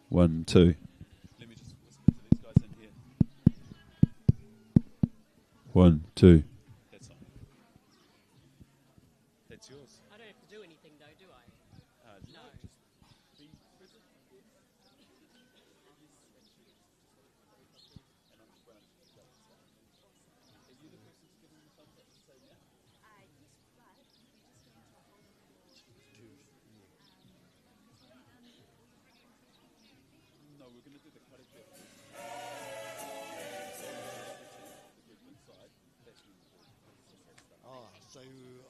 1, 2. Let me just whisper to these guys in here. 1, 2. That's on. That's yours. I don't have to do anything though, do I? No. Just be present. Are you the person who's giving the thumbs up to say now? No, we're going to do the karakia. So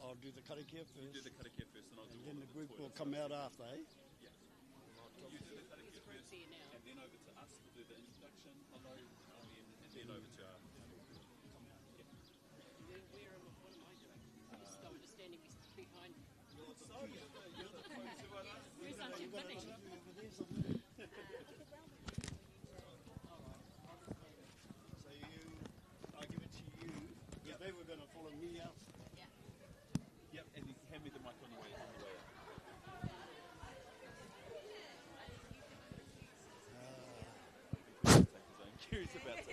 I'll do the karakia first. You do the karakia first, and I'll do then all the group will toilets. come out after, eh? Yeah. You do the karakia first, and then over to us. We'll do the introduction, hello, and then over to our... Where am I doing? I'm just understanding behind. You're the close to us. Where's Auntie Vinny? So I give it to you, because they were going to follow me out. Yep, and you hand me the mic on the way out. I'm curious about that.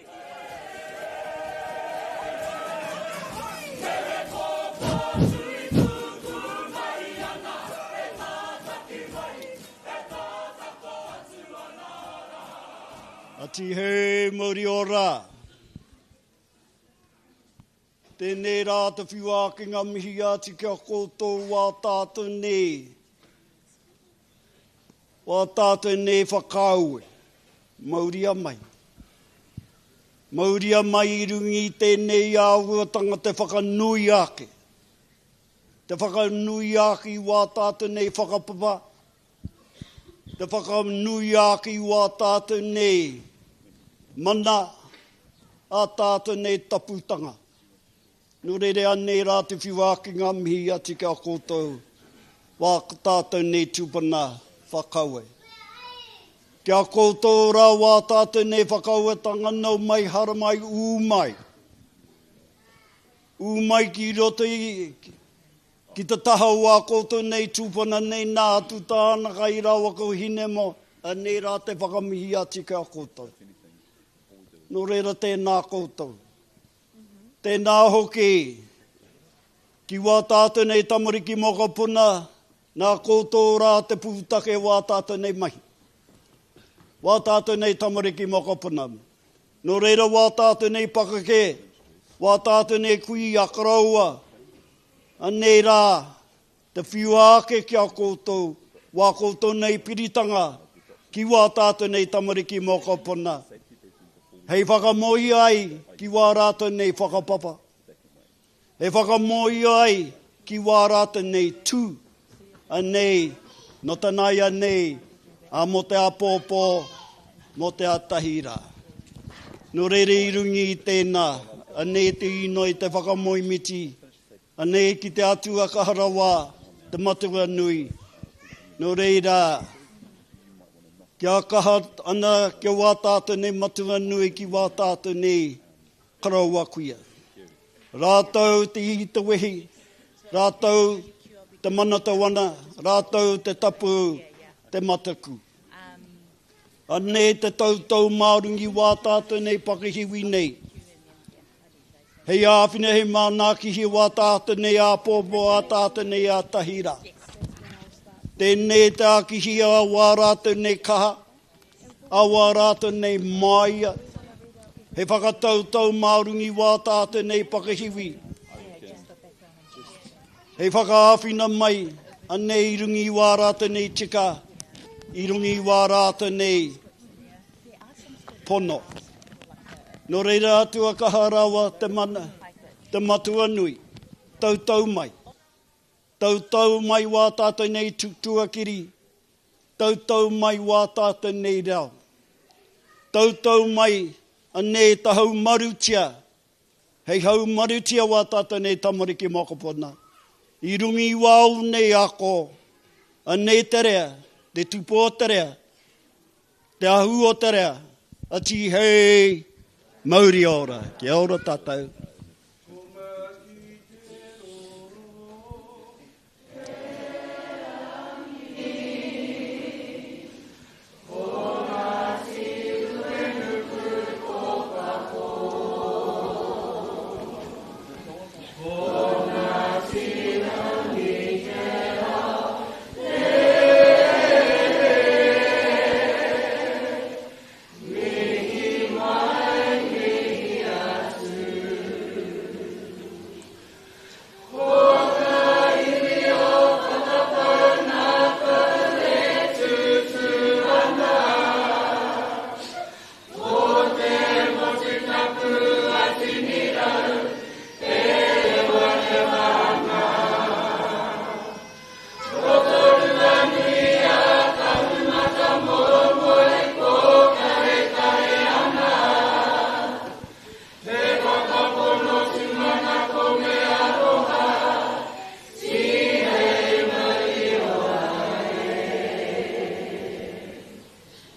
Ati he muri ora. Tēnei rā te whiwākinga mihi ati kia koutou wā tātou nei. Wā tātou nei whakaue. Mauria mai. Mauria mai I rungi tēnei āuatanga te whakanui ake. Te whakanui ake I wā tātou nei whakapapa. Te whakanui ake I wā tātou nei mana a tātou nei taputanga. Nō rere anei rā te whiwāki ngā mihi ati kia koutou wā tātou nei tūpana whakaue. Kia koutou rā wā tātou nei whakaue tanganau mai hara mai umai. Umai ki roto ki te taha wā koutou nei tūpana nei nā atu tāna kai rā wako hine mo anei rā te whakamihi ati kia koutou. Nō reira tēnā koutou. Tēnā hoki, ki wā tātou nei tamariki mokapuna, nā koutou rā te pūtake wā tātou nei mahi. Wā tātou nei tamariki mokapuna. Nō reira wā tātou nei pakake, wā tātou nei kui akaraua, anei rā te whiuake kia koutou, wā koutou nei piritanga, ki wā tātou nei tamariki mokapuna. Hei whakamoi ai ki wā rātou nei whakapapa. Hei whakamoi ai ki wā rātou nei tū. Anei, no tanai anei, a mo te apōpō, mo te atahira. No rere I rungi I tēnā, anei te inoi te whakamoi miti. Anei ki te atua kaharawā, te matua nui. No reira, kia kaha ana kia wā tātou nei matua nui ki wā tātou nei karaua kuia. Rātou te ihi te wehi, rātou te manatawana, rātou te tapu, te mataku. Anei te tautau mārungi wā tātou nei pakihiwi nei. Hei āwhina he mānākihi wā tātou nei āpōpō a tātou nei a tahira. Tēnei te akihi a wā rātou nei kaha, a wā rātou nei maia. He whakatautau mārungi wā tātou nei pakihiwi. He whakaawhina mai, anei I rungi wā rātou nei tika, I rungi wā rātou nei pono. No reira atua kaharawa te mana, te matua nui, tautau mai. Tautau mai wā tātou nei tuakiri. Tautau mai wā tātou nei rau. Tautau mai anei tahau marutia. Hei hau marutia wā tātou nei tamariki mokopona. I rungi wāu nei ako. Anei te rea, te tupo o te rea, te ahu o te rea. Ati hei, mauri ora. Kia ora tātou.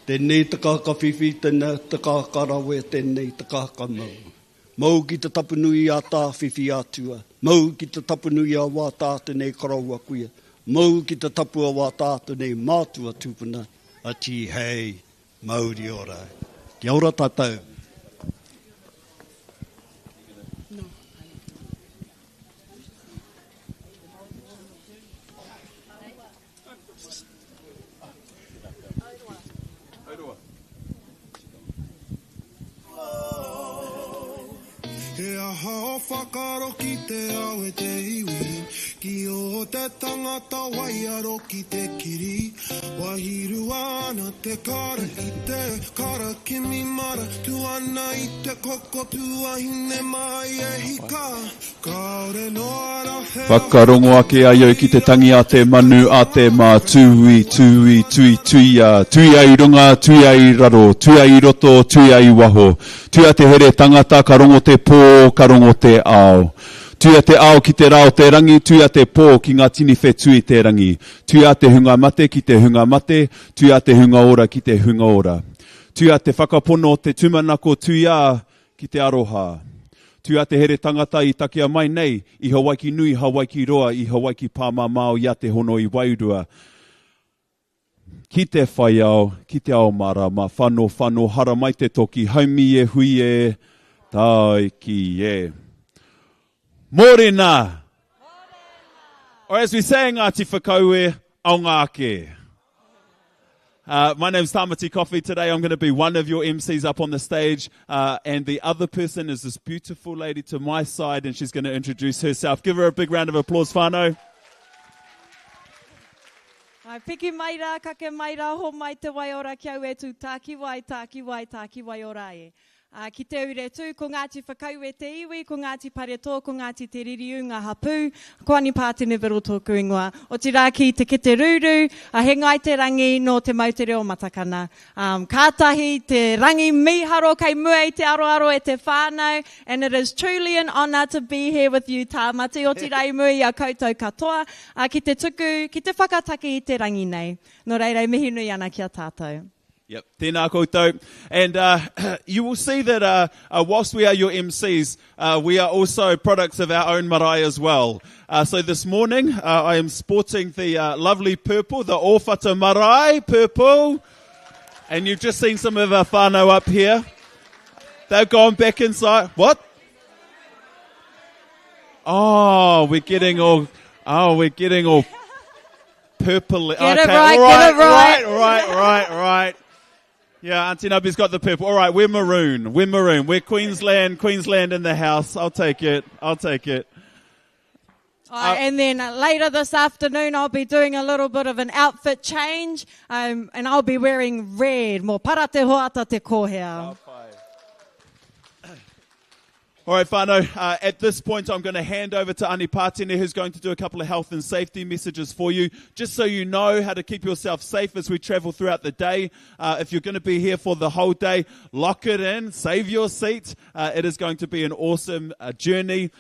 Tēnei te kāka whiwhi, tēnei te kāka rawe, tēnei te kāka mau. Mau ki te tapunui a tā whiwhi atua. Mau ki te tapunui a wā tātou nei karaua kuia. Mau ki te tapua wā tātou nei mātua tūpuna. Ati hei, mauri ora. Kia ora tātou. He aha whakaro ki te au e te iwi, ki o te tangata waiaro ki te kiri. Wahiru ana te kara i te kara kimi mara. Tuana i te koko tuahine mai e hika. Kaore no ara he. Whakarongo ake ai ki te tangi a te manu a te mā tui ai runga, tui ai raro, tui ai roto, tui ai waho. Tui a te here tangata, ka rongo te pō, ka rongo te ao. Tui a te ao ki te rao te rangi, tui a te pō ki ngā tini whetui te rangi. Tui a te hunga mate ki te hunga mate, tui a te hunga ora ki te hunga ora. Tui a te whakapono te tumanako tui a ki te aroha. Tui a te here tangata i takia mai nei, i Hawaii nui, Hawaii roa, i Hawaii pāmamao i a te hono i wairua. Ki te whaiao, ki te ao mara, ma whano, hara mai te toki, haumi e hui e, tai ki e. Morena! Or as we say in Ngāti Whakaue, ao ngāke. My name's Tamati Coffee. Today I'm going to be one of your MCs up on the stage. And the other person is this beautiful lady to my side, and she's going to introduce herself. Give her a big round of applause, whānau. Ai, piki mai rā, kake mai rā, ho mai te wai ora kia ue tu tāki wai ora e. Ki te ure tū, ko Ngāti Whakaue te iwi, ko Ngāti Paretō, ko Ngāti te ririu, ngā hapū, ko ani pātene vero tōku ingoa. O te rā ki te kite rūru, he ngai te rangi no te mautere o matakana. Kātahi te rangi miharo kei mua i te aroaro e te whānau, and it is truly an honour to be here with you, tāmati. O te rei mui a koutou katoa, ki te tuku, ki te whakataki i te rangi nei. No reirei, mihi nui ana kia tātou. Yep, tēnā koutou. And you will see that whilst we are your MCs, we are also products of our own marae as well. So this morning, I am sporting the lovely purple, the Owhata Marae purple. And you've just seen some of our whānau up here. They've gone back inside. What? Oh, we're getting all purple. Get it right. Right. Yeah, Auntie Nubby's got the purple. All right, we're maroon. We're Queensland in the house. I'll take it. And then later this afternoon, I'll be doing a little bit of an outfit change, and I'll be wearing red. Mo para te hoata te kōhea. All right, whānau, at this point, I'm going to hand over to Ani Pātene, who's going to do a couple of health and safety messages for you, just so you know how to keep yourself safe as we travel throughout the day. If you're going to be here for the whole day, lock it in, save your seat. It is going to be an awesome journey.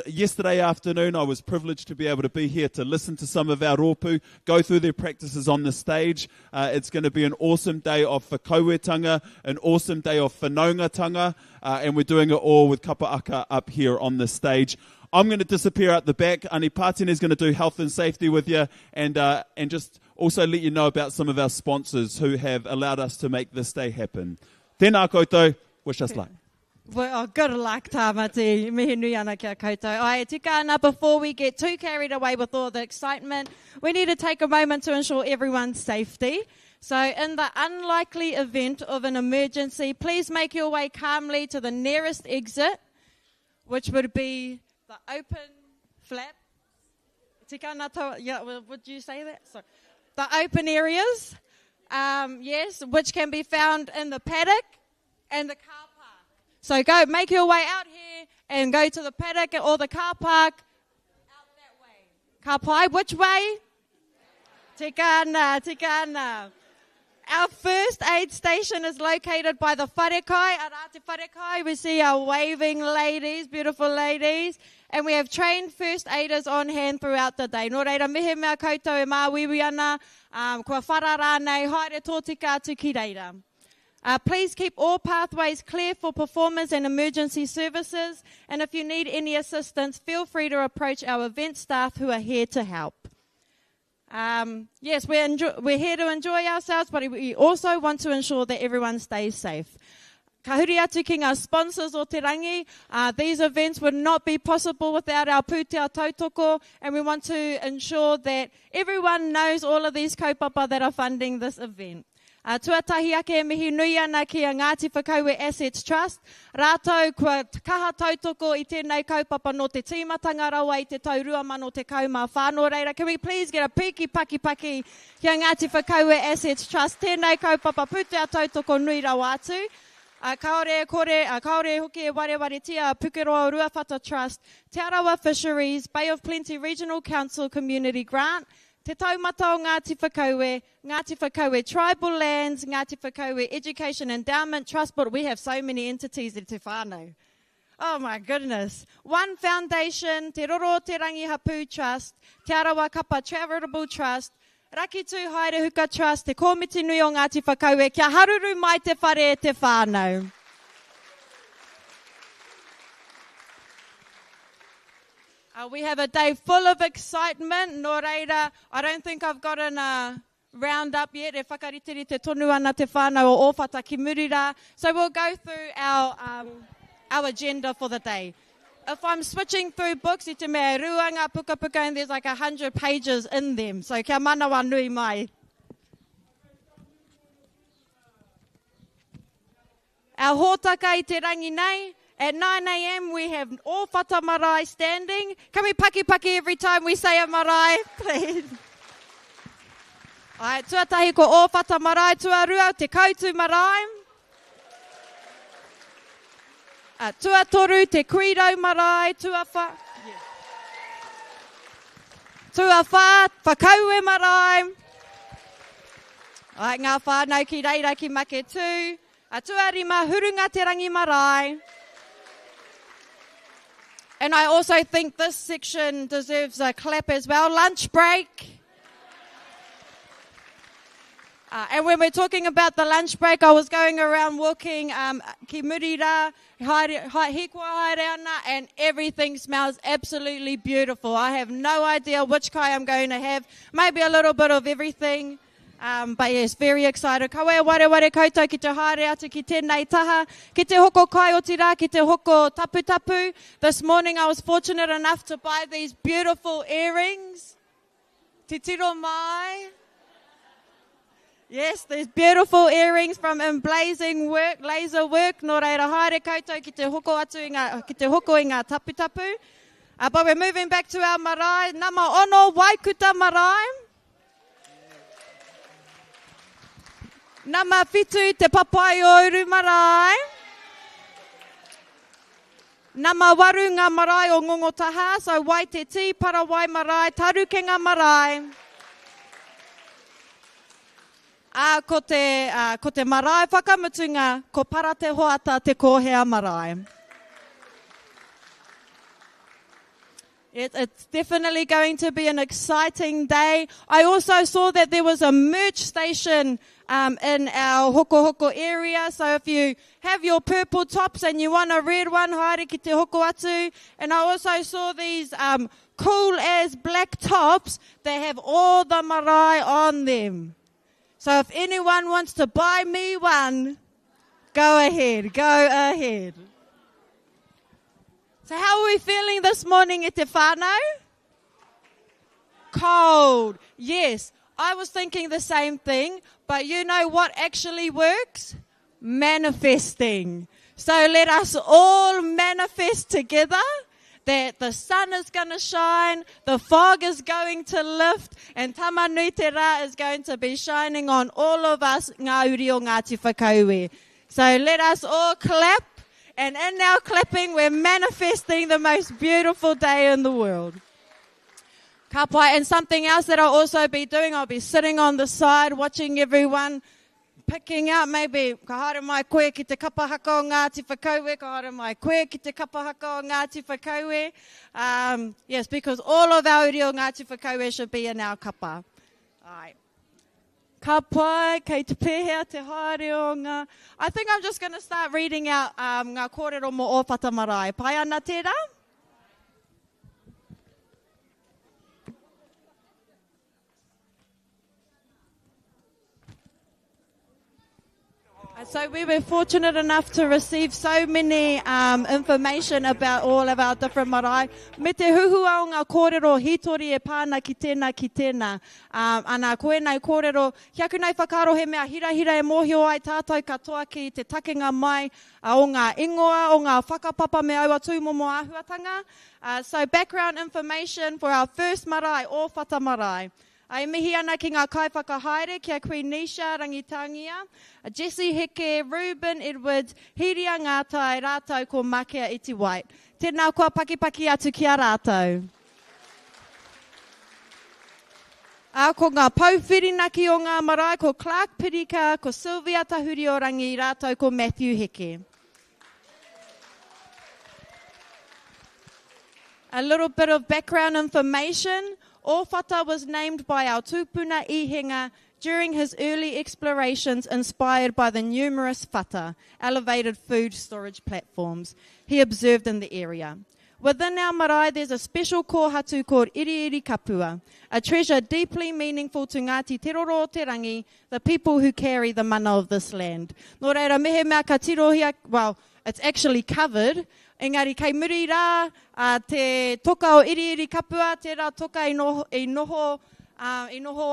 Yesterday afternoon, I was privileged to be able to be here to listen to some of our rōpū, go through their practices on the stage. It's going to be an awesome day of whakauetanga, an awesome day of whanaungatanga, and we're doing it all with kapa aka up here on the stage. I'm going to disappear out the back. Ani Pātene is going to do health and safety with you, and just also let you know about some of our sponsors who have allowed us to make this day happen. Tēnā koutou, wish us luck. Well, good luck, tāmati. Mihi nui ana kia koutou. Ai, tika ana, before we get too carried away with all the excitement, we need to take a moment to ensure everyone's safety. So in the unlikely event of an emergency, please make your way calmly to the nearest exit, which would be the open flap. Would you say that? So, the open areas, yes, which can be found in the paddock and the car park. So go, make your way out here and go to the paddock or the car park out that way. Ka pai, which way? Tikana. Our first aid station is located by the wharekai, Arate wharekai. We see our waving ladies, beautiful ladies, and we have trained first aiders on hand throughout the day. Nō reira, mihe mea koutou e māwiwi ana, kua whara rānei, haere tōtika atu ki reira. Please keep all pathways clear for performers and emergency services, and if you need any assistance, feel free to approach our event staff who are here to help. Yes, we're here to enjoy ourselves, but we also want to ensure that everyone stays safe. Ka huri atu ki ngā sponsors o te rangi. These events would not be possible without our pūtea tautoko, and we want to ensure that everyone knows all of these kaupapa that are funding this event. Tuatahi ake e mihi nui ana ki a Ngāti Whakaue Assets Trust. Rātou kua kaha tautoko I tēnei kaupapa no te tīmatanga rawa I te taurua mano te kaumā whānau reira. Can we please get a piki paki ki a Ngāti Whakaue Assets Trust. Tēnei kaupapa putea tautoko nui rawa atu. Kaore hoki e wareware tia Pukeroa Ruawhata Trust, Te Arawa Fisheries, Bay of Plenty Regional Council Community Grant, Te Taumata o Ngāti Whakaue, Ngāti Whakaue Tribal Lands, Ngāti Whakaue Education Endowment Trust, but we have so many entities in te whānau. Oh my goodness. One Foundation, Te Roro Te Rangihapu Trust, Te Arawa Kapa Charitable Trust, Rakitu Haere Huka Trust, Te Komiti Nui o Ngāti Whakaue, kia haruru mai te whare e te whānau. We have a day full of excitement. Nō reira, I don't think I've gotten a round up yet. E whakaritiri te tonu ana te whānau o Owhata ki Murira. So we'll go through our agenda for the day. If I'm switching through books, I te mea ruanga puka puka, and there's like 100 pages in them. So kia manawa nui mai. Our hōtaka I te rangi nei. At 9 a.m. we have Owhata Marae standing. Can we paki every time we say a marae, please? Alright, tuatahi ko Owhata Marae tuarua, te kautu marae. Tuatoru te Credo Marae, tuawha Whakaue Marae. Alright, ngā whānau ki reira ki make tū. Tuarima Hurunga Te Rangi Marae. And I also think this section deserves a clap as well. Lunch break. And when we're talking about the lunch break, I was going around walking ki Murira, hikua haere ana, and everything smells absolutely beautiful. I have no idea which kai I'm going to have. Maybe a little bit of everything. But yes, very excited. Ka wea wareware koutou ki te haere atu ki tēnei taha. Ki te hoko kai o te rā, ki te hoko tapu tapu. This morning I was fortunate enough to buy these beautiful earrings. Te tiro mai. Yes, these beautiful earrings from Emblazing Work, Laser Work. Nō reira haere koutou ki te hoko atu ki te hoko I ngā tapu tapu. But we're moving back to our marae. Nama ono Waikuta Marae. Nama fitu te papai o Uru Marae. Nama waru ngā marae o Ngongotaha, so Waiteti, Parawai Marae, Tarukenga Marae. Ko te marae whakamutunga, ko para te hoata te kōhea marae. It's definitely going to be an exciting day. I also saw that there was a merch station in our hoko area. So if you have your purple tops and you want a red one, haere ki te hoko atu. And I also saw these cool as black tops that have all the marae on them. So if anyone wants to buy me one, go ahead. So how are we feeling this morning at te whānau? Cold. Yes, I was thinking the same thing, but you know what actually works? Manifesting. So let us all manifest together that the sun is going to shine, the fog is going to lift, and tamanui te rā is going to be shining on all of us ngā uri o Ngāti Whakaue. So let us all clap. And in our clapping, we're manifesting the most beautiful day in the world. Ka pai, and something else that I'll also be doing, I'll be sitting on the side watching everyone picking out maybe ka haere mai koe ki te kapahaka o Ngāti Whakaue, ka haere mai koe ki te kapahaka o Ngāti Whakaue. Yes, because all of our uri o Ngāti Whakaue should be in our kapa. Alright. Ka pai, kei te pēhea te haere o ngā. I think I'm just going to start reading out ngā kōrero mo Owhata Marae. Pai ana tērā? So we were fortunate enough to receive so many information about all of our different marae. Me te huhua o ngā kōrero hitori e pāna ki tēnā. Ana koenei kōrero, hiaku nei whakaro he mea hirahira e mōhio ai tātou katoa ki te takenga mai o ngā ingoa, o ngā whakapapa me aua tūmomo āhuatanga. So background information for our first marae, Owhata Marae. Ai mihi ana ki ngā kaiwhakahaere kia Queen Nisha Rangitangia, Jesse Heke, Ruben Edwards, Hiria Ngātai, rātou ko Makea Iti White. Tēnā kua pakipaki atu ki a rātou. Ko ngā pauwhirinaki o ngā marae, ko Clark Pirika, ko Sylvia Tahuriorangi, rātou ko Matthew Heke. A little bit of background information. Owhata was named by our tūpuna ihinga during his early explorations inspired by the numerous whata, elevated food storage platforms, he observed in the area. Within our marae, there's a special kōhatu called Iriiri Kapua, a treasure deeply meaningful to Ngāti Te Roro o Te Rangi, the people who carry the mana of this land. Nō reira, mehe mea ka tirohia, well, it's actually covered. Engari, kei muri rā, te toka o Iriiri Kapua, te rā toka i noho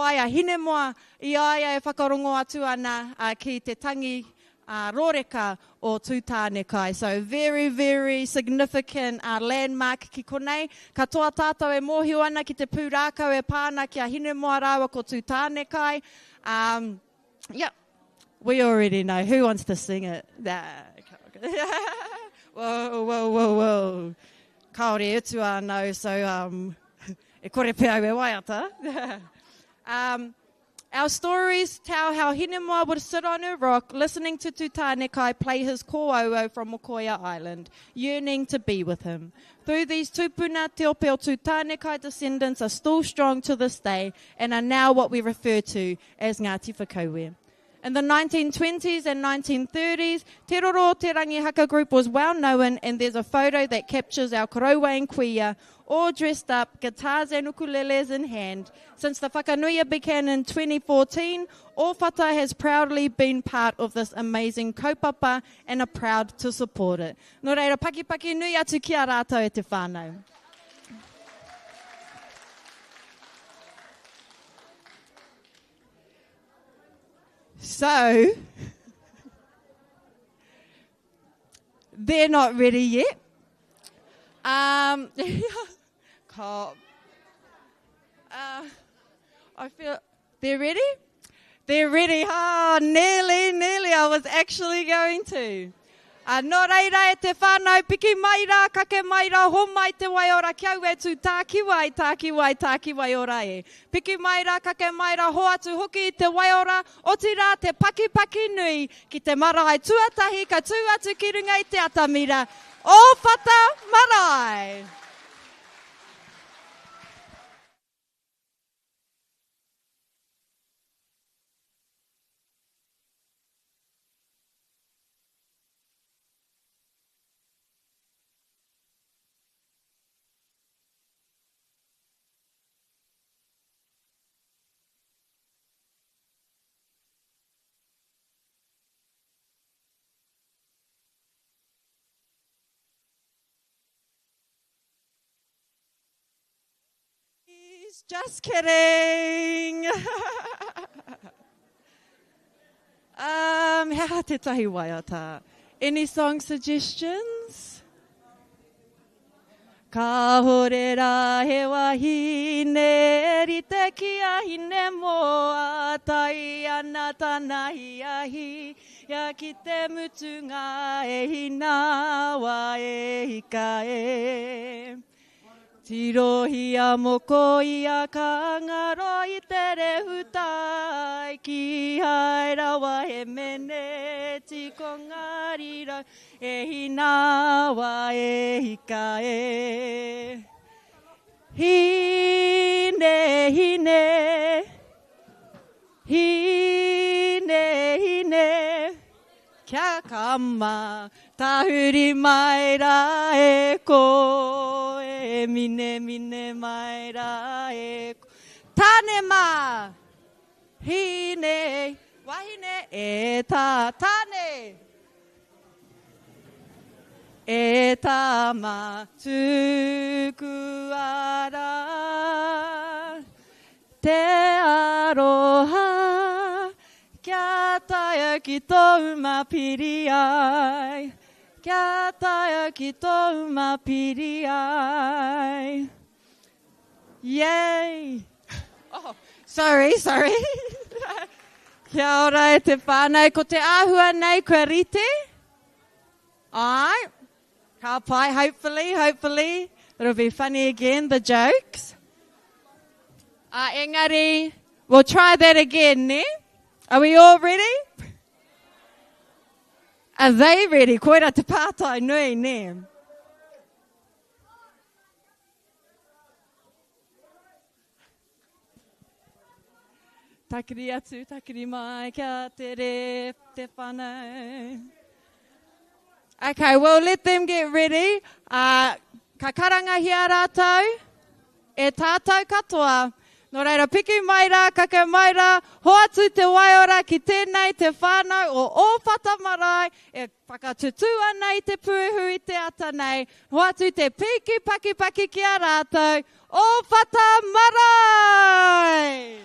ai a hine moa, i aia e whakarongo atu ana ki te tangi rōreka o Tūtānekai. So very, very significant landmark ki konei. Katoa tātou e mōhio ana ki te pūrākau e pāna ki a hine moa rāwa ko Tūtānekai. Yeah, we already know. Who wants to sing it? Whoa. Kaore utu anō, so e kore pēau e waiata. Our stories tell how Hinemoa would sit on a rock listening to Tūtānekai play his kōauau from Mokoia Island, yearning to be with him. Through these tupuna, te ope o Tūtānekai descendants are still strong to this day and are now what we refer to as Ngāti Whakaue. In the 1920s and 1930s, Te Roro o Te Rangi Haka group was well known, and there's a photo that captures our korauā and kuia, all dressed up, guitars and ukuleles in hand. Since the Whakanuia began in 2014, Owhata has proudly been part of this amazing kaupapa and are proud to support it. Nō reira, pakipaki nui atu ki a rātou e te whānau. So, they're not ready yet. I feel they're ready. They're ready. Oh, nearly. I was actually going to. Nō reira e te whānau, piki mai rā, kake mai rā, ho mai te wai ora kiau e tū tāki wai ora e. Piki mai rā, kake mai rā, ho atu hoki i te wai ora, oti rā te paki nui, ki te marae tuatahi, ka tū atu ki runga i te atamira. Owhata Marae! Just kidding. Hea te tahi waiata. Any song suggestions? Ka hore rā he wahine, rite ki a hine moa, tai ana tanahi ahi, ia ki te mutunga e hina wa e hika e. Tirohi a moko I a ka ngaro I te rehutai, ki hai rawa he mene, tiko ngari rau, e hina wa e hika e. Hine, kia kama, tahuri mai rā e ko, e mine mai rā e ko. Tāne mā, hine, Wahine e tā tāne. E tā matuku ara. Te aroha. Kia taia ki tō mapiri ai. Kia taia ki tō mapiri ai. Yay! Oh, sorry. Kia ora e te whānau, ko te āhua nei kua rite. Ai, ka pai, hopefully. It'll be funny again, the jokes. Engari, we'll try that again, ne? Are we all ready? Are they ready? Koira te pātai nui, ne? Takiri atu, takiri mai, kia te re, te whanau. Okay, well, let them get ready. Ka karangahi a rātou, e tātou katoa. Nō reira, piki mai rā, kaka mai rā, hoatu te waiora ki tēnei te whānau o Owhata Marae, e whakatutua nei te puhui te ata nei, hoatu te piki paki ki a rātou, Owhata Marae!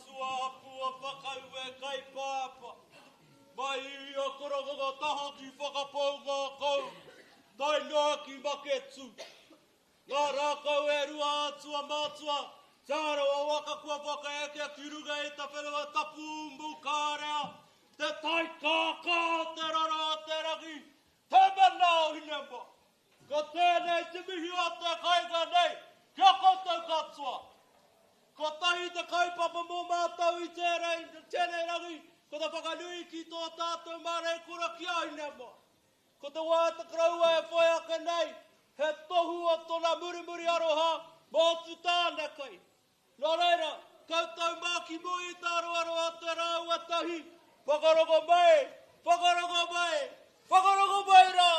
tua apua whakaue kai pāpa. Mai i o koroko taho ki whakapau ngā kau. Tai noa ki maketu. Ngā rākau e rua atua mātua. Tāra wa waka kua whakaeke ki runga e ta whenua tapu umbu kārea. Te tai kākā te rara te rangi. Te manao hinema. Ko tēnei te mihi o te kainga nei. Kia koutou katoa. Ko tahi te kaipapa mō mātau i tēnei rangi. Ko te whakanui ki tō tātou mare kura ki ainema. Ko te wāta kraua e whai ake nei. He tohu o tōna murimuri aroha mō tu tāna kai. Nā reira, koutou māki mo i tā aroa te rāua tahi. Whakarongo mai, whakarongo mai, whakarongo mai rā.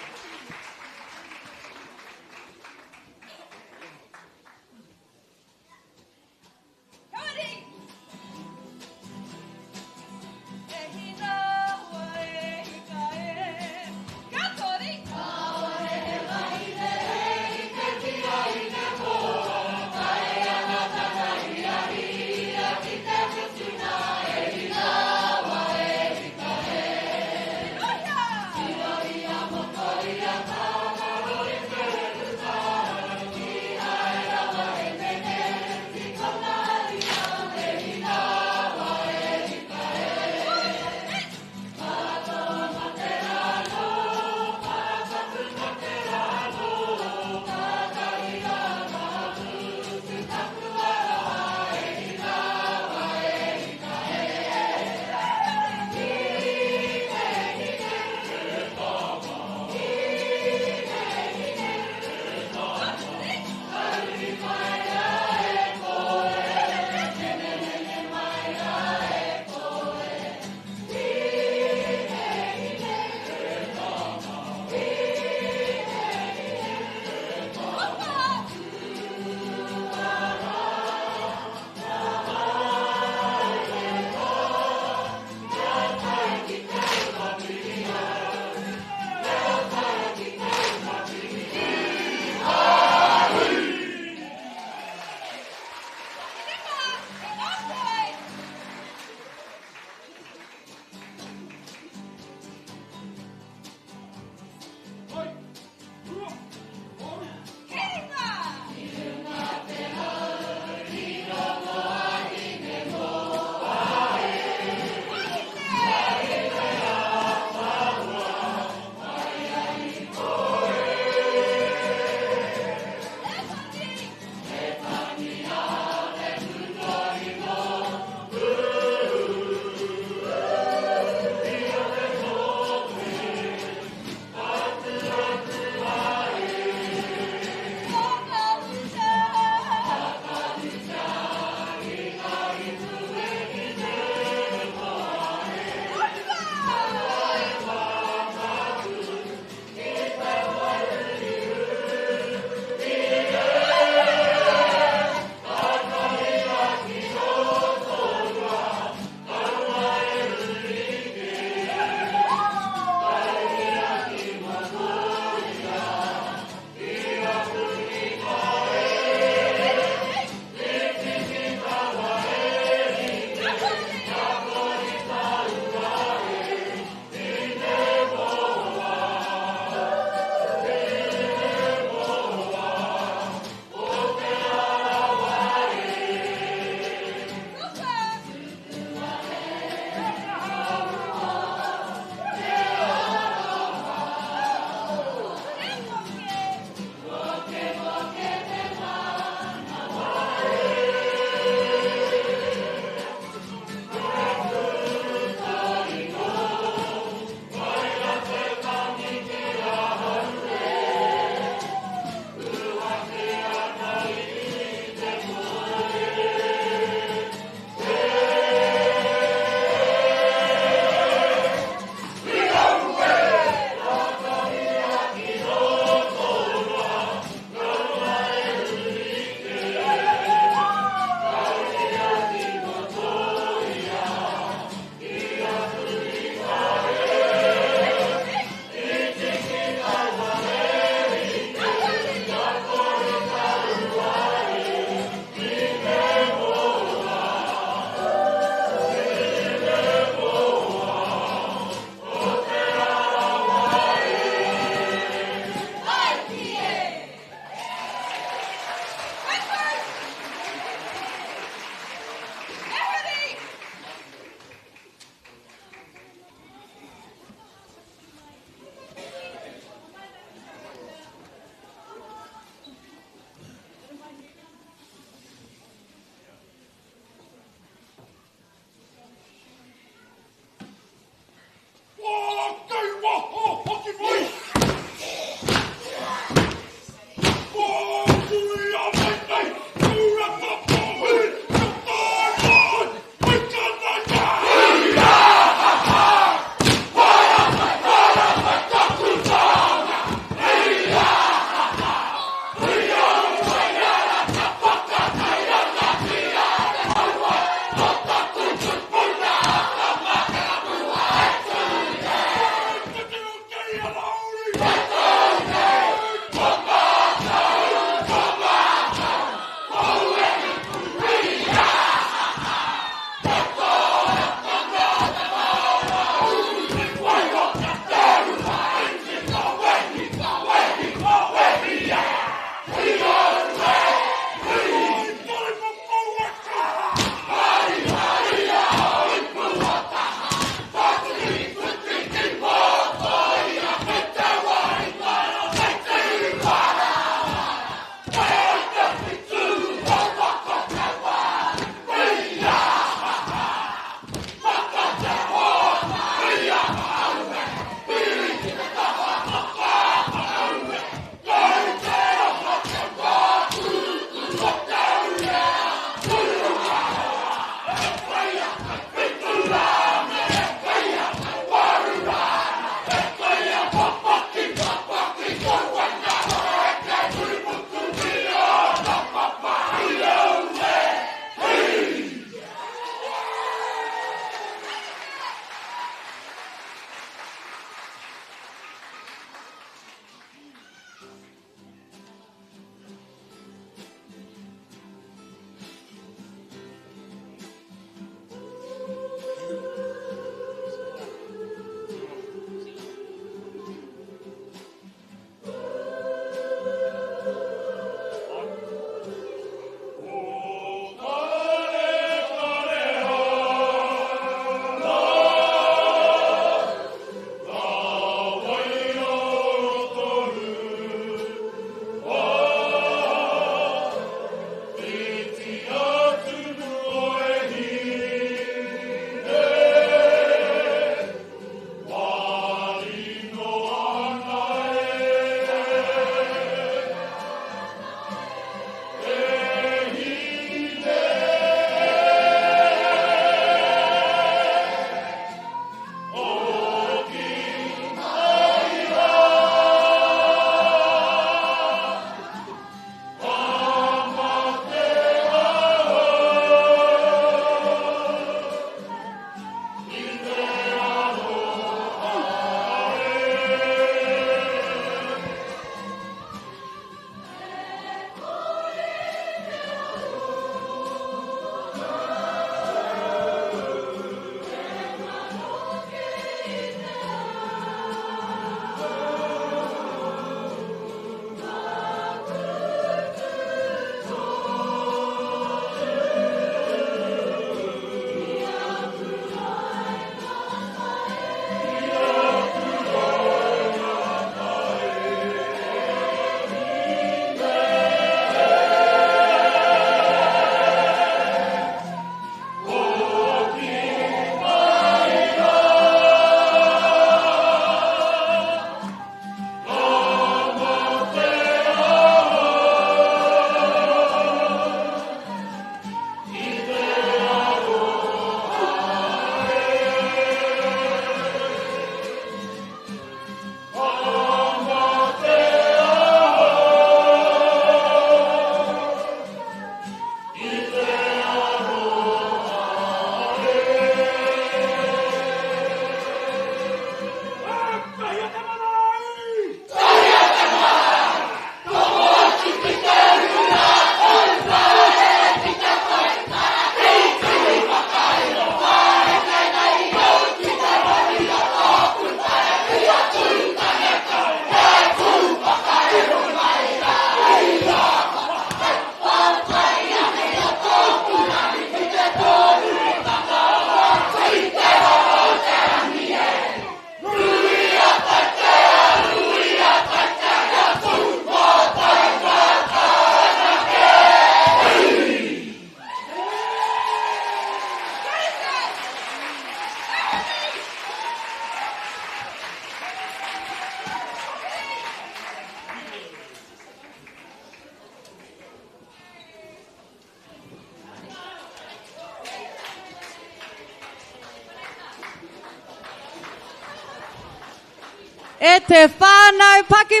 E te whānau paki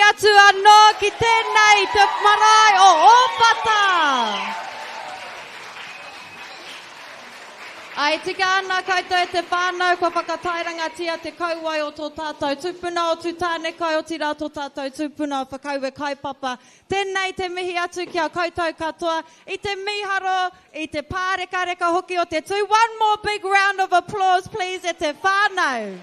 atu anō ki tēnei te marae o Owhata. Ai tika ana koutou e te whānau kua whakatairangatia te kauai o tō tātou tupuna o tū tānekai o tira tō tātou tupuna o whakaue kaipapa. Tēnei te mihi atu kia koutou katoa. I te miharo, i te pāreka hoki o te tū. One more big round of applause please e te whānau.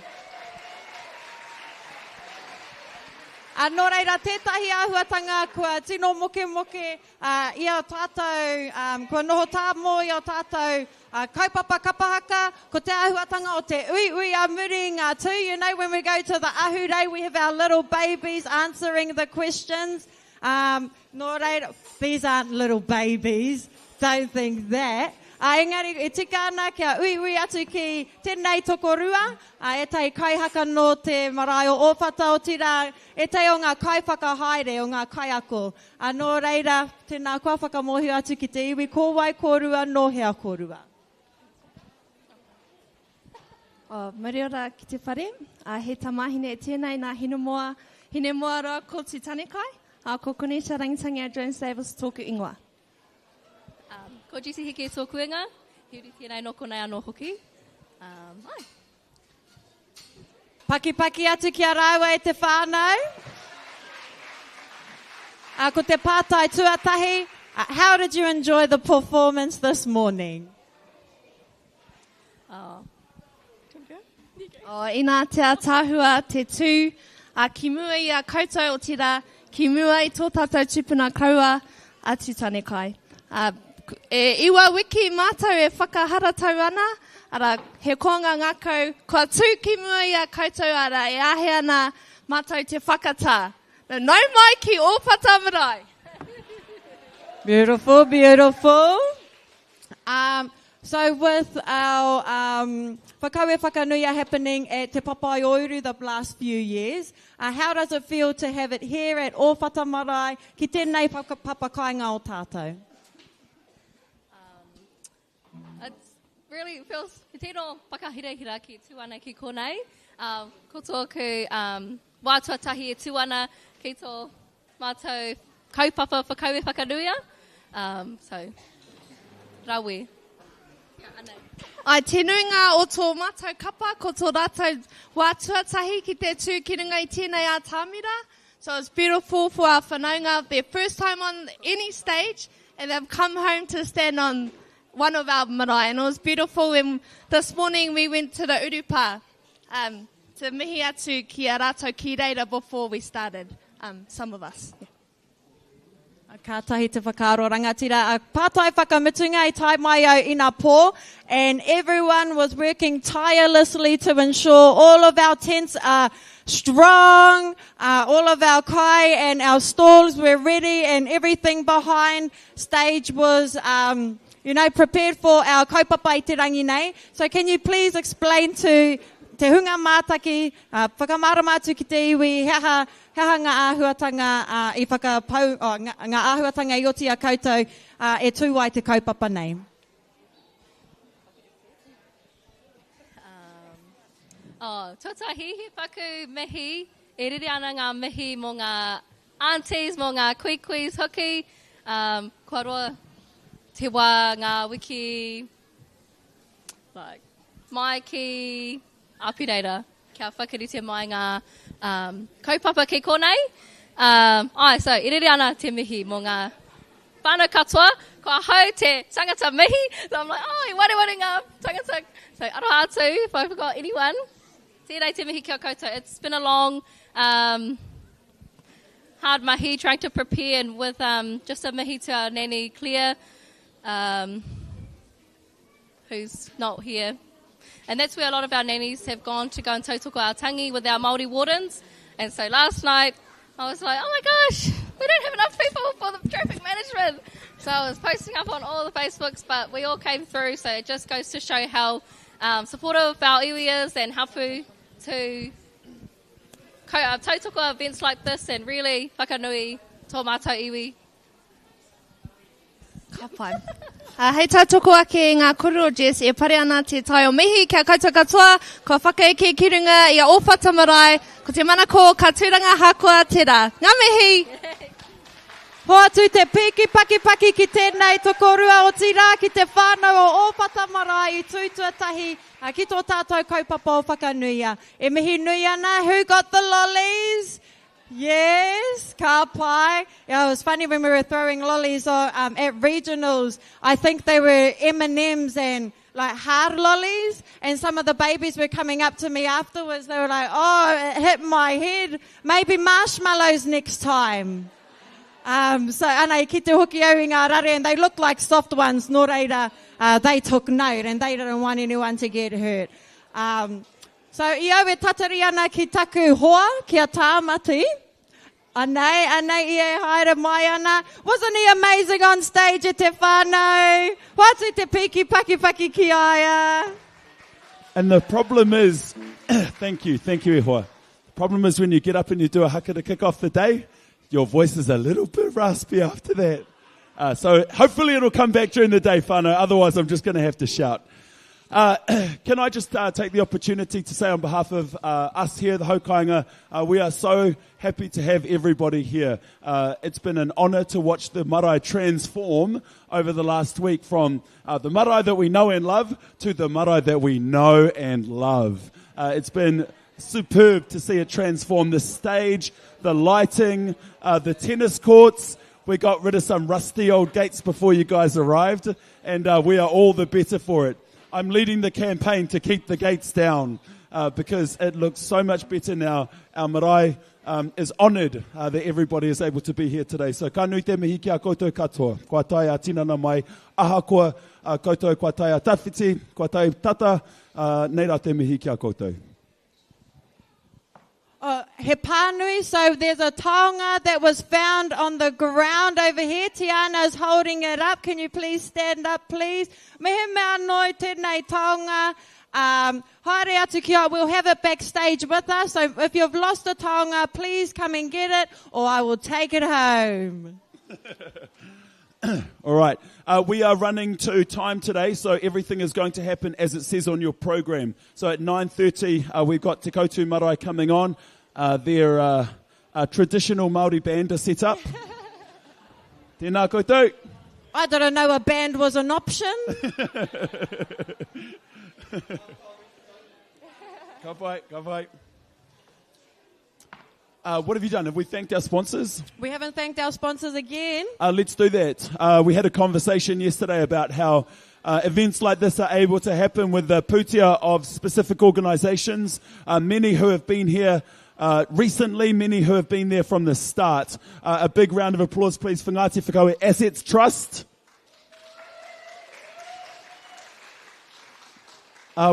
Nō reira, tētahi āhuatanga kua tino moke, ia tātou, kua noho tāmo ia tātou kaupapa kapahaka, ko te āhuatanga o te ui a muri ngā tū. You know, when we go to the ahure, we have our little babies answering the questions. Nō reira, these aren't little babies, don't think that. Engari, e tika ana kia ui atu ki tēnei tokorua, e tei kaihaka no te marae o Owhata o tira, e tei o ngā kaiwhakahaere, o ngā kaiako. Nō reira, tēnā kua whakamohi atu ki te iwi, kōwai kōrua, no hea kōrua. Muri ora ki te whare, he tamahine e tēnei nā hine moa roa ko te tanekai, ko Kunisha Rangitangi a Jones Davis tōku ingoa. Ko jisi hiki e tōku inga, hiuri tēnei noko nei anō hoki. Paki atu kia rāua e te whānau. Ko te pātai tuatahi, how did you enjoy the performance this morning? Ina te tāhua te tū, ki mua i a koutou o tira, ki mua i tō tātou tupuna kaua atu tanekai. E iwa wiki mātou e whakaharatau ana, ara he konga ngākau, kua tū ki mua i a koutou ara e ahe ana mātou te whakatā. Nau mai ki Owhata Marae. Beautiful, beautiful. So with our Whakaue Whakanuia happening at Te Papai Oiru the last few years, how does it feel to have it here at Owhata Marae ki tēnei papakainga o tātou? Really feels tino pakahirehira ki tuana ki konei. Ko tōku wātuatahi e tuana ki tō mātou kaupapa Whakaue Whakanuia. So, rawe. Ai tenunga o tō mātou kapa ko tō rātou wātuatahi ki te tū ki runga I tēnei a tāmira. So it's beautiful for our whanaunga, their first time on any stage, and they've come home to stand on one of our marae, and it was beautiful when this morning we went to the urupa to mihi atu ki a rātou ki reira before we started, some of us. Yeah. Kātahi te whakaaro rangatira. Pātai whakamitunga I tai mai au ina pō, and everyone was working tirelessly to ensure all of our tents are strong, all of our kai and our stalls were ready, and everything behind stage was prepared for our kaupapa I te rangi nei. So can you please explain to te hunga mātaki, whakamārama atu ki te iwi, heha ngā āhuatanga I whakapau, ngā āhuatanga I oti a koutou e tūwai te kaupapa nei. Tōtahi he whaku mihi, e riri ana ngā mihi mō ngā aunties, mō ngā kuikuis hoki, kua roa te wā ngā wiki, like, mai ki apireira, kia whakarite mai ngā kaupapa ki konei. So, e riri ana te mihi mō ngā whānau katoa, kua hau te tangata mihi. So I'm like, I ware ngā tangata. So, aroha atu, if I forgot anyone. Tērei te mihi kia koutou. It's been a long, hard mahi trying to prepare, and with just a mihi to our nani Claire, who's not here. And that's where a lot of our nannies have gone to go and tautoko our tangi with our Māori wardens. And so last night, I was like, oh my gosh, we don't have enough people for the traffic management. So I was posting up on all the Facebooks, but we all came through. So it just goes to show how supportive our iwi is and hapu to tautoko events like this and really whakanui tō mātou iwi. Ka pai. Hei tātoko ake ngā kuru o Jess, e pare ana te tai o mihi, kia koutou katoa, ko whakaeke ki runga i a Owhata Marae, ko te manako ka tūranga hakua te rā. Ngā mihi! Hoa tu te piki paki ki tēnei tokorua o tira ki te whānau o Owhata Marae I tūtuatahi ki tō tātou kaupapa o whakanuia. E mihi nui ana, who got the lollies? Yes, ka pai. Yeah, it was funny when we were throwing lollies at regionals. I think they were M&Ms and like hard lollies, and some of the babies were coming up to me afterwards. They were like, oh, it hit my head. Maybe marshmallows next time. So, anei, ki te hoki au I ngā rare, and they looked like soft ones, nō reira, they took note, and they didn't want anyone to get hurt. So, I au e tatari ana ki taku hoa, kia tāmati. Anei, e haere mai ana. Wasn't he amazing on stage e te whānau? What's te piki paki ki aia? And the problem is, thank you, e hoa. The problem is when you get up and you do a haka to kick off the day, your voice is a little bit raspy after that. So hopefully it'll come back during the day, whānau. Otherwise, I'm just going to have to shout. Can I just take the opportunity to say on behalf of us here, the Haukainga, we are so happy to have everybody here. It's been an honour to watch the marae transform over the last week from the marae that we know and love to the marae that we know and love. It's been superb to see it transform the stage, the lighting, the tennis courts. We got rid of some rusty old gates before you guys arrived, and we are all the better for it. I'm leading the campaign to keep the gates down because it looks so much better now. Our marae is honoured that everybody is able to be here today. So ka nui te mihi ki a koutou katoa. Kua tai a tinana mai, aha koa koutou, kua tai a tawhiti, kua tai tata, nei rā te mihi ki a koutou. He pānui, so there's a taonga that was found on the ground over here. Tiana's holding it up. Can you please stand up, please? Mehe mea noi tēnei taonga. Haere atu ki a, we'll have it backstage with us. So if you've lost a taonga, please come and get it, or I will take it home. All right. We are running to time today, so everything is going to happen as it says on your program. So at 9:30, we've got Te Koutu Marae coming on. Their traditional Māori band is set up. Tēnā koutou. I didn't know a band was an option. Ka pai. What have you done? Have we thanked our sponsors? We haven't thanked our sponsors again. Let's do that. We had a conversation yesterday about how events like this are able to happen with the putia of specific organisations. Many who have been here recently, many who have been there from the start. A big round of applause, please, for Ngāti Whakaue Assets Trust.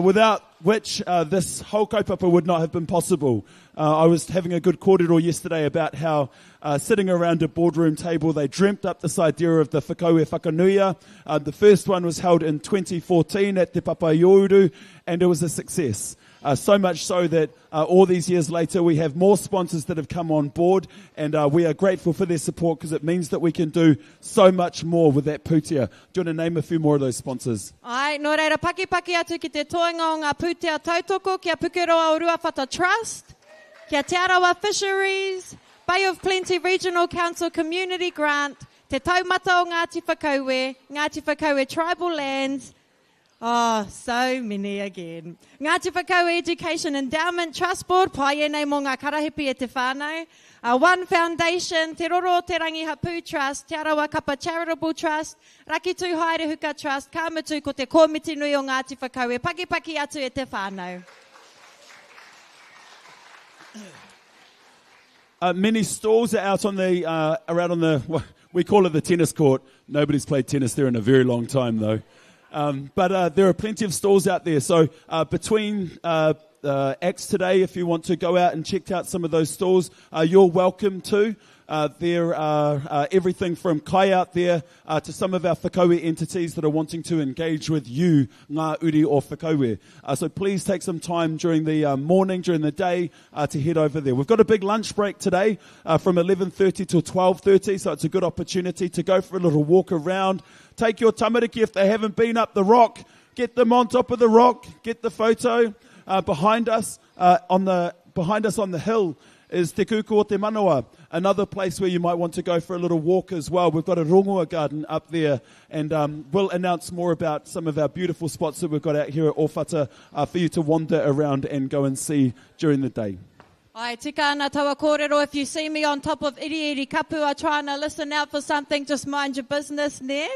Without which this whole kaupapa would not have been possible. I was having a good kōrero yesterday about how sitting around a boardroom table, they dreamt up this idea of the Whakaue Whakanuia. The first one was held in 2014 at Te Papaiouru, and it was a success. So much so that all these years later, we have more sponsors that have come on board, and we are grateful for their support because it means that we can do so much more with that putia. Do you want to name a few more of those sponsors? Ai, no reira paki atu ki te toenga o ngā putia tautoko, kia Pukeroa o Ruawhata Trust, kia Te Arawa Fisheries, Bay of Plenty Regional Council Community Grant, Te Taumata o Ngāti Whakaue Tribal Lands. Oh, so many again. Ngāti Whakaue Education Endowment Trust Board, pai e nei mō ngā karahipi e te whānau. One Foundation, Te Roro o Te Rangihapu Trust, Te Arawa Kapa Charitable Trust, Rakitu Haere Huka Trust, Kāmutu ko te kōmiti nui o Ngāti Whakaue, paki atu e te whānau. Many stalls are out on the, around on the, we call it the tennis court. Nobody's played tennis there in a very long time though. But there are plenty of stalls out there. So between acts today. If you want to go out and check out some of those stalls, you're welcome to. There are everything from kai out there to some of our whakaue entities that are wanting to engage with you, ngā uri o whakaue. So please take some time during the morning, during the day, to head over there. We've got a big lunch break today from 11:30 till 12:30, so it's a good opportunity to go for a little walk around. Take your tamariki if they haven't been up the rock. Get them on top of the rock. Get the photo. Behind us on the hill is Te Kuku o Te Manawa, another place where you might want to go for a little walk as well. We've got a rongoa garden up there, and we'll announce more about some of our beautiful spots that we've got out here at Owhata for you to wander around and go and see during the day. Ai, tika ana taua kōrero. If you see me on top of iri kapua trying to listen out for something, just mind your business, ne?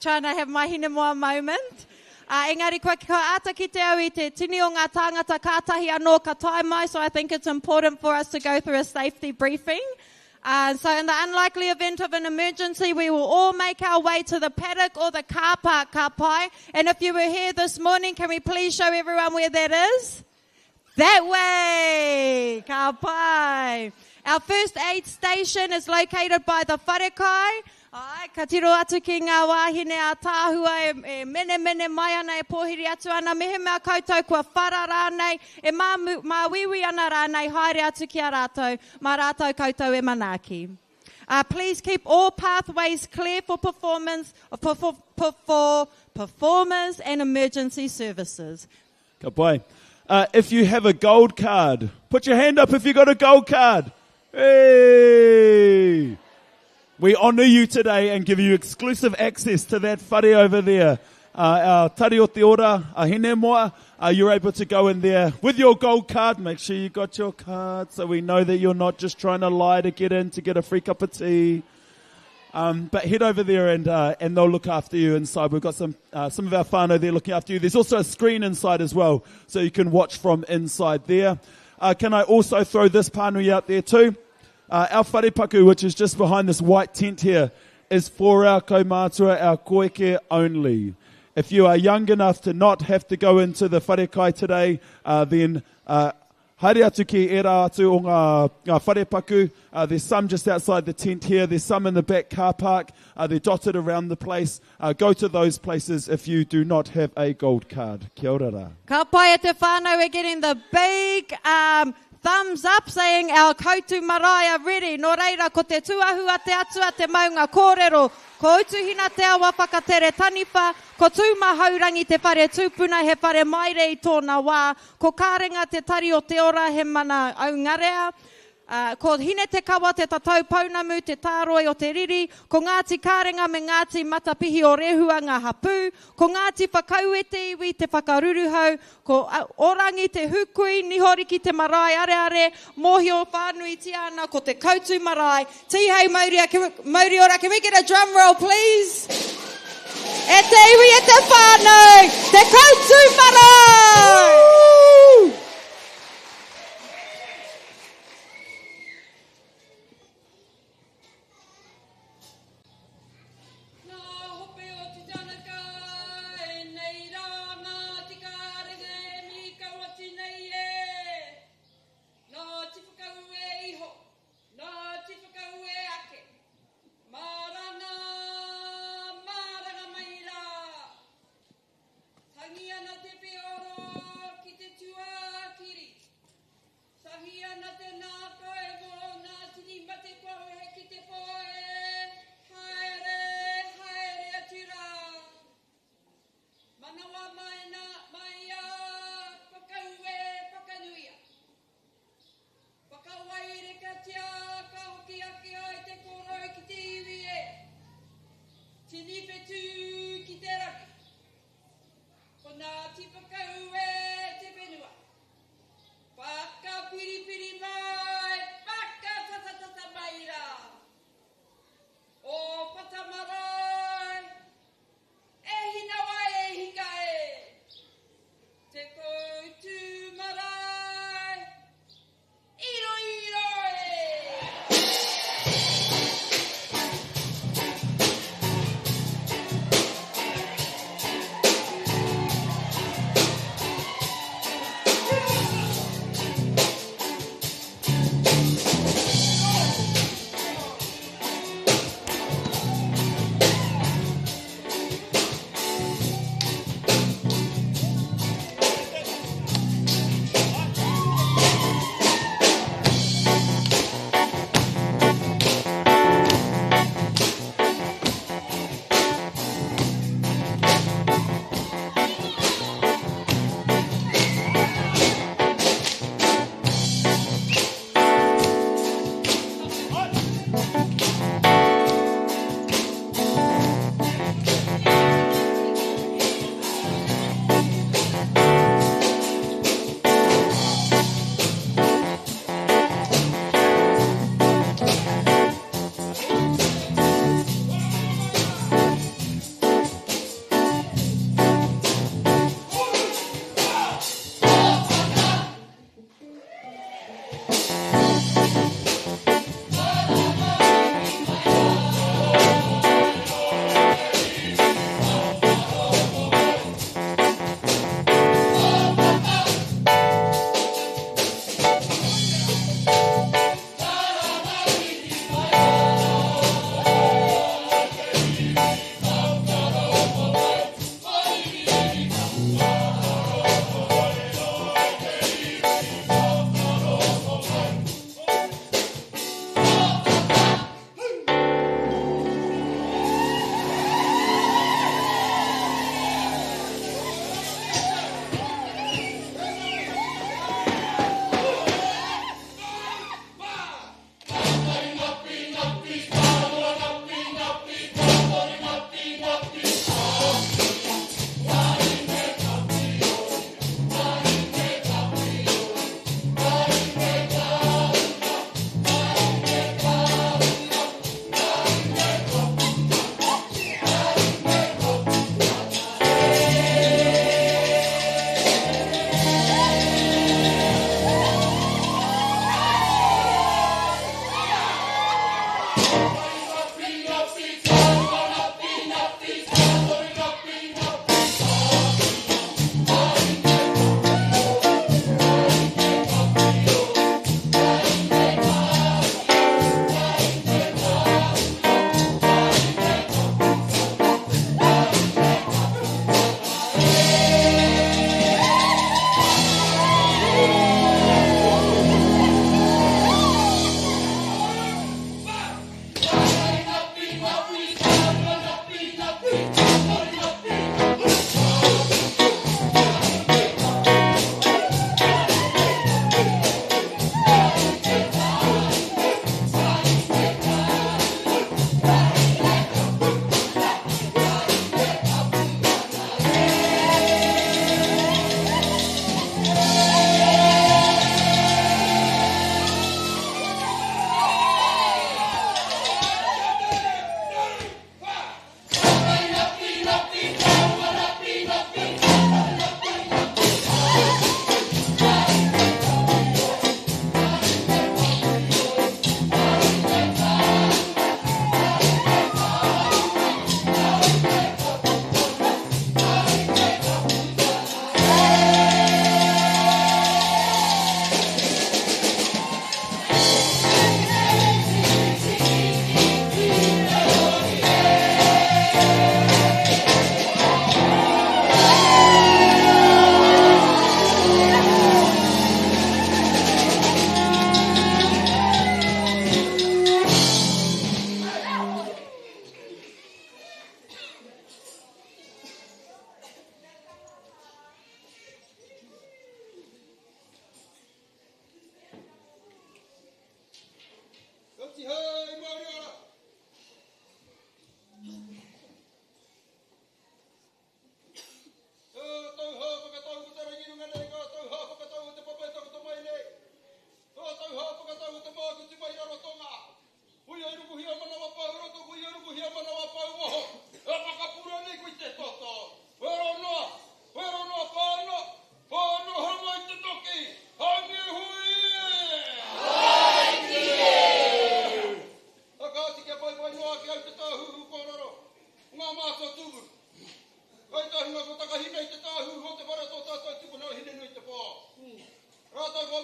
Trying to have my hinemoa moment. Engari koe ka ata ki te au I te tini o ngā tāngata kātahi anō ka tae mai, so I think it's important for us to go through a safety briefing. So in the unlikely event of an emergency, we will all make our way to the paddock or the car park, ka pai. And if you were here this morning, can we please show everyone where that is? That way, ka pai. Our first aid station is located by the wharekai. Ai, ka tiro atu ki ngā wāhine a tāhua e mene mai ana e pōhiri atu ana. Mehe mea koutou kua whara rānei, e mā wiwi ana rānei, haere atu ki a rātou, mā rātou koutou e manaaki. Please keep all pathways clear for performers and emergency services. Ka pai. If you have a gold card, put your hand up if you got a gold card. Hey! We honour you today and give you exclusive access to that whare over there. Our tari o te ora, a hine moa, you're able to go in there with your gold card. Make sure you got your card so we know that you're not just trying to lie to get in to get a free cup of tea. But head over there and they'll look after you inside. We've got some of our whānau there looking after you. There's also a screen inside as well, so you can watch from inside there. Can I also throw this pānui out there too? Our wharepaku, which is just behind this white tent here, is for our kaumātua, our koike only. If you are young enough to not have to go into the wharekai today, then haere atu ki e rā atu o ngā wharepaku. There's some just outside the tent here. There's some in the back car park. They're dotted around the place. Go to those places if you do not have a gold card. Kia ora rā. Ka pai e te whānau, we're getting the big thumbs up saying our Owhata Marae are ready. Nō reira, ko te tuahua te atua te maunga kōrero. Ko utuhina te awa whakatere taniwha. Ko tūma haurangi te whare tūpuna he whare maire I tōna wā. Ko kārenga te tari o te ora he mana aungarea. Ko hine te kawa te tatau paunamu, te tāroi o te riri. Ko Ngāti kārenga me Ngāti matapihi o rehua ngā hapū. Ko Ngāti Whakaue te iwi te whakaruruhau. Ko orangi te hukui, nihoriki te marae areare. Mohi o whānui tiana, ko te Owhata Marae. Tihei mauri ora, can we get a drum roll please? E te iwi e te whānau, te Owhata Marae!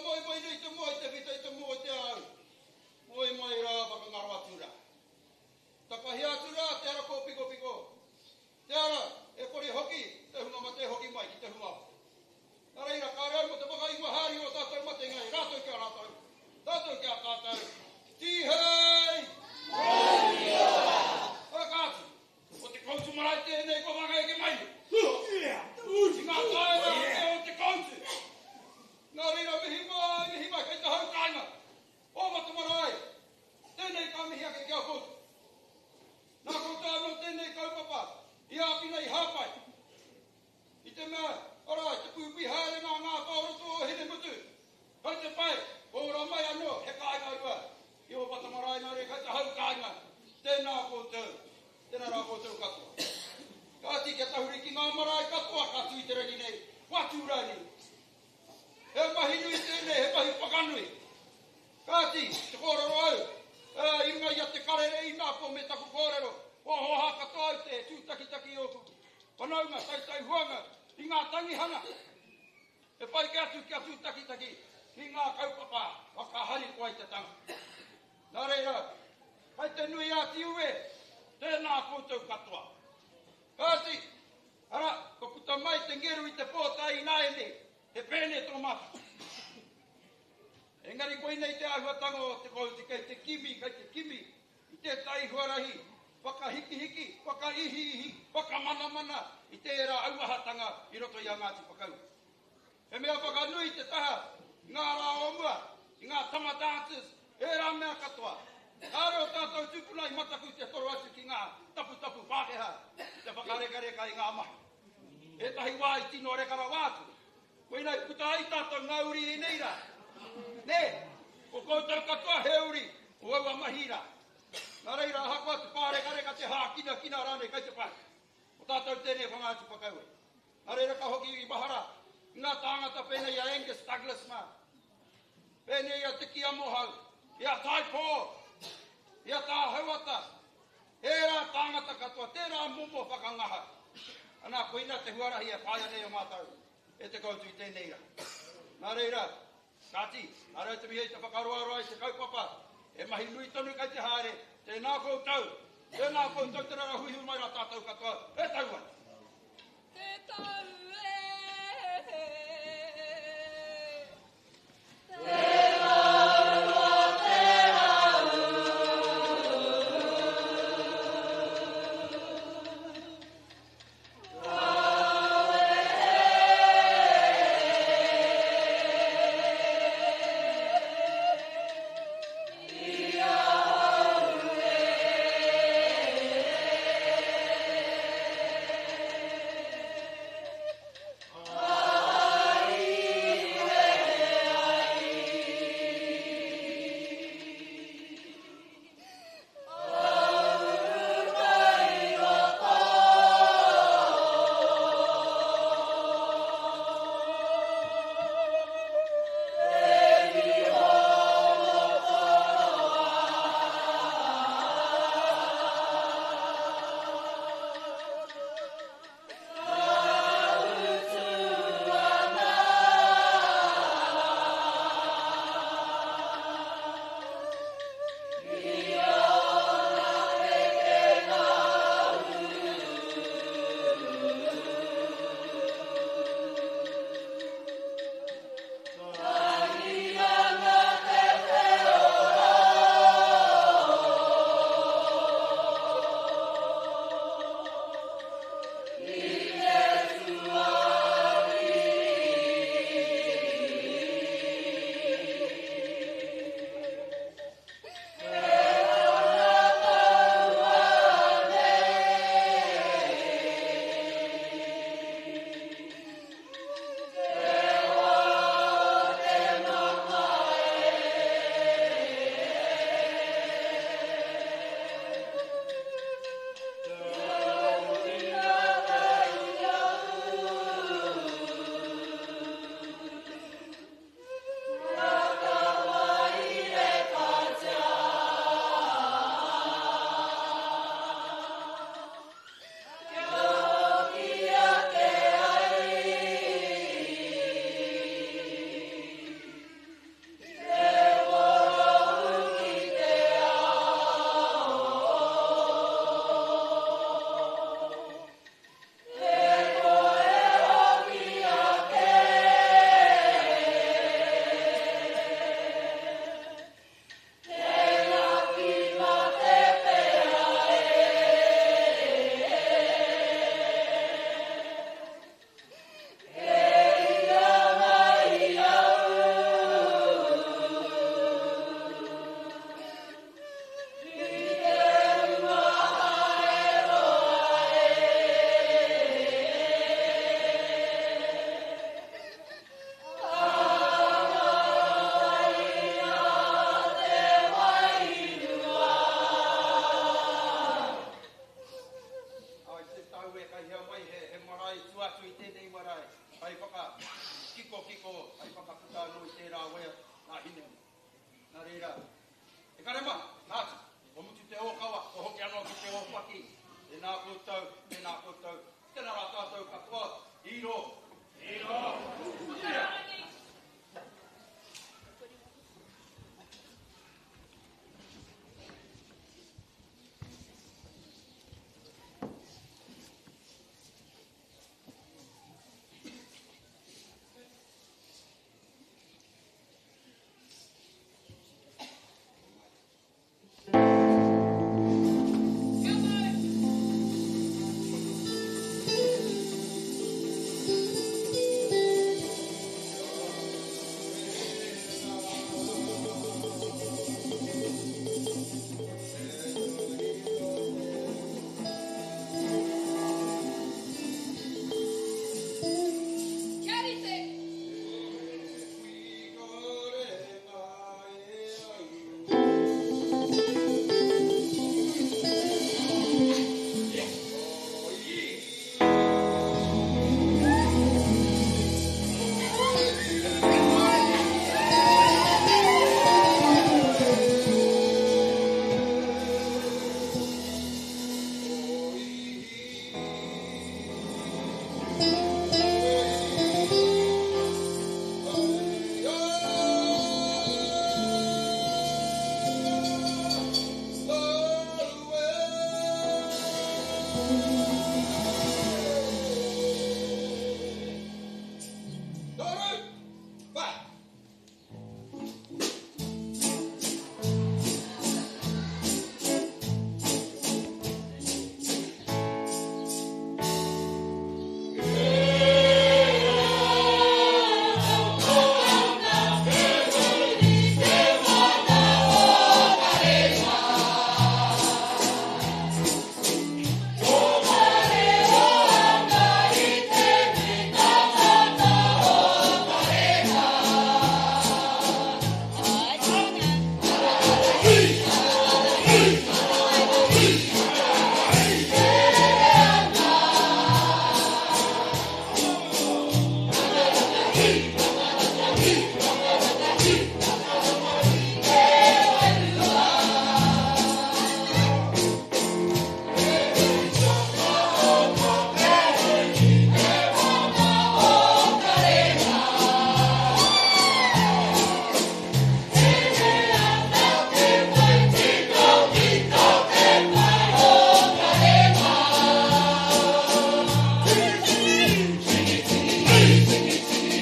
moi mai nei te moi te whita i te moi te au. Moi mai rā whakangaroa tura. Takahia tura, te ara ko piko piko. Te ara, e kore hoki, te hunga ma te hoki mai ki te hunga. Nā reira, ka reo mo te whakainga hari o tātou mate ngai. Rātou kia rātou. Rātou kia tātou. Tihei! Whakāti. O te koutu marae tēnei ko wanga e ke mai. I ngā taera o te koutu. Nā reira, mihi mai, kei te hau kāinga. Owhata Marae. Tēnei ka mihi ake kia koutu. Nā koutu anō tēnei kaupapa. I āpina i hāpai. I te mea, orai, te pupi haere ngā kaoroto o hene mutu. Kei te pai, ora mai anō, he kāinga ua. I Owhata Marae nā re, kei te hau kāinga. Tēnā koutou. Tēnā rā koutou katoa. Kāti kia tahuri ki ngā marae katoa, ka tui te rangi nei. Watu rani. He mahi nui tēnei, he mahi whakanui. Kāti, te kōrero au. Inga ia te karere i nā po me taku kōrero. O hoha katoa i te tūtaki oku. Whanaunga, tai huanga, i ngā tangihanga. E pai kia tūtaki, i ngā kaupapa, whakahari koa i te tanga. Nā reira, kai te nui ati ue, tēnā koutou katoa. Kāti, ara, ko puta mai te ngeru i te pōtai nā ene, he pēne tō mata. Engari koe nei te ahuatanga o te kouti, kei te kimi, i te tai huarahi, whakahiki, whakaihi, whakamana, i te era auahatanga i roto i a Ngāti Whakaue. He mea whakanui te taha, ngā rā o mua, i ngā tamatātis, e rā mea katoa. Kāre o tātou tūpuna i mataku te toro atu ki ngā tapu whākeha, te whakareka i ngā mahi. E tahi wā i tino rekara wātu. Koe nei puta ai tātou ngauri i neira. Ne, ko koutou katoa he uri, o aua mahira. Nā reira hakua te pāreka te hākina rāne kai te pai. O tātou tēnei Ngāti Whakaue. Nā reira ka hoki i mahara, ngā tāngata pēnei a Angus Douglas mā. Pēnei a te kia mohau, i a Taipo, i a tā hauata. E rā tāngata katoa, tērā momo whakangaha. Anā koina te huarahi e whaia nei o mātau, e te koutu i tēnei ra. Nā reira, kāti, nā rau te mihei te whakaroa i te kaupapa, e mahi nui tonu kai te haere, tēnā koutou, te rara huihu mai rā tātou katoa, e taua. Te tau Ai whaka, kiko, ai whakaputa no I tērā wea, nā hine. Nā reira. E karema, nāti, o mutu te ōkawa, o hoki anō ki te ōwhaki. E nā koutou, tēnā rā tātou katoa, iro. Mutia.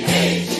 Hey!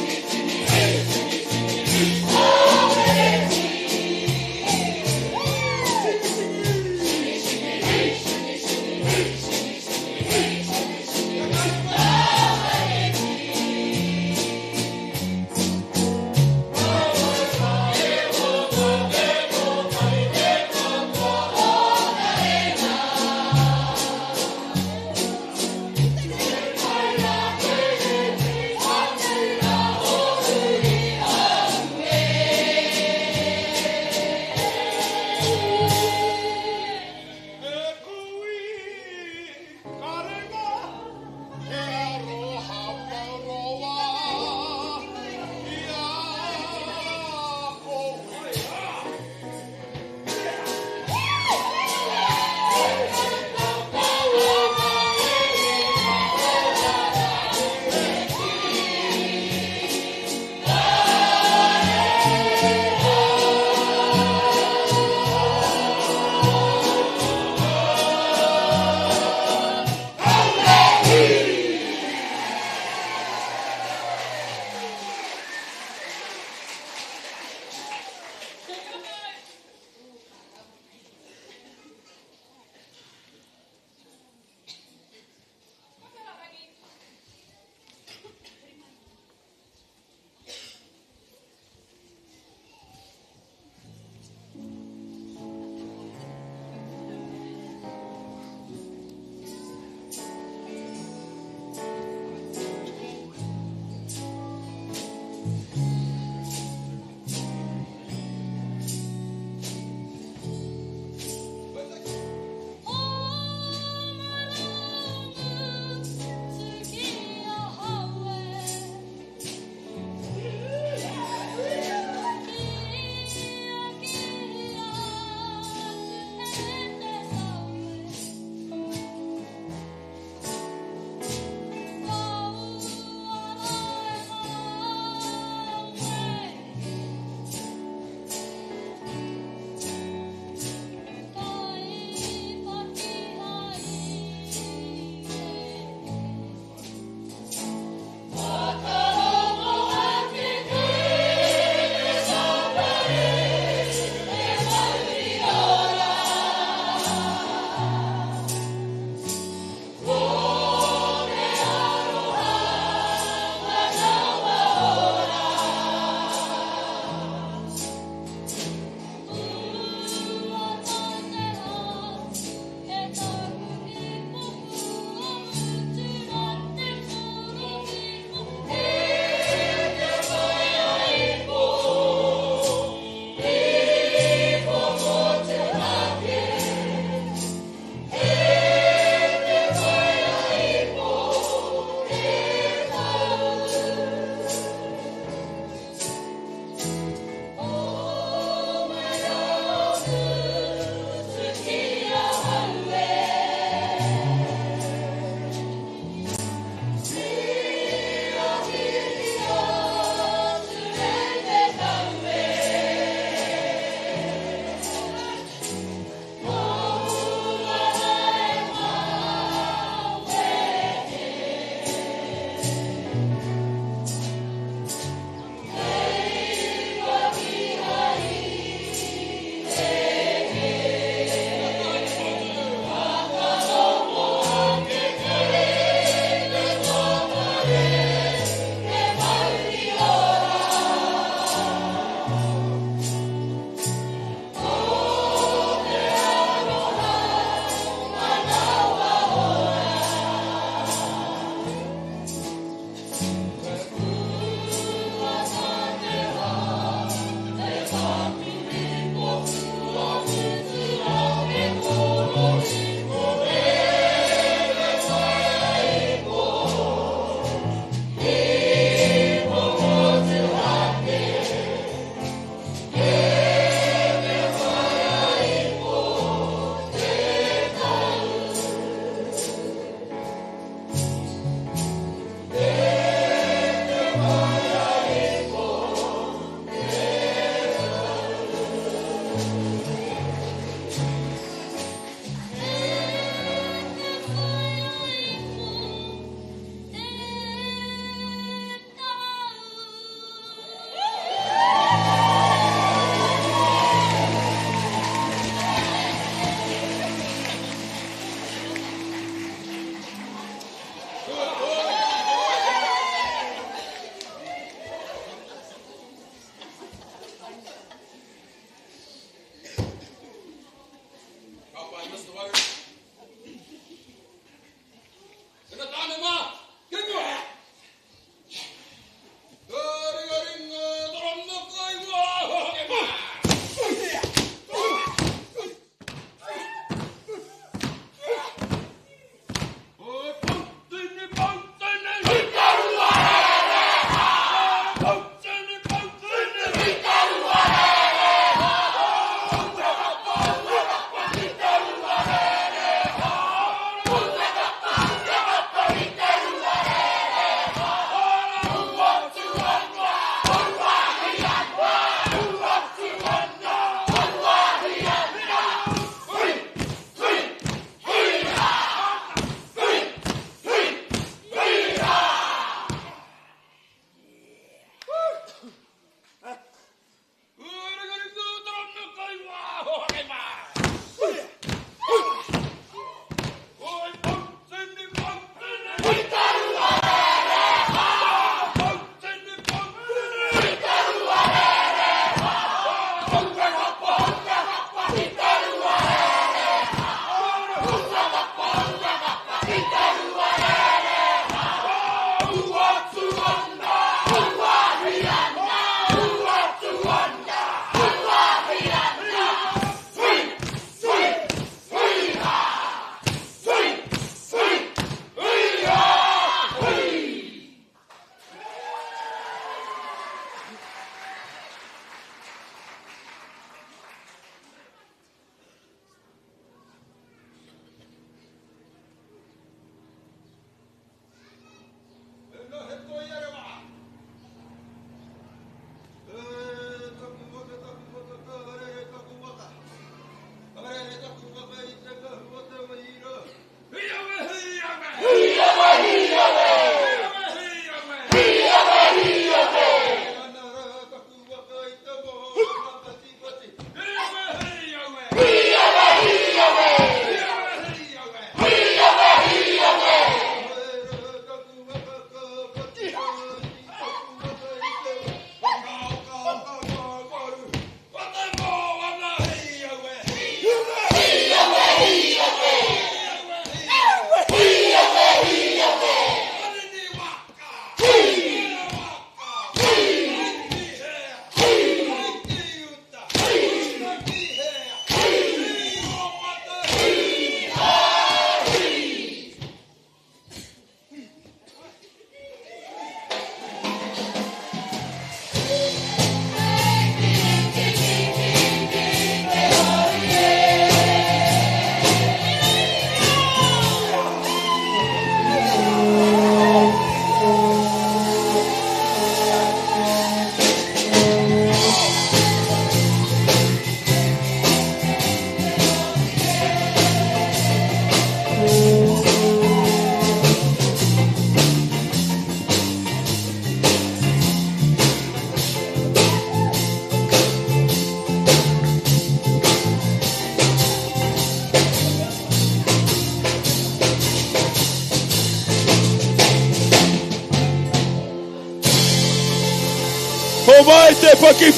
Ho mai te whaki.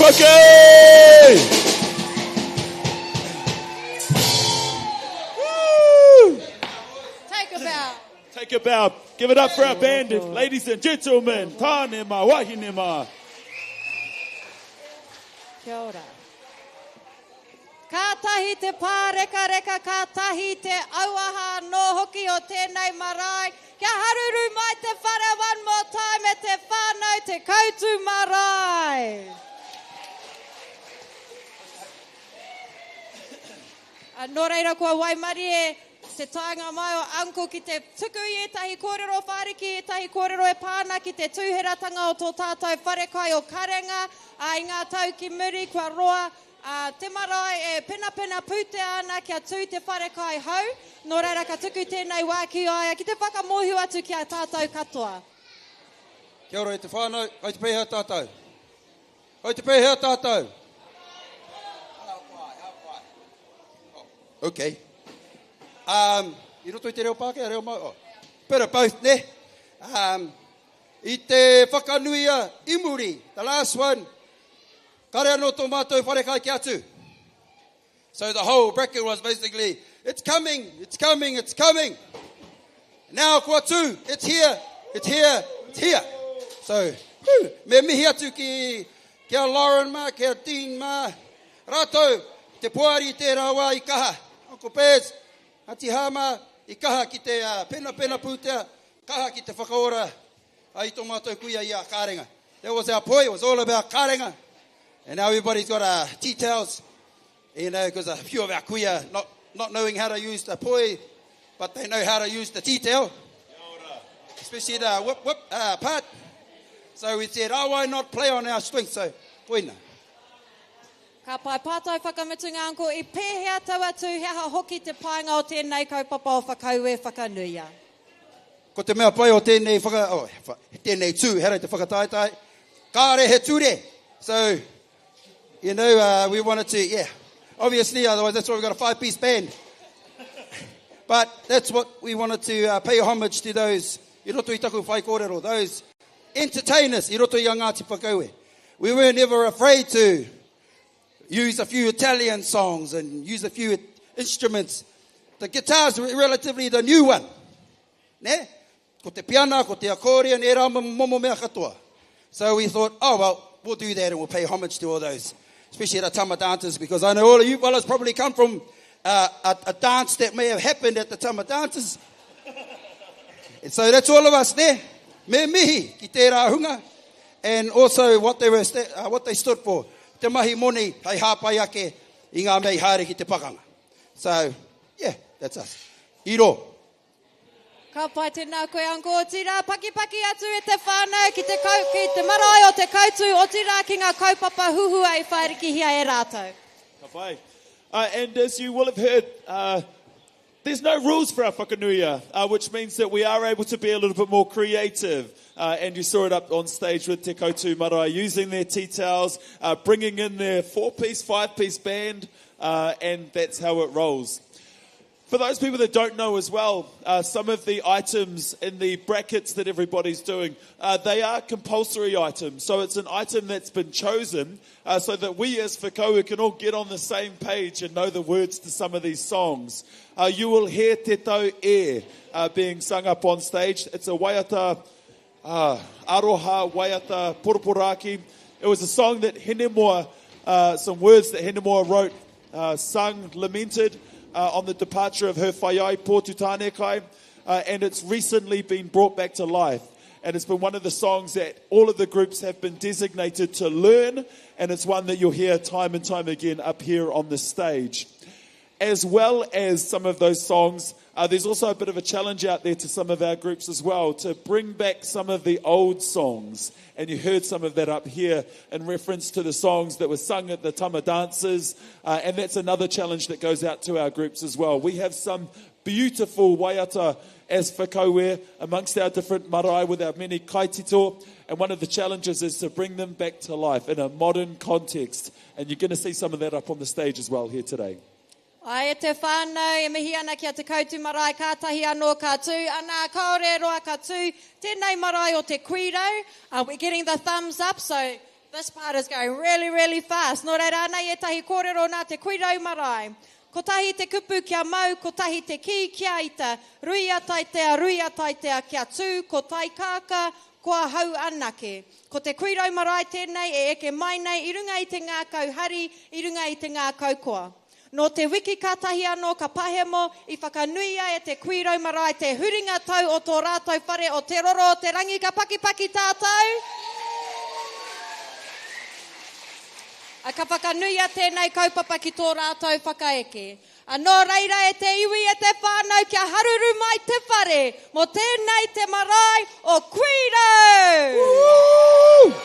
Woo! Take a bow. Take a bow. Give it up for our band, ladies and gentlemen. Tāne mā, wahine mā. Kia ora. Kātahi te pāreka, kātahi te auaha no hoki o tēnei marae. Kia haruru mai te whare one more time e te whānau te koutu marae. Nō reira kua waimari e te taenga mai o anko ki te tuku i etahi kōrero whāriki, etahi kōrero e pāna ki te tūheratanga o tō tātou wharekai o karenga, I ngā tau ki muri kua roa, te marae e pena pūte ana kia tū te wharekai hau, nō reira ka tuku tēnei wā ki aia, ki te whakamohu atu ki a tātou katoa. Kia ora e te whānau, hau te pēhea tātou. Hau te pēhea tātou. Okay. I roto I te reo Pākehā, reo mau. Pero both, ne? I te whakanuia imuri, the last one, kare anō tō mātou wharekai ki atu. So the whole bracket was basically, it's coming. Now kua tū, it's here. So, me mihi atu kia Lauren ma, kia Dean ma, rātou, te puari tērā wā I kaha. Uncle Pez, Ati Hama, I kaha ki te pena pūtea, kaha ki te whakaora, ai tō mātou kuia I a kārenga. That was our poi, it was all about kārenga. And now everybody's got details, you know, because a few of our kuia not knowing how to use the poi, but they know how to use the detail. Especially the whip part. So we said, why not play on our strength? So, poina. Ka pai pātai whakamitunga anko I pēhea taua tū heha hoki te painga o tēnei kaupapa o Whakaue Whakanuia. Ko te mea pai o tēnei tēnei tū, hera te whakataitai. Kāre he ture. So, you know, we wanted to, obviously, otherwise that's why we've got a 5-piece band. But that's what we wanted to pay homage to those, I roto I taku whai kōrero, those entertainers, I roto I Ngāti Whakaue. We weren't ever afraid to use a few Italian songs and use a few instruments. The guitar's relatively the new one. Ne? Ko te piano, ko te accordion, e rā momo mea katoa. So we thought, we'll do that and we'll pay homage to all those, especially the tama dancers, because I know all of you fellas probably come from a dance that may have happened at the tama dancers. And so that's all of us there. Me mihi ki te rāhunga, and also what they stood for. Te mahi moni, hei hāpai ake, I ngā mei haere ki te pakanga. So, that's us. Iro. Ka pai tēnā koe anko o tira, paki atu e te whānau ki te marae o te koutu, o tira ki ngā kaupapa huhua I whaeriki hia e rātou. Ka pai. And as you will have heard, there's no rules for our whakanuia, which means that we are able to be a little bit more creative. And you saw it up on stage with Te Koutu Marae using their tea towels, bringing in their 4-piece, 5-piece band, and that's how it rolls. For those people that don't know as well, some of the items in the brackets that everybody's doing, they are compulsory items. So it's an item that's been chosen so that we as Whakaue can all get on the same page and know the words to some of these songs. You will hear Te Tau E being sung up on stage. It's a waiata... Aroha Waiata Poroporaki. It was a song that Hinemoa, some words that Hinemoa wrote, sung, lamented on the departure of her whaiai, Pōtu Tānekai, and it's recently been brought back to life. And it's been one of the songs that all of the groups have been designated to learn, and it's one that you'll hear time and time again up here on the stage. As well as some of those songs, there's also a bit of a challenge out there to some of our groups as well to bring back some of the old songs. And you heard some of that up here in reference to the songs that were sung at the tama dances. And that's another challenge that goes out to our groups as well. We have some beautiful waiata as Whakaue amongst our different marae with our many kaitito. And one of the challenges is to bring them back to life in a modern context. And you're going to see some of that up on the stage as well here today. Ai e te whānau, e mihi ana ki a te Koutu Marae, kātahi anō ka tū, ana kaore roa ka tū, tēnei marae o te kuirau. We're getting the thumbs up, so This part is going really, really fast. Nō reira ana e tahi kōrero nā te Koirau Marae. Ko tahi te kupu kia mau, ko tahi te ki kia ita. Rui ataitea kia tū, ko tai kāka, kua hau anake. Ko te Koirau Marae tēnei e eke mai nei, I runga I te ngākau hari, I runga I te ngākau koa. No te wiki kātahi anō ka pahemo, I whakanuia e te Koirau Marae te huringa tau o tō rātou whare o te roro o te rangi ka paki tātou. A ka whakanuia tēnei kaupapa ki tō rātou whakaeke. A nō reira e te iwi e te whānau kia haruru mai te whare, mo tēnei te marae o Koirau! Woo!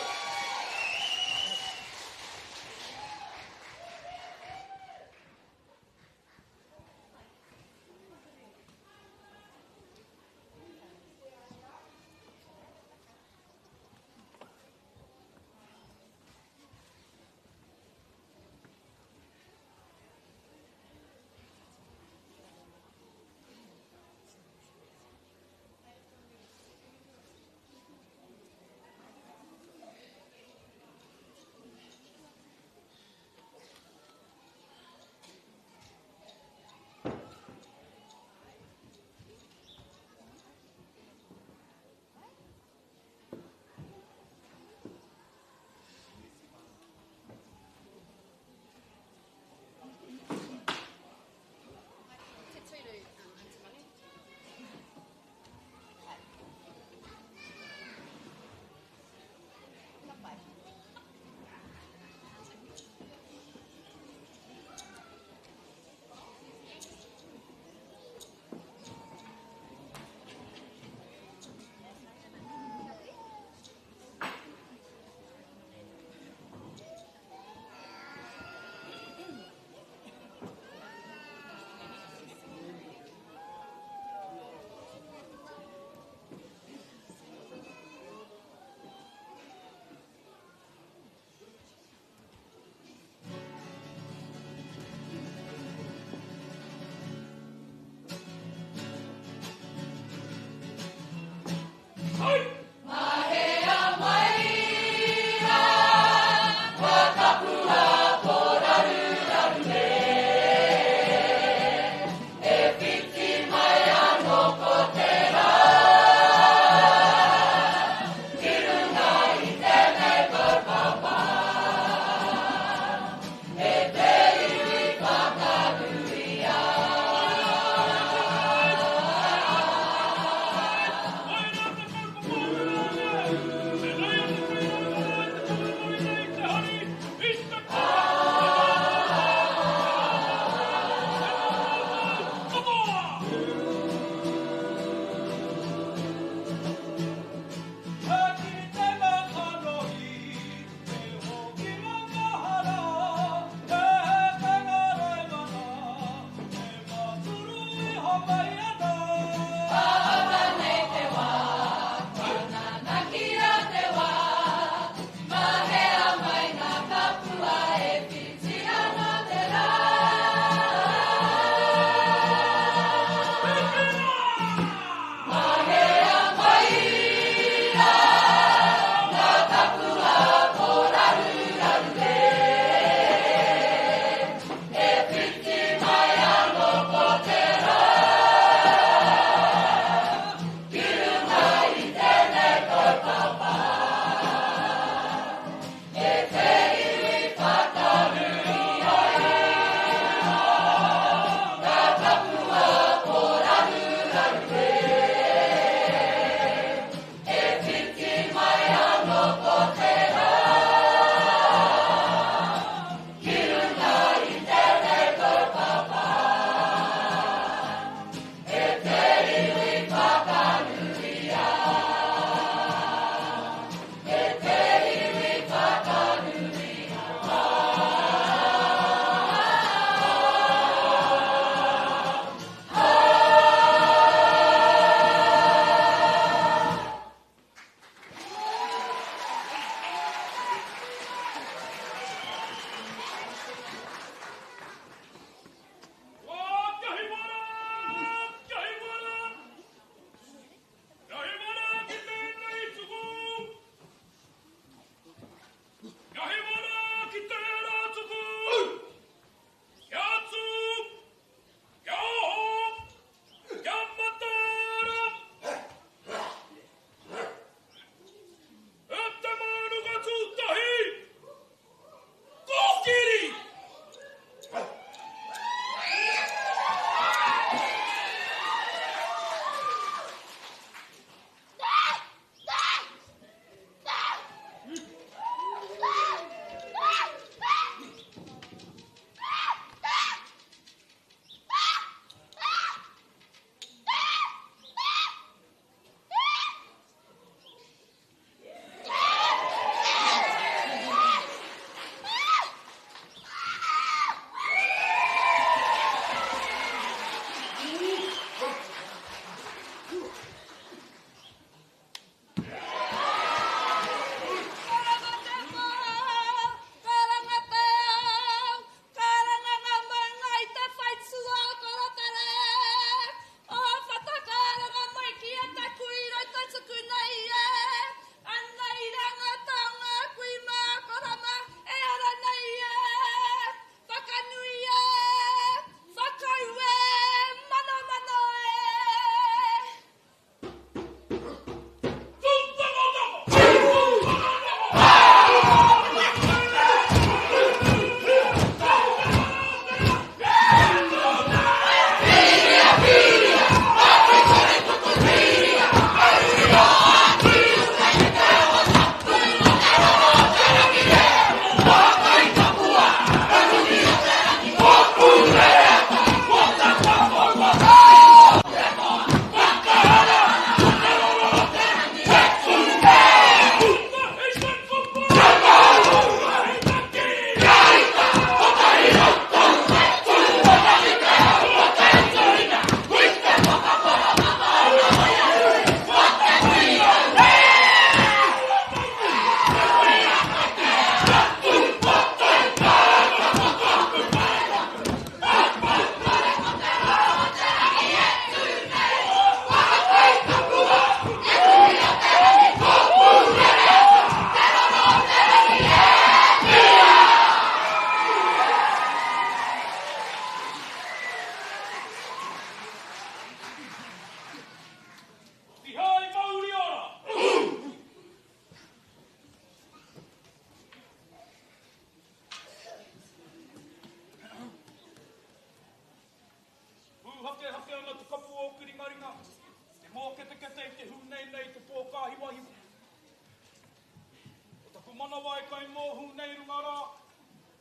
mana wai kai mohu nei runga rā.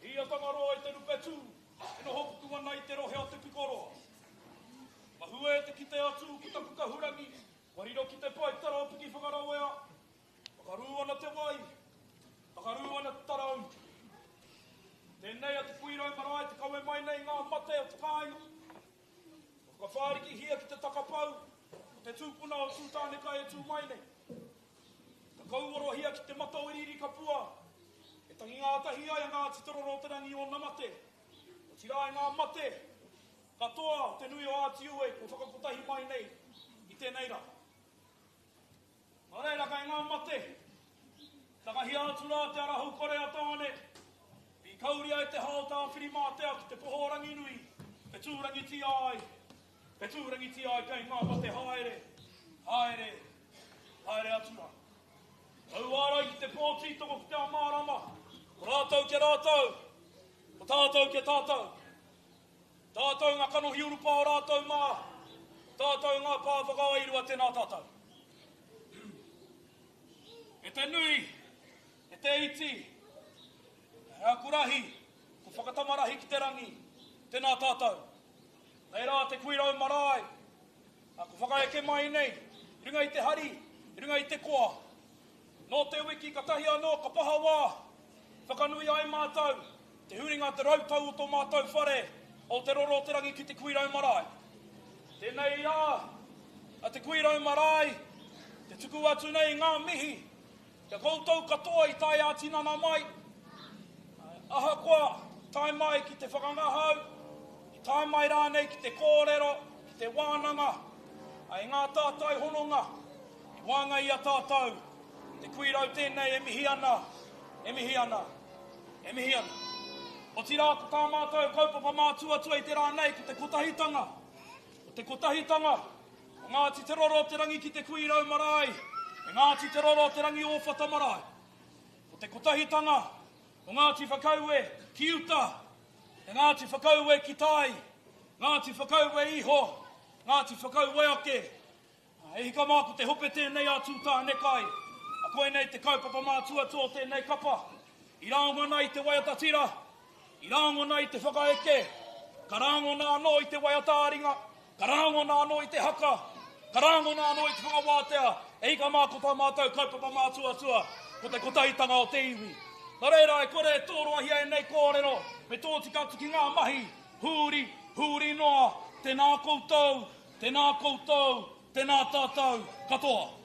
Ia tangaroa i te rupetu. E no hopuku ana i te rohe o te pikoroa. Mahue te kite atu ki taku kahurangi. Wariro ki te pai tara o piki whakarawea. Whakarū ana te wai. Whakarū ana te tarau. Tēnei a te Puirai Marae te kawe mai nei ngā mate o te kāinga. Whakawhāriki hia ki te takapau. O te tūpuna o tūtāne kai e tū mai nei. Ka kauoro hia ki te mata o iriri kapua. E tangi ngā tahi ai a Ngāti Tororoterangi o na mate. O tirai ngā mate. Katoa o te nui o Āti Ue ko whakakotahi mai nei i tēnei rā. Nā reira kai ngā mate. Takahi atu rā te arahau kore a tāne. I kauria e te haota whiri mātea ki te pohorangi nui. Pe tūrangi ti ai. Pe tūrangi ti ai kai ngā mate haere. Haere. Haere atu rā. Tau ara ki te pōti toko ki te amārama. O rātou ke rātou. O tātou ke tātou. Tātou ngā kanohi urupa o rātou mā. Tātou ngā pāwhakawairua tēnā tātou. E te nui. E te iti. E a kurahi. Ko whakatamarahi ki te rangi. Tēnā tātou. Nei rā te Puirai Marae. A ko whakaeke mai nei. Ringa i te hari. Ringa i te koa. Nō te wiki ka tahi anō ka paha wā. Whakanui ai mātou. Te huringa te rautau o tō mātou whare. O te roro te rangi ki te Puirai Marae. Tēnei ā. A te Puirai Marae. Te tuku atu nei ngā mihi. Te koutou katoa i tai ātinana mai. Aha koa. Tai mai ki te whakangahau. I tai mai rānei ki te kōrero. Ki te wānanga. Ai ngā tātai hononga. I wānga i a tātou. Te kuirau tēnei e mihi ana. E mihi ana. E mihi ana. O tira ko tā mātou kaupapa mātua i te rānei ko te kotahitanga. O te kotahitanga. O Ngāti te roro te rangi ki te Puirai Marae. E Ngāti te roro te rangi o Owhata Marae. O te kotahitanga. O Ngāti Whakaue ki uta. E Ngāti Whakaue ki tai. Ngāti Whakaue iho. Ngāti Whakaue ake. E hika mā ko te hope tēnei atu tāne kai. A koe nei te kaupapa mātua tō tēnei kapa. I rāngo nei te waiatatira. I rāngo nei te whakaeke. Ka rāngo nā anō i te waiatāringa. Ka rāngo nā anō i te haka. Ka rāngo nā anō i te whakawātea. E hika mā ko tā mātou kaupapa mātua tua. Ko te kotahitanga o te iwi. Nā reira e kore e tōroa hia e nei kōrero. Me tōti katu ki ngā mahi. Hūri, hūri noa. Tēnā koutou, tēnā koutou, tēnā tātou. Katoa.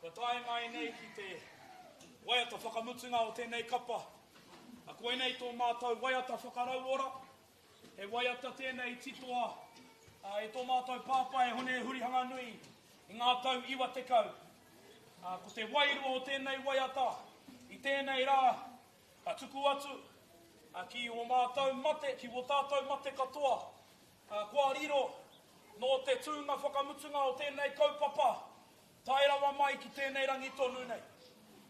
Ka tae mai nei ki te waiata whakamutunga o tēnei kapa. A koe nei tō mātou waiata whakarauora. He waiata tēnei titoa. E tō mātou pāpai hone hurihanga nui. I ngā tau iwa te kau. Ko te wairua o tēnei waiata. I tēnei rā. Tuku atu. Ki o mātou mate. Ki o tātou mate katoa. Kua riro. No te tūnga whakamutunga o tēnei kaupapa. Tai rawa mai ki tēnei rangi tonu nei.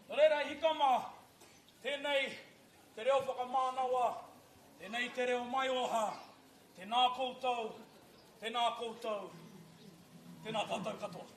Reira hikama. Tēnei te reo whakamānawa. Tēnei te reo mai oha. Tēnā koutou. Tēnā koutou. Tēnā tātou katoa.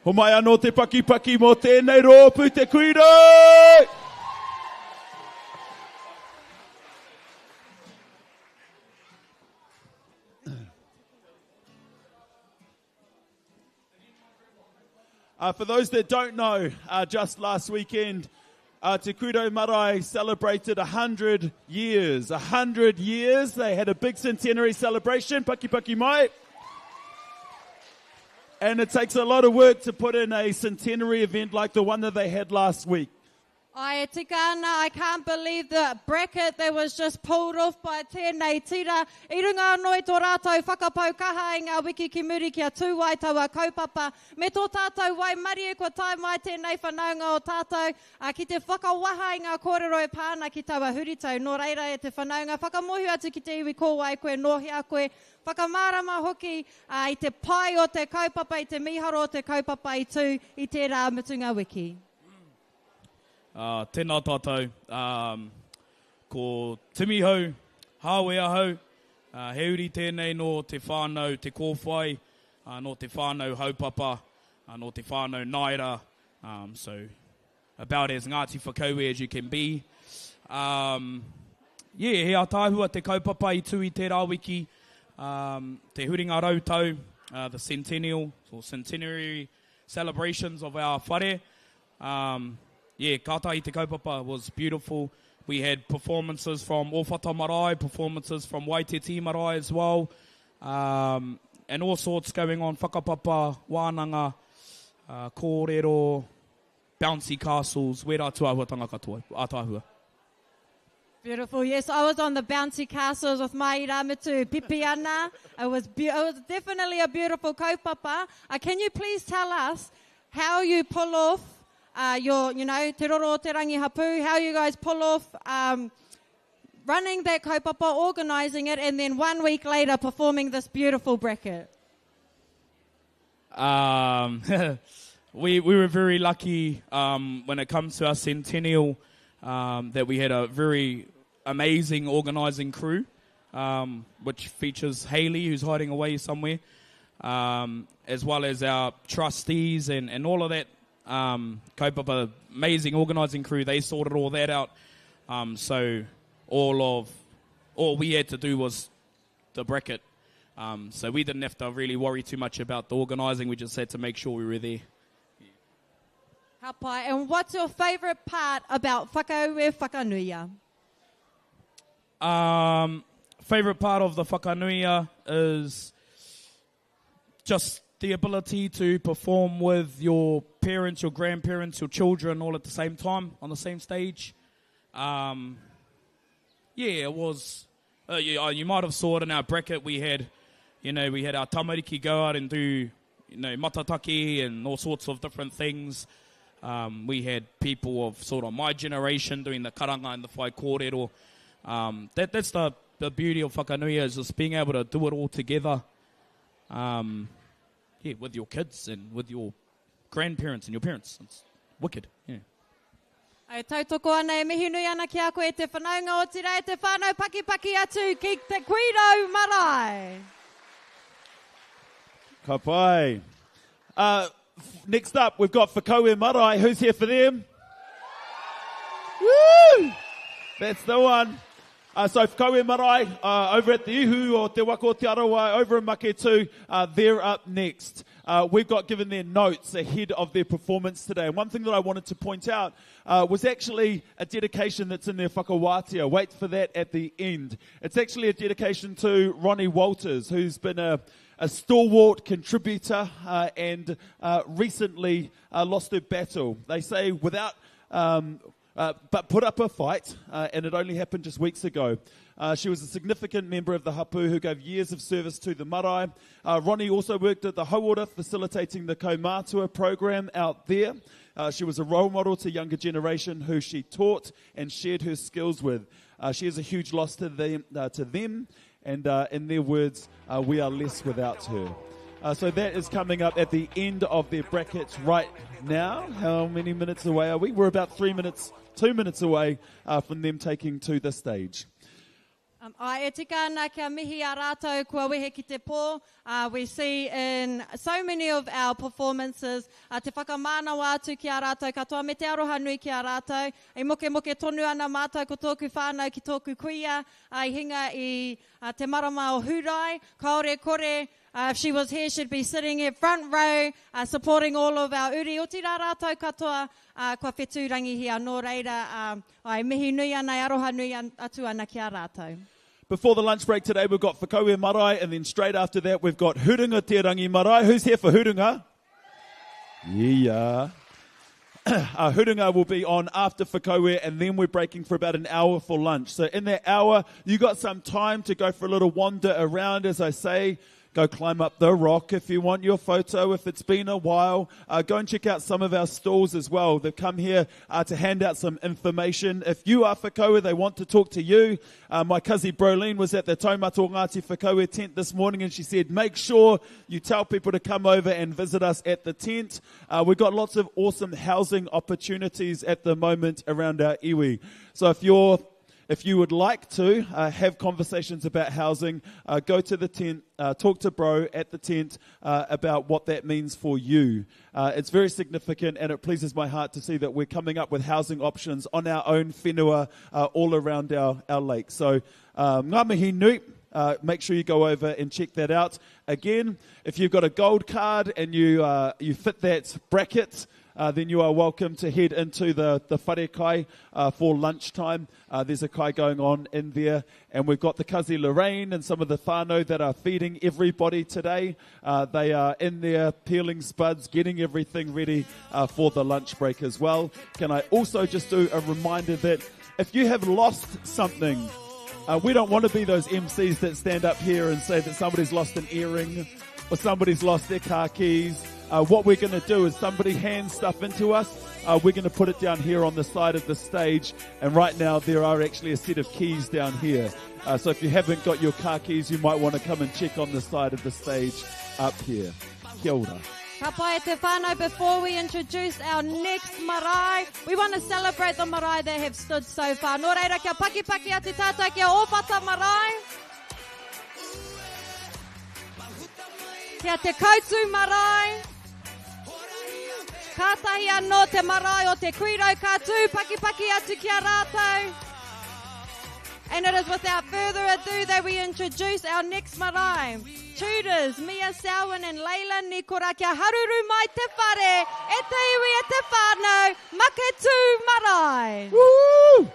Ho mai anō te paki mō tēnei rōpu te kuiroi! For those that don't know, just last weekend, Te Owhata Marae celebrated 100 years. 100 years. They had a big centenary celebration, paki mai. And it takes a lot of work to put in a centenary event like the one that they had last week. Ai tika ana, I can't believe the bracket that was just pulled off by tēnei tira. I runga noi tō rātou whakapau kaha i ngā wiki ki muri kia tūwai taua kaupapa. Me tō tātou wai mari e ko tai mai tēnei whanaunga o tātou. Ki te whakawaha i ngā kōrero e pāna ki taua huritau. Nō reira e te whanaunga. Whakamohu atu ki te iwi kōwai koe, nohi a koe. Whakamārama hoki i te pai o te kaupapa, i te miharo o te kaupapa i tū i tērā mutunga wiki. Tēnā tātou, ko Timihau, Hāwe ahau, he uri tēnei no te whānau te kōwhai, no te whānau haupapa, no te whānau naira, so about as Ngāti Whakaue as you can be. He a tāhua te kaupapa I tui te rawiki, te huringa rautau, the centenary celebrations of our whare. Kātahi te kaupapa was beautiful. We had performances from Owhata Marae, performances from Waititi Marae as well, and all sorts going on, whakapapa, wānanga, kōrero, bouncy castles, wera tuahuatanga katoa, ātāhua. Beautiful. Yes, I was on the bouncy castles with mai rāmitu pipiana. It was definitely a beautiful kaupapa. Can you please tell us how you pull off your, te roro o te rangi hapu, how you guys pull off running that kaupapa, organising it, and then 1 week later performing this beautiful bracket? We were very lucky when it comes to our centennial that we had a very amazing organising crew, which features Hayley, who's hiding away somewhere, as well as our trustees and all of that kaupapa amazing organising crew. They sorted all that out. So all we had to do was the bracket. So we didn't have to really worry too much about the organising. We just had to make sure we were there. Hapai, and what's your favourite part about Whakaue Whakanuia? Favourite part of the Whakanuia is just the ability to perform with your parents, your grandparents, your children all at the same time on the same stage. It was. You might have saw it in our bracket. We had our tamariki go out and do, matataki and all sorts of different things. We had people of sort of my generation doing the karanga and the whai kōrero. That's the beauty of Whakanuia, is just being able to do it all together. With your kids and with your grandparents and your parents. It's wicked. Yeah. Ai tautoko ana e mihi nui ana ki a koe te whanaunga o tira e te whānau paki atu ki te Owhata Marae. Ka pai. Next up, we've got Owhata Marae. Who's here for them? Woo! That's the one. So Owhata Marae, over at the Ihu o Te Waka o Te Arawa, over in Maketu, they're up next. We've got given their notes ahead of their performance today. And one thing that I wanted to point out was actually a dedication that's in their whakawātia. Wait for that at the end. It's actually a dedication to Ronnie Walters, who's been a stalwart contributor and recently lost her battle. They say but put up a fight, and it only happened just weeks ago. She was a significant member of the hapu who gave years of service to the marae. Ronnie also worked at the Hauora, facilitating the Kaumātua program out there. She was a role model to younger generation who she taught and shared her skills with. She is a huge loss to them, and in their words, we are less without her. So that is coming up at the end of their brackets right now. How many minutes away are we? We're about 2 minutes away from them taking to the stage. Ai e tika ana kia mihi a rātou kua wehe ki te pō. We see in so many of our performances te whakamānawa atu ki a rātou katoa, me te aroha nui ki a rātou. E moke tonu ana mātou ko tōku whānau ki tōku kuia. I hinga I te marama o Hurai. Kaore kore, if she was here, she'd be sitting here front row, supporting all of our uri. O tira rātou katoa, kua whetūrangi hia. Nō reira, ai mihi nui ana, aroha nui atu ana ki a rātou. Before the lunch break today, we've got Owhata Marae, and then straight after that, we've got Hurunga Te Rangi Marae. Who's here for Hurunga? Yeah. Hurunga will be on after Whakaue, and then we're breaking for about an hour for lunch. So in that hour, you got some time to go for a little wander around, as I say. Go climb up the rock if you want your photo, if it's been a while. Go and check out some of our stalls as well. They've come here to hand out some information. If you are Whakaue, they want to talk to you. My cousin Broline was at the Taumata Ngāti Whakaue tent this morning, and she said, make sure you tell people to come over and visit us at the tent. We've got lots of awesome housing opportunities at the moment around our iwi. So if you're if you would like to have conversations about housing, go to the tent, talk to Bro at the tent about what that means for you. It's very significant, and it pleases my heart to see that we're coming up with housing options on our own whenua all around our lake. So, ngā mihi nui. Make sure you go over and check that out. Again, if you've got a gold card and you fit that bracket, then you are welcome to head into the whare kai for lunchtime. There's a kai going on in there. And we've got the Kazi Lorraine and some of the whānau that are feeding everybody today. They are in there peeling spuds, getting everything ready for the lunch break as well. Can I also just do a reminder that if you have lost something, we don't want to be those MCs that stand up here and say that somebody's lost an earring or somebody's lost their car keys. What we're going to do is somebody hands stuff into us. We're going to put it down here on the side of the stage. And right now there are actually a set of keys down here. So if you haven't got your car keys, you might want to come and check on the side of the stage up here. Kia ora. Ka pai te whānau, before we introduce our next marae, we want to celebrate the marae that have stood so far. Nō reira, kia paki atu tātou, kia Owhata Marae. Kia te Koutu Marae. Kātahi anō te marae o te kuirau kātū, paki atu kia rātou. And it is without further ado that we introduce our next marae. Tutors, Mia, Selwyn and Leila, ni kora kia haruru mai te whare, e te iwi e te whānau, Maketu Marae. Woo!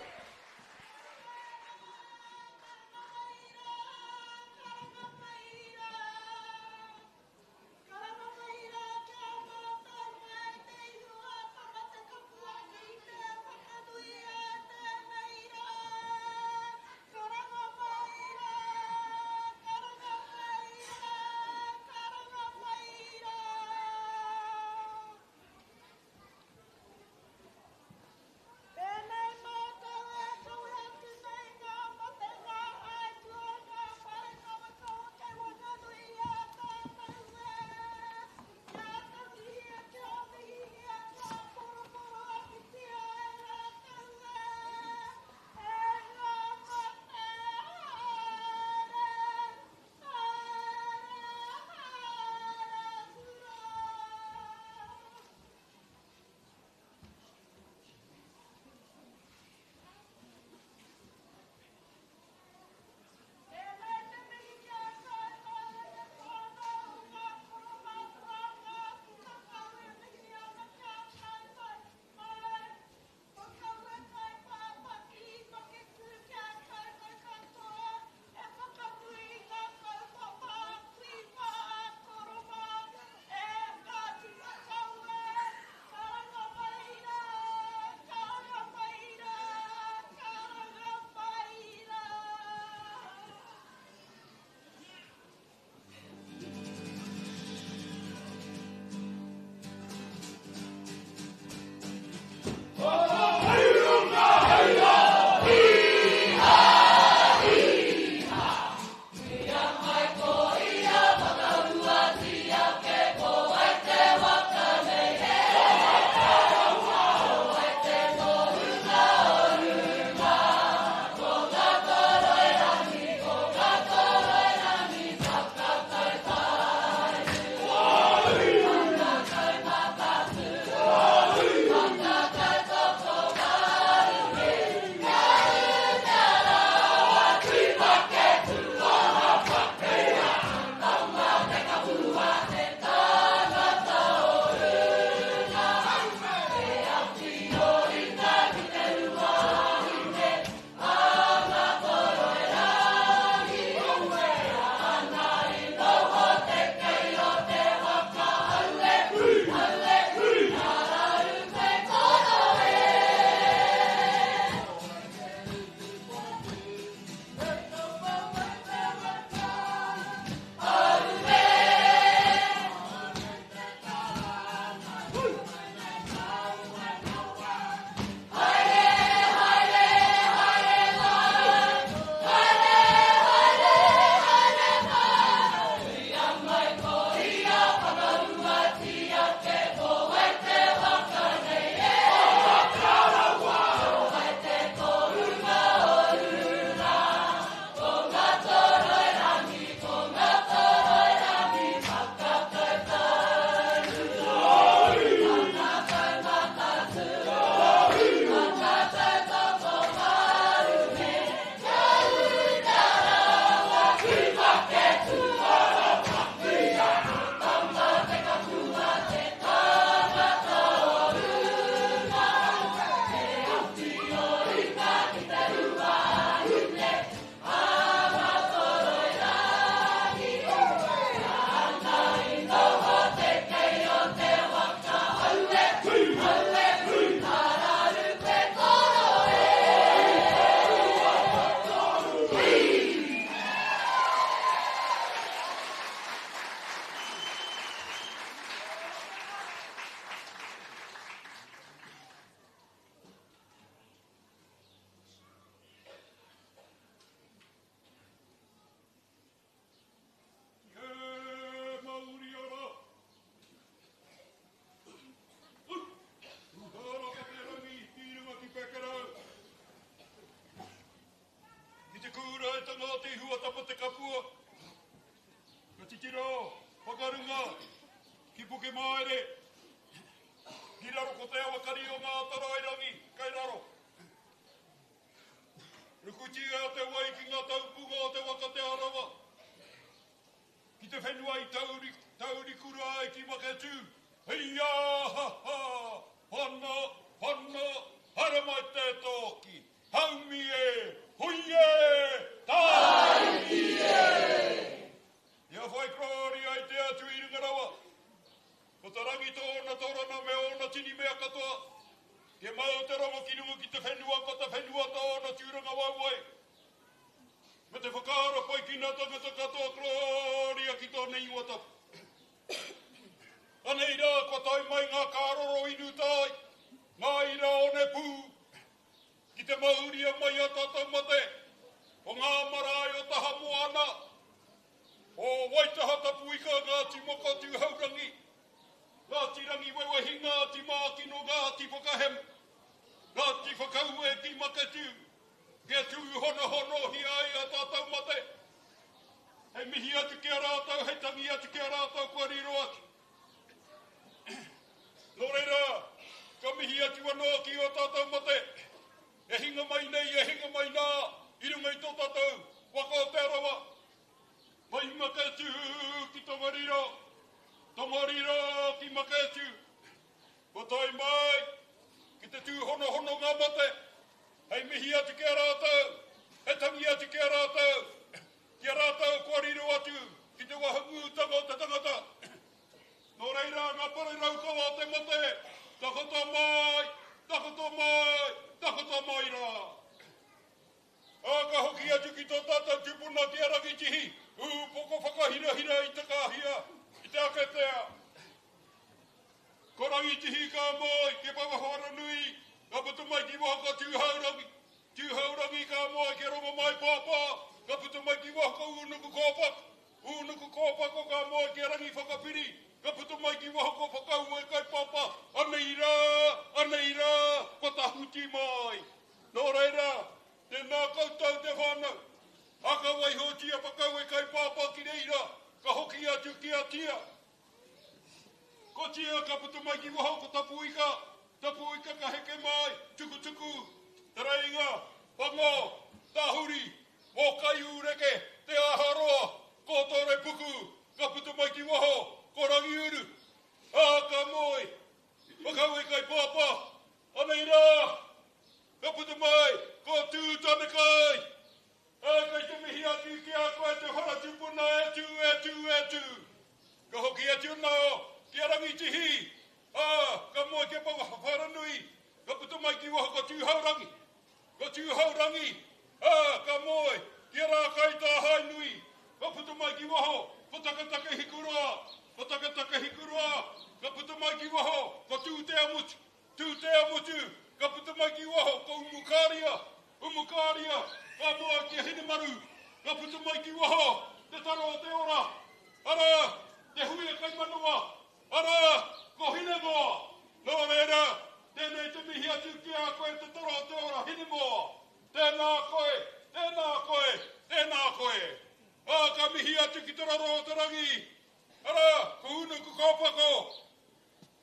te hua tapa te kapua. Ka titiro, whakarunga, ki puke maere. Ki raro ko te awa kari o ngā tarairangi, kai raro. Rukutia te wai ki ngā taupunga o te waka te arawa. Ki te whenua i tauri kura ai ki maketu. Hei ha ha, hana, hana, hara mai te toki. Haumi e, hui e, taimi e. Ia whai krori ai te atu i Ringarawa. Ko ta rangi tōna torana me ona tini mea katoa. Ke mau te rongo ki rungu ki te whenua ko te whenua tōna tūranga wauai. Me te whakaara pai ki nā tangata katoa kloria ki tōna iwata. Anei rā, kua tai mai ngā kāroro inu tai. Ngā ira o ne pū. Ki te mauria mai a tātou mate. O ngā marae o taha moana. O waitaha tapu ika Ngāti Moka tūhaurangi. Ngāti rangi waiwahi Ngāti Mākino Ngāti Whakahem. Ngāti Whakaue ki Maketu. Kia tū hona hono hi ai a tātou mate. Hei mihi atu kia rātau, hei tangi atu kia rātau kua riro atu. Nō reira, ka mihi atu anō ki o tātou mate. E hinga mai nei, e hinga mai nā. I runga i tō tātou, waka o te arawa. Mai Maketu ki Tamariro. Tamariro ki Maketu. Ko tai mai, ki te tū hono hono ngā mate. Hei mihi atu kia rātau, he tangi atu kia rātau, kia rātau kua riro atu, ki te wahangu tanga o te tangata. Nō reira, ngā pare raukawa o te mate, takata mai, takata mai, takata mai rā. Ka hoki atu ki tō tātou tupuna ki arangi tihi, poko whakahira i te kāhia, i te aketea. Ko rangi tihi ka mai, ke pawahora nui, ka putu mai ki waka tūhaurangi. Tūhaurangi ka mai ke rongo mai pāpā. Ka putu mai ki waka unuku kōpak. Unuku kōpak o ka mai ke rangi whakapiri. Ka putu mai ki waka whakaue kai pāpā. Anei rā, ko ta huti mai. Nō reira, tēnā koutou te whānau. Aka wai hotia whakaue kai pāpā ki reira. Ka hoki atu ki atia. Ko tia ka putu mai ki waka ko tapu ika. Tapu ika ka heke mai, tuku, tarainga, pango, tahuri, mokai ureke, te aharoa, ko tore puku, ka putu mai ki waho, ko rangi uru. Ka moi, whakaue kai pāpā, anei rā, ka putu mai, ko tū tane kai. Kai te mihi atu ki a koe te hora tupuna etu. Ka hoki atu nā, ki a rangi tihi. Ka moi ke pawa wharanui, ka putu mai ki waho ka tūhaurangi. Ka tūhaurangi, ka moi, ki rā kai tā hai nui. Ka putu mai ki waho, ko takataka hikurua. Ka putu mai ki waho, ko tūtea mutu. Ka putu mai ki waho, ko umukaria. Ka moi ki hine maru. Ka putu mai ki waho, te taro o te ora. Ara, te huia kai manua. Ara, ko hine moa. Nō reira, tēnei te mihi atu ki a koe te taro o te ora hine moa. Tēnā koe. Ka mihi atu ki te raro o te rangi. Ara, ko unuku kōpako.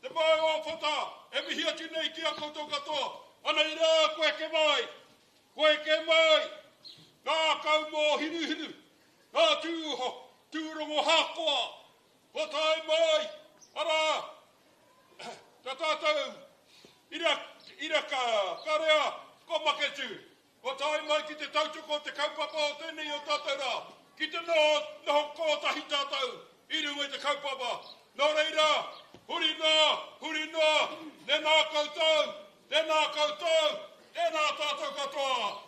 Te mai o whata, e mihi atu nei ki a koutou katoa. Anei rā, koe ke mai. Ngā kau mō hinu. Ngā tūrongo hakoa. Ko tai mai. Ara, ta tātou, ira ka rea, ko Maketu. Ko tai mai ki te tautoko, te kaupapa o tēnei o tātou rā. Ki te noho kōtahi tātou, i runga i te kaupapa. Nō reira, huri nā, tēnā koutou, tēnā tātou katoa.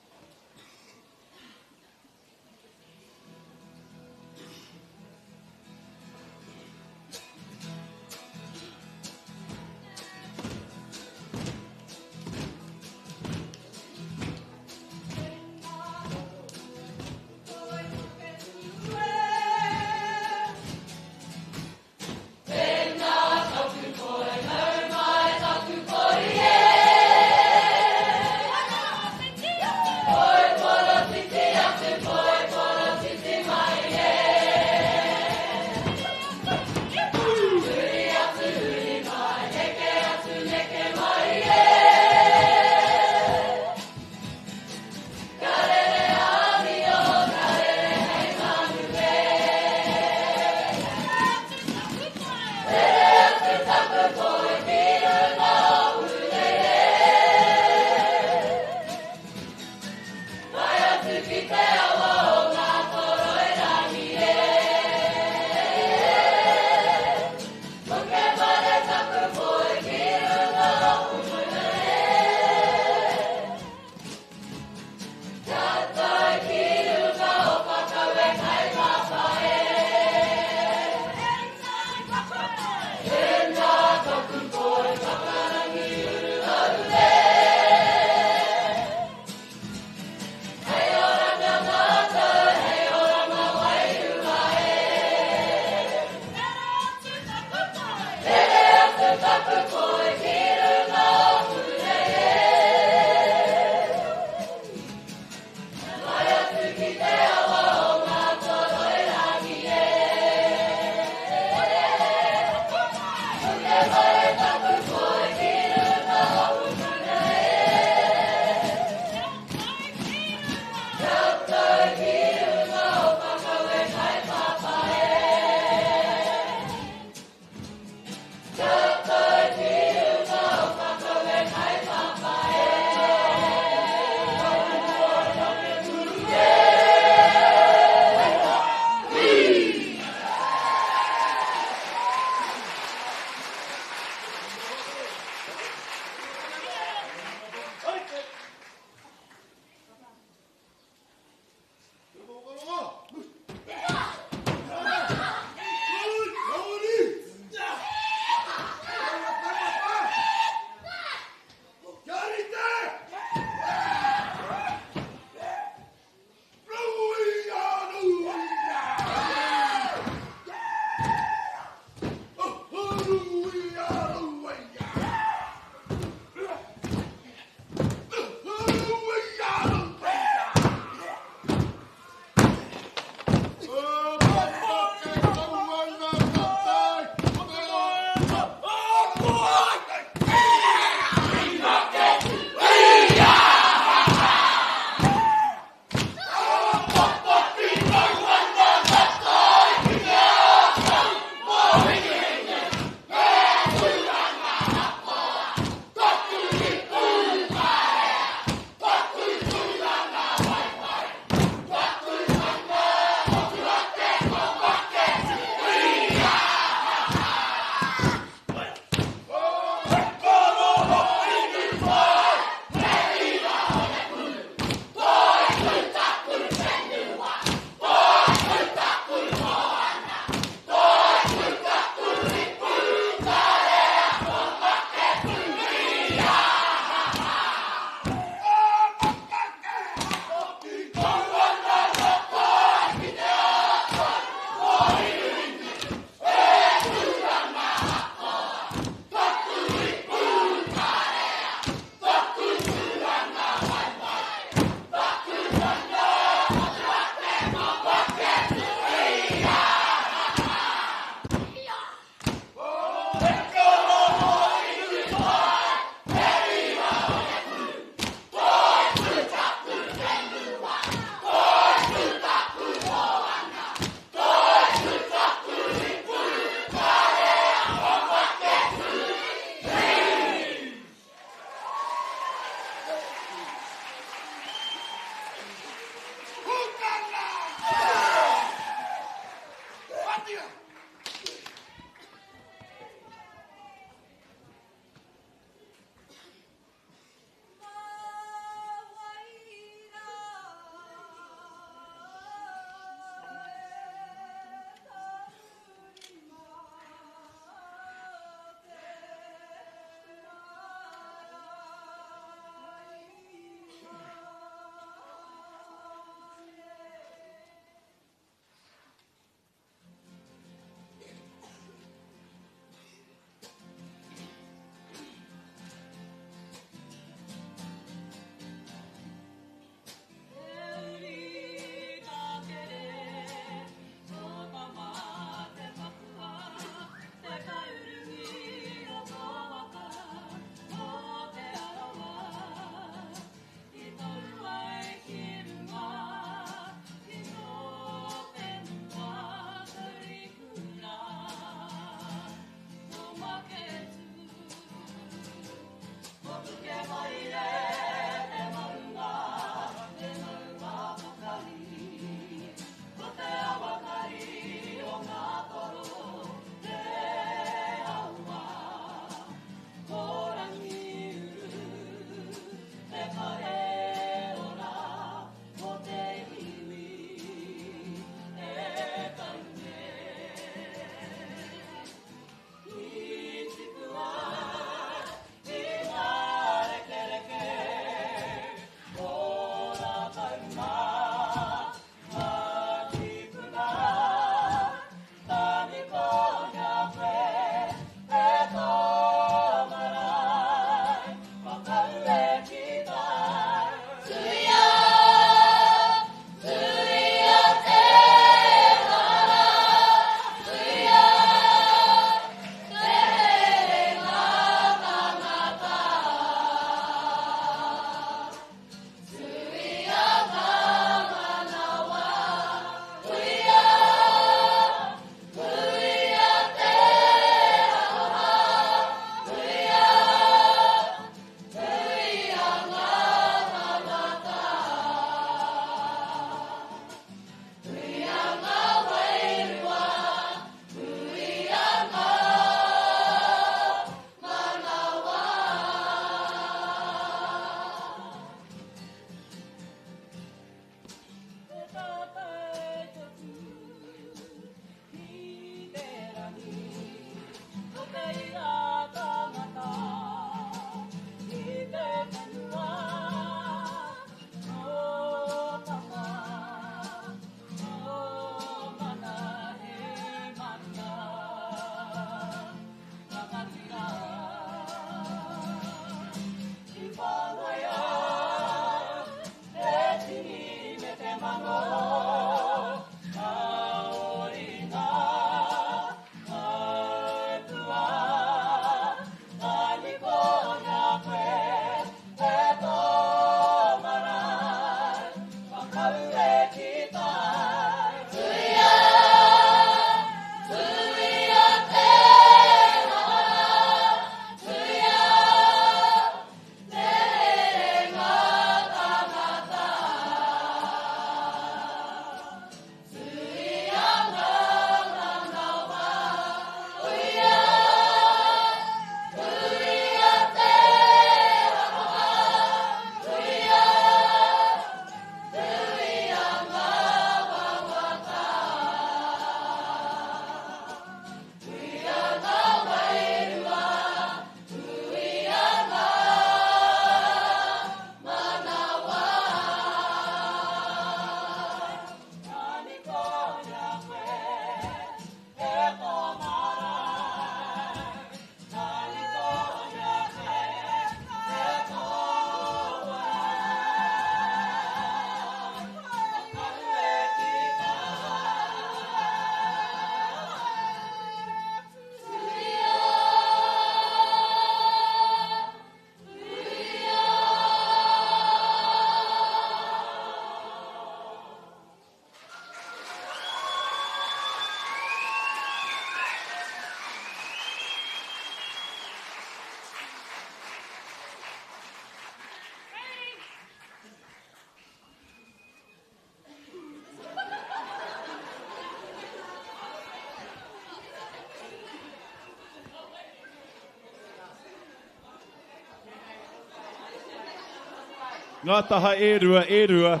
Ngā taha e rua, e rua.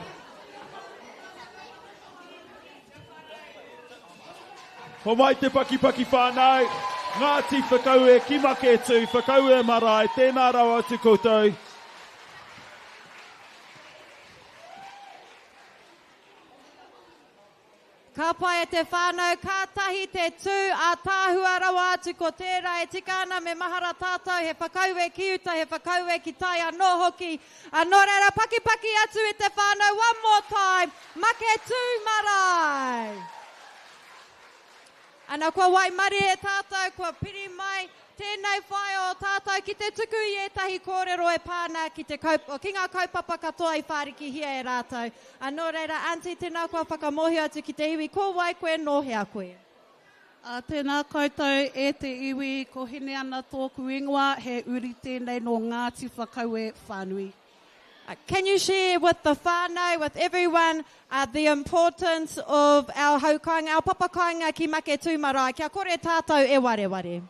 Ho mai te paki whānau, Ngāti Whakaue ki make tū, Whakaue Marae, tēnā rau atu koutou. Ka pai e te whānau, ka tahi te tū, a tāhua rawa atu ko tērā, e tika ana me mahara tātou, he whakaue ki uta, he whakaue ki tai anō hoki. Anō reira, paki atu e te whānau, one more time, make tū marae. Ana kua wai mari e tātou, kua piri mai, tēnei whai o tātou ki te tuku i etahi kōrero e pāna ki ngā kaupapa katoa i whāriki hia e rātou. Anō reira, Auntie, tēnā kua whakamohi atu ki te iwi, ko wai koe nohea koe. Tēnā koutou e te iwi, ko hine ana tōku ingoa, he uri tēnei no Ngāti Whakaue Whānui. Can you share with the whānau, with everyone, the importance of our haukainga, our papakainga ki make tū marae? Kia kore tātou e wareware.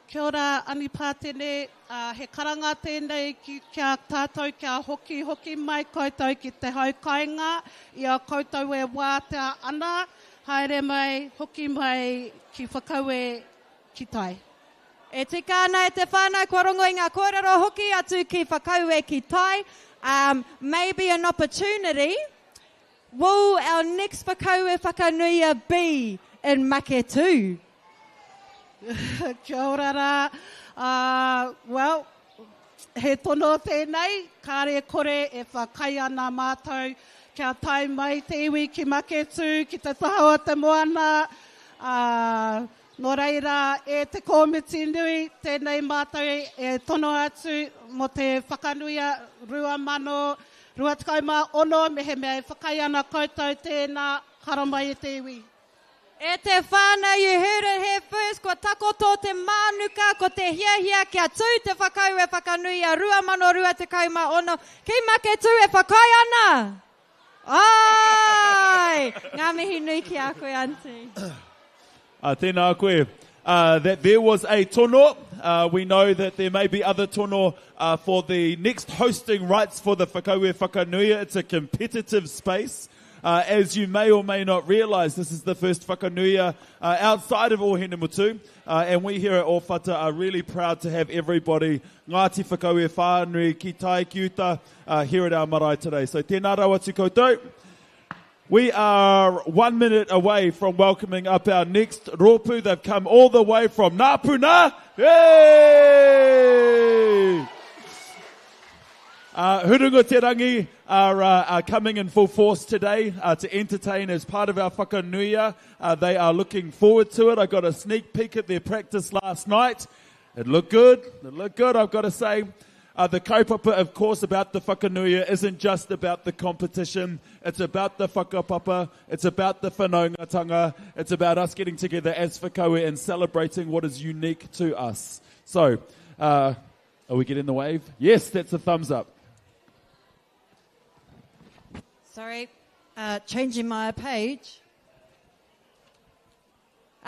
Kia ora, ani pātene, he karanga tēnei kia tātou kia hoki mai koutou ki te haukainga, ia koutou e wātea ana, haere mai, hoki mai ki whakaue ki tai. E tika ana e te whānau, kua rongo i ngā kōrero hoki atu ki whakaue ki tai. Maybe an opportunity. Will our next Whakaue Whakanuia be in make tū? Kia ora rā. Well, he tono tēnei, kāre kore e whakai ana mātou, kia tai mai te iwi ki make tū, ki te taha o te moana. Nō reira, e te komiti nui, tēnei mātou e tono atu mo te whakanuia rua takauma ono, mehe mea e whakai ana koutou tēnā haramai e te iwi. E te whānau, you heard it here first, kua takoto te mānuka, ko te hiahia kia tū te Whakaue Whakanuia, rua takauma ono, ki make tū e whakai ana. Ai! Ngā mihi nui ki a koe, Auntie. Tēnā koe. That there was a tono. We know that there may be other tono for the next hosting rights for the Whakaue Whakanuia. It's a competitive space. As you may or may not realise, this is the first Whakanuia outside of Ohinemutu. And we here at Owhata are really proud to have everybody, Ngāti Whakaue Whānui, ki tai ki uta, here at our marae today. So tēnā rau atu koutou. We are 1 minute away from welcoming up our next rōpū. They've come all the way from Ngāpuna. Hey! Hurunga Te Rangi are coming in full force today to entertain as part of our whakanuia. They are looking forward to it. I got a sneak peek at their practice last night. It looked good. I've got to say. The kaupapa, of course, about the whakanuia isn't just about the competition. It's about the whakapapa. It's about the whanaungatanga. It's about us getting together as whakaue and celebrating what is unique to us. So, are we getting the wave? Yes, that's a thumbs up. Sorry, changing my page.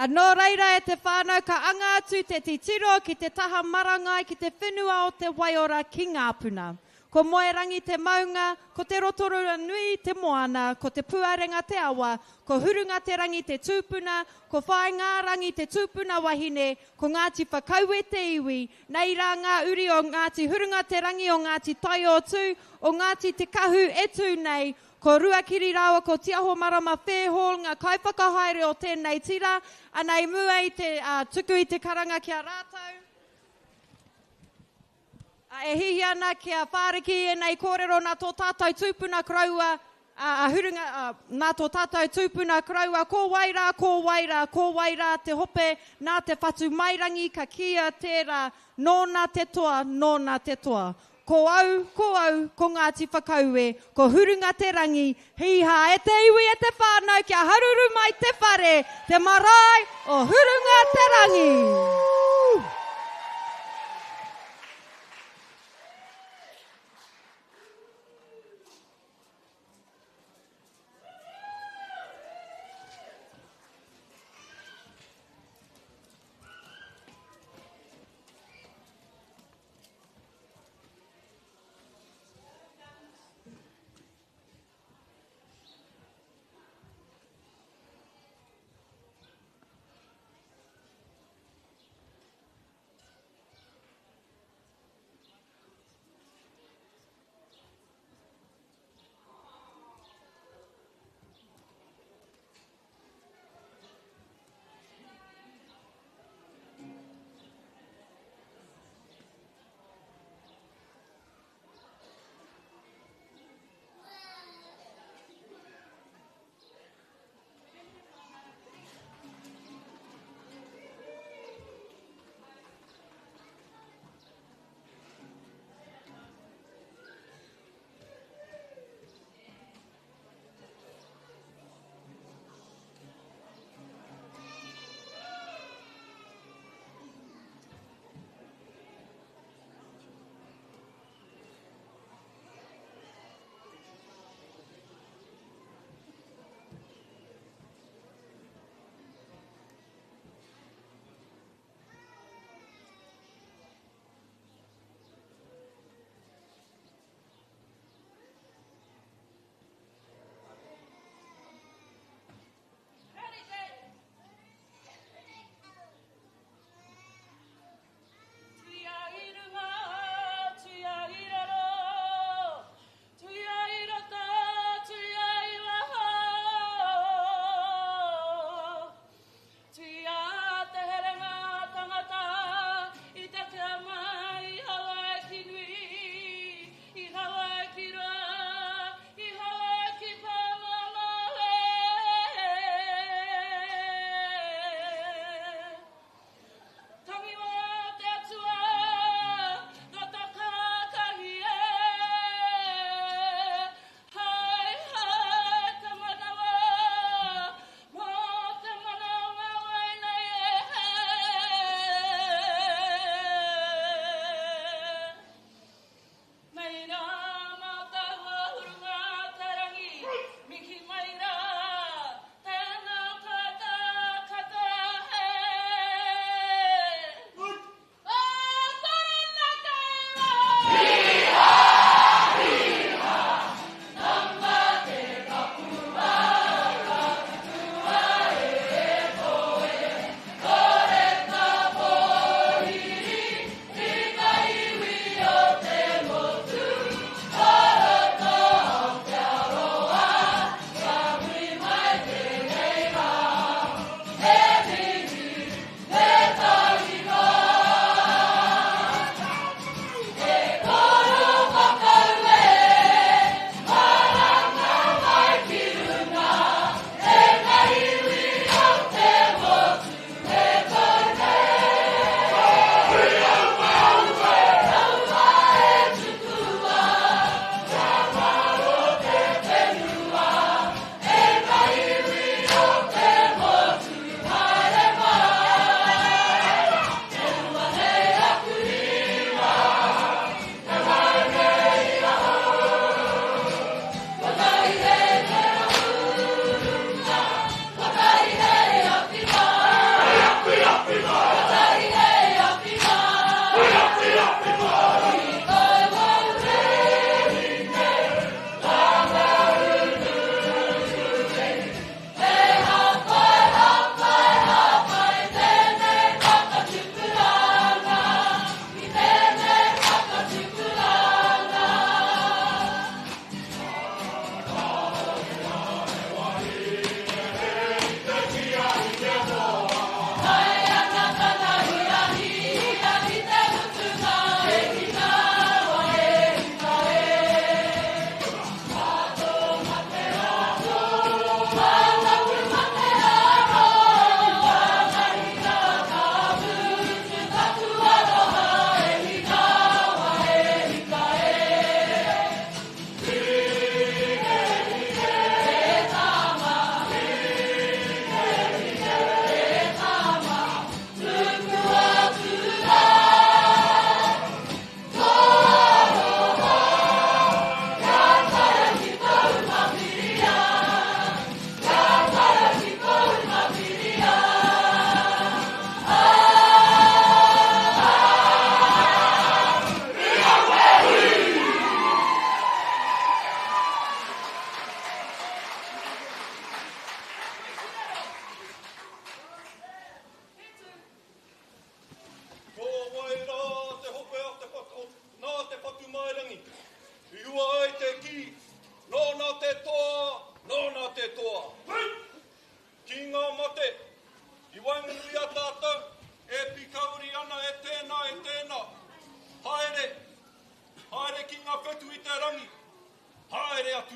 Nō reira e te whānau ka anga atu te titiro ki te taha marangai ki te whenua o te waiora ki Ngāpuna. Ko moe rangi te maunga, ko te rotorua nui te moana, ko te puarenga te awa, ko hurunga te rangi te tūpuna, ko whae ngā rangi te tūpuna wahine, ko Ngāti Whakaue te iwi, nei rā ngā uri o Ngāti hurunga te rangi o Ngāti tai o tū, o Ngāti te kahu e tū nei, ko ruakiri rawa, ko tiaho marama whēhol, ngā kaipakahaere o tēnei tira, anei mua i te tuku i te karanga kia rātou. E hihi ana kia whāriki e nei kōrero nā tō tātou tūpuna kraua, nā tō tātou tūpuna kraua, ko waira, te hope, nā te whatu mairangi, ka kia tērā, nōna te toa. Ko au, ko Ngāti Whakaue, ko hurunga te rangi, hiha e te iwi e te whānau, kia haruru mai te whare, te marae o hurunga te rangi.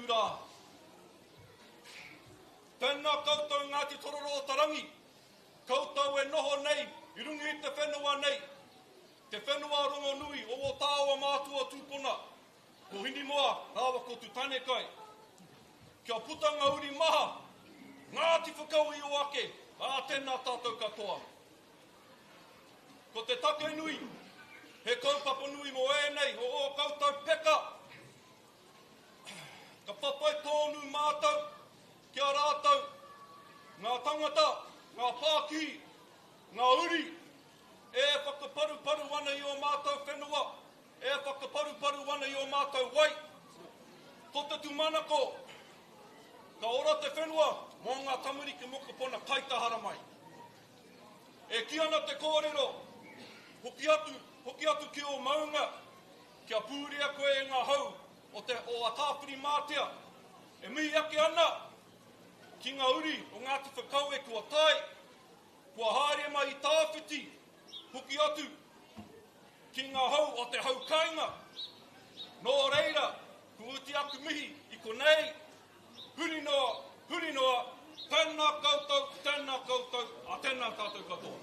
rā. Tēnā koutou Ngāti Tororo o Tarangi. Koutou e noho nei, I rungi I te whenua nei. Te whenua rongo nui o o tāua mātua tūpuna. Ko hini moa, rāwa ko tu tane kai. Kia puta ngauri maha, Ngāti Whakaue o ake, a tēnā tātou katoa. Ko te take nui, he kaupapa nui mo nei, o koutou peka. Ka papai tōnu mātou, kia rātou, ngā tangata, ngā pāki, ngā uri, e whakaparu ana I o mātou whenua, e whakaparu ana I o mātou wai. Ko te tūmanako, ka ora te whenua, mō ngā tamariki mokopona kaitahara mai. E ki ana te kōrero, hoki atu ki o maunga, kia pūria koe e ngā hau, o a tāwhiri mātia, e mihi ake ana, ki ngā uri o Ngāti Whakaue kua tai, kua haere mai I tāwhiti, hoki atu, ki ngā hau o te hau kainga. Nō reira, ku uti aku mihi I konei, huri noa, tēnā koutou, a tēnā tātou katoa.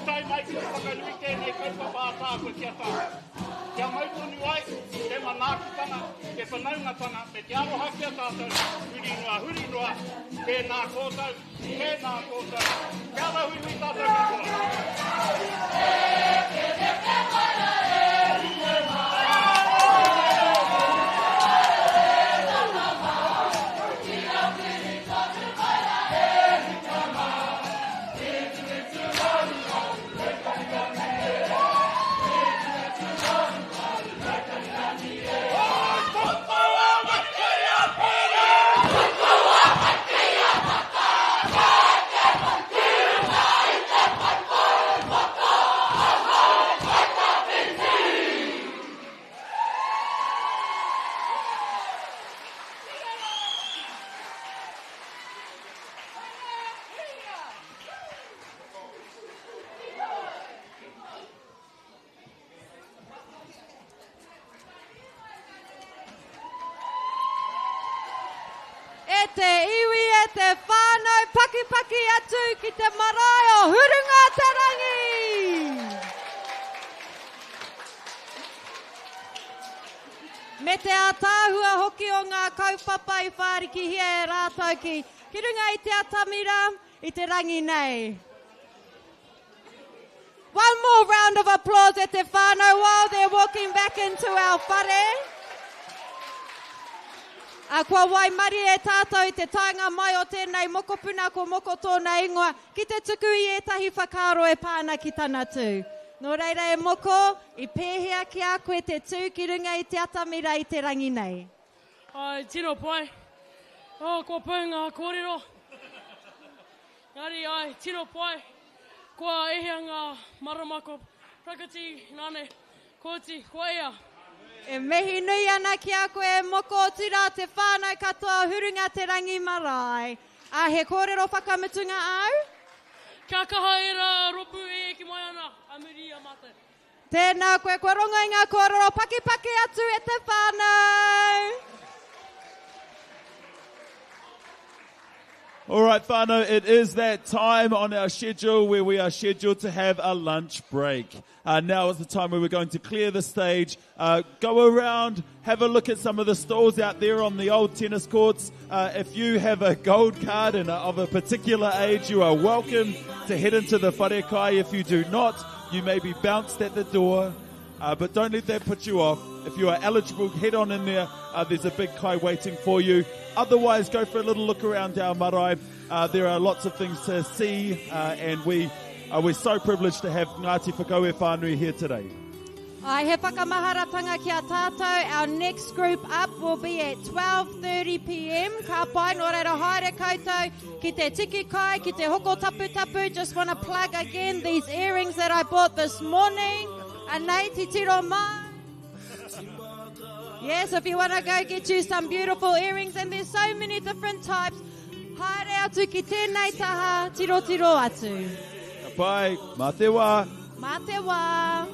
tai mai ki te whakanui tēnei kaupapa ata koe kia tā. Kia mautonu ai, te manākitanga, te whanaungatanga, me te aroha kia tātou, huri noa, tēnā kōtau, tēnā kōtau. Kia rau hui tātou ki kua. Te iwi e te whānau paki atu ki te marae o Hurunga Tarangi. Me te ātāhua hoki o ngā kaupapa I whāriki hia e rātou ki runga I te atamira I te rangi nei. One more round of applause e te whānau while they're walking back into our whare. A kua wai mari e tātou I te tainga mai o tēnei mokopuna ko moko tōna ingoa ki te tuku I etahi whakaro e pāna ki tana tū. Nō reira e moko I pēhea ki a koe te tū ki runga I te atamira I te rangi nei. Ai, tino pai. Kua pēnga kōrero. Ngari, ai, tino pai. Kua ehea ngā maramako. Prakati, nane, kōti, kua ea. E mehi nui ana ki a koe moko tira te whānau katoa Hurunga te rangi marae. A he kōrero whakamutunga au? Kia kaha e rā ropu e ki mai ana, amiri a mate. Tēnā koe kua rongo I ngā kōrero paki atu e te whānau. All right, whānau, it is that time on our schedule where we are scheduled to have a lunch break. Now is the time where we're going to clear the stage, go around, have a look at some of the stalls out there on the old tennis courts. If you have a gold card and of a particular age, you are welcome to head into the wharekai. If you do not, you may be bounced at the door. But don't let that put you off. If you are eligible, head on in there. There's a big kai waiting for you. Otherwise, go for a little look around our marae. There are lots of things to see, and we're so privileged to have Ngāti Whakaue Whānui here today. Ai he whakamaharatanga ki a tātou. Our next group up will be at 12:30 p.m. Ka pai nō reira haere koutou ki te tiki kai, ki te hoko tapu. Just want to plug again these earrings that I bought this morning. Anei ti tiro mai. Yes, if you want to go get you some beautiful earrings, and there's so many different types. Haere atu ki tēnei taha, tiro atu. Bye. Mā te wā. Mā te wā.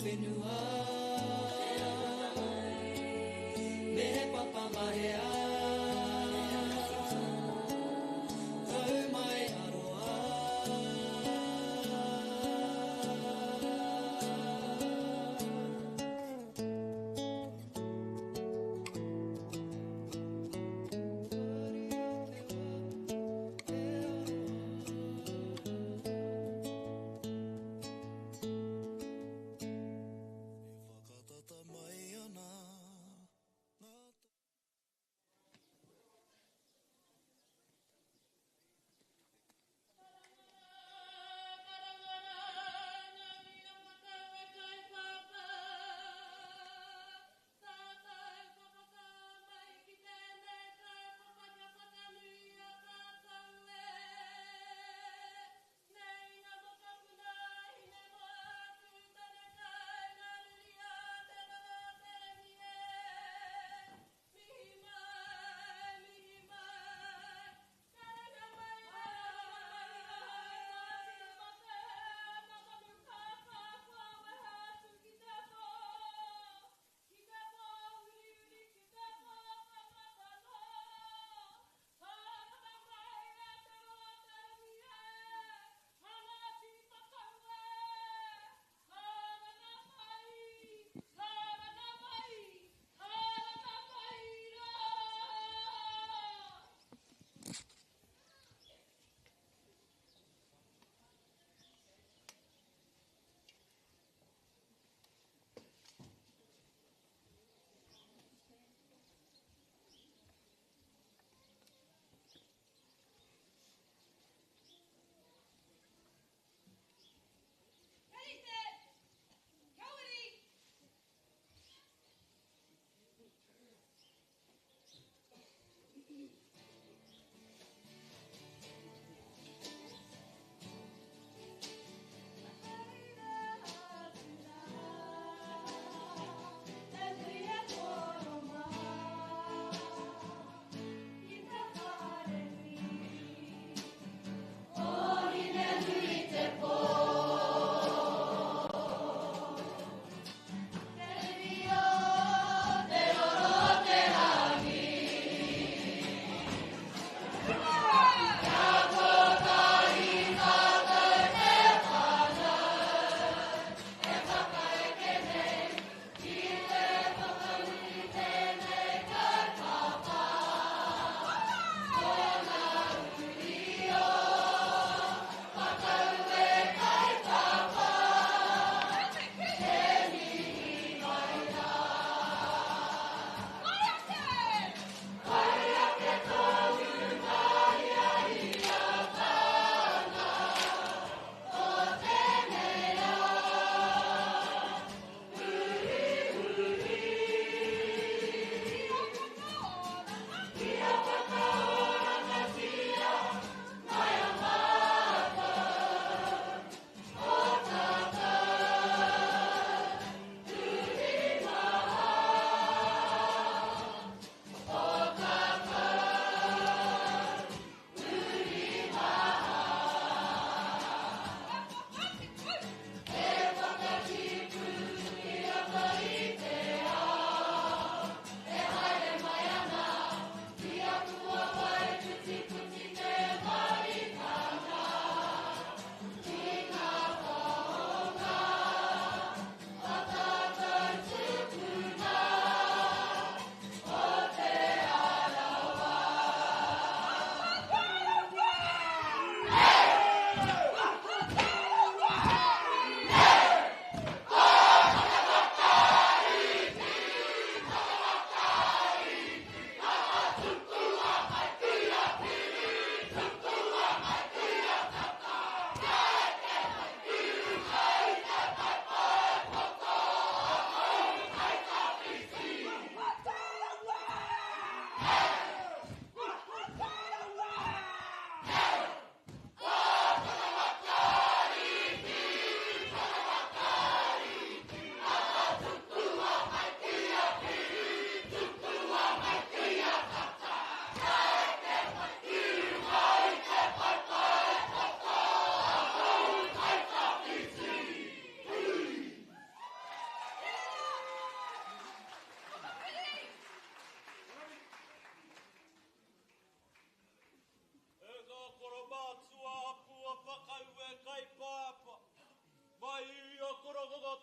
whenua me he papa marea kau mai aroa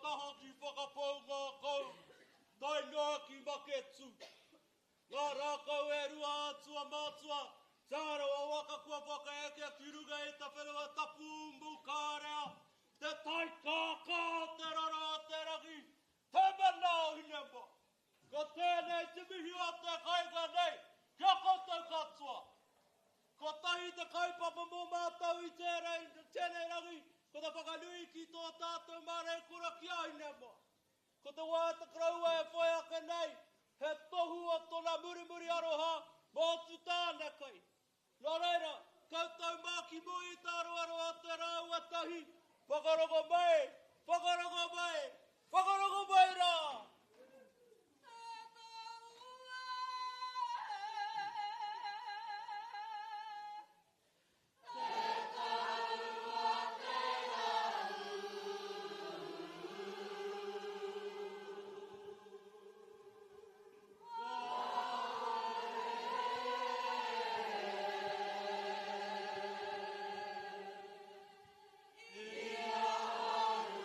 taha ki whakapau ngā kau. Tai noa ki maketu. Ngā rākau e rua atua mātua. Sāra wa waka kua whakaeke ki runga e ta whenua tapu mukarea. Te tai kākā te rara a te rangi. Te mana o hinema. Ko tēnei te mihi o te kainga nei. Kia koutou katoa. Ko tahi te kaupapa mō mātou i tēnei rangi. Ko te whakanui ki tō tātou mare kura ki a hinema. Ko te wāta kraua e whai ake nei. He tohu o tōna murimuri aroha. Mō tu tāna kai. Nā reira, koutou māki mui tā roaroa te rāua tahi. Whakarongo mai, whakarongo mai, whakarongo mai rā! Yeah.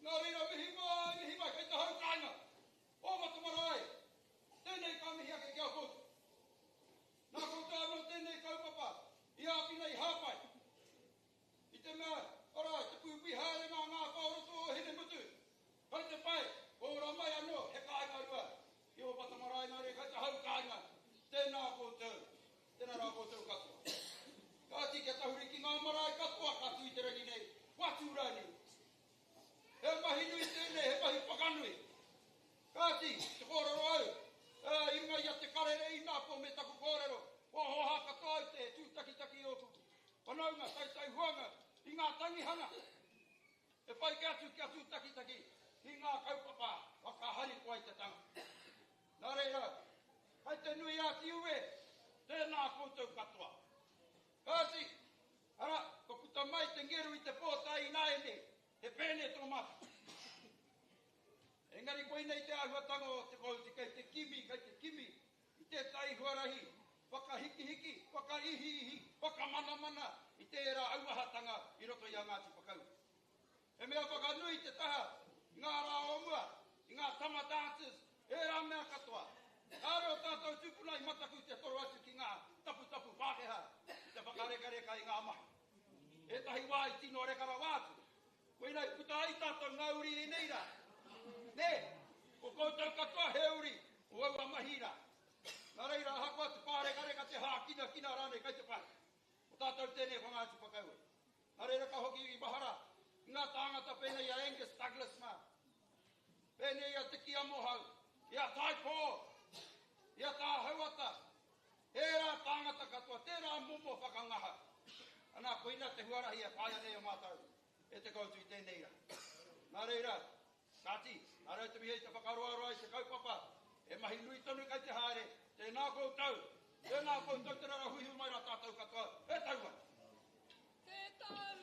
Ngā reira mihi mai, mihi mai, kei taha tangihanga. E pai kia tu taki, hi ngā kaupapa, whakahari koe te tanga. Nā reira, hai te nui a ki ue, tēnā koutou katoa. Kāsi, ara, ko kuta mai te ngeru i te pōtai nāene, he pēne tō mata. Engari koe nei te ahuatanga o te kouti, kei te kimi, i te tai huarahi, whakahiki, whakaihi, whakamana, i te era auahatanga i roto i a Ngāti Whakaue. E mea whakanui te taha, ngā rā o mua, i ngā tama dancers, e rā mea katoa. Kāre o tātou tūpuna i mataku te toro atu ki ngā tapu whākeha, te whakareka i ngā maha. E tahi wā i tino rekara wātu. Koe nei puta ai tātou ngauri i neira. Ne, ko koutou katoa he uri, o aua mahira. Nā reira hakua te pāreka te hākina rāne kai te pai. O tātou tēnei ko Ngāti Whakaue. Nā reira ka hoki i Bahara, ngā tāngata pēnei a Angus Douglas mā. Pēnei a te kia mohau, i a Taipo, i a tā hauata. E rā tāngata katoa, tērā momo whakangaha. Anā koina te huarahi a kāia nei o mātau, e te koutu i tēnei ra. Nā reira, kāti, nā rau te mihei te whakaroaroa i te kaupapa, e mahi nui tonu kai te haere, tēnā koutou te rara huihu mai rā tātou katoa, e taua. Te tau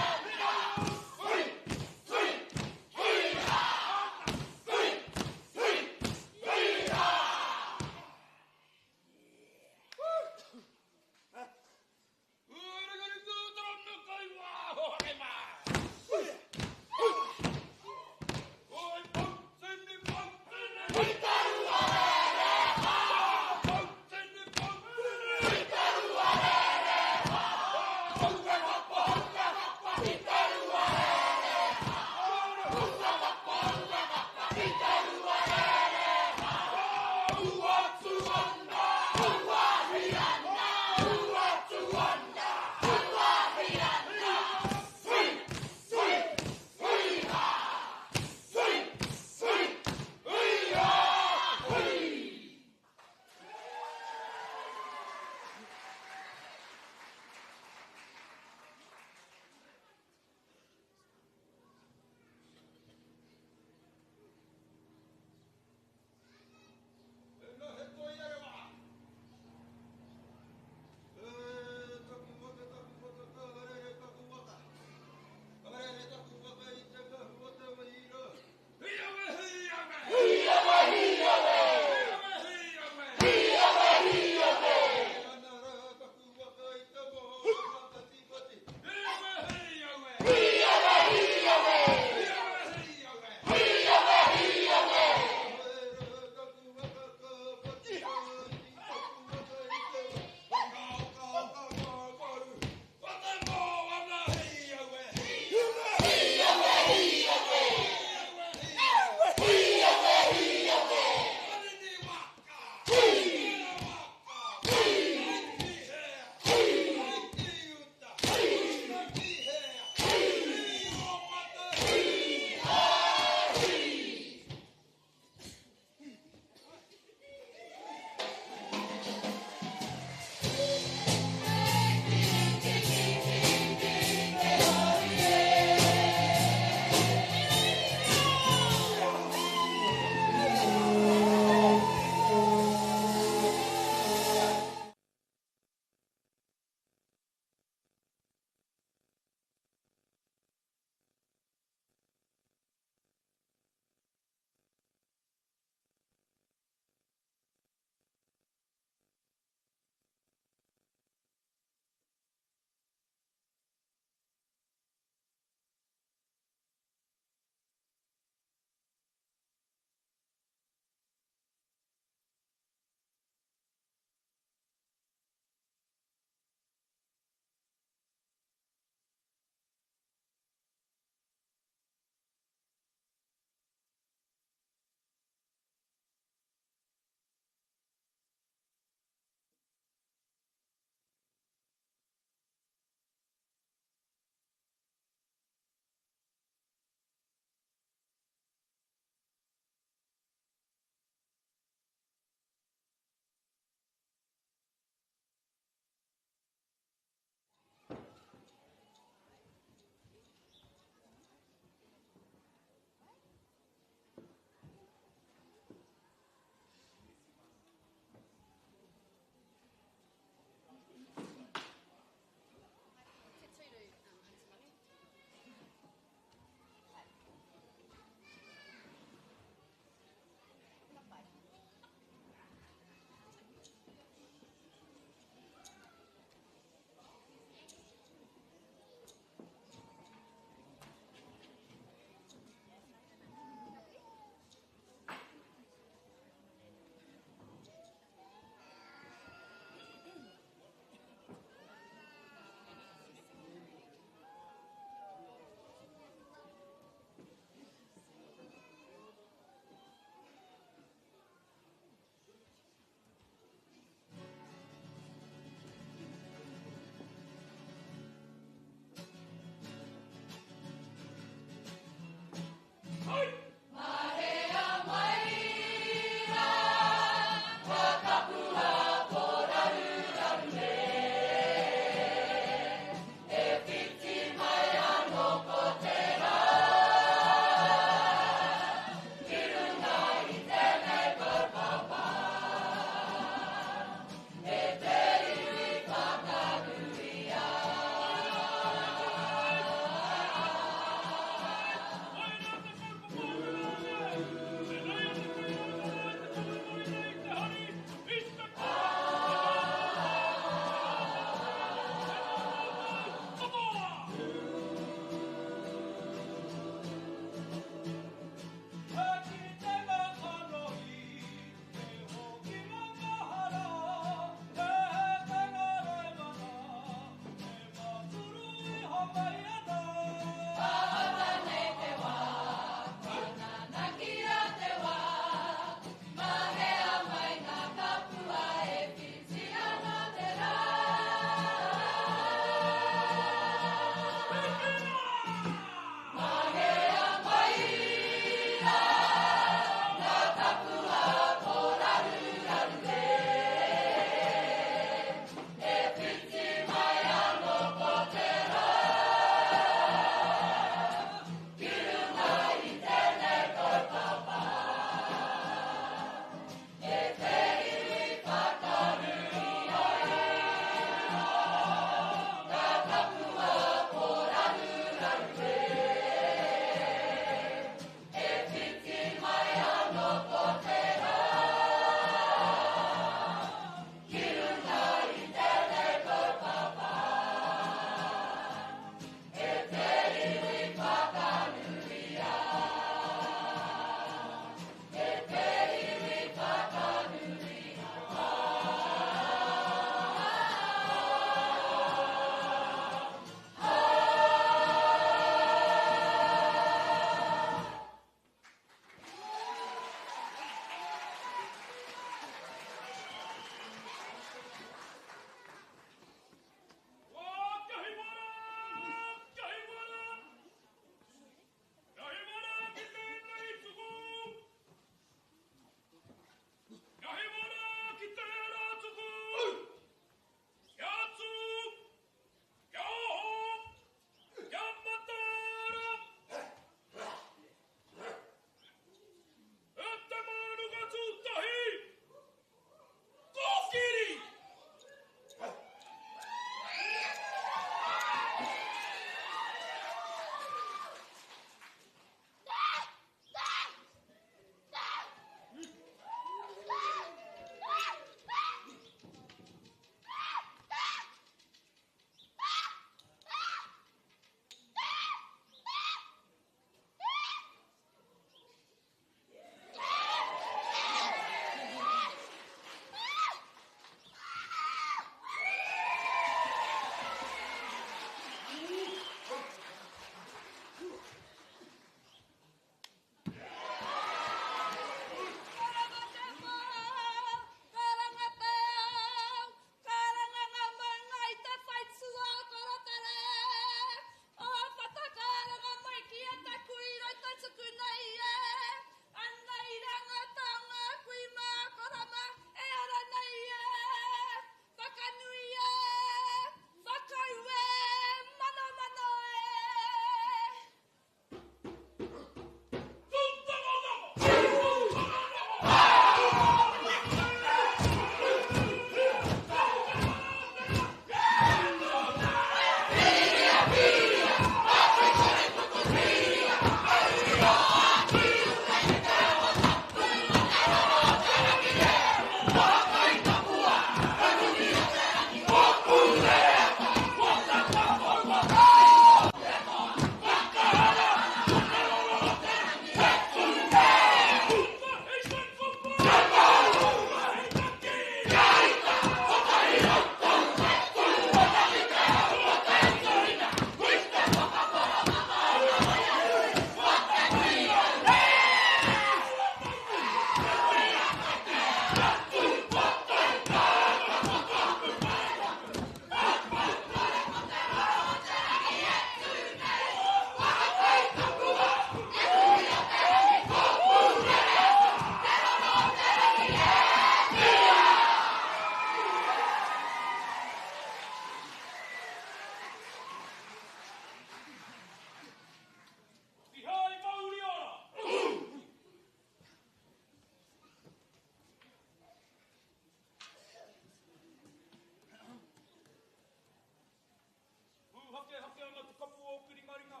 hake anga te kapu o kiringaringa,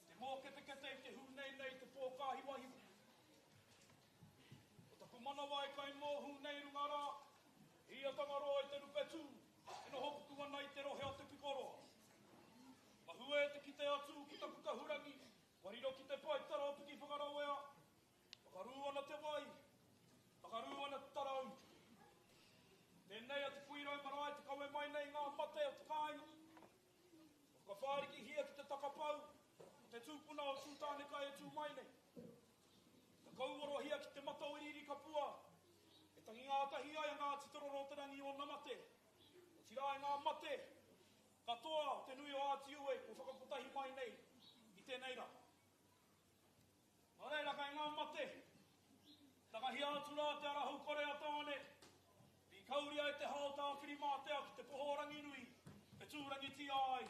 te mō kete te hūnei nei te pōkahi wahiwa. O taku manawa e kai mō hūnei runga rā, ia tangaroa i te rupetu, e no hokutu ana i te rohe o te pikoroa. Mahue te kite atu ki taku kahurangi, wariro ki te paitara o piki whakarawea, whakarū ana te wai, whakarū ana te tarau. Tēnei a te Kuirau Marae, te kawe mai nei ngā mate o te kāinga. Ka whāriki hia ki te takapau, te tūpuna o tūtāne kai e tū mai nei. Ka kauoro hia ki te mata o iriri kapua, e tangi ngā tahi ai a ngā titororo te rangi o na mate. O tira e ngā mate, katoa o te nui o āti ue, ko whakaputahi mai nei, i tēnei rā. Nā reira kai ngā mate, takahi atu rā te arahau kore a tāne, i kauria e te haota a whiri mātea ki te pohorangi nui, pe tūrangi ti ai.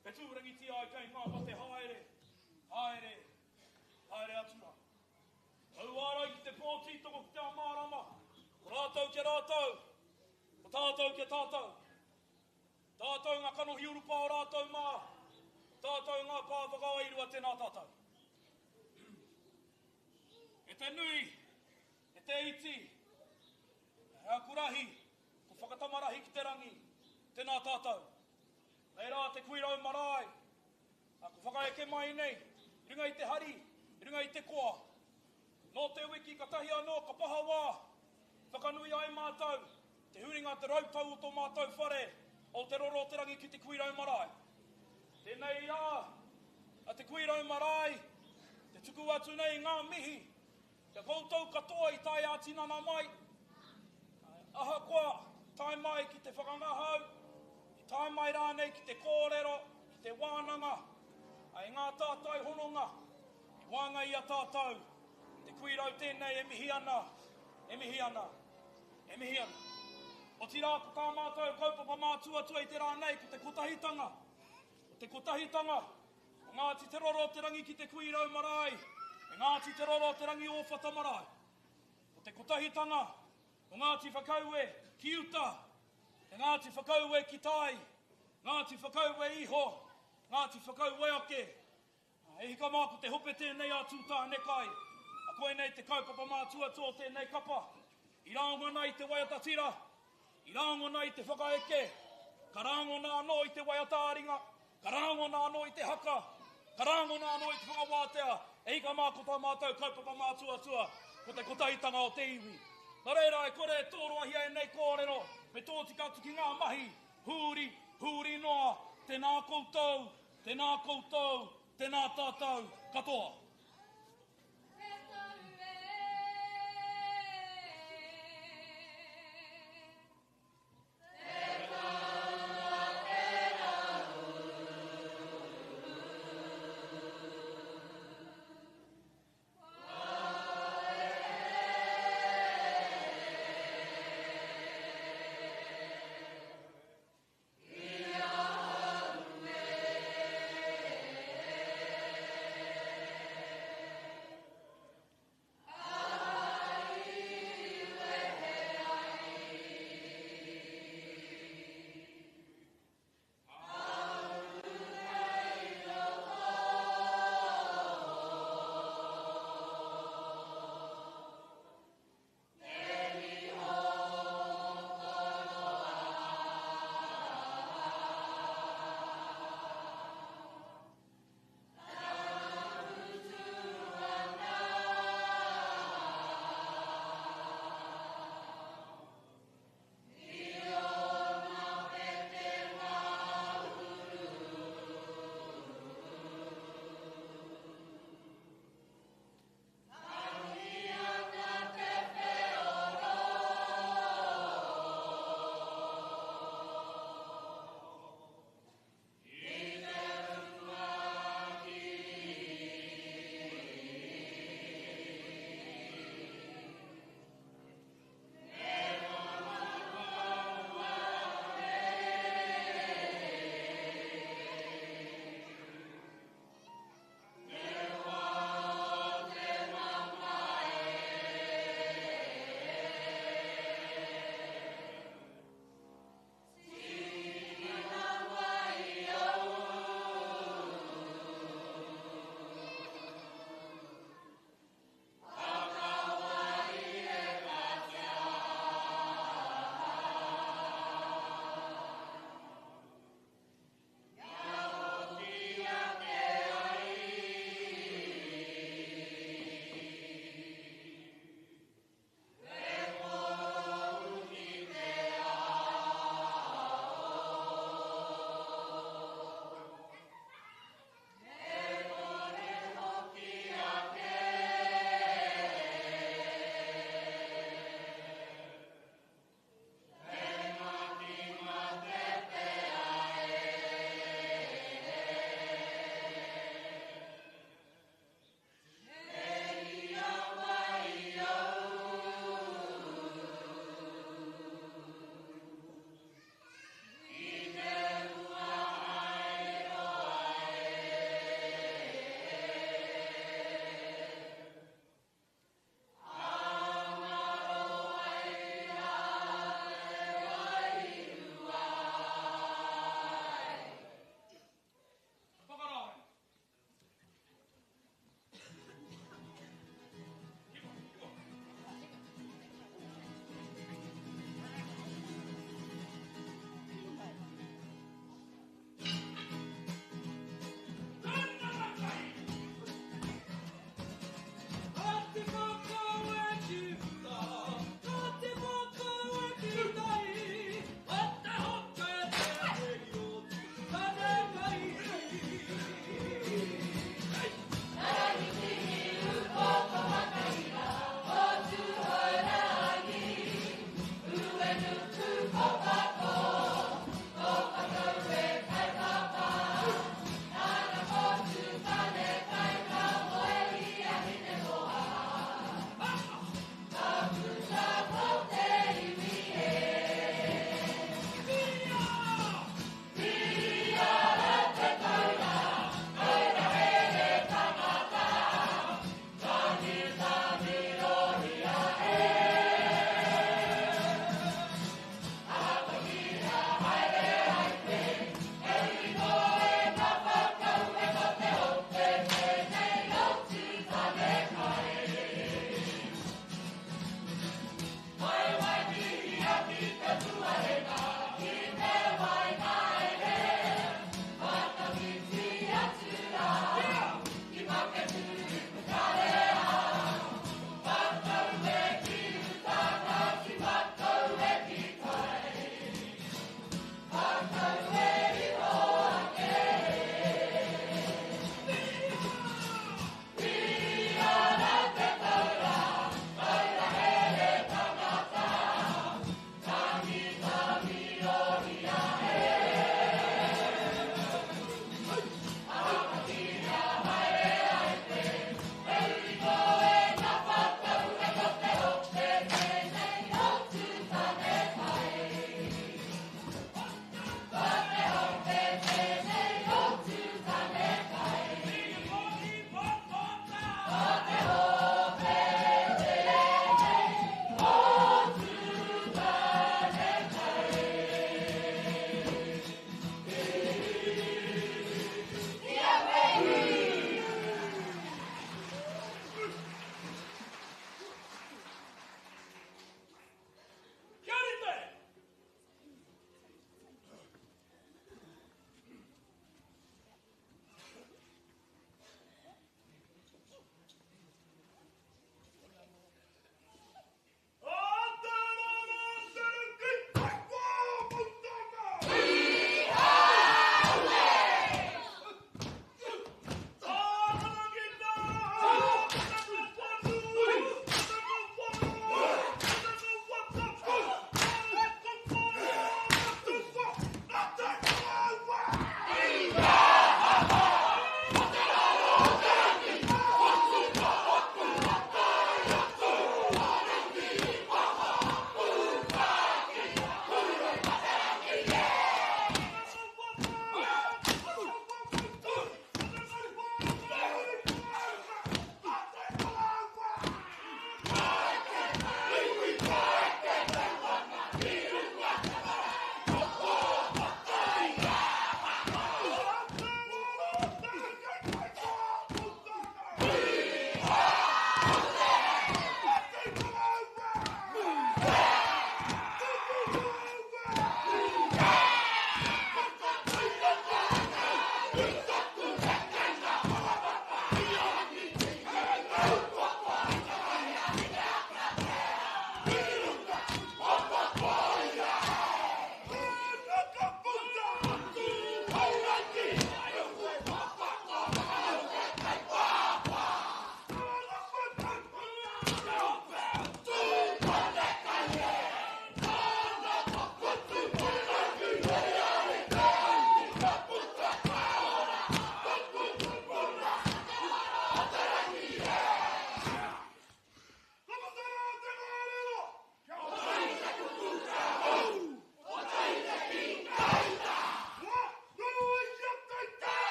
Pe tūrangi ti ai kei ngā mate haere, haere, haere atura. Au ārai ki te pōti toko ki te amārama, ko rātou ke rātou, ko tātou ke tātou. Tātou ngā kanohi urupa o rātou mā, tātou ngā pāwhakawairua tēnā tātou. E te nui, e te iti, e a kurahi, ko whakatamarahi ki te rangi, tēnā tātou. Nei rā te Kuirau Marae, a ko whakaeke mai nei, ringa i te hari, ringa i te koa. Nō te wiki katahi anō, ka paha wā, whakanui ai mātou, te huringa te rautau o tō mātou whare, o te roro te rangi ki te Kuirau Marae. Tēnei rā, a te Kuirau Marae, te tuku atu nei ngā mihi, te koutou katoa i tai ātinana mai, aha koa, tai mai ki te whakangahau, tai mai rānei ki te kōrero, ki te wānanga, ai ngā tātai hononga, i wānga i a tātou, te Kuirau tēnei e mihi ana, e mihi ana, e mihi ana. O tira ko tā mātou kaupapa mātua tua i te rānei ko te kotahitanga, o te kotahitanga, o Ngāti te roro te rangi ki te Kuirau Marae, e Ngāti te roro te rangi o Owhata Marae. O te kotahitanga, o Ngāti Whakaue ki uta, e Ngāti Whakaue ki tai, Ngāti Whakaue iho, Ngāti Whakaue ake. E hika mā ko te hope tēnei atu tāne kai, a koe nei te kaupapa mātua tō tēnei kapa. I rāngo nei te waiatatira, i rāngo nei te whakaeke, ka rāngo nā anō i te waiatāringa, ka rāngo nā anō i te haka, ka rāngo nā anō i te whakawātea, e hika mā ko tā mātou kaupapa mātua tua, ko te kotahitanga o te iwi. Nā reira e kore tōroa hia e nei kōrero, me tōtika atu ki ngā mahi, huri noa, tēnā koutou, tēnā tātou, katoa.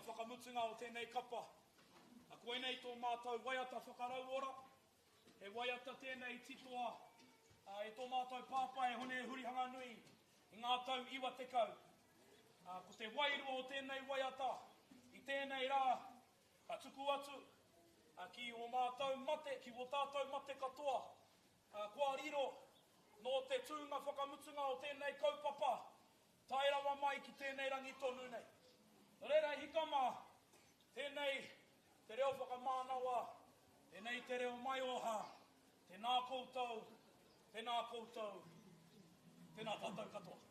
whakamutunga o tēnei kapa. A koe nei tō mātou waiata whakarauora. He waiata tēnei titoa. E tō mātou pāpai hone hurihanga nui. I ngā tau iwa tekau. Ko te wairua o tēnei waiata. I tēnei rā. Ka tuku atu. Ki o mātou mate, ki o tātou mate katoa. Kua riro. No te tūnga whakamutunga o tēnei kaupapa. Tai rawa mai ki tēnei rangi tonu nei. Reira hikama. Tēnei te reo whakamānawa. Tēnei te reo mai oha. Tēnā koutou. Tēnā koutou. Tēnā tātou katoa.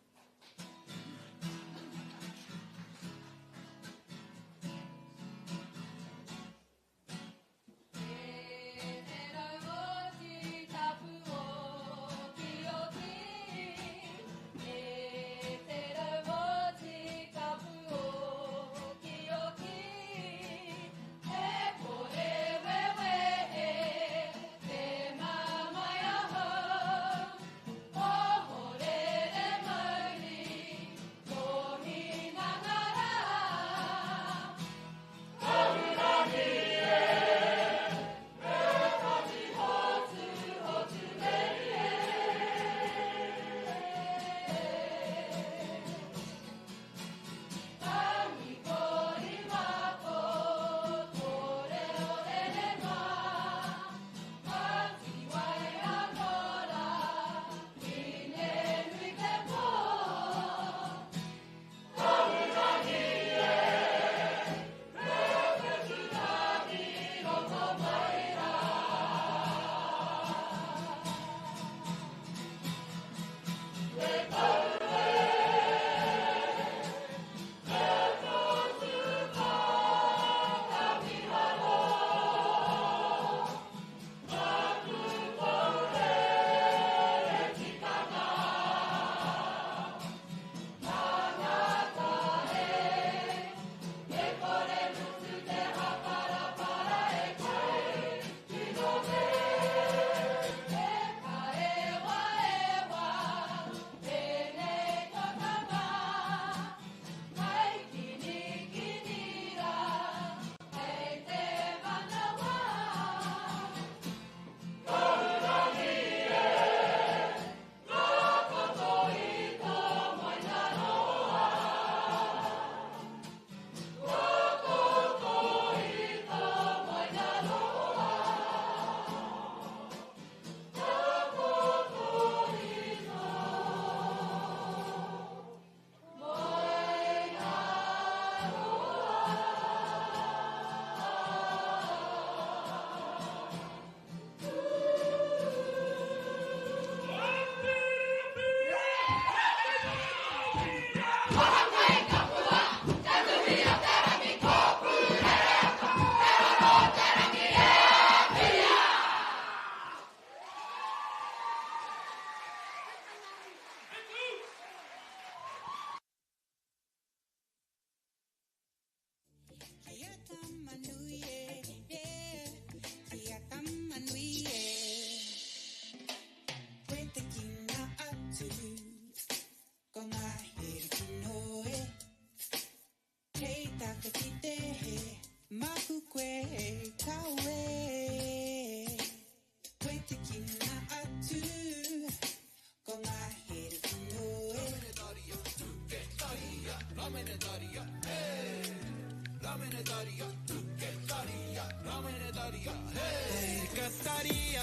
Kataria,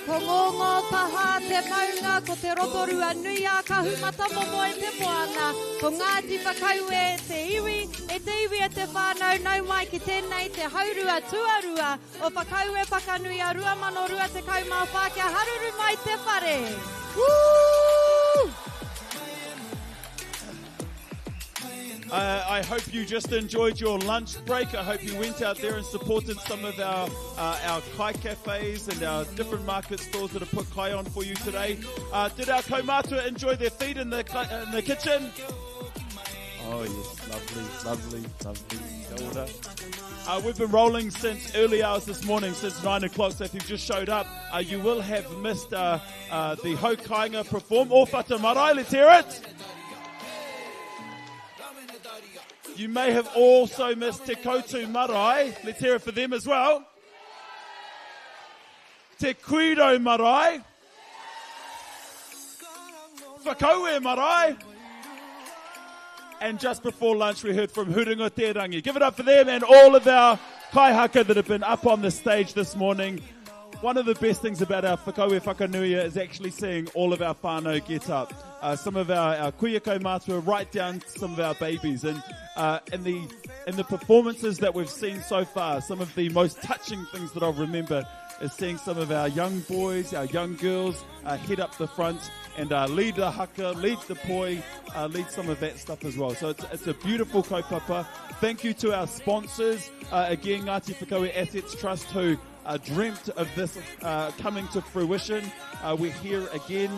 Ko ngongo taha te maunga ko te rotorua nui a ka humata momo e te moana. Ko Ngāti Whakaue te iwi e te whānau nau mai ki tēnei te haurua tuarua o Whakaue Whakanuia rua mano rua te kaumau whākia haruru mai te whare. Woo! I hope you just enjoyed your lunch break. I hope you went out there and supported some of our kai cafes and our different market stores that have put kai on for you today. Did our kaumātua enjoy their feed in the kitchen? Oh yes, lovely. Kia ora. We've been rolling since early hours this morning, since 9 o'clock, so if you've just showed up, you will have missed the Hau Kāinga perform. Owhata Marae, let's hear it. You may have also missed Te Koutu Marae. Let's hear it for them as well. Te Kuiro Marae. Whakaue Marae. And just before lunch, we heard from Hurunga Te. Give it up for them and all of our kaihaka that have been up on the stage this morning. One of the best things about our Whakaue Whakanuia is actually seeing all of our whānau get up. Some of our kuia kaumātua, right down to some of our babies. And in the performances that we've seen so far, some of the most touching things that I'll remember is seeing some of our young boys, our young girls head up the front and lead the haka, lead the poi, lead some of that stuff as well. So it's a beautiful kaupapa. Thank you to our sponsors, again, Ngāti Whakaue Assets Trust, who dreamt of this coming to fruition. We're here again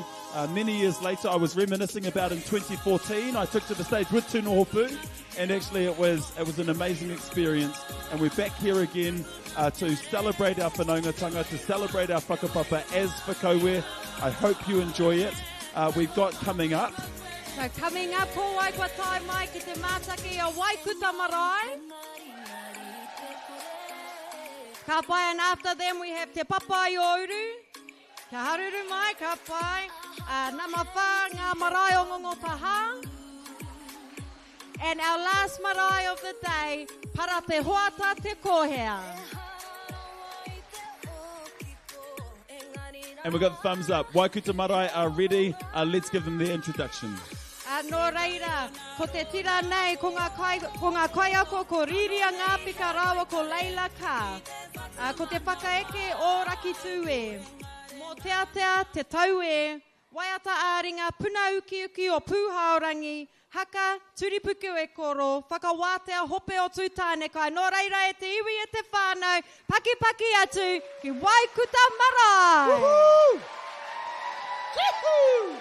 many years later. I was reminiscing about in 2014. I took to the stage with Tū Nohopu, and actually it was an amazing experience. And we're back here again to celebrate our whanaungatanga, to celebrate our whakapapa as Whakaue. I hope you enjoy it. We've got coming up. So coming up, ko waikua tai mai ki te mātaki o Owhata Marae. Ka pai, and after them we have Te Papai o Uru. Ka haruru mai, ka pai. Namawha, ngā marae o ngongo taha. And our last marae of the day, para te hoata te kohea. And we've got the thumbs up. Waikuta Marae are ready. Let's give them their introduction. Nō reira, ko te tira nei, ko ngā kaiako, ko riria ngā pika rawa, ko Leila Ka. Ko te whakaeke o Rakitue. Mō teatea, te taue, waiata āringa, puna uki o pūhaorangi, haka, turipuku e koro, whakawātea hope o tūtānekai. Nō reira e te iwi e te whānau, paki atu ki Owhata Marae. Woohoo! Woohoo!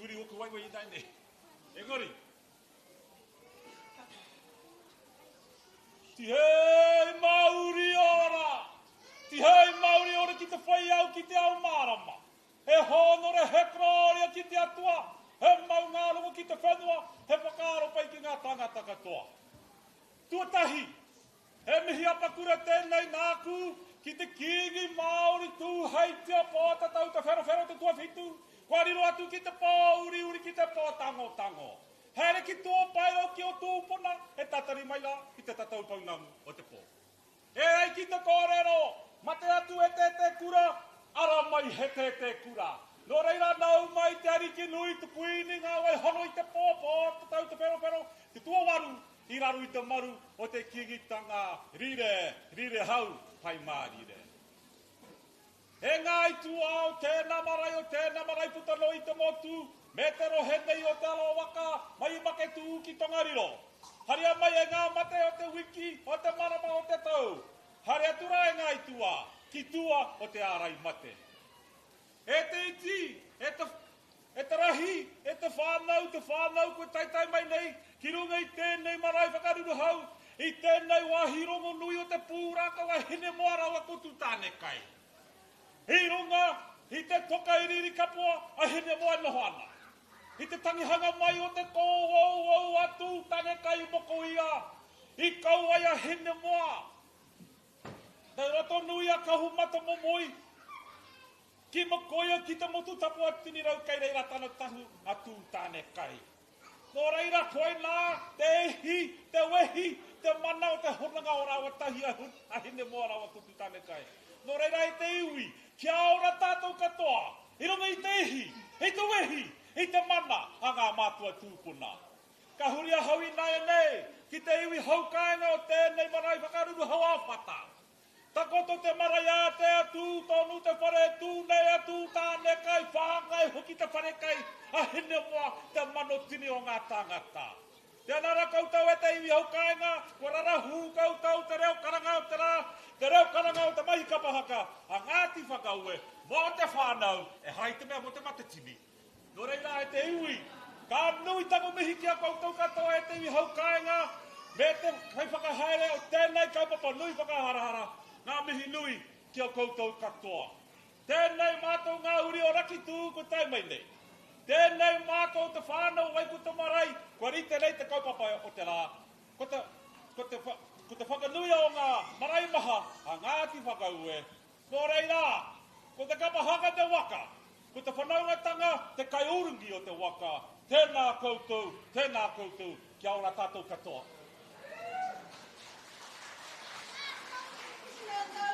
uri oku waiwai i nei. Engari. Ti hei mauri ora. Ti hei mauri ora ki te whai au ki te au marama. He honore he kroria ki te atua. He mau ngā rungo ki te whenua. He whakaaro pai ki ngā tangata katoa. Tuatahi. He mihi apakura tēnei nāku ki te kīngi Māori tū hei tia pōta tau te whero te tua whitu. Kua riro atu ki te pō uri ki te pō tango. Here ki tō pairo ki o tūpuna, he tatari mai la ki te tatau paungamu o te pō. E ai ki te kōrero, mate atu e te kura, ara mai he te kura. Nō reira nau mai te ariki nui te puini ngā wai hono i te pō, te tau te pero, te tua waru, i raru i te maru o te kingitanga rire hau, pai mā rire. E ngā i tu au, tēnā marai putano i te motu, me te rohe nei o te alo waka, mai i make tu ki tongariro. Haria mai e ngā mate o te wiki, o te marama o te tau. Haria tura e ngā i tua, ki tua o te ārai mate. E te iti, e te rahi, e te whānau, koe taitai mai nei, ki runga i tēnei marai whakaruru hau, i tēnei wahirongo nui o te pūraka wa hine moara wa kutu tāne kai. I runga, i te toka i riri kapua, a hine moa noho ana. I te tangihanga mai o te kōwau atu, tāne kai moko ia, i kauai a hine moa. Te roto nui a kahu mata momoi, ki mokoia ki te motu tapu atini rau kai reira tana tahu atu tāne kai. Nō reira koe nā, te ehi, te wehi, te mana o te honanga o rawa tahi a hine moa rawa kutu tāne kai. Nō reira e te iwi, kia ora tātou katoa, i runga i te ehi, i te wehi, i te mana a ngā mātua tūpuna. Ka huria hau i nai nei, ki te iwi haukainga o tēnei marai whakaruru hau āwhata. Takoto te marai a te atu, tonu te whare tū nei atu, tāne kai, whāngai, hoki te whare kai, a hine moa te manotini o ngā tangata. Te nara kautau e te iwi haukainga, kua rara hū kautau te reo karanga o te rā, te reo karanga o te mahi kapahaka, a Ngāti Whakaue, mō te whānau, e hai te mea mo te matatini. Nō reira e te iwi, ka nui tango mihi ki a kautau katoa e te iwi haukainga, me te hei whakahaere o tēnei kaupapa nui whakaharahara, ngā mihi nui ki a kautau katoa. Tēnei mātou ngā uri o raki tū ko tai mai nei. Tēnei mātou te whānau wai ko te marai, kua rite nei te kaupapa o te rā. Ko te whakanuia o ngā marai maha a Ngāti Whakaue. Nō reira, ko te kapahaka te waka, ko te whanaungatanga te kaiurungi o te waka, tēnā koutou, kia ora tātou katoa. Yeah.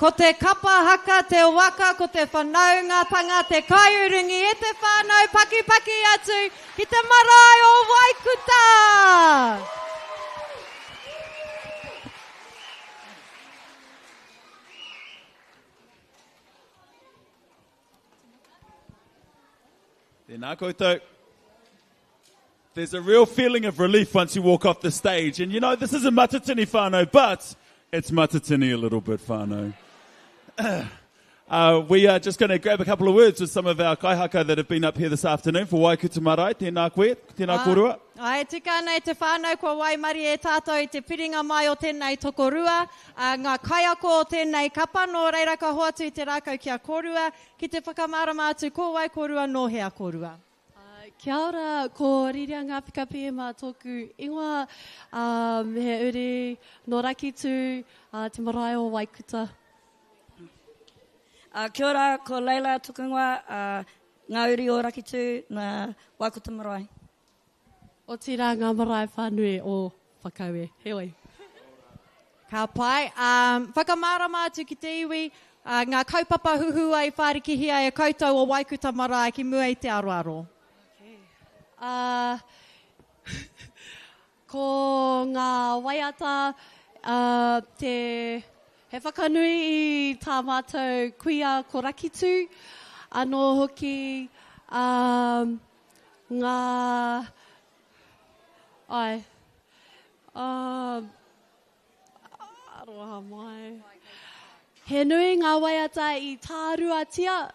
Ko te kapa haka, te waka, ko te whanaungatanga, te kaiurungi e te whānau paki atu ki te marae o Waikuta. Tēnā koutou. There's a real feeling of relief once you walk off the stage. And you know, this isn't matatini whānau, but it's matatini a little bit whānau. We are just going to grab a couple of words with some of our kaihaka that have been up here this afternoon for Owhata Marae. Tēnā koe, tēnā korua. Ai, tika nei te whānau kua waimari e tātou i te piringa mai o tēnei tokorua. Ngā kaiako o tēnei kapa, no reira ka hoatu i te rākau kia korua. Ki te whakamārama atu ko wai korua, no hea korua. Kia ora, ko Riria ngā pikapi e mā tōku ingoa, he uri no rakitu, te marae o Waikuta. Kia ora, ko Leila tukunga, ngā uri o rakitu na Waikuta Marae. O tira ngā marae whānui o Whakaue. Heoi. Ka pai. Whakamārama atu ki te iwi, ngā kaupapa huhu ai whārikihia e koutou o Waikuta Marae ki mua i te aroaro. Ko ngā waiata, he whakanui i tā mātou kuia ko rakitu, anō hoki ngā aroha mai. He nui ngā waiata i tā ruatia,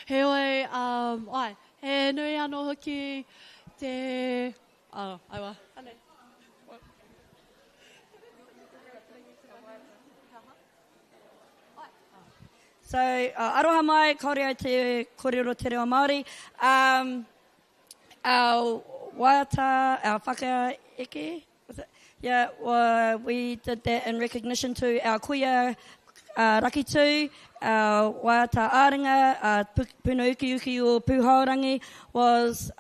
heoi, he nui anō hoki te... aiwa. So, aroha mai, kaore au te kōrero te reo Māori. Our waiata, our whakaeke, was it? Yeah, we did that in recognition to our kuia rakitu, our waiata āringa, puna uki uki o Pūhaurangi was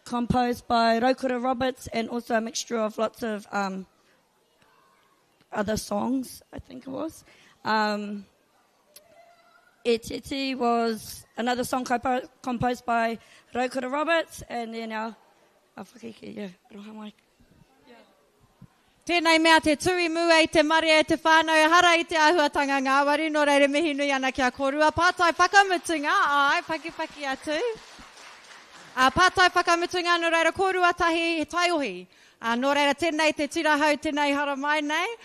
composed by Raukura Roberts and also a mixture of lots of other songs, I think it was. E Titi was another song composed by Raukura Roberts, and then our whakaeke, yeah, aroha mai. Tēnei mea te tui mua i te mare e te whānau, hara i te āhuatanga ngāwari, no reire mihi nui ana kia korua. Pātai whakamutunga, ai, paki atu. Pātai whakamutunga, no reira korua tahi he taiohi. No reira tēnei te tirahau, tēnei hara mai nei.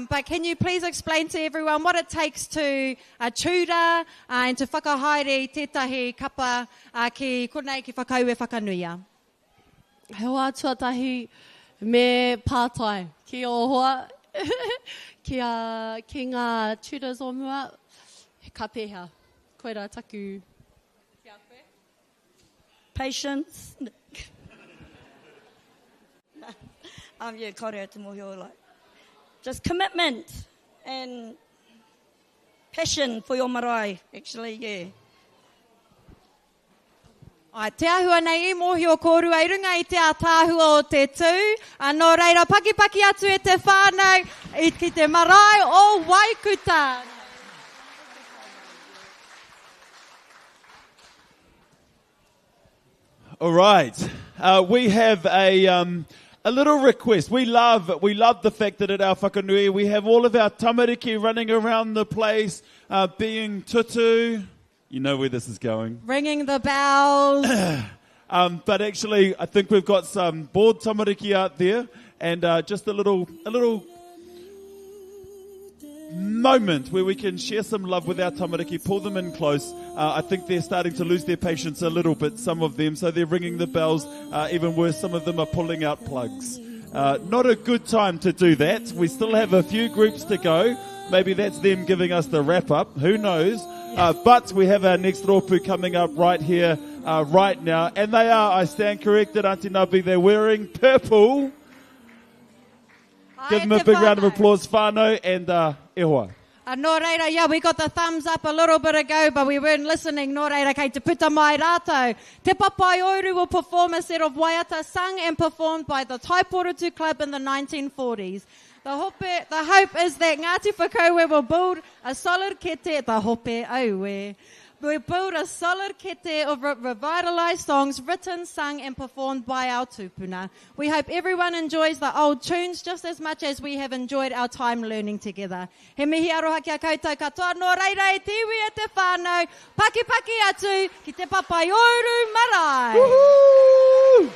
But can you please explain to everyone what it takes to tūra and to whakahaere tētahi kapa ki konei ki Whakaue Whakanuia? He wā tuatahi me pātai ki o hoa, ki ngā tutors o mua, ka pēhea. Koera taku. Patience. Yeah, kaore te mohio, like, just commitment and passion for your marae, actually, yeah. Ai, te ahua nei I mohio kōrua I runga I te ātāhua o te tū. Nō reira paki atu e te whānau I ki te marae o Waikuta. All right. We have a little request. We love the fact that at our whakanui we have all of our tamariki running around the place, being tutu. You know where this is going. Ringing the bells. But actually, I think we've got some board tamariki out there. and just a little moment where we can share some love with our tamariki, pull them in close. I think they're starting to lose their patience a little bit, some of them, so they're ringing the bells. Even worse, some of them are pulling out plugs. Not a good time to do that. We still have a few groups to go. Maybe that's them giving us the wrap-up. Who knows? But we have our next ropu coming up right here, right now. And they are, I stand corrected, Auntie Nabi, they're wearing purple. Give them a big round of applause, whānau and ehua. Nō reira, yeah, we got the thumbs up a little bit ago, but we weren't listening. Nō reira, kei te puta mai rātou. Te Papai Ouru will perform a set of waiata sung and performed by the Taiporotu Club in the 1940s. The hope is that Ngāti Whakaue will build a solid kete, the hope auwe. We build a solid kete of revitalised songs written, sung and performed by our tupuna. We hope everyone enjoys the old tunes just as much as we have enjoyed our time learning together. He mihi aroha kia koutou katoa, nō reira e tiwi e te whānau, paki atu ki te Papai Ouru Marae. Woohoo!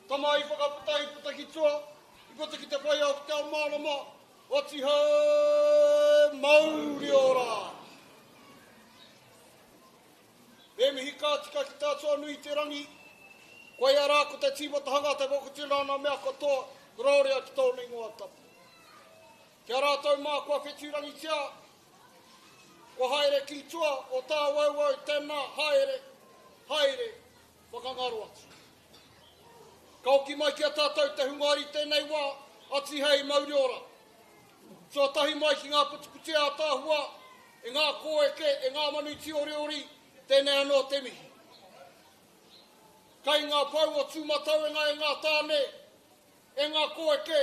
Tamai whakaputai puta ki tua, I kota ki te whai au te ao marama, wati hau mauri ora. E mihi kātika ki tātua nui te rangi, koe ara ko te tīmatahanga te wakatirana mea katoa, gloria ki tōna ingoa tapu. Kia rātou mā kua whetūrangi tia, ko haere ki tua o tā wauau tēnā haere, whakangaro atu. Kau ki mai ki a tātou te hungari tēnei wā, ati hei mauri ora. So tahi mai ki ngā putuputi a tāhua, e ngā kōeke, e ngā manuti ori, tēnei anō te mihi. Kai ngā pau o tūmatau e ngā tāne, e ngā kōeke,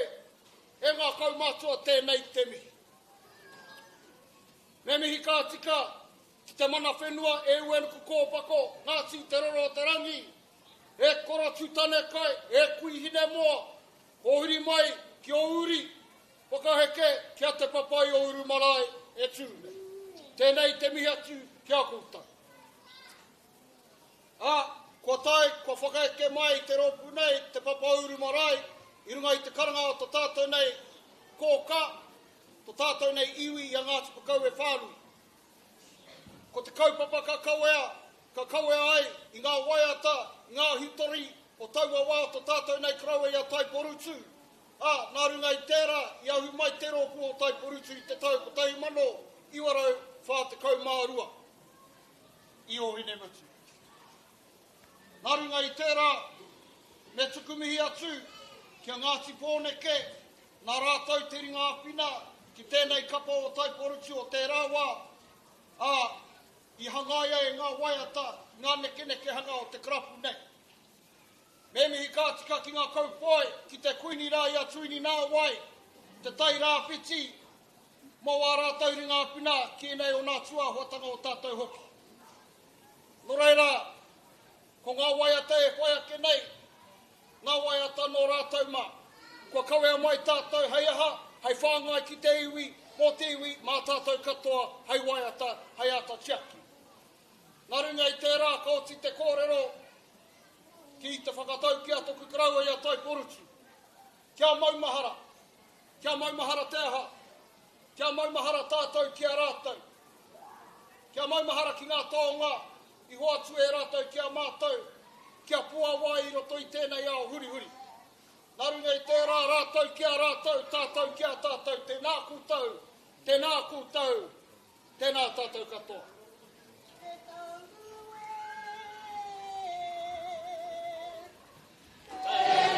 e ngā kaumātua tēnei te mihi. Me mihi kā tika, ki te mana whenua e uen ku kōpako, Ngāti te roro te rangi, e kora tūtane kai, e kui hine moa, ohiri mai ki o uri, whakaheke ki a te papai o Uru Marae e tūne. Tēnei te mihi atu ki a koutai. Kua tai, kua whakaheke mai te ropu nei, te papa Uru Marae, i runga i te karanga o tō tātou nei kōka, tō tātou nei iwi i a Ngāti Whakaue Whānui. Ko te kaupapa ka kauea ai i ngā waiata, i ngā hitori o taua wā tō tātou nei kraue i a Taiporutu. Nā runga i tērā, i ahu mai te roku o Taiporutu i te tau ko tahi mano, i warau whā te kaumārua. I o hine mutu. Nā runga i tērā, me tukumihi atu, ki a Ngāti Pōneke, nā rātau te ringa apina, ki tēnei kapa o Taiporutu o tērā wā, i hangaia e ngā waiata, ngā neke hanga o te krapu nei. Me mihi kā tika ki ngā kaupoi, ki te kuini rā i a tuini nā wai, te tai rā piti, mō wā rātau ringa apina, ki nei o nā tuahuatanga o tātou hoki. Nō reira, ko ngā waiata e waiake nei, ngā waiata no rātau mā. Kua kauea mai tātou hei aha, hei whāngai ki te iwi, mō te iwi, mā tātou katoa, hei waiata, hei ata tiaki. Nā runga i tērā, ka oti te kōrero, ki te whakatau ki a toku kraua i a Taiporutu. Kia maumahara te aha, kia maumahara tātou ki a rātau. Kia maumahara ki ngā taonga, i hoa tu e rātau ki a mātau, kia pua wai i roto i tēnei ao huri. Nā runga i tērā, rātau ki a rātau, tātou ki a tātou, tēnā kūtau, tēnā tātou katoa. Oh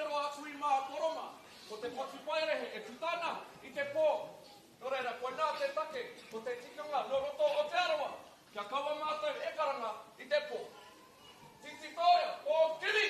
roa sui mā koroma. Ko te poti wairehe e tutana I te pō. No reira, koe nā te take, ko te tikanga, no roto o te arawa. Kia kaua mātou e karanga I te pō. Titi toia, o kiri!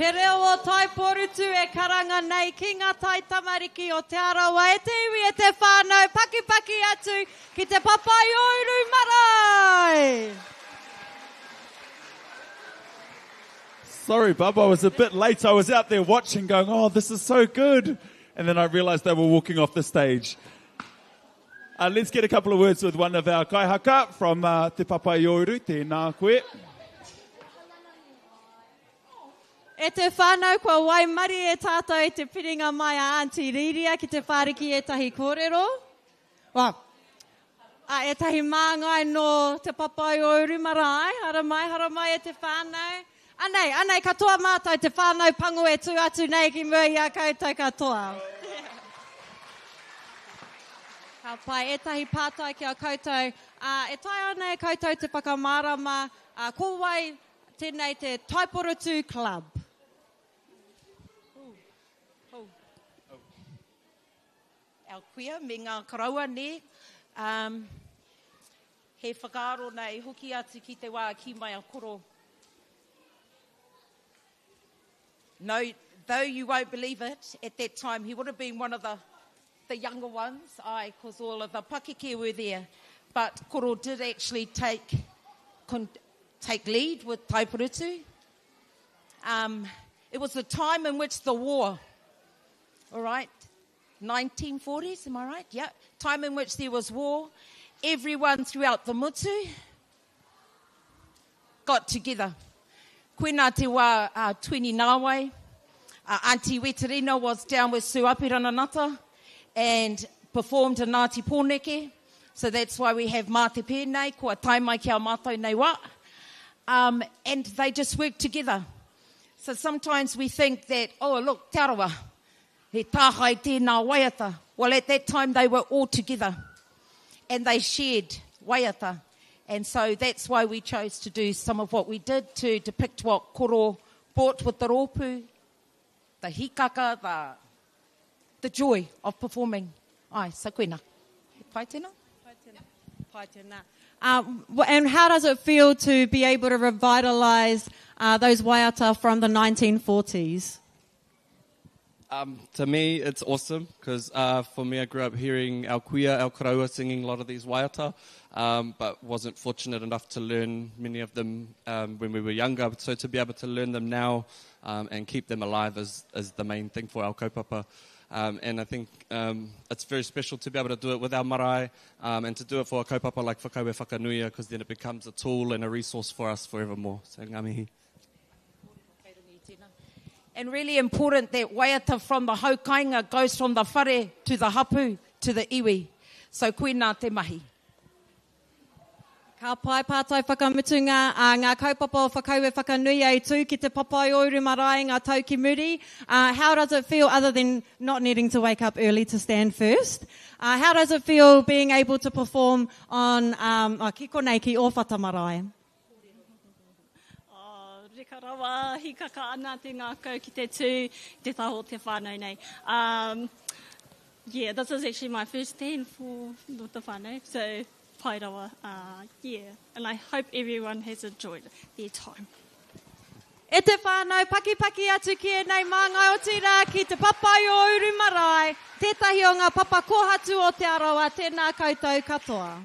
Te reo o tai porutu e karanga nei ki ngā tai tamariki o te arawa e te iwi e te whānau paki atu ki te papai ouru marae. Sorry, Bub, I was a bit late. I was out there watching going, oh, this is so good. And then I realized they were walking off the stage. Let's get a couple of words with one of our kaihaka from Te Papai Ouru, tēnā koe. E te whānau kua waimari e tātou e te piringa mai a Auntie Riria ki te whāriki e tahi kōrero. E tahi māngai no te papai o Urumarai, haramai e te whānau. Anei, katoa mātou te whānau pango e tū atu nei ki mua i a koutou katoa. Ka pai e tahi pātai ki a koutou. E tai ana e koutou te whakamārama, ko wai tēnei te Taiporotu Club. Our kuia, me ngā karaua ne, he whakaaro nei hoki atu ki te wā ki mai a koro. No, though you won't believe it, at that time he would have been one of the younger ones, because all of the pakeke were there. But koro did actually take lead with Taipurutu. It was the time in which the war, all right, 1940s, am I right? Yeah. Time in which there was war. Everyone throughout the mutu got together. Koena te wā 20 nāwai. Auntie Weterina was down with Suapirananata and performed a Ngāti Pōneke. So that's why we have Māte Pēnei, kua taimai kia mātou nei wā. And they just worked together. So sometimes we think that, oh, look, te arawa, he tāhai tēnā waiata. Well, at that time, they were all together. And they shared waiata. And so that's why we chose to do some of what we did to depict what koro brought with the rōpū, the hikaka, the joy of performing. So koena. Pai tēnā? Pai tēnā. And how does it feel to be able to revitalise those waiata from the 1940s? To me, it's awesome because for me, I grew up hearing our kuia, our karaua singing a lot of these waiata, but wasn't fortunate enough to learn many of them when we were younger. So to be able to learn them now and keep them alive is the main thing for our kaupapa. And I think it's very special to be able to do it with our marae and to do it for a kaupapa like Whakaue Whakanuia, because then it becomes a tool and a resource for us forevermore. So ngā mihi. And really important that waiata from the haukainga goes from the whare to the hapu to the iwi. So koena te mahi. Ka pai pātai whakamutunga ngā kaupapa o Whakaue Whakanuia i tū ki te papai ouru marae ngā tauki muri. How does it feel, other than not needing to wake up early to stand first? How does it feel being able to perform on ki konei ki Owhata Marae? Rawa, hikaka ana te ngākau ki te tū, te taho te whānau nei. Yeah, this is actually my first stand for the whānau, so pai rawa, yeah. And I hope everyone has enjoyed their time. E te whānau paki atu ki e nei māngai o tira ki te papai o Uru Marae, tētahi o ngā papa kohatu o te arawa, tēnā koutou katoa.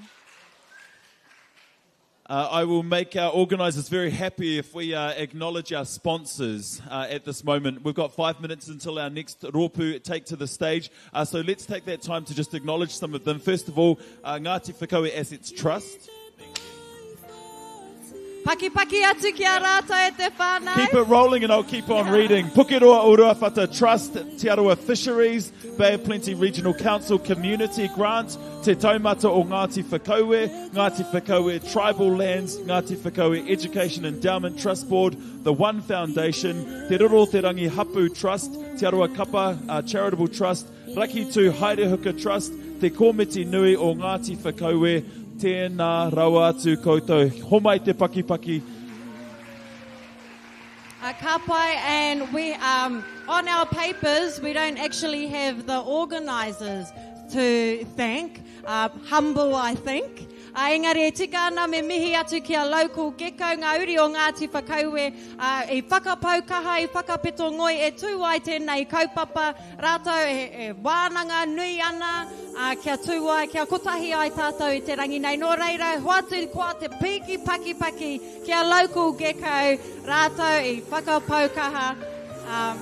I will make our organisers very happy if we acknowledge our sponsors at this moment. We've got 5 minutes until our next rōpū take to the stage. So let's take that time to just acknowledge some of them. First of all, Ngāti Whakaue Assets Trust. Paki atu ki a rātou e te whānau. Keep it rolling and I'll keep on reading. Pukeroa Uruawhata Trust, Te Aroa Fisheries, Bay of Plenty Regional Council Community Grant, Te Taumata o Ngāti Whakaue, Ngāti Whakaue Tribal Lands, Ngāti Whakaue Education Endowment Trust Board, the One Foundation, Te Roro Te Rangi Hapu Trust, Te Aroa Kapa Charitable Trust, Raki Tū Haerehuka Trust, Te Kōmiti Nui o Ngāti Whakaue, tēnā rawa atu koutou. Homai te paki. Ka pai, and we on our papers we don't actually have the organisers to thank. Humble, I think. Engari e tika ana me mihi atu ki a local Gecko, ngā uri o Ngāti Whakaue, i whakapaukaha, i whakapeto ngoi, e tū ai tēnei kaupapa, rātou e wānanga nui ana, kia tū ai, kia kotahi ai tātou i te rangi nei. Nō reira, hoatu kua te piki paki ki a local Gecko, rātou i whakapaukaha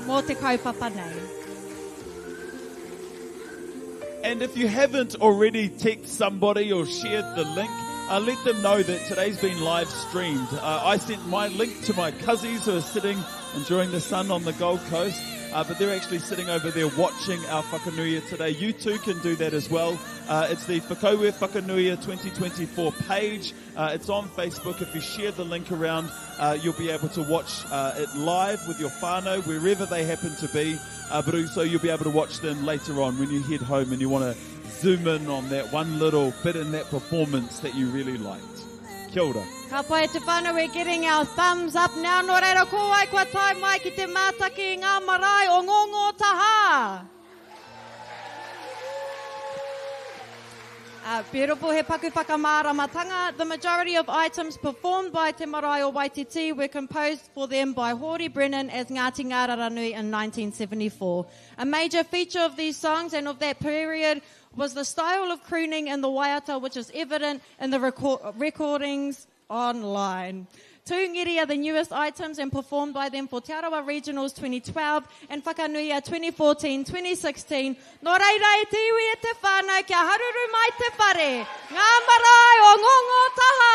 mō te kaupapa nei. And if you haven't already texted somebody or shared the link, let them know that today's been live streamed. I sent my link to my cousins who are sitting enjoying the sun on the Gold Coast, but they're actually sitting over there watching our Whakanuia today. You too can do that as well. It's the Whakaue Whakanuia 2024 page. It's on Facebook. If you share the link around, you'll be able to watch it live with your whānau, wherever they happen to be. But also you'll be able to watch them later on when you head home and you want to zoom in on that one little bit in that performance that you really liked. Kia ora. Ka pai te whānau, we're getting our thumbs up now. Nō reira, ko ai kua tai mai ki te mātaki ngā marae o ngongo taha. Beautiful, he paku whakamāramatanga. The majority of items performed by Te Marae o Waititi were composed for them by Hori Brennan as Ngāti Ngāraranui in 1974. A major feature of these songs and of that period was the style of crooning in the waiata, which is evident in the recordings online. Tūngiri are the newest items and performed by them for Te Arawa Regionals 2012 and Whakanuia 2014-2016. Nō reira e tiwi e te whānau kia haruru mai te whare. Ngā marae o ngongo taha!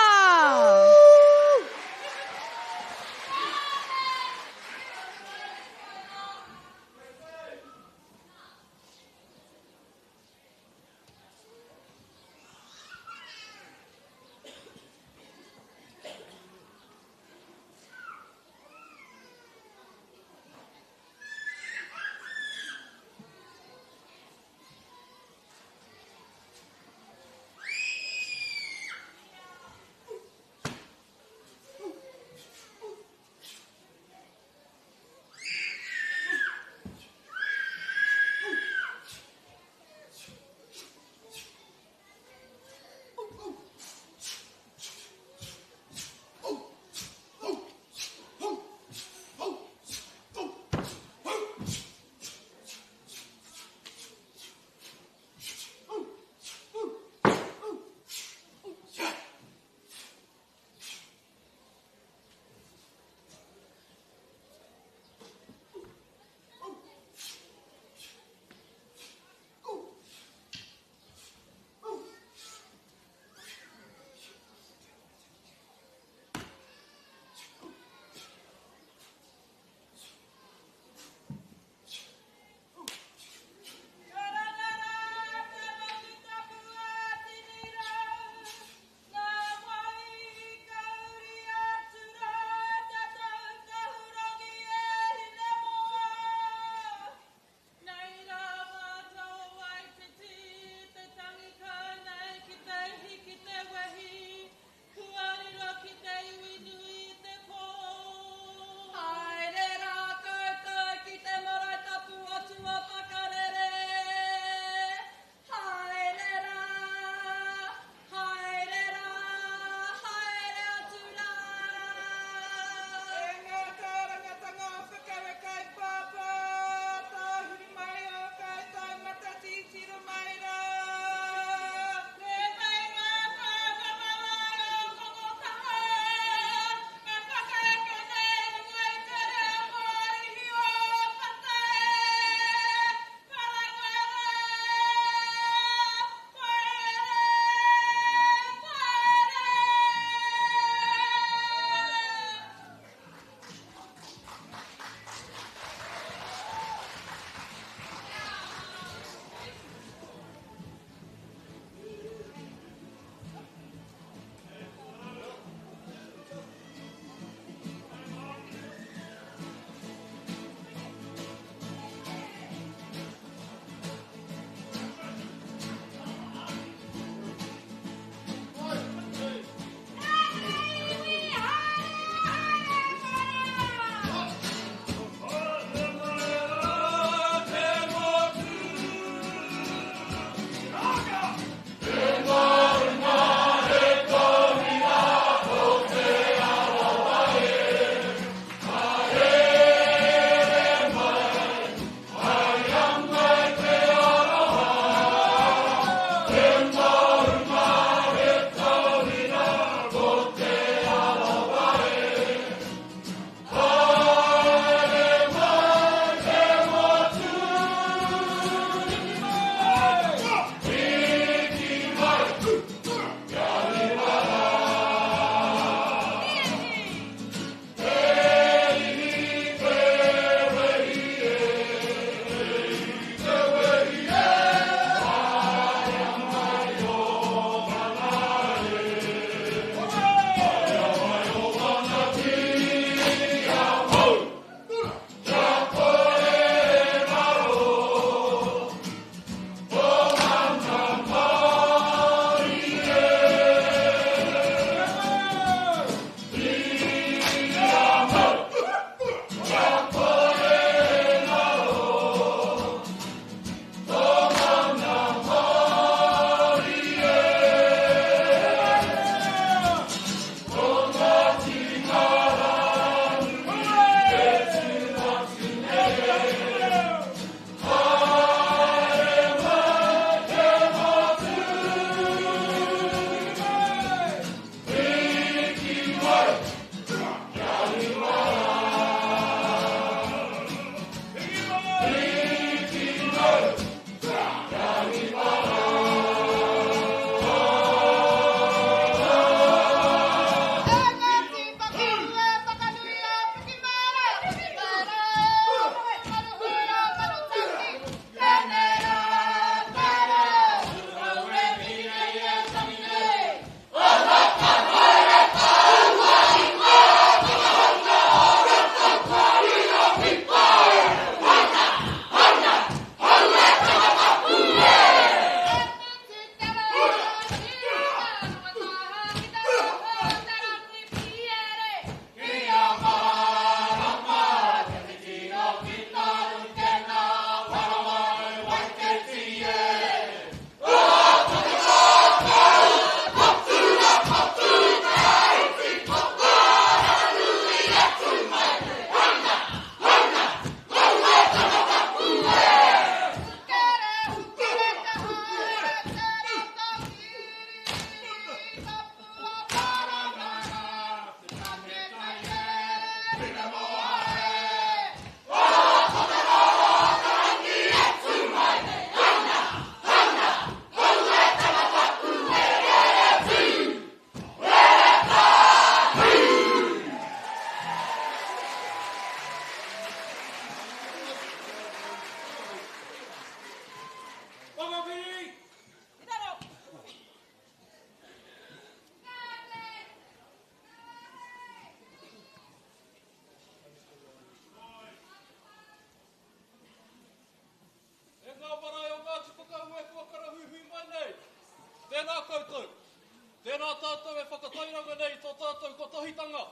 nā tātou e whakatairanga nei tō tātou kotahitanga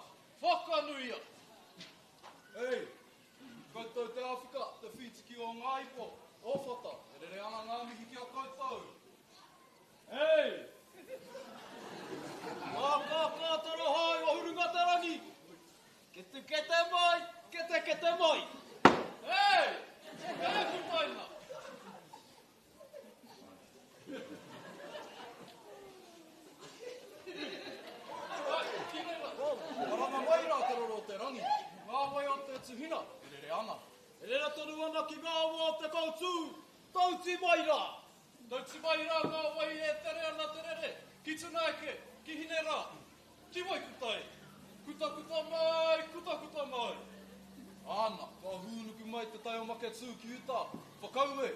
whakanuia. Hei, koutou te Awhika, te whitiki o ngā ipo, Owhata, e rere ana ngā mihi ki a koutou. Hei! Ka tara hai, o hurunga te rangi. Ke te mai, ke te mai. Hei! Hei kutaina. Aranga mai rā te roro te rangi. Ngā wai o te tuhina, e rere ana. E rere tonu ana ki ngā wā te kautū, tauti mai rā. Tauti mai rā ngā wai e tere ana te rere. Ki tuna eke, ki hine rā. Ki wai kutai. Kuta mai. Ana, ka hūnuku mai te tai o make tū ki uta. Whakaue,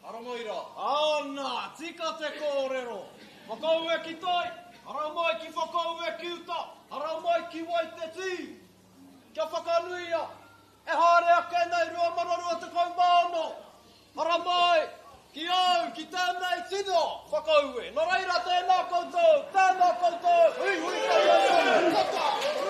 ara mai rā. Ana, tika te kōrero. Whakaue ki tai, ara mai ki whakaue ki uta. Ara mai ki wai te tī. Kia whakanuia, e haere ake nei rua mararua te kaumāno. Ara mai, ki au, ki tēnei tino, whakaue. Nā reira tēnā koutou, hui hui koutou.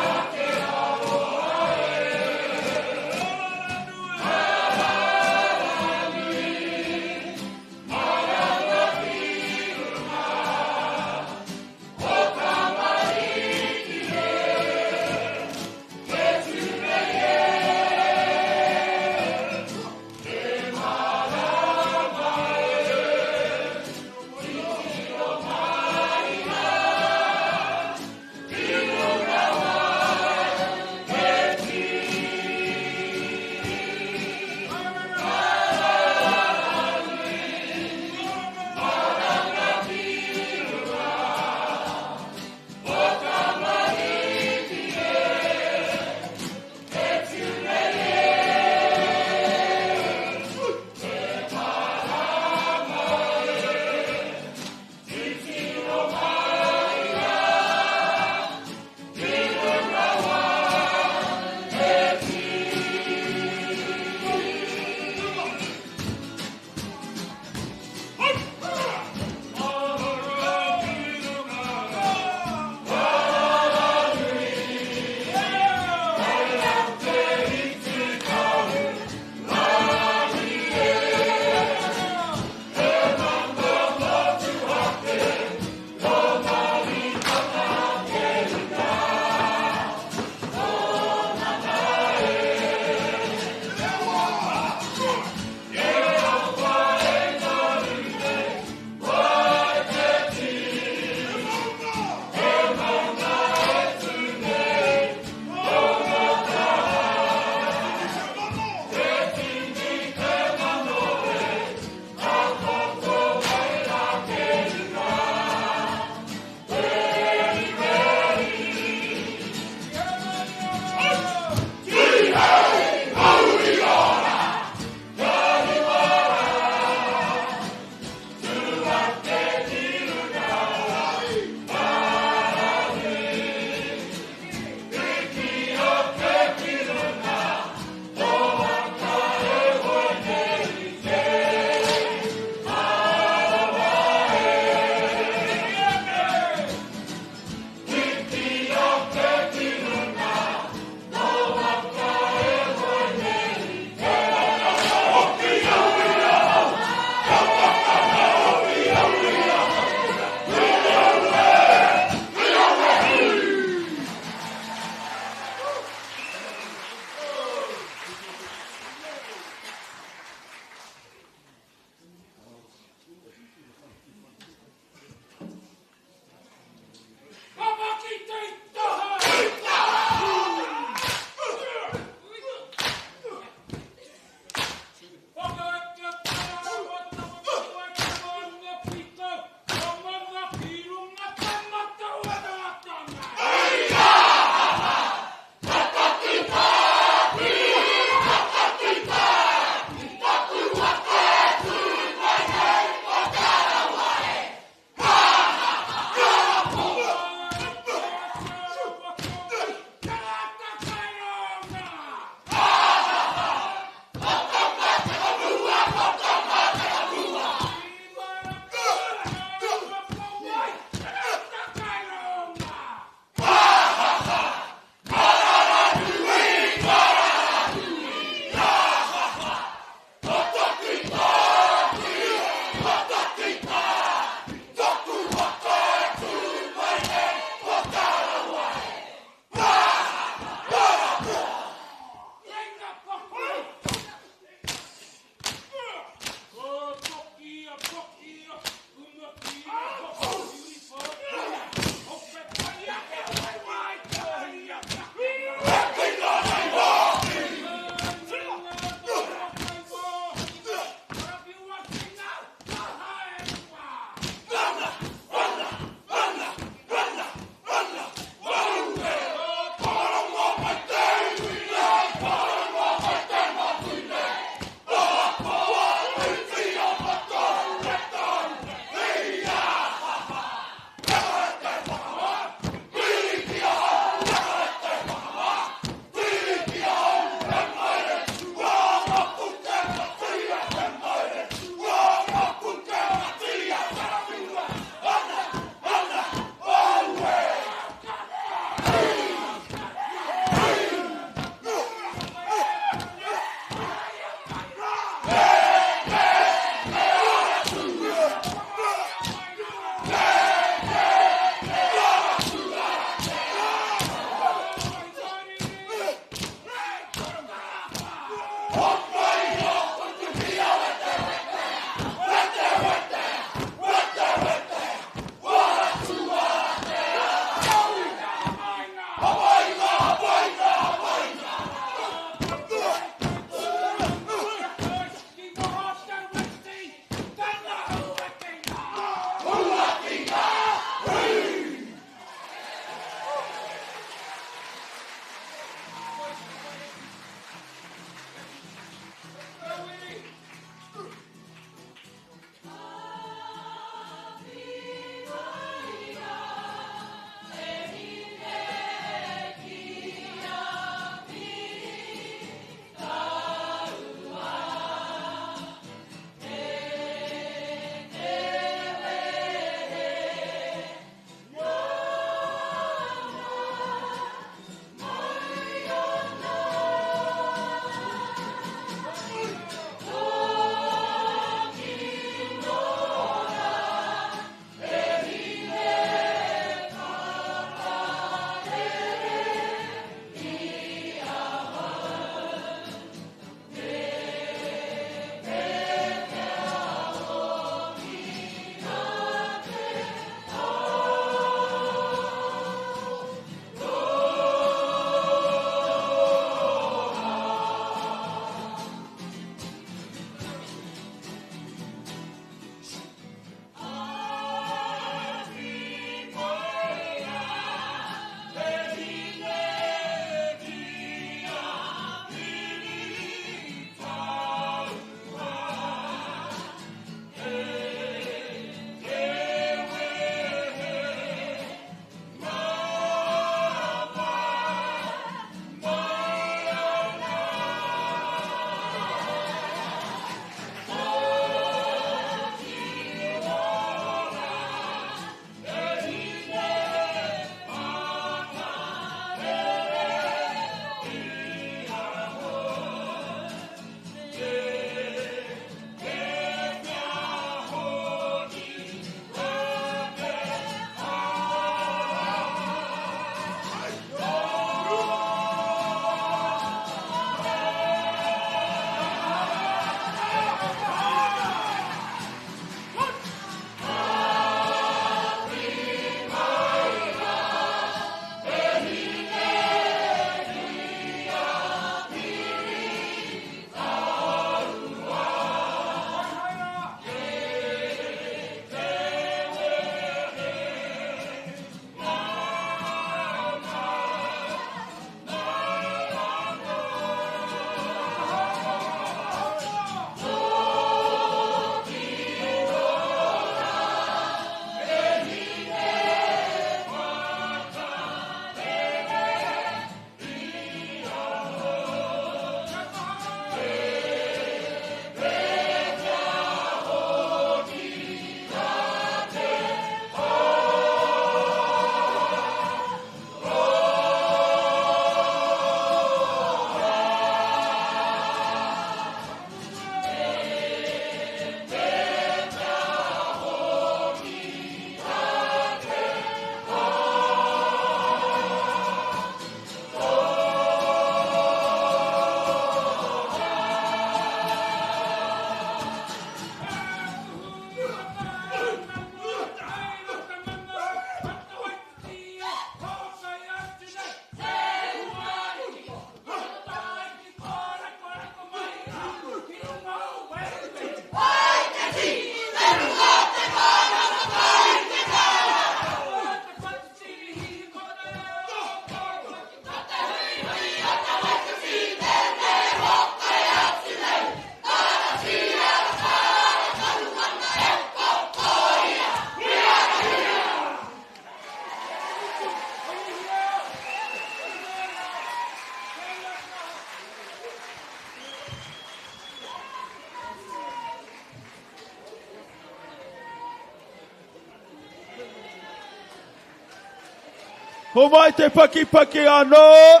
Ho mai te paki paki anō.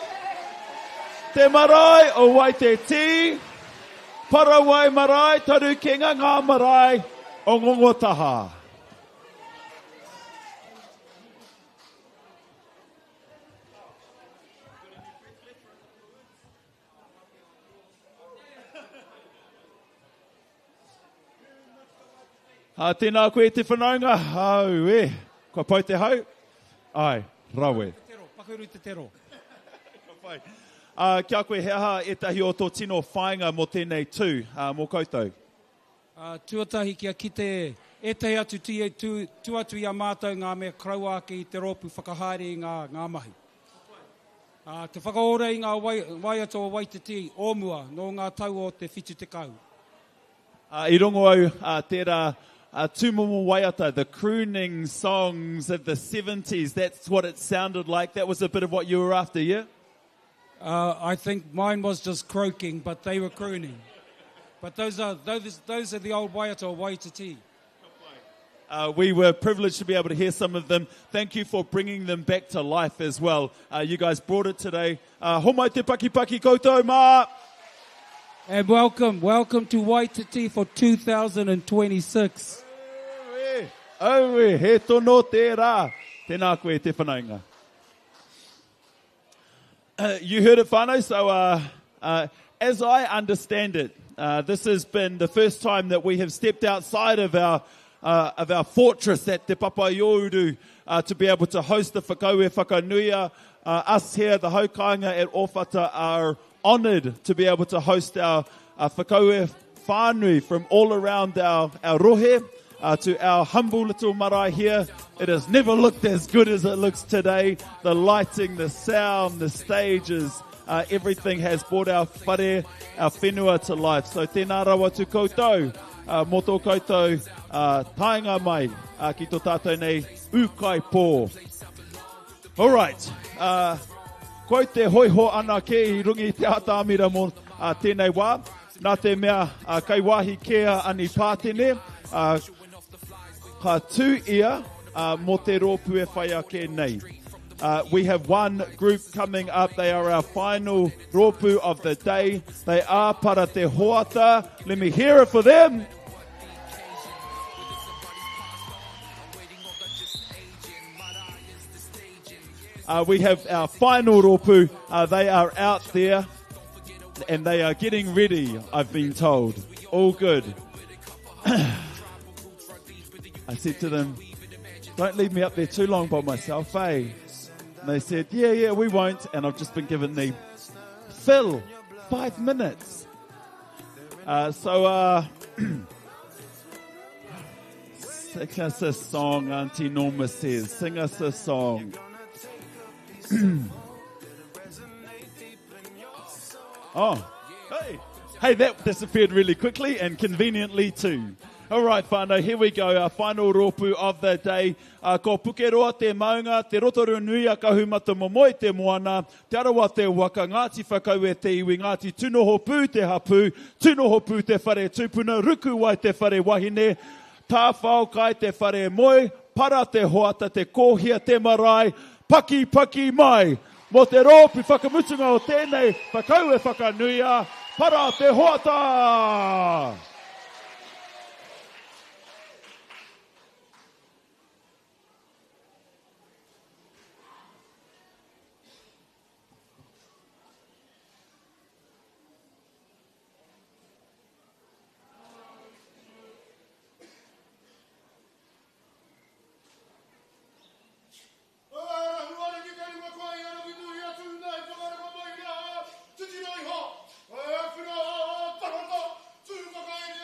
Te marae o wai te ti. Parawai marae, taru kenga ngā marae o ngongotaha. Tēnā koe te whanaunga, hau e. Kua pau te hau? Ai, rawe. Pakuru te tero. Kia koe heaha etahi o tō tino whainga mo tēnei tū, mō koutou. Tuatahi kia kite etahi atu tu atu i a mātou ngā mea kraua ake i te rōpu whakahaere i ngā mahi. Te whakaora i ngā waiata o Waititi ōmua no ngā tau o te whitu te kau. I rongo au tērā tūmomo waiata, the crooning songs of the 70s, that's what it sounded like. That was a bit of what you were after, yeah? I think mine was just croaking, but they were crooning. But those are the old waiata o Waititi. We were privileged to be able to hear some of them. Thank you for bringing them back to life as well. You guys brought it today. Homai te paki paki koutou mā! And welcome to Waititi for 2026. Aue, he tono tērā. Tēnā koe te whanaunga. You heard it, whānau, so as I understand it, this has been the first time that we have stepped outside of our fortress at Te Papaiouru to be able to host the Whakaue Whakanuia. Us here, the Haukanga at Owhata, are honoured to be able to host our Whakaue whānui from all around our rohe to our humble little marae here. It has never looked as good as it looks today. The lighting, the sound, the stages, everything has brought our whare, our whenua to life. So tēnā rawa tu koutou, mō tō koutou tainga mai ki tō tātou nei ukai pō. All right. Ko te hoiho ana ke I rungi te hatamira mō tēnei wā. Nā te mea kai wahi kea ani pātene. Ka tū ia mō te rōpu e whai ake nei. We have one group coming up. They are our final rōpu of the day. They are para te hoata. Let me hear it for them. We have our final rōpu. They are out there and they are getting ready, I've been told. All good. I said to them, don't leave me up there too long by myself, eh? And they said, yeah, we won't. And I've just been given the fill, 5 minutes. Sing us a song, Auntie Norma says. Sing us a song. Oh, hey, that disappeared really quickly and conveniently too. All right, whānau, here we go, our final rōpu of the day. Ko pukeroa te maunga, te rotoru nui a kahumata momoe te moana, te arawa te waka, Ngāti Whakaue te iwi, Ngāti tunoho pū te hapu, tunoho pū te whare tūpuna, ruku wai te whare wahine, tā whao kai te whare moe, para te hoata, te kōhia te marae, paki paki mai, mo te rōpu whakamutunga o tēnei Whakaue Whakanuia, para te hoata! Tuti roi ho, puna tahata, tu whakaere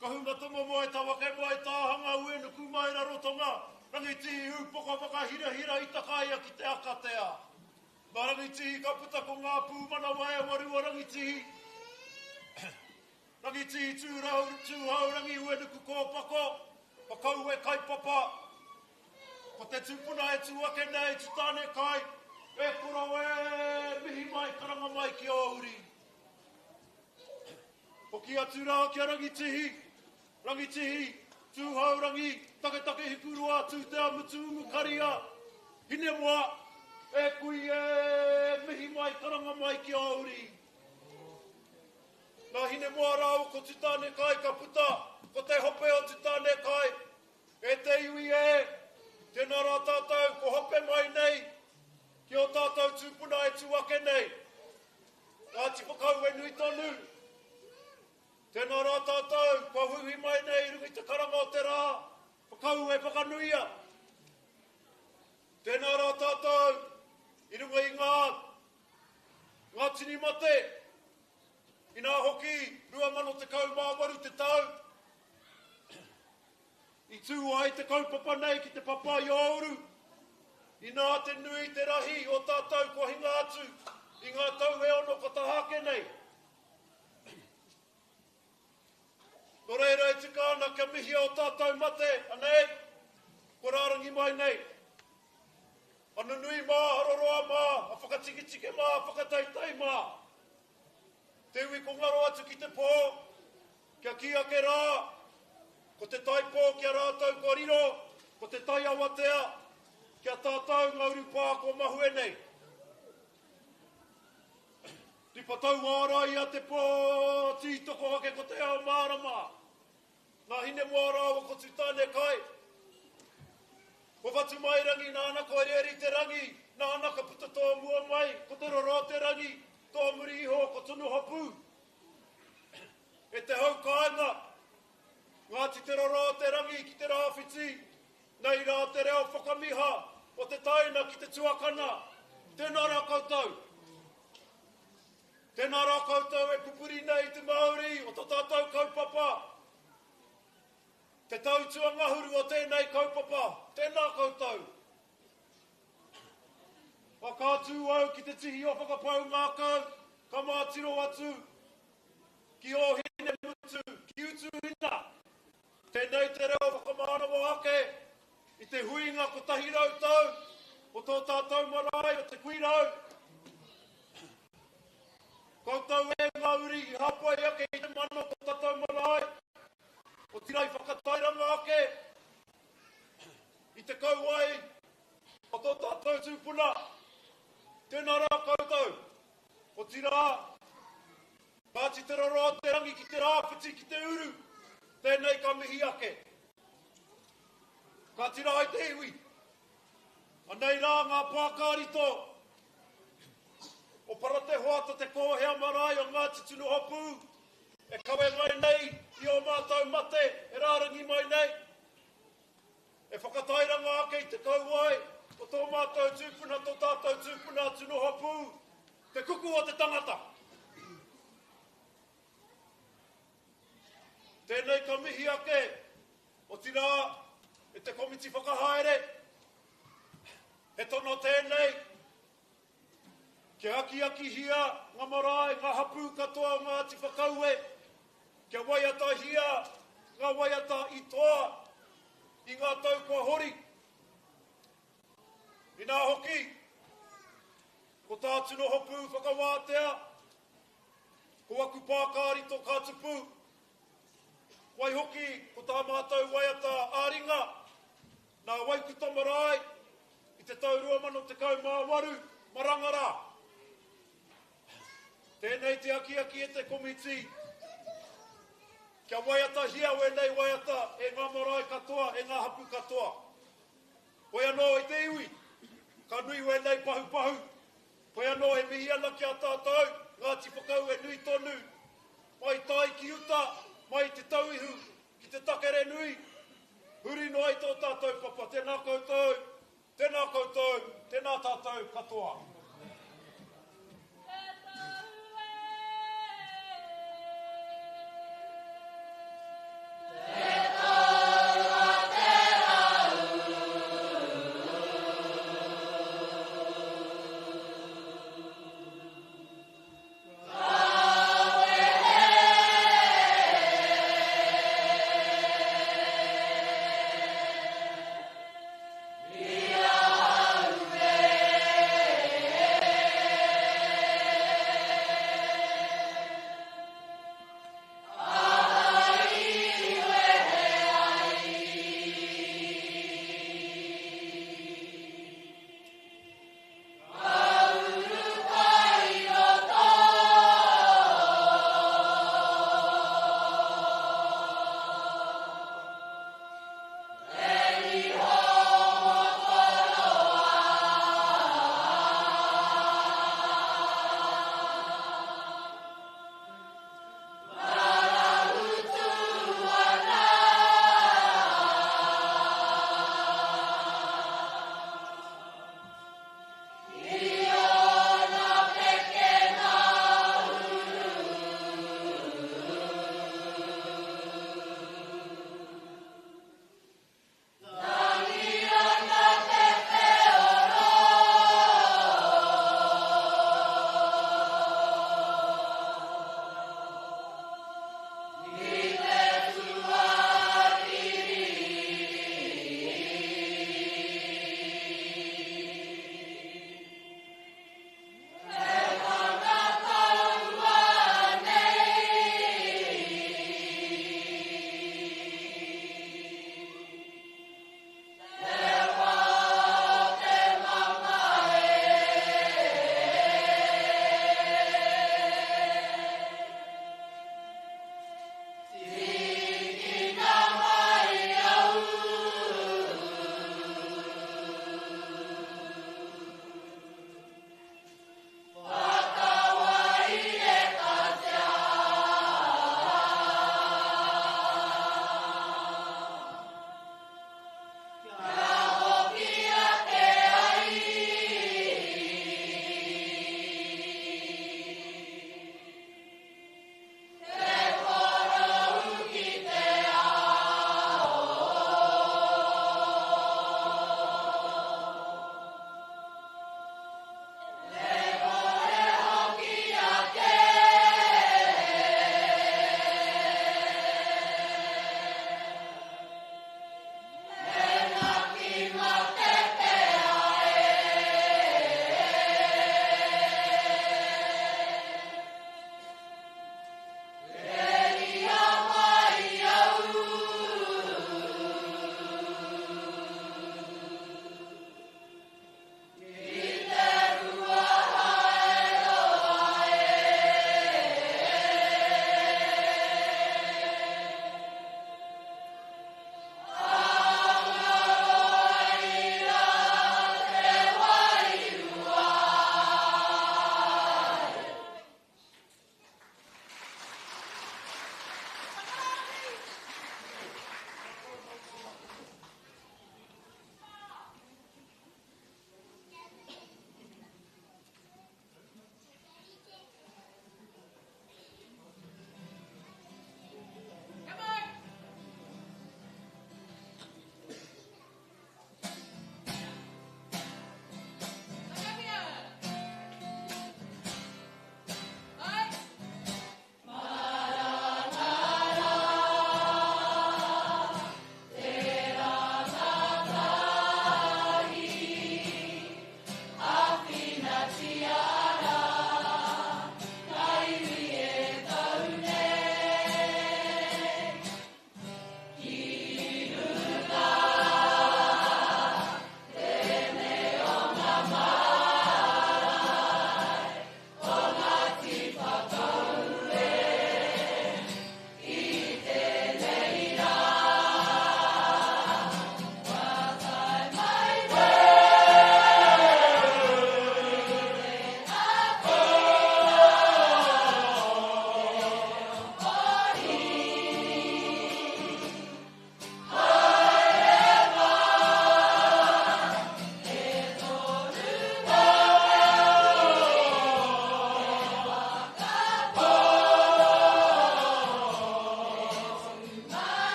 Ka hunga tonga moe ta wake moe ta hanga ue na kumai na rotonga. Rangi tihi upoka waka hira hira i takaia ki te akatea. Ma rangi tihi ka puta ko ngā pūmana wae waru o rangi tihi. Rangi tihi tūhau rangi ue na kukōpako. Whakaue kai papa. Ko te tūpuna e tūake nei tu tāne kai. E kura e mihi mai karanga mai ki Ōhuri. Ko ki atu rā kia rangi tihi. Rangi tihi, tūhau rangi, take hikurua, tūtea mutu mukaria. Hine moa, e kui e mihi mai karanga mai ki Ōhuri. Nā hine moa rāu ko tu tāne kai ka puta. Ko te hope o tu tāne kai. E te iwi e. Tēnā rā tātou, ko hope mai nei. Ki o tātou tūpuna e tūake nei. Ngāti Whakaue nui tonu. Tēnā rā tātou, ko hui mai nei rungi te karanga o te rā. Whakaue Whakanuia. Tēnā rā tātou, i runga i ngā tini mate. I nā hoki, 2018 te tau. I tū ai te kaupapa nei ki te papa i Ōuru. I nā te nui te rahi o tātou ko hinga atu. I ngā tau e ono ko tahake nei. Nō reira e tikāna kia mihi o tātou mate, anei, ko rārangi mai nei. Anu nui mā, haroroa mā, a whakatikitike mā, a whakataitai mā. Te ui ko ngaro atu ki te pō, kia kia ke rā, ko te taipō kia rātou ko riro, ko te tai awatea, kia tātou ngauru pā ko mahue nei. Tipa tau āra i a te pō, tītoko hake ko te ao mārama. Nā hine moara o ko tu tāne kai. Ko watu mai rangi, nāna ko eri te rangi, nāna ka puta tō mua mai, ko te roro te rangi, tō muri iho, ko tunu hopu. E te hau kāinga, Ngāti te roro te rangi ki te rāwhiti, nei rā te reo whakamiha, o te taina ki te tuakana. Tēnā rā koutou. Tēnā rā koutou e pupuri nei te Māori, o tō tātou kaupapa. Te tautua ngahuru o tēnei kaupapa. Tēnā koutou. Whakātū au ki te tihi o whakapau ngākau, ka mātiro atu, ki o hine mutu, ki utu hina. Tēnei te reo whakamāna mo ake, i te huinga ko tahi rautau, o tō tātou marae, o te kuirau. Koutou e ngauri, i hapoi ake i te mano ko tātou marae, o tirai whakatairanga ake, i te kauai, o tō tātou tūpuna. Tēnā rā koutou, o tira, Ngāti te roro te rangi ki te rāwhiti ki te uru, tēnei ka mihi ake. Ka tira ai te iwi. Anei rā ngā pākārito. O para te hoata te Owhata Marae o Ngāti tunu hopu. E kawe mai nei i o mātou mate, e rārangi mai nei. E whakatairanga ake i te kauai, o tō mātou tūpuna, tō tātou tūpuna tunu hopu. Te kuku o te tangata. Tēnei ka mihi ake, o tira, e te komiti whakahaere. He tono tēnei, ke aki hia, ngā marae, ngā hapu katoa, Ngāti Whakaue, ke waiata hia, ngā waiata i toa, i ngā tau kua hori. I nā hoki, ko tā tino hopu whakawātea, ko aku pākārito kā tupu, wai hoki, ko tā mātou waiata āringa, nā Waikuta Marae, i te tau 2018, marangara. Tēnei te aki e te komiti, kia waiata hia wenei waiata, e ngā marae katoa, e ngā hapu katoa. Koe anō i te iwi, ka nui wenei pahu. Koe anō e mihi ana ki a tātou, Ngāti Whakaue nui tonu, mai tai ki uta, mai te tauihu, ki te takere nui. Huri no ai tō tātou papa, tēnā koutou, tēnā tātou katoa. Tēnā.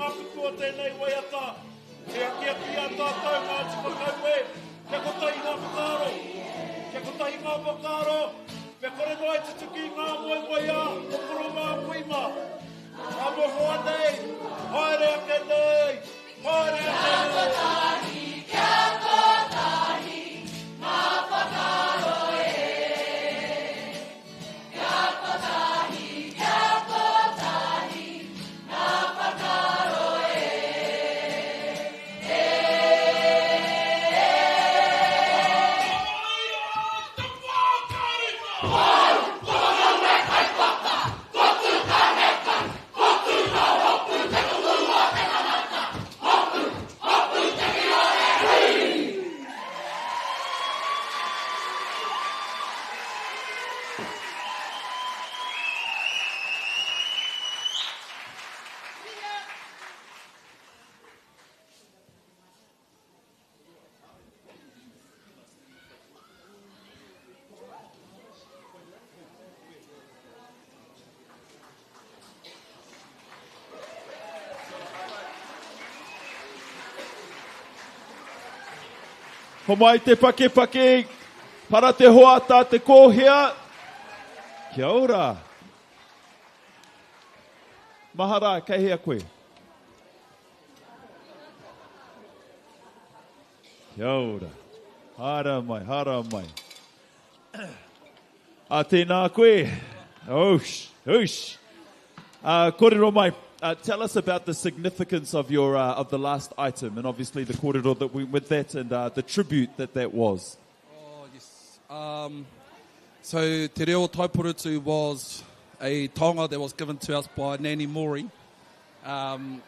ngā puku o tēnei waiata. Kia kia kia tātou Ngāti Whakaue. Kia kotahi ngā whakaaro. Kia kotahi ngā whakaaro. Me kore noi te tuki ngā moemoea. Okoro ngā kuima. Ngā mohoa nei. Haere ake nei. Haere ake nei. Kia kotahi ngā whakaaro e. Kia kotahi, kia kotahi ngā whakaaro e. Ho mai te pake, para te hoata te kōhea. Kia ora. Mahara, kei hea koe. Kia ora. Hara mai, hara mai. A tēnā koe. Osh, osh. Kōrero mai. Tell us about the significance of your of the last item, and obviously the kōrero that went with that, and the tribute that was. Oh, yes. So Te Reo Taipurutu was a taonga that was given to us by Nani Mori. In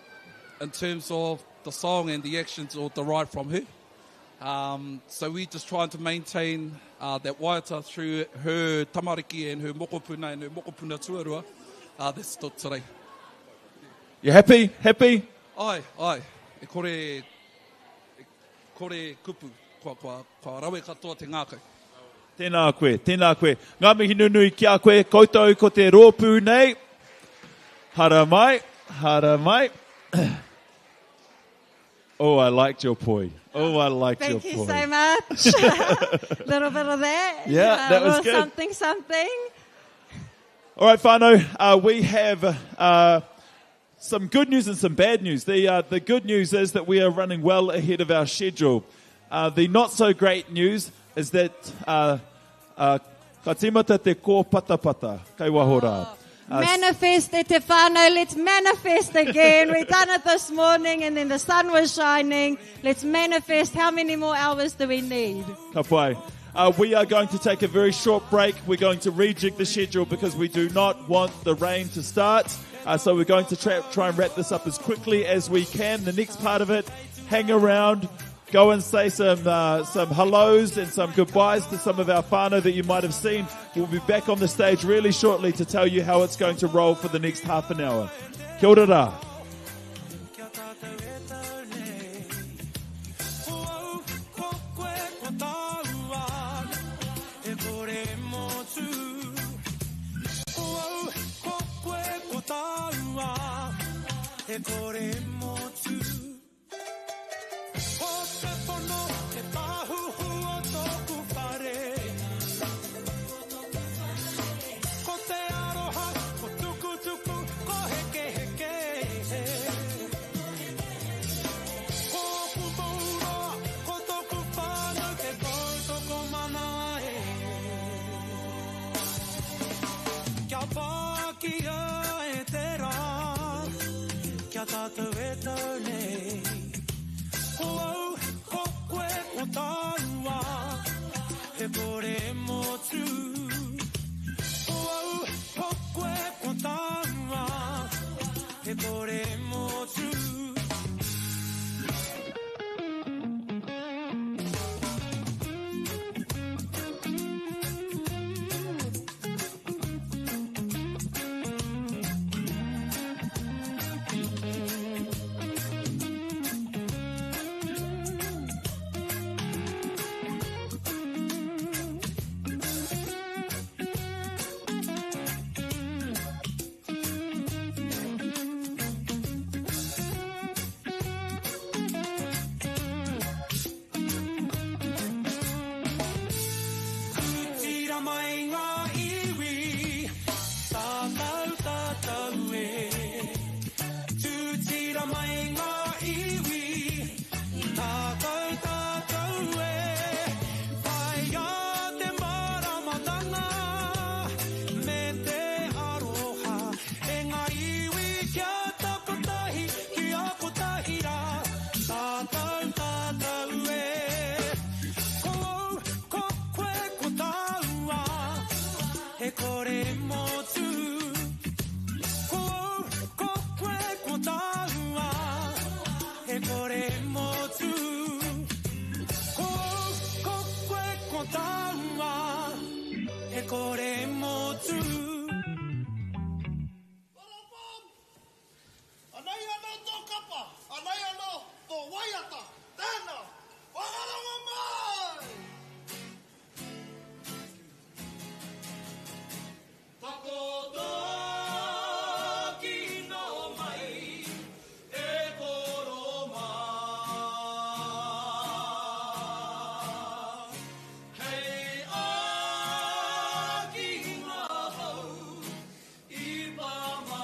terms of the song and the actions all derived from her. So we just trying to maintain that waiata through her tamariki and her mokopuna and her mokopuna tuarua that's tot today. You happy? Happy? Ai. E kore kupu. Kua rawe katoa te ngākau. Tēnā koe, tēnā koe. Ngā mihi nunui ki a koe, koutou ko te rōpū nei. Hara mai, hara mai. Oh, I liked your poi. Oh, I liked your poi. Thank you so much. Little bit of that. Yeah, that was good. Something. All right, whānau, we have some good news and some bad news. The good news is that we are running well ahead of our schedule. The not so great news is that ka tīmata te kō patapata, kai wahora. Manifest e te whānau, let's manifest again. We've done it this morning and then the sun was shining. Let's manifest. How many more hours do we need? Ka pai. We are going to take a very short break. We're going to rejig the schedule because we do not want the rain to start. So we're going to try and wrap this up as quickly as we can. The next part of it, hang around, go and say some hellos and some goodbyes to some of our whānau that you might have seen. We'll be back on the stage really shortly to tell you how it's going to roll for the next half an hour. Kia ora rā. E kore motu o te pono te pahuhu o tōku whare ko te aroha ko tuku ko heke ko kumoura ko tōku whānau te tōtoko mana e kia pākia e te rā kia tātou e tau nei. Hoau, hokwe o tāua, he kore motu. Hoau, hokwe o tāua, he kore motu. waiata, tēnā, whakarama mai! Takoto ki no mai, e koro mai. Hei a ki ngā hau, I pa ma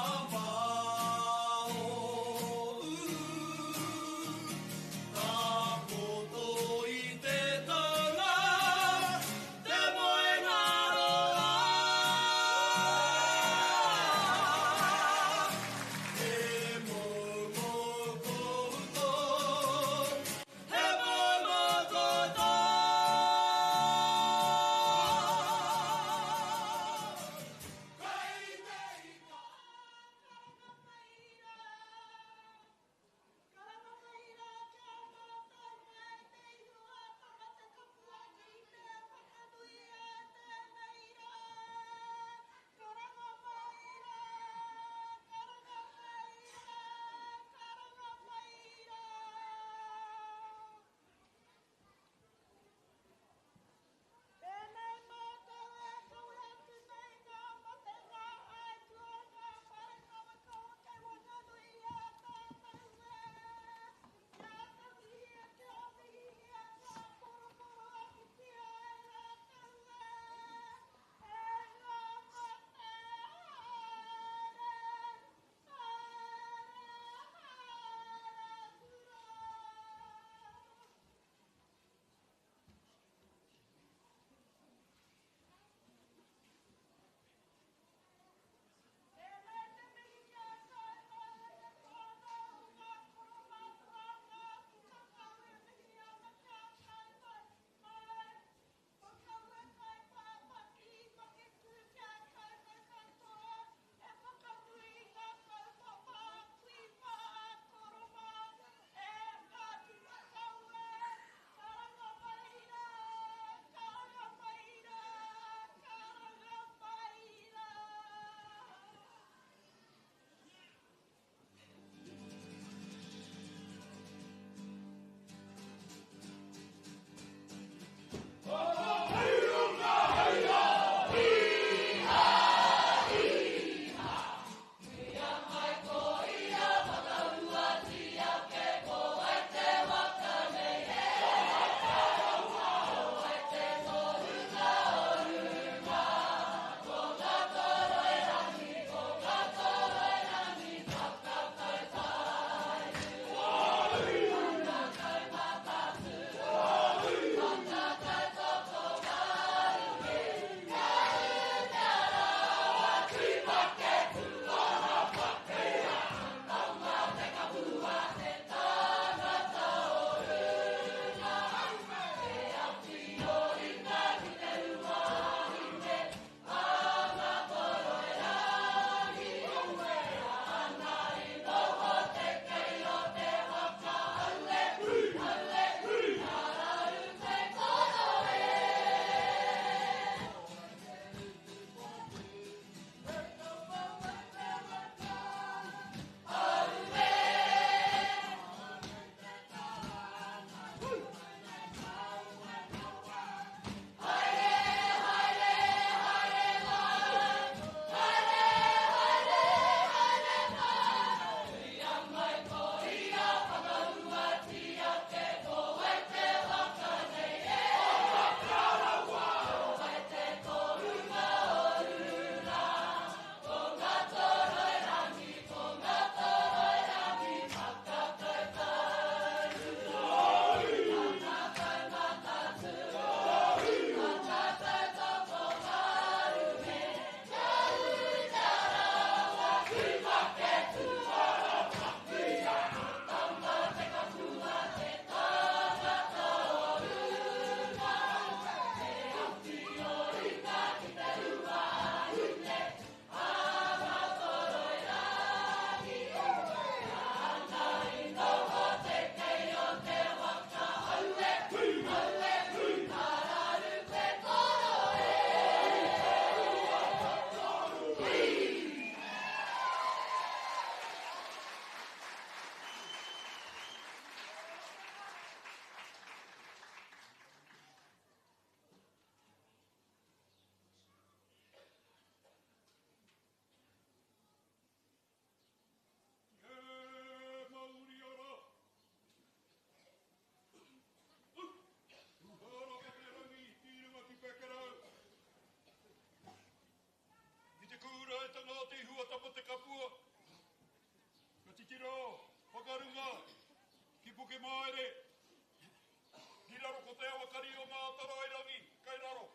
tarai kai raro.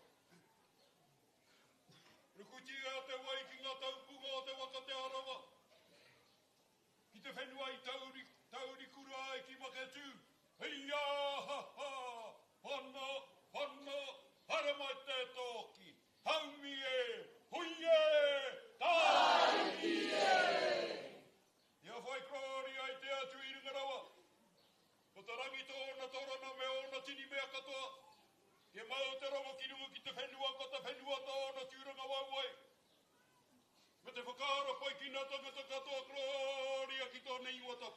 Rukutia te wai ki ngā taupunga o te waka te arawa. Ki te whenua I tauri kura ai ki maketu. Heia ha ha, whana, whana, hara mai te tōki. Haumi e, hui e, tāi e. Ia whai krori ai te atu I Ringarawa. Ko ta rangi tōna torana me ona tini mea katoa. Ke mau te rongo ki rungu ki te whenua ko te whenua tōna tūranga wauai. Me te whakaara pai ki nā tangata katoa gloria ki tōna iwata.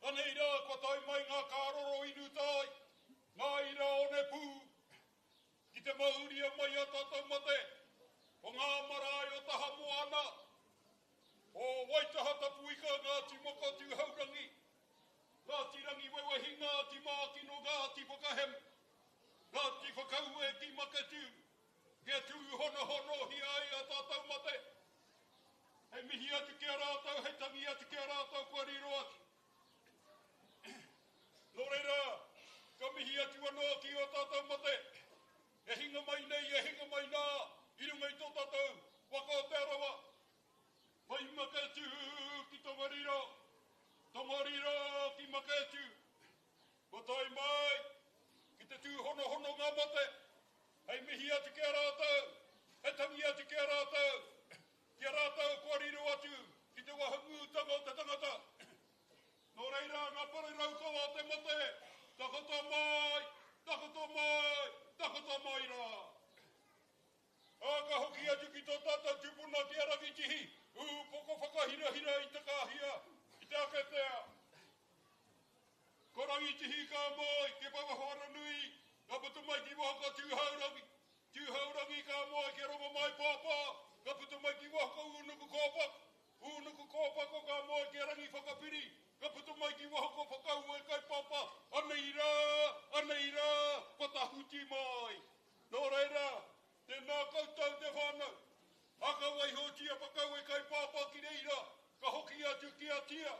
Anei rā, kua tai mai ngā kāroro inu tai. Ngā ira o ne pū. Ki te mahuria mai a tātou mate. O ngā marae o taha moana. O waitaha tapuika Ngāti Whakaue Whakanuia. Ngāti rangi wewahi Ngāti Mākino Ngāti Whakahem. Ngāti Whakaue ki maketu. Kia tū hono hono hi ai a tātou mate. Hei mihi atu kia rātau, hei tangi atu kia rātau kua riro atu. Nō reira, ka mihi atu anoa ki o tātou mate. E hinga mai nei, e hinga mai nā, I runga I tō tātou, waka o te arawa. Pai maketu ki tongariro ki maketu. Ko tai mai, ki te tū hono hono ngā mate. Hei mihi atu kia rātau, he tangi atu kia rātau. Kia rātau kua riro atu, ki te wahangutanga o te tangata. Nō reira, ngā pare raukawa o te mate. Takata mai, takata mai, takata mai rā. Aka hoki atu ki tō tātou tupuna ki arangi tihi. Poko whakahira-hira I te kāhia, I te aketea. Ko rangi tihi ka mai, ke pawahora nui. Ka putu mai ki waka tūhaurangi. Tūhaurangi ka mai, ke rongo mai pāpā. Ka putu mai ki waka unuku kōpa. Unuku kōpa ko ka mai, ke rangi whakapiri. Ka putu mai ki waka whakaue kai pāpā. Anei rā, ko ta huti mai. Nō reira, tēnā koutou te whānau. Aka wai hotia whakaue kai pāpā ki reira. Ka hoki atu ki atia.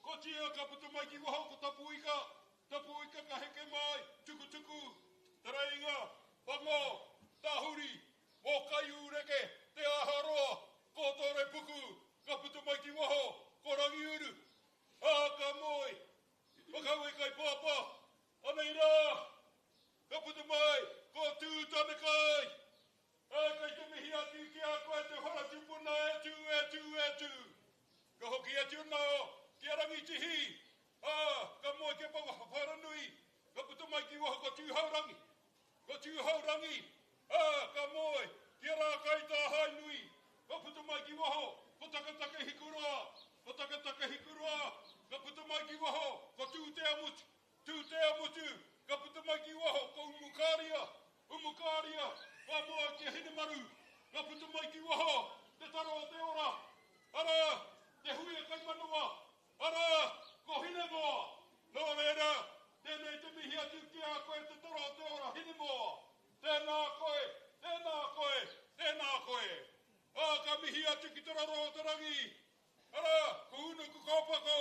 Ko tia ka putu mai ki waho ko tapuika. Tapuika ka heke mai, tuku tuku. Tareinga, pango, tahuri. Mō kai ureke, te aharoa. Ko tore puku, ka putu mai ki waho. Ko rangi uru. Aka moi. Whakaue kai pāpā. Anei rā. Ka putu mai, ko tūtane kai. Kai te mihi atu ki a koe te hora tupuna etu. Ka hoki atu nao, ki a rangi tihi. Ka moe ke wharanui. Ka putu mai ki waho ko tūhaurangi. Ko tūhaurangi. Ka moe, ki a rā kai tā hainui. Ka putu mai ki waho, ko takataka hikurua. Ko takataka hikurua. Ka putu mai ki waho, ko tūtea mutu. Tūtea mutu. Ka putu mai ki waho, ko umukaria. Umukaria. Ka moa ki hine maru. Ka putu mai ki waho, te taro o te ora. Ara, te hui e kai manua. Ara, ko hine moa. Nō reira, tēnei te mihi atu ki a koe te taro o te ora. Hine moa. Tēnā koe, tēnā koe, tēnā koe. Ka mihi atu ki te raro o te rangi. Ara, ko unuku kōpako.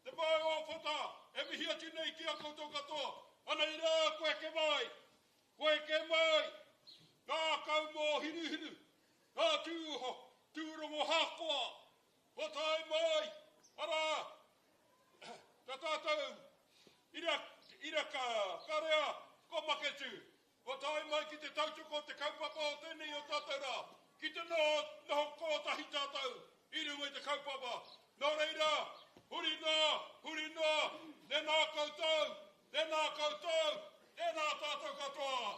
Te pai o whata, e mihi atu nei ki a koutou katoa. Anei rā, koe ke mai. Koe ke mai. Ngā kau mō hinu hinu. Ngā tūho, tūrongo hakoa. Ko tai mai. Ara, ta tātou. Ira ka rea, ko maketu. Ko tai mai ki te tautuko te kaupapa o tēnei o tātou rā. Ki te noho kōtahi tātou. I runga I te kaupapa. Nō reira, huri nā, tēnā koutou, tēnā tātou katoa.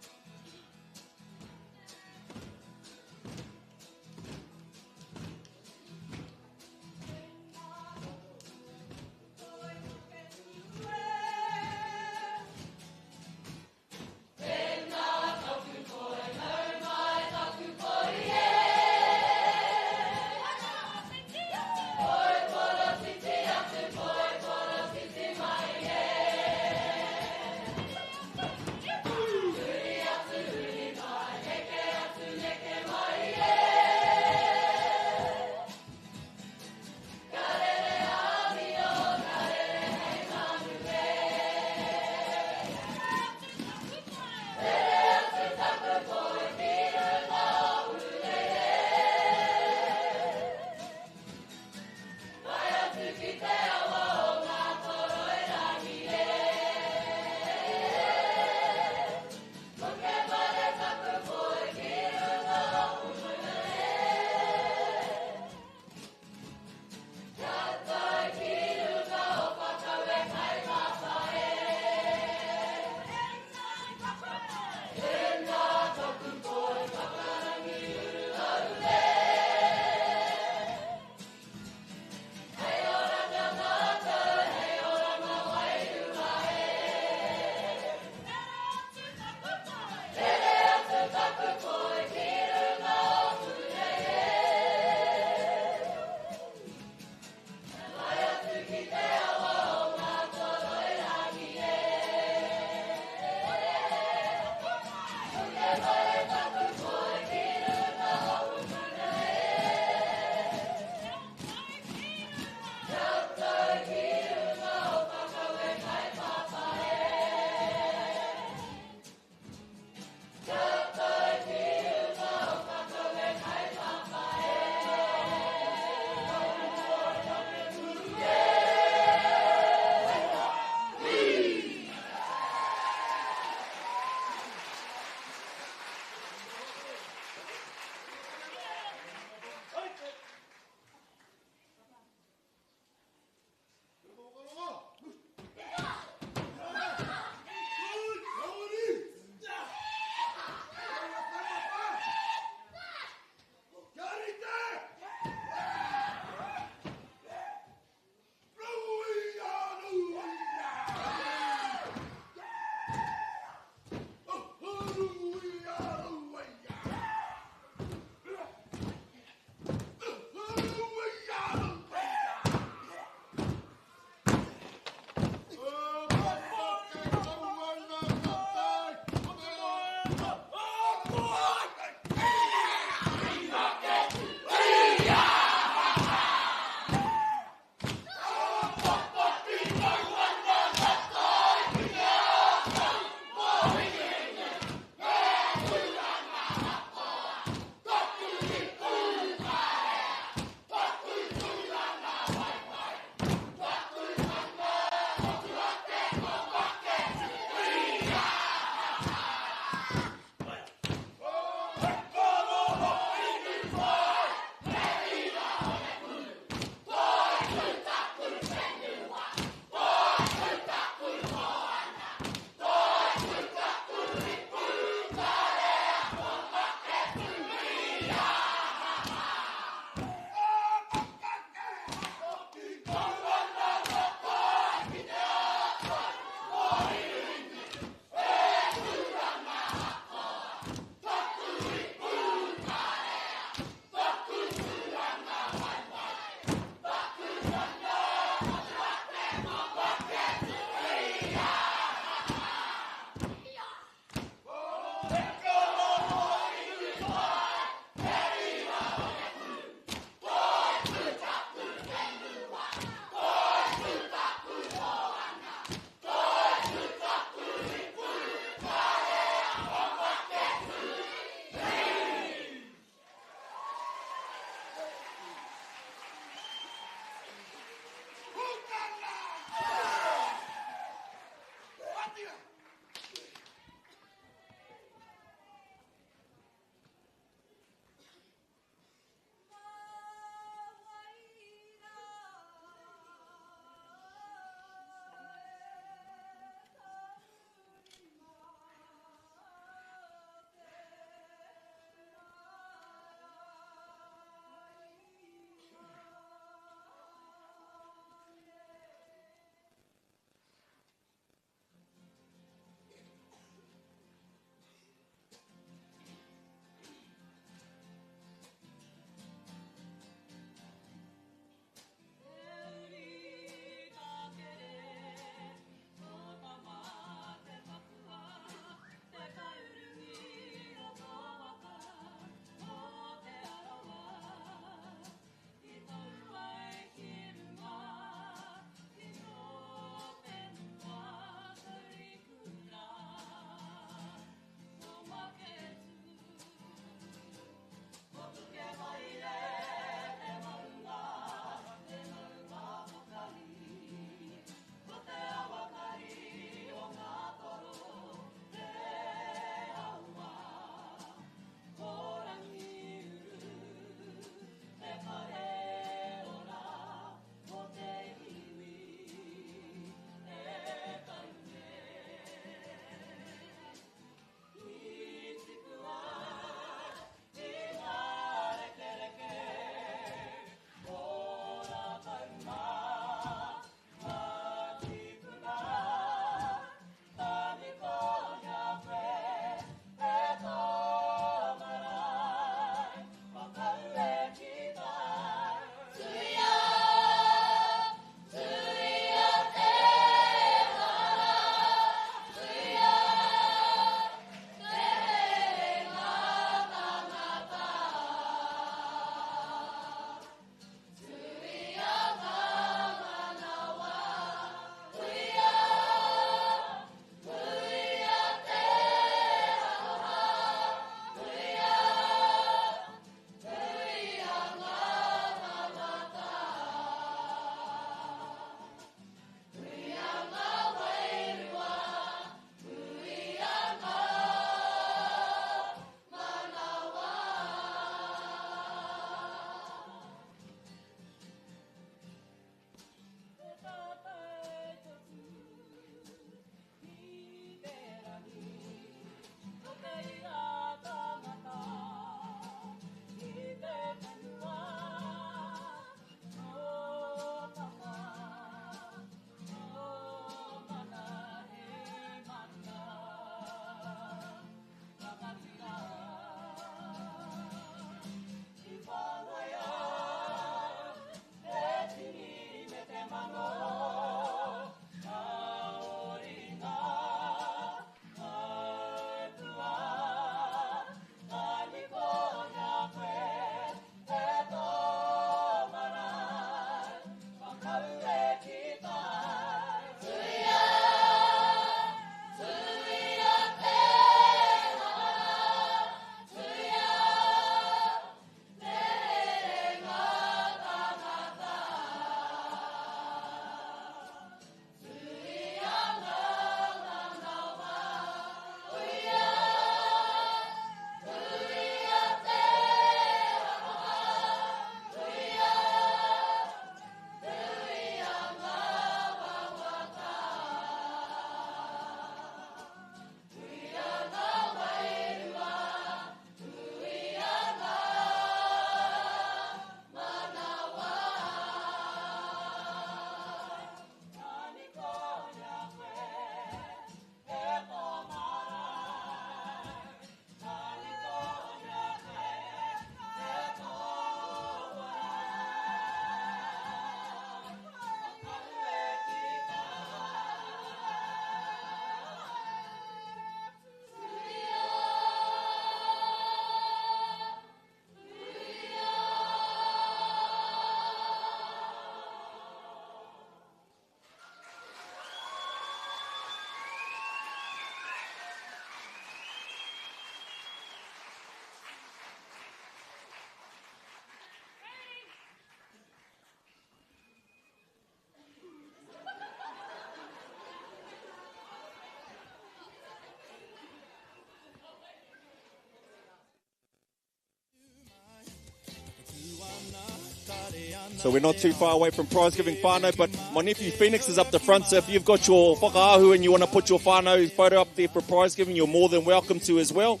So we're not too far away from prize giving whānau, but my nephew Phoenix is up the front, so if you've got your whakaahu and you want to put your whānau photo up there for prize giving, you're more than welcome to as well.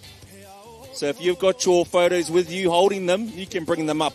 So if you've got your photos with you holding them, you can bring them up.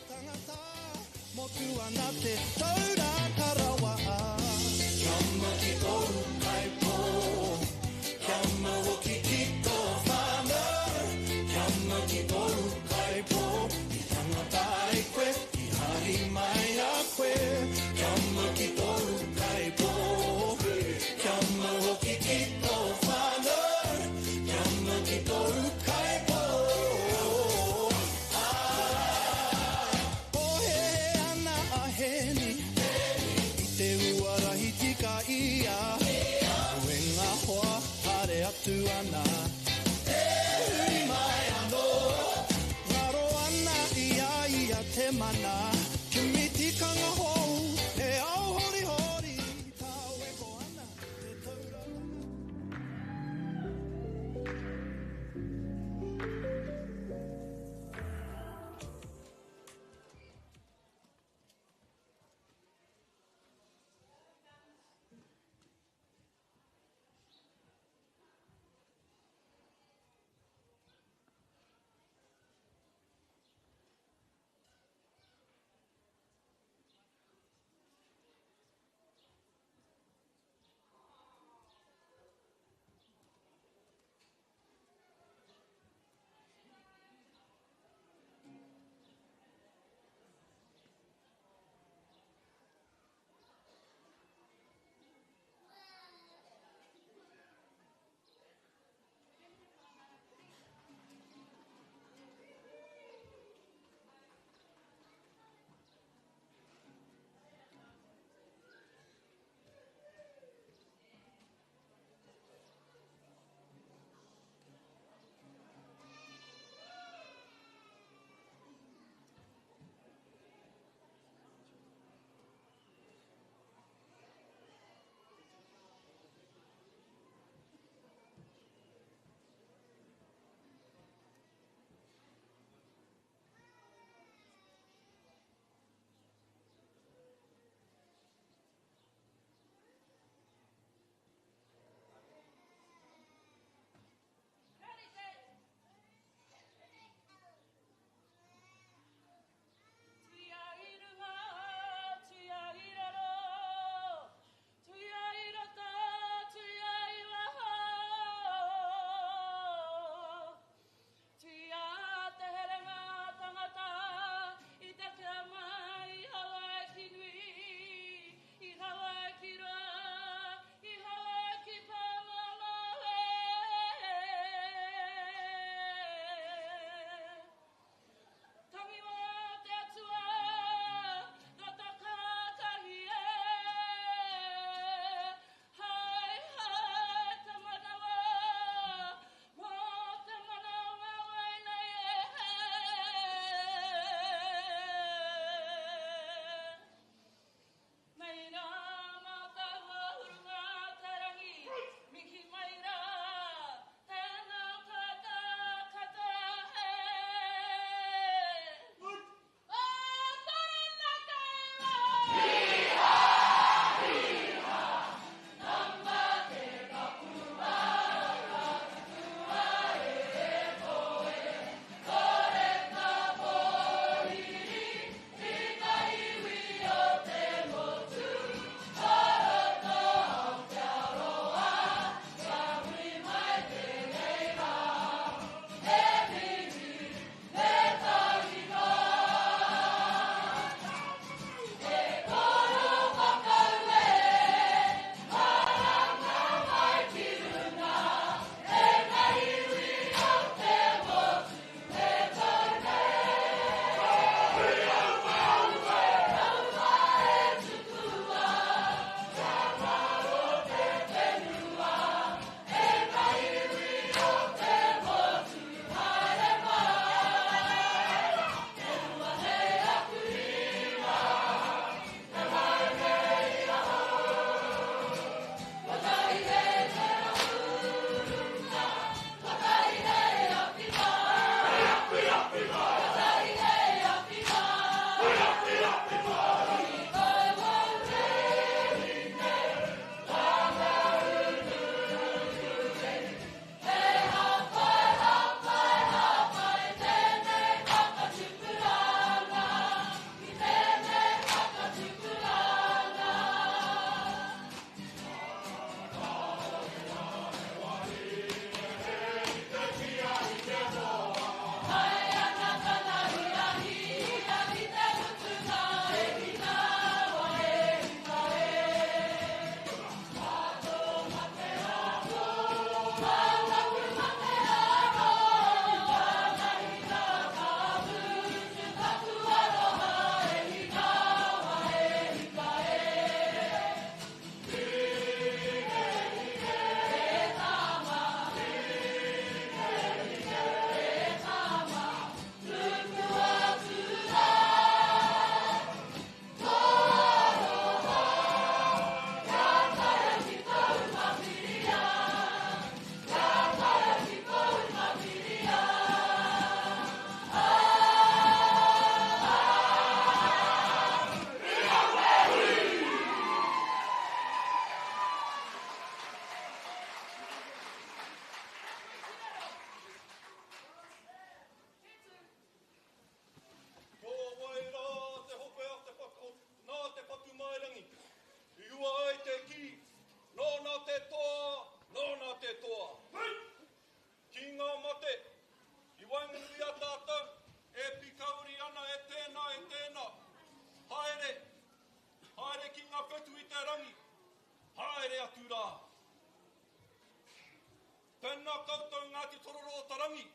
tororo o tarangi.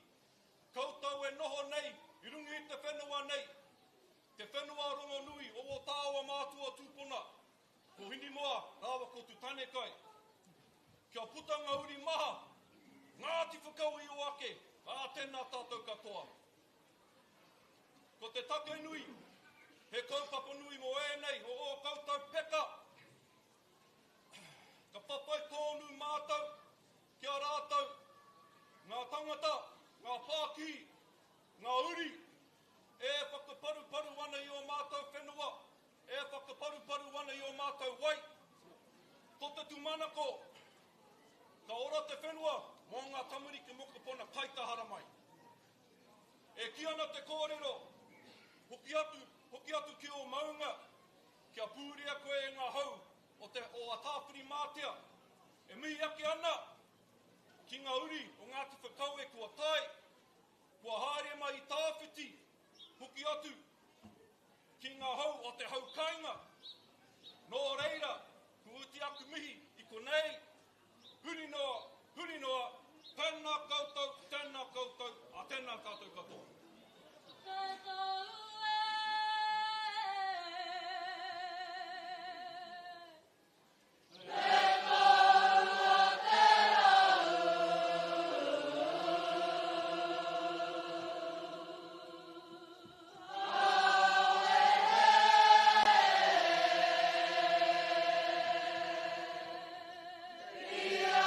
Koutou e noho nei, I rungi I te whenua nei. Te whenua rongo nui, o tāua mātua tūpuna. Ko hini moa, rāwa ko tu tane kai. Kia puta ngā uri maha, Ngāti Whakaue I o ake, tēnā tātou katoa. Ko te take nui, he kaupapa nui mo nei, o koutou peka. Ka papai tōnu mātou, kia rātou, ngā tangata, ngā pāki, ngā uri, e whakaparu ana I o mātou whenua, e whakaparu ana I o mātou wai. Ko te tumanako, ka ora te whenua, mō ngā tamariki mokopona kaitahara mai. E ki ana te kōrero, hoki atu ki o maunga, kia pūria koe e ngā hau, o a tāpiri mātia, e mihi ake ana, ki ngā uri o Ngāti Whakaue kua tai, kua haere mai I tāwhiti, hoki atu, ki ngā hau o te hau kainga. Nō reira, ku uti aku mihi I konei, huri noa, tēnā koutou, tēnā tātou katoa. Ia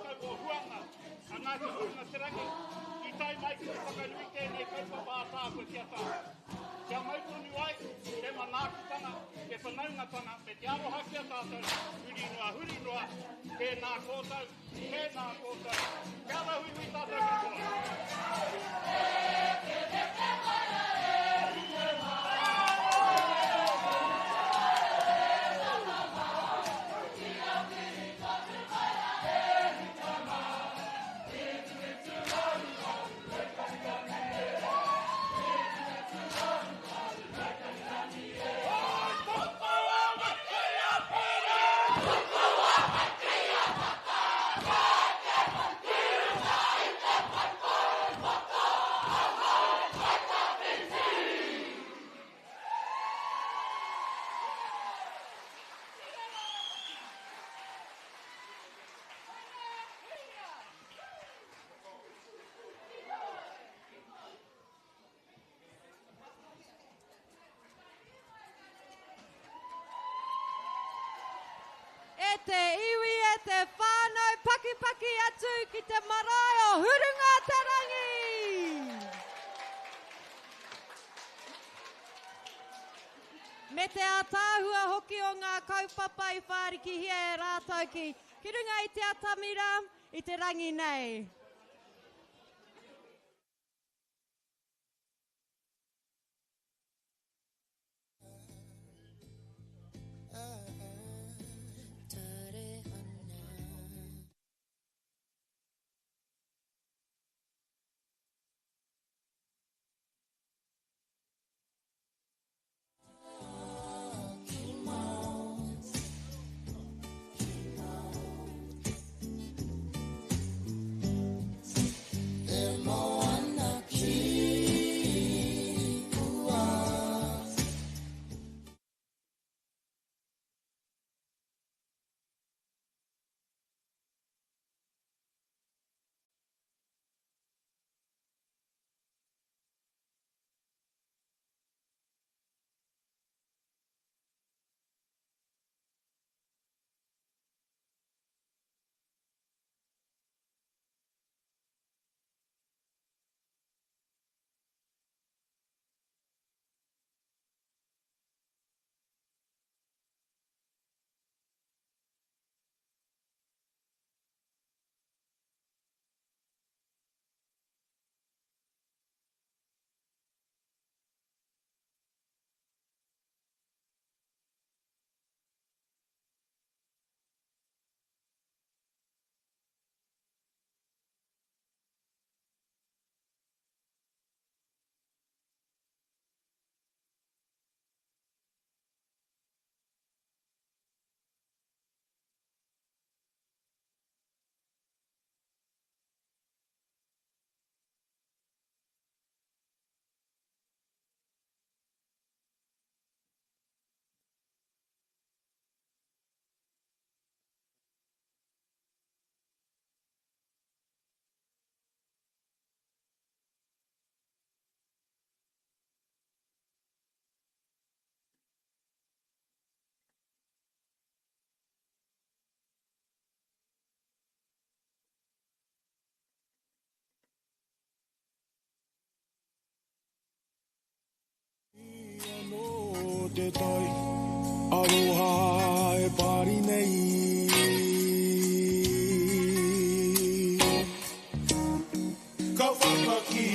tātou o huanga, a Ngāti Whakaue te rangi, i tai mai ki whakanui tēnei kaupapa a tāpua kia tātou. Kia mautonu ai, te manākutanga, te whanaungatanga, me te aroha kia tātou, huri noa, tēnā kōtau, kia la hui tātou katoa. E te iwi e te whānau paki atu ki te marae o Hurunga Tarangi. Me te ātāhua hoki o ngā kaupapa i whāriki hia e rātou ki runga i te atamira i te rangi nei. Te tai, aroha e pari nei. Ka whakaki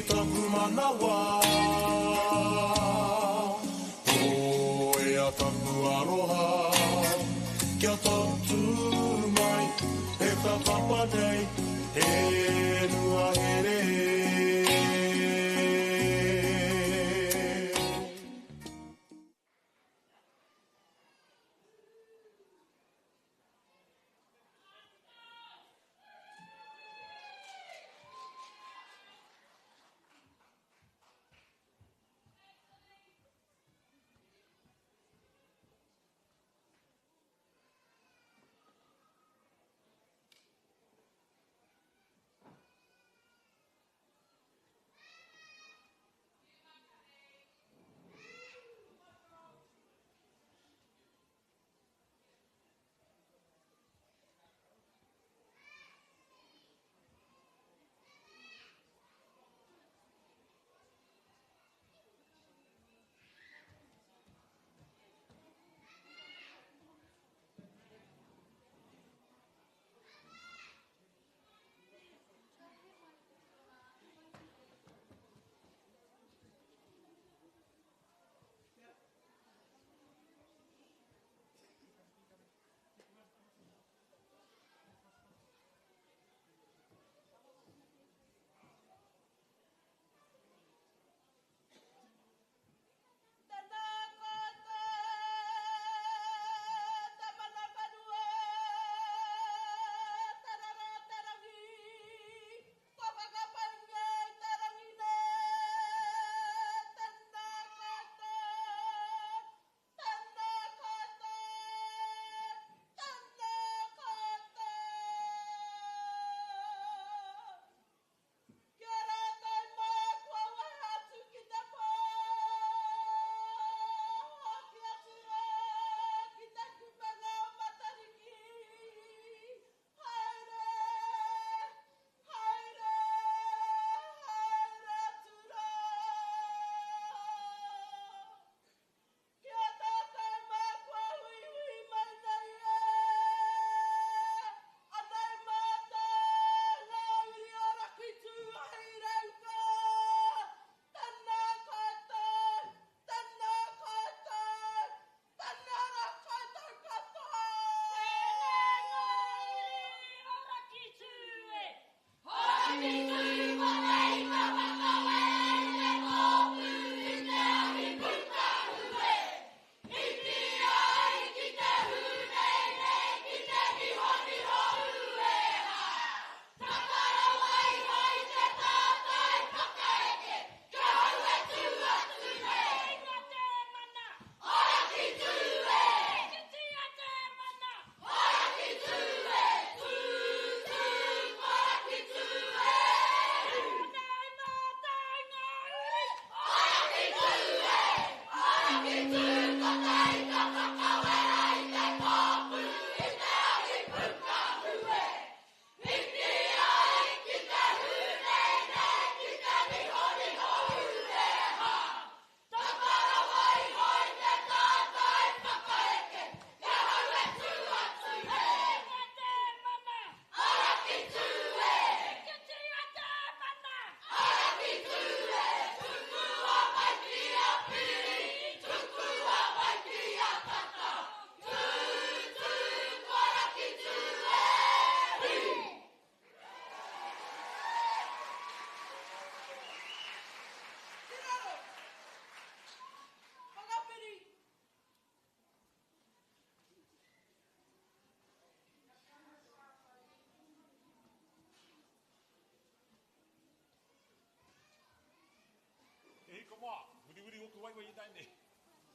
taku manawa, o ea taku aroha, kia tatu mai, e ka papa nei, e nua here.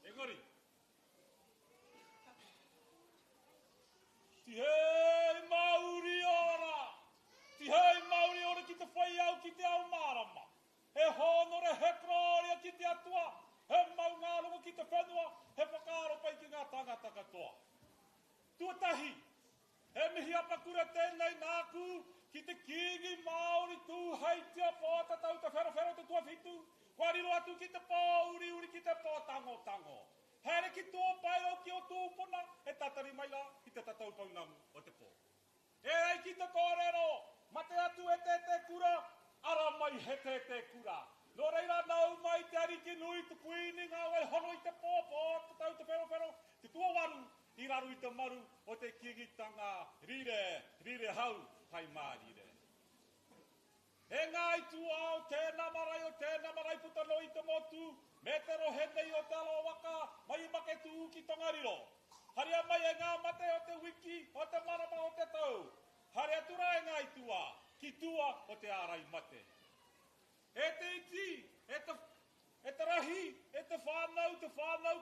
Engari. Tihei mauri ora. Tihei mauri ora ki te whai au ki te au marama. He honore he kroria ki te atua. He maungarongo ki te whenua. He whakaaro pai ki ngā tangata katoa. Tuatahi. He mihi apakura tēnei nāku ki te kingi maori tū hei tia pōta tau te whero te tua whitu. Kua riro atu ki te pō uri uri ki te pō tango tango. Here ki tō pai o ki o tūpuna, e tatari mai la ki te tatau paungamu o te pō. E rei ki te kōrero, mate atu e te kura, ara mai he te kura. Nō reira nau mai te ariki nui te kuini ngā wai hono i te pō, te tau te whero, te tua waru, i raru i te maru o te kigitanga, rire hau, hai mā rire. E ngā i tu au, tēnā marai putano i te motu, me te rohenei o te alo waka, mai i make tu ki tongariro. Haria mai e ngā mate o te wiki, o te marama o te tau. Haria tura e ngā i tua, ki tua o te ārai mate. E te iti, e te rahi, e te whānau,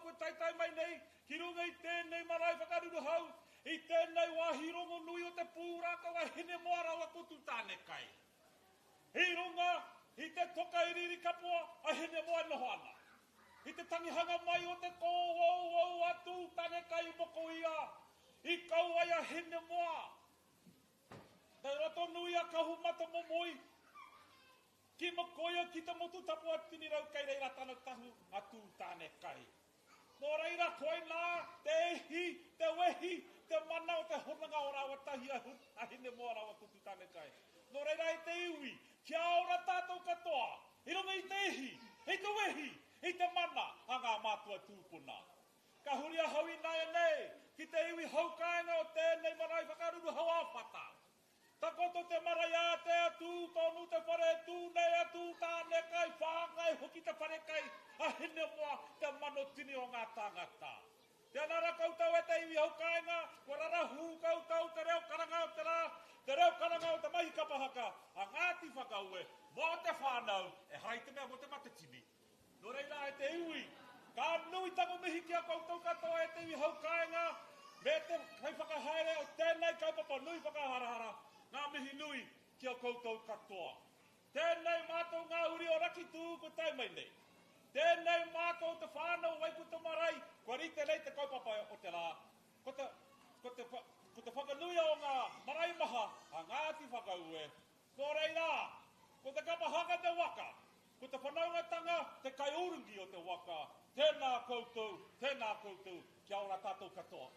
koe taitai mai nei, ki runga i tēnei marai whakaruru hau, i tēnei wahirongo nui o te pūraka wa hine moara wa kutu tāne kai. I runga, i te toka i riri kapua, a hene moa noho ana. I te tangihanga mai o te kōwau atu, tane kai moko ia, i kau ai a hene moa. Te roto nui a kahu mata momoi, ki mokoia ki te motu tapu atini rau kai reira tana tahu atu tane kai. Nō reira koe nā, te ehi, te wehi, te mana o te honanga o rawa tahi a hene moa rawa kutu tane kai. Nō reira e te iwi, kia ora tātou katoa, i runga i te ehi, i te wehi, i te mana, a ngā mātua tūpuna. Ka huri a hau i nai nei, ki te iwi haukainga o tēnei marai whakaruru hau āwhata. Takoto te marai a te atu, tonu te whare tū nei atu, tāne kai, whāngai, hoki te whare kai, a hene moa te mano tini o ngā tāngata. Te anara kautau e te iwi haukainga, kua rara hū kautau te reo karanga o te rā, te reo karanga o te mahi kapahaka, a Ngāti Whakaue, mō te whānau, e harai te mea mō te matatini. Nō reira e te iwi, ka nui tango mihi kia koutou katoa e te iwi haukainga, me te kai whakahaere o tēnei kaupapa nui whakaharahara, ngā mihi nui kia koutou katoa. Tēnei mātou ngā uri o raki tū ko tai mai nei. Tēnei mātou te whānau Waikuta Marae, kua rite nei te kaupapa o te rā, ko te whakanuia o ngā marae maha a Ngāti Whakaue. Nō reira, ko te kapahaka te waka, ko te whanaungatanga te kai urungi o te waka. Tēnā koutou, kia ora tātou katoa.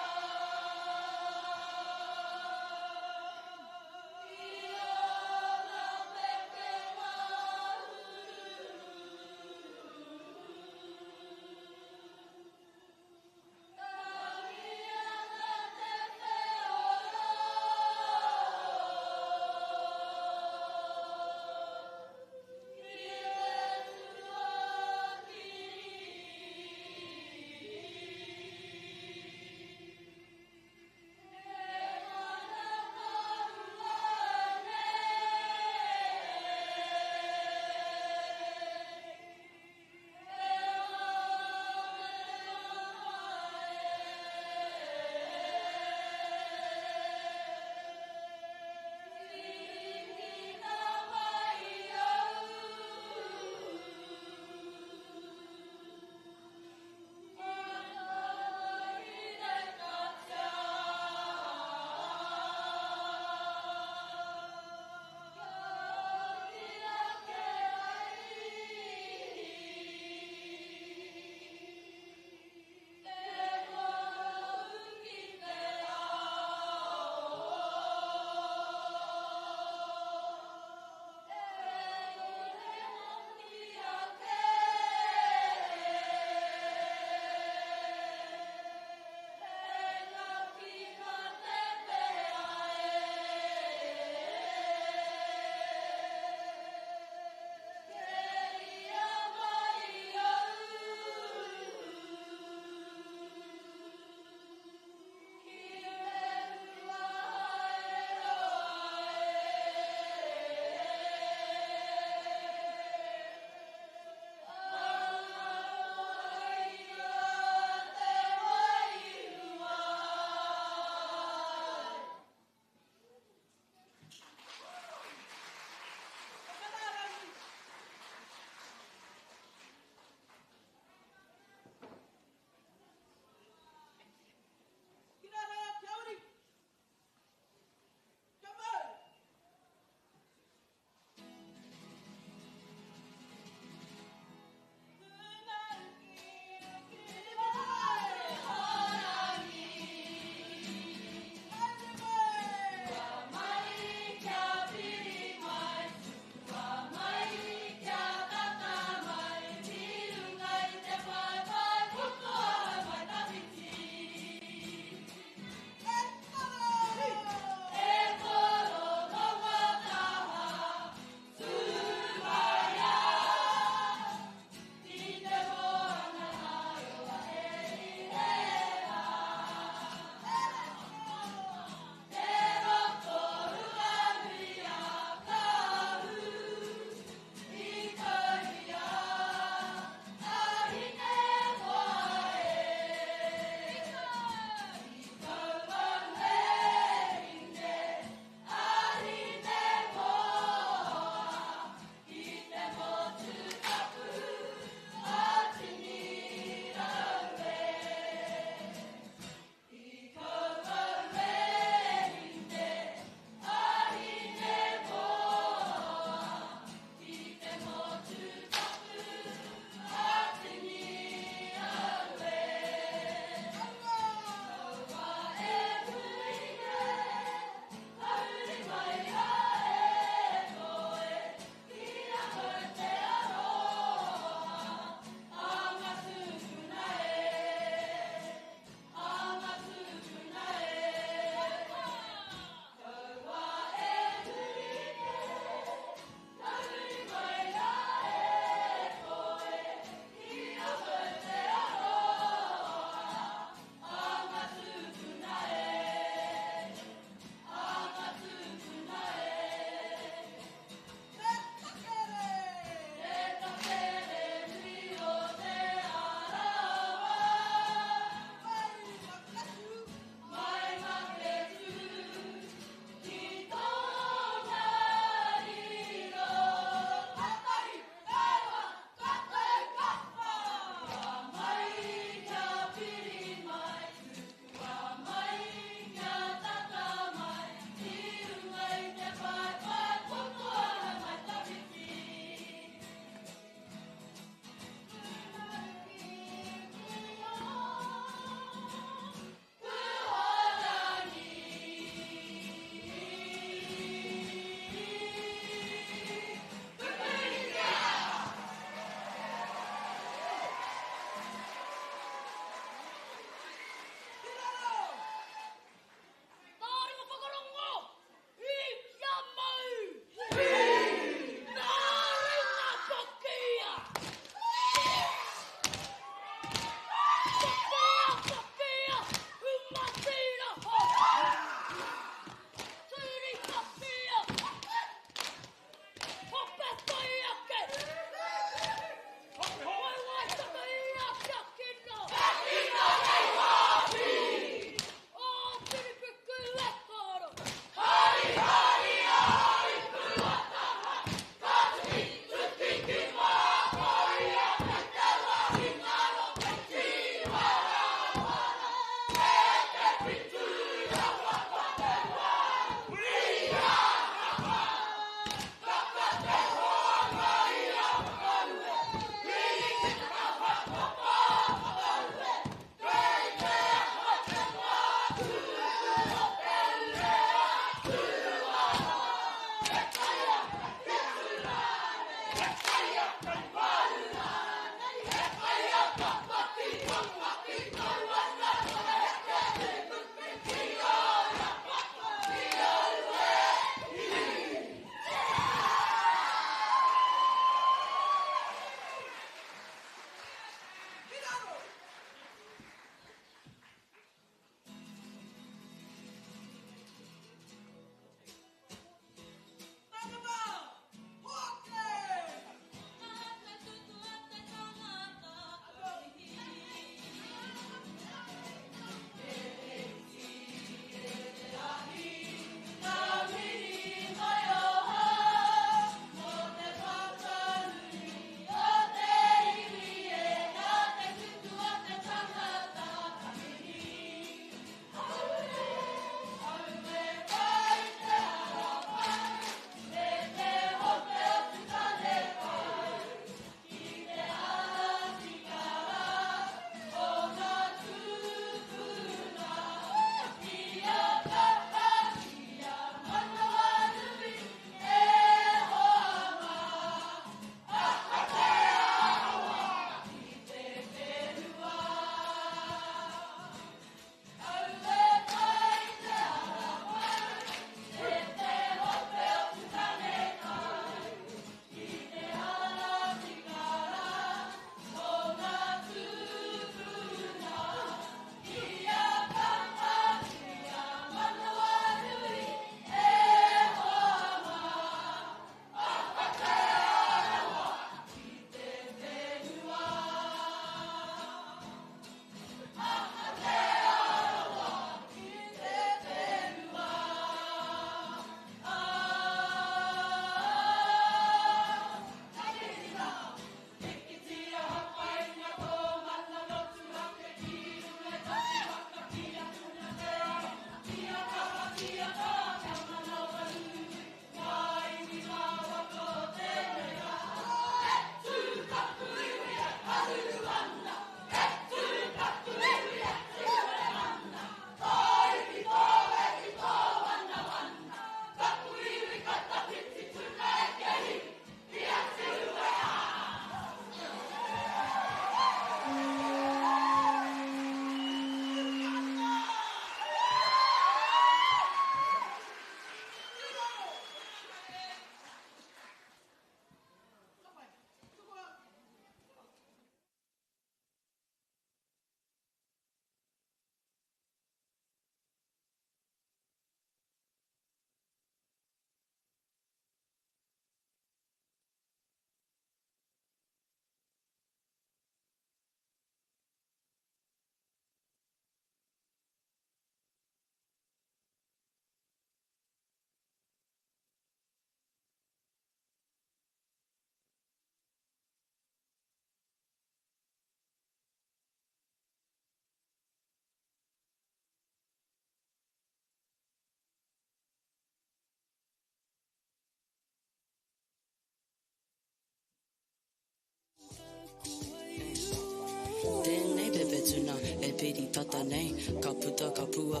piri tata nei, ka puta, ka pua,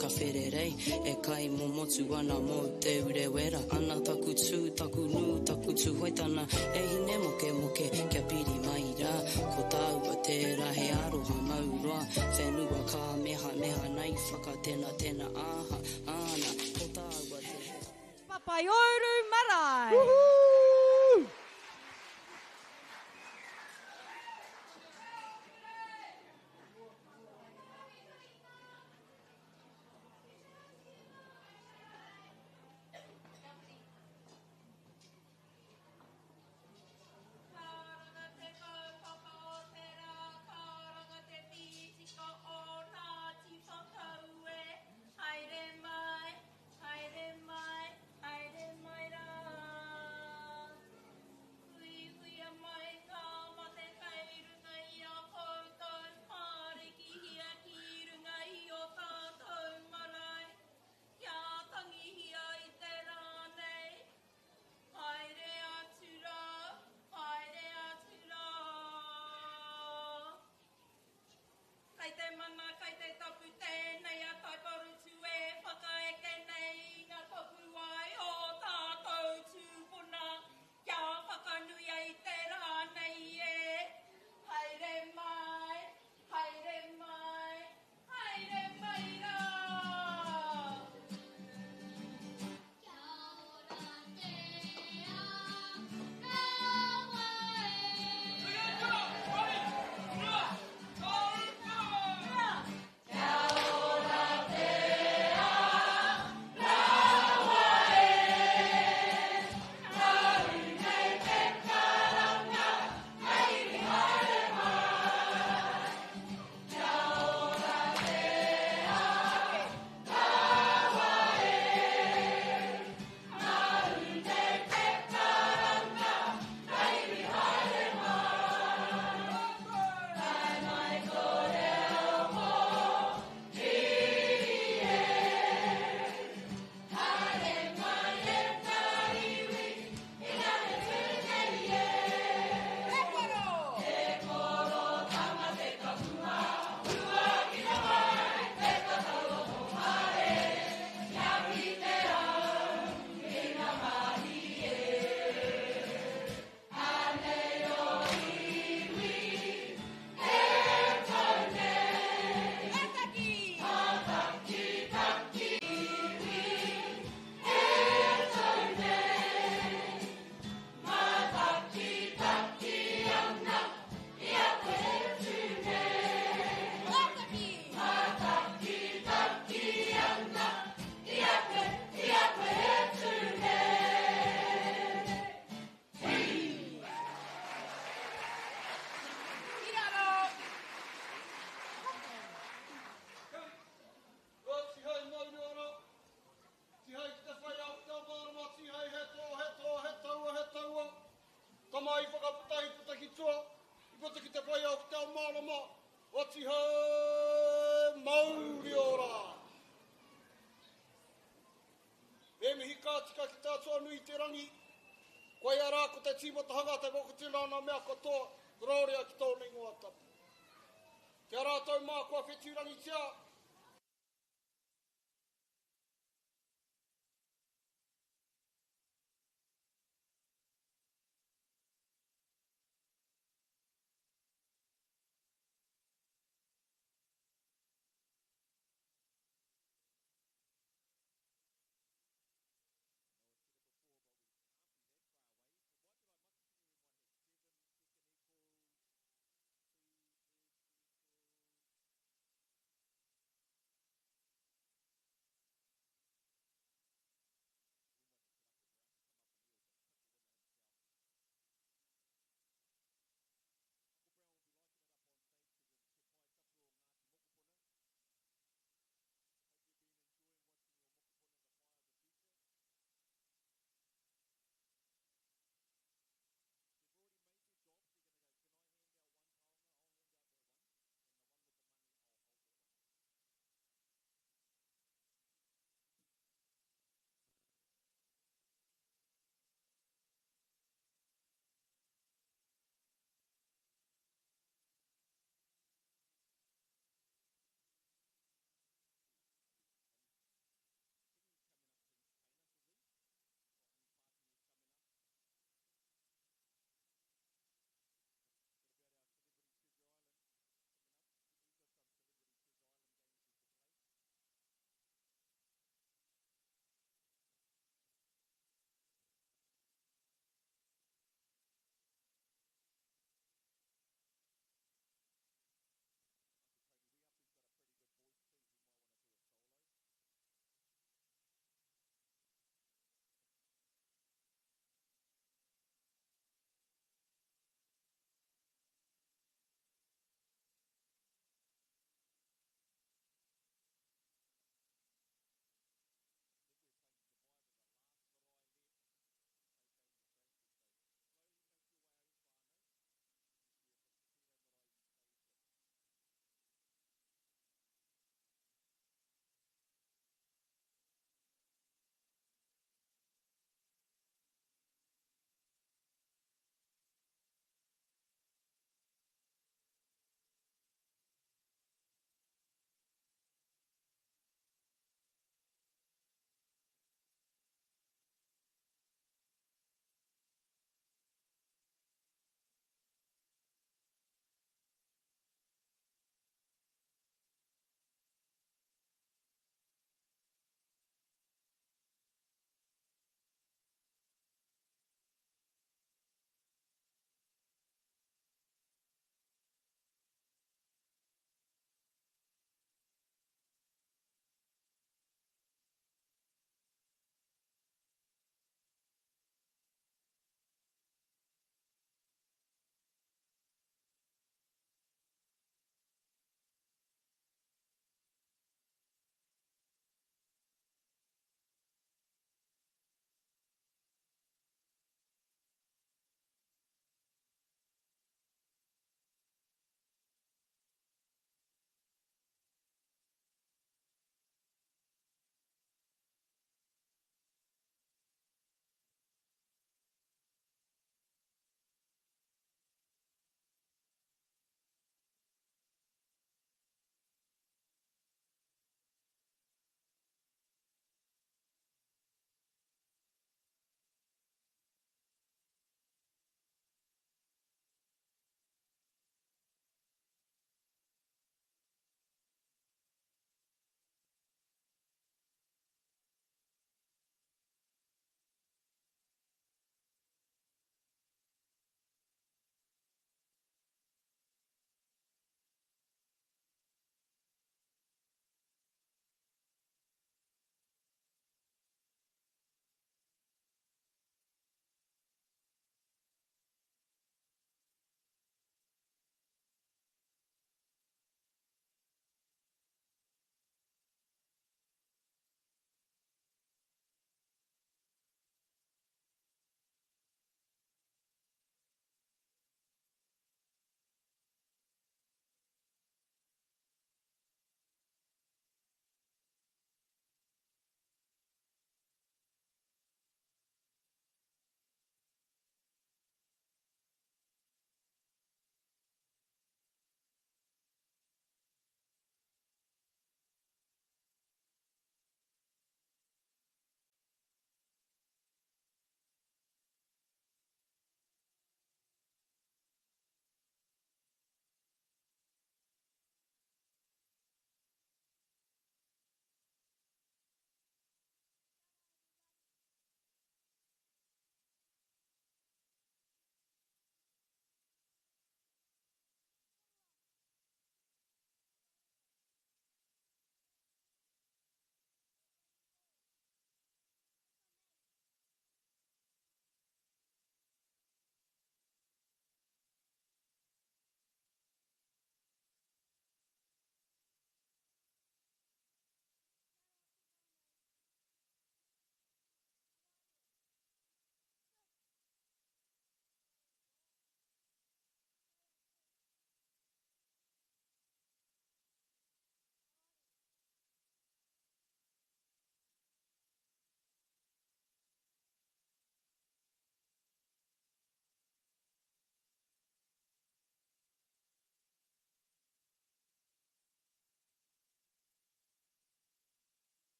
ka whererei, e kai mō motu ana mō te ure wera, ana taku tū, taku nū, taku tū hoitana, e hine moke moke, kia piri mai rā, ko tāua tērā he aroha mauroa, whenua ka meha meha nei, whakatena tena aha, ana, ko tāua te... Papai Oru Marae! Woohoo! Kamai whakaputahi putaki tua, I puta ki te whai au ki te ao mārama, wati hau mauri ora. E mihi kā tika ki tātua nui te rangi, koe ara ko te tīmata hanga te wakatina ana mea katoa, raurea ki tō nei ngoa tapu. Te ara tau mā kua whetūrangi tia,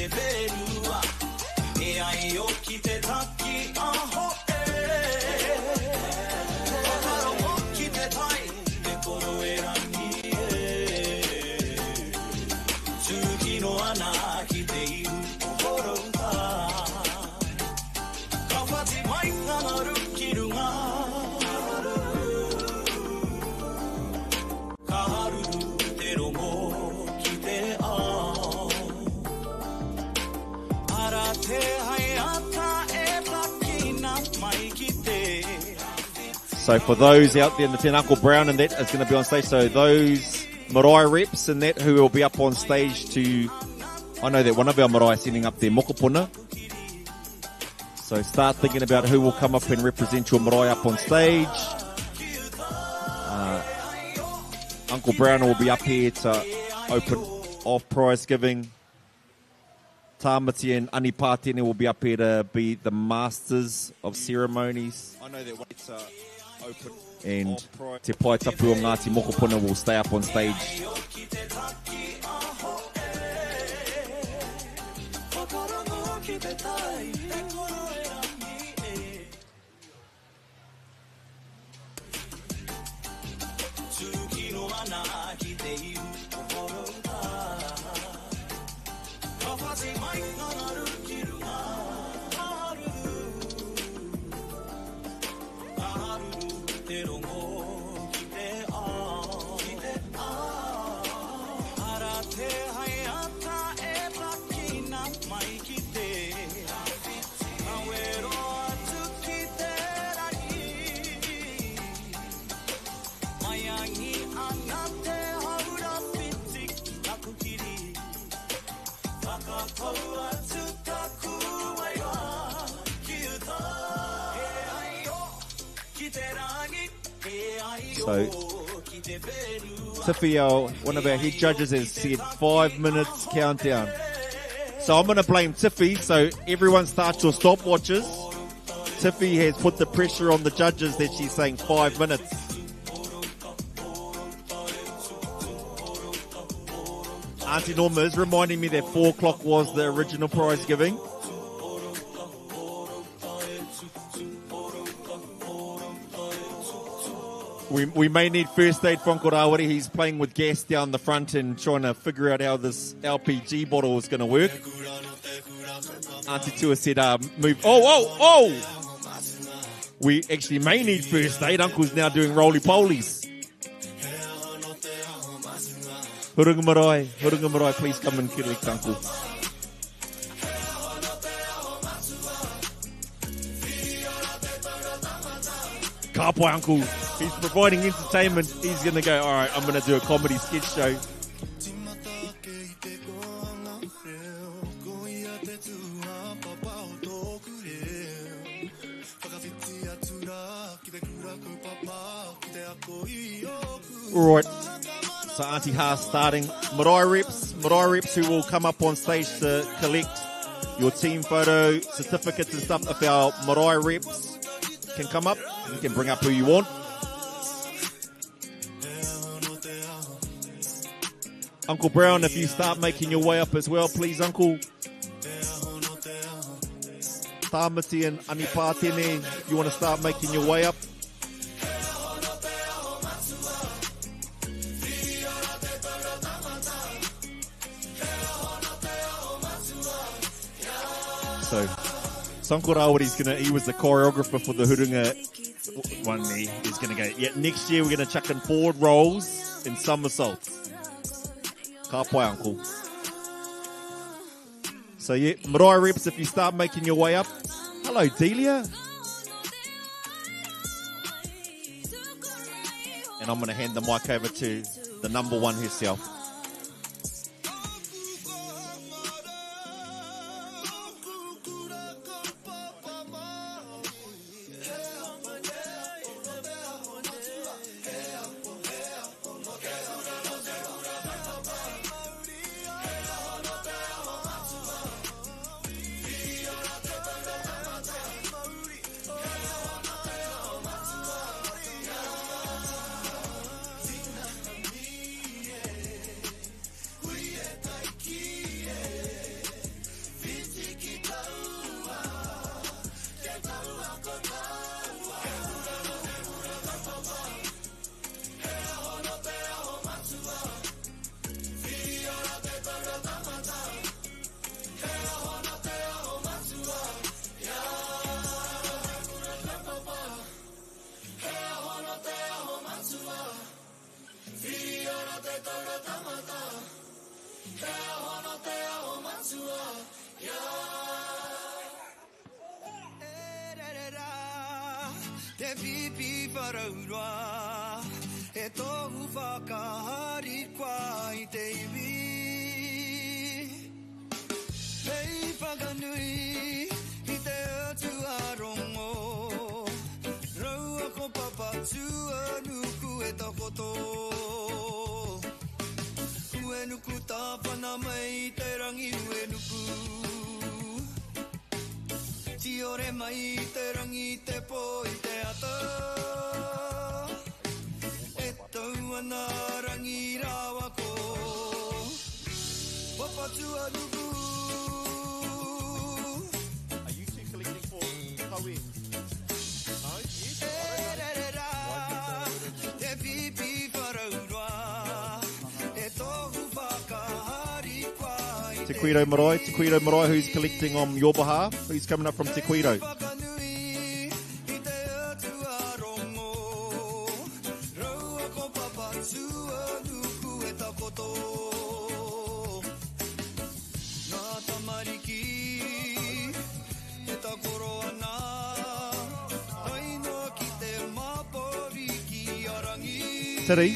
te berua e ai o ki te taki aho whakaro o ki te tai te koro e rangi tūkino ana ki te ihu o horota ka whati mai ngana ki runga ka haruru te rongo ki te ao ara te hai ata e pakina mai ki te. So for those out there in the tent, Uncle Brown and that is going to be on stage. So those marae reps and that who will be up on stage to, I know that one of our marae sending up their mokopuna. So start thinking about who will come up and represent your marae up on stage. Uncle Brown will be up here to open off prize giving. Tāmati and Ani Pātene will be up here to be the masters of ceremonies. I know that weights are open. And Te Pai Tapu o Ngāti Mokopuna will stay up on stage. So, Tiffy, one of our head judges, has said 5 minutes countdown. So I'm going to blame Tiffy. So everyone start your stopwatches. Tiffy has put the pressure on the judges that she's saying 5 minutes. Auntie Norma is reminding me that 4 o'clock was the original prize giving. We may need first aid for Uncle Rawari. He's playing with gas down the front and trying to figure out how this LPG bottle is going to work. Auntie Tua said, move. Oh! We actually may need first aid. Uncle's now doing roly-polies. Hurunga Marae, please come and collect Uncle. Kapai Uncle. He's providing entertainment. He's going to go, all right, I'm going to do a comedy sketch show. All right. So Auntie Haas starting. Marae reps who will come up on stage to collect your team photo, certificates and stuff. If our marae reps can come up, you can bring up who you want. Uncle Brown, if you start making your way up as well, please, Uncle. Tāmati and Ani Pātene, if you want to start making your way up. So Uncle Rawari's he was the choreographer for the Hurunga one there. He's going to go, yeah, next year we're going to chuck in forward rolls and somersaults. Ka pai, Uncle. So yeah, marae reps, if you start making your way up. Hello, Delia. And I'm going to hand the mic over to the number one herself. te pipi wharaurua, e tohu whakahari kwa I te iwi. Hei whakanui, I te atu arongo, raua ko papatua nuku e takoto. Ue nuku tāpana mai te rangi ue nuku. Ti ore mai te rangi te po I te ata. E tau ana rangi rawa ko. Papatua nuku. Are you two collecting for Kawe? No? Te pipi wharaurua, e tohu whakahari kwa I Te Kuiro Marae, who's collecting on your behalf? Who's coming up from Te Kuiro? whakanui, I te atu arongo, raua ko papatua nuku e takoto. Ngā tamariki, e takoro ana, ainoa ki te maporiki arangi. Tiri,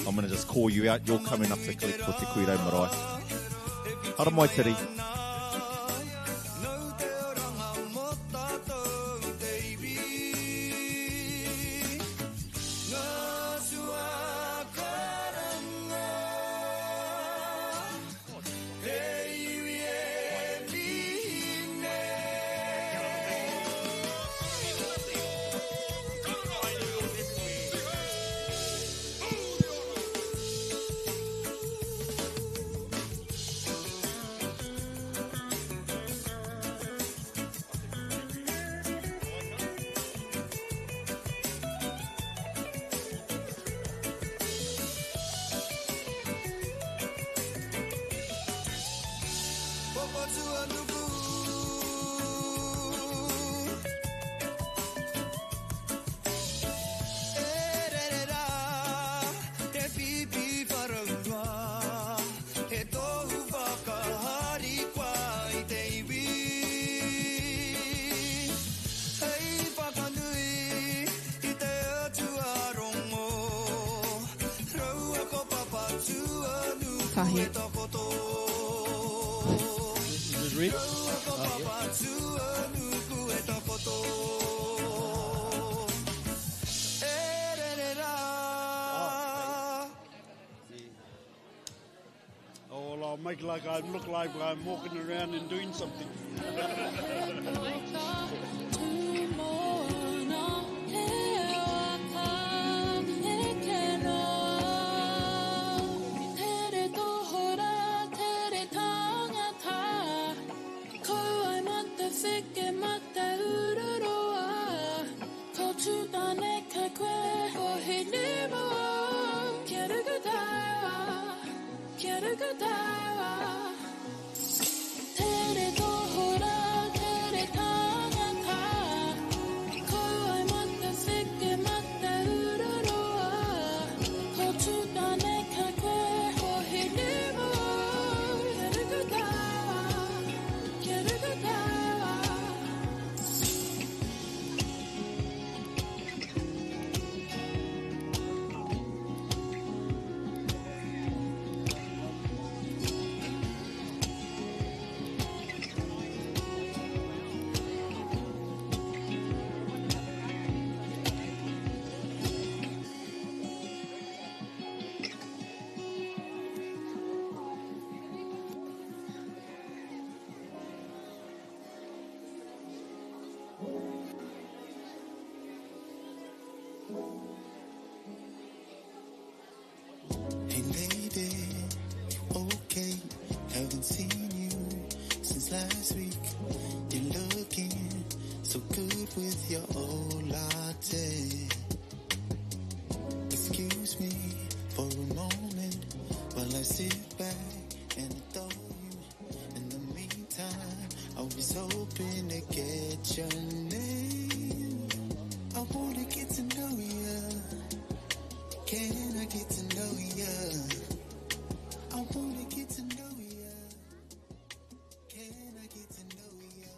I'm going to just call you out. You're coming up to collect for Te Kuiro Marae. Hara mai, Tiri. Tahi. Is it red? Oh, well, I'll make like I look like I'm walking around and doing something. Hey lady, okay, haven't seen you since last week. You're looking so good with your old latte. Excuse me for a moment while I sit back and adore you. In the meantime, I was hoping to get your name. I wanna get to know you. Can I get to know ya? I wanna get to know ya. Can I get to know ya?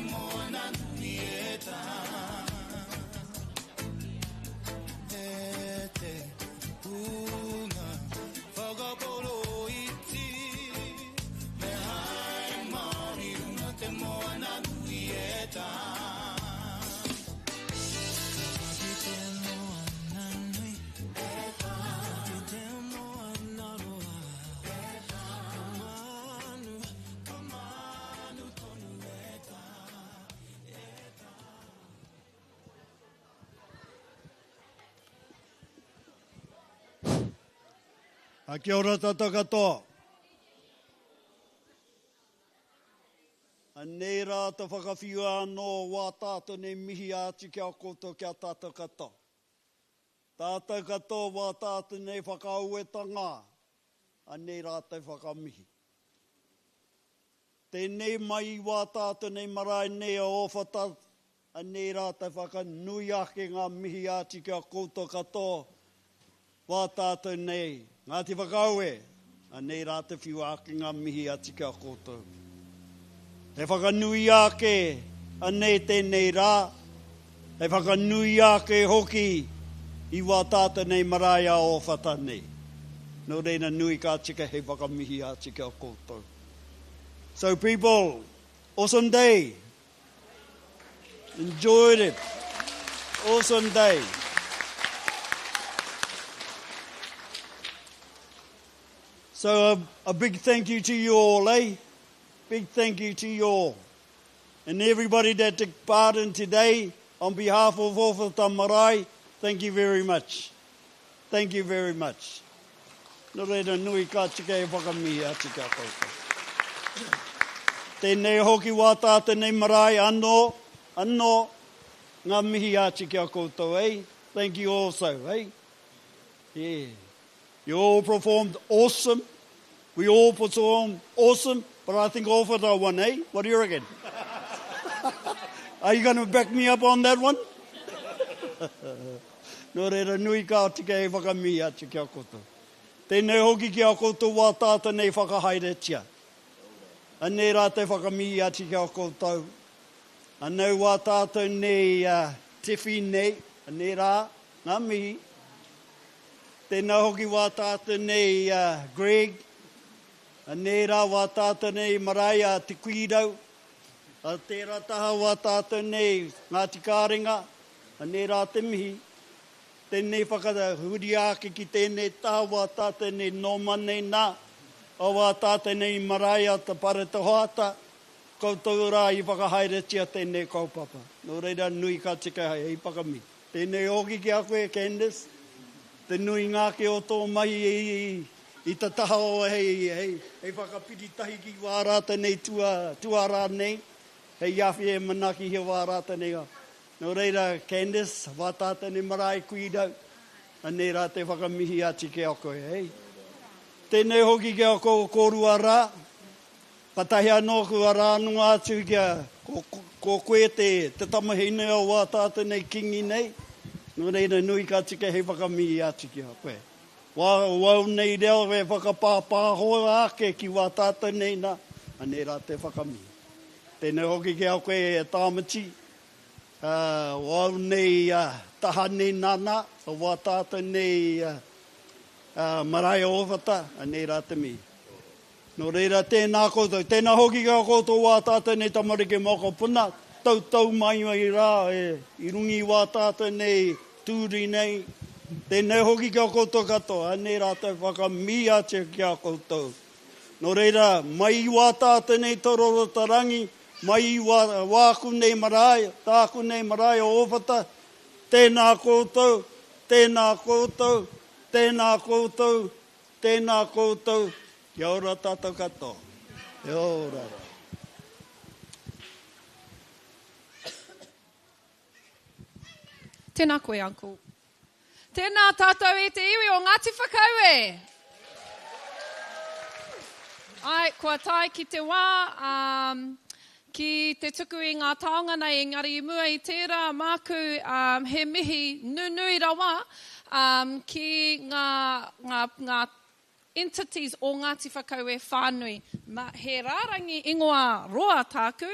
moana nui e tā. E te unga whakapolo iti, me hai Māori unga te moana nui e tā. Ki te moana nui e tā, ki te moana roa e tā, kamanu tonu e tā, e tā. A kia ora tata katoa. A nei rā te whakawhiu anō wā tātou nei mihi āti kia koutou kia tātou katoa. Tātou katoa wā tātou nei whakauetanga. A nei rā te whakamihi. Tēnei mai wā tātou nei marae nei a Owhata. A nei rā te whakanui ake ngā mihi āti kia koutou katoa. Wā tātou nei. Ngāti Whakaue, a nei rā te whiu ake ngā mihi ati kia koutou. He whakanui ake, a nei tēnei rā. He whakanui ake hoki i wā tātou nei marae a Owhata nei. Nō reina nui ka tika he whakamihi ati kia koutou. So people, awesome day. Enjoyed it. Awesome day. So a big thank you to you all, eh? Big thank you to you all. And everybody that took part in today, on behalf of Owhata Marae, thank you very much. Thank you very much. Nō reira nui ka tika e whakamihi ati kia koutou. Tēnei hoki wā tātou nei marae anō, ngā mihi ati kia koutou, eh? Thank you also, eh? Yeah. You all performed awesome. We all performed awesome. But I think Owhata won, eh? What do you reckon? Are you going to back me up on that one? Nō reira nui ka tika e whakamihi ati kia koutou. Tēnei hoki kia koutou wā tātou nei whakahaere tia. Anei rā te whakamihi ati kia koutou. Anei wā tātou nei tiwhi nei. Anei rā ngā mihi. Tēnā hoki wā tātou nei Greg. Anei rā wā tātou nei marae a te kuirau. A tērā taha wā tātou nei Ngāti Kārenga. Anei rā te mihi. Tēnei whakahuri ake ki tēnei taha wā tātou nei noma nei nā. O wā tātou nei marae a te pare te hoata. Koutou rā i whakahaere tia tēnei kaupapa. Nō reira nui ka tika hei pakami. Tēnei hoki ki a koe, Candice. Te nui ngāke o tō mahi i ta taha o hei whakapiri tahi ki wā rāta nei tuara nei. Hei awhi e manaki he wā rāta nei. Nō reira, Candice, wā tātou nei marae kuirau. Anei rā te whakamihi ati ke a koe, hei. Tēnei hoki ke a koe kōrua rā. Patahi anō kua rānunga atu kia ko koe te tamahine o wā tātou nei kingi nei. Nō reira nui ka tika hei whakamihi ati ki a koe. Wau nei reo e whakapāpāhoa ake ki wā tātou nei nā. Anei rā te whakamihi. Tēnei hoki ki a koe e tāmati. Wau nei taha nei nana. Wā tātou nei marae Owhata. Anei rā te mihi. Nō reira tēnā koutou. Tēnā hoki ki a koutou wā tātou nei tamarike moko puna. Tau mai rā i rungi wā tātou nei tūri nei. Tēnei hoki kia koutou katoa. Anei rā te whakamihi ati kia koutou. Nō reira, mai wā tātou nei tororo tarangi. Mai wāku nei marae. Tāku nei marae o Owhata. Tēnā koutou. Tēnā koutou. Tēnā koutou. Tēnā koutou. Kia ora tātou katoa. Kia ora. Tēnā koe, uncle. Tēnā tātou e te iwi o Ngāti Whakaue. Ai, kua tai ki te wā, ki te tuku i ngā taonga nei, engari i mua i tērā māku he mihi nunui rawa ki ngā entities o Ngāti Whakaue Whānui. He rārangi ingoa roa tāku.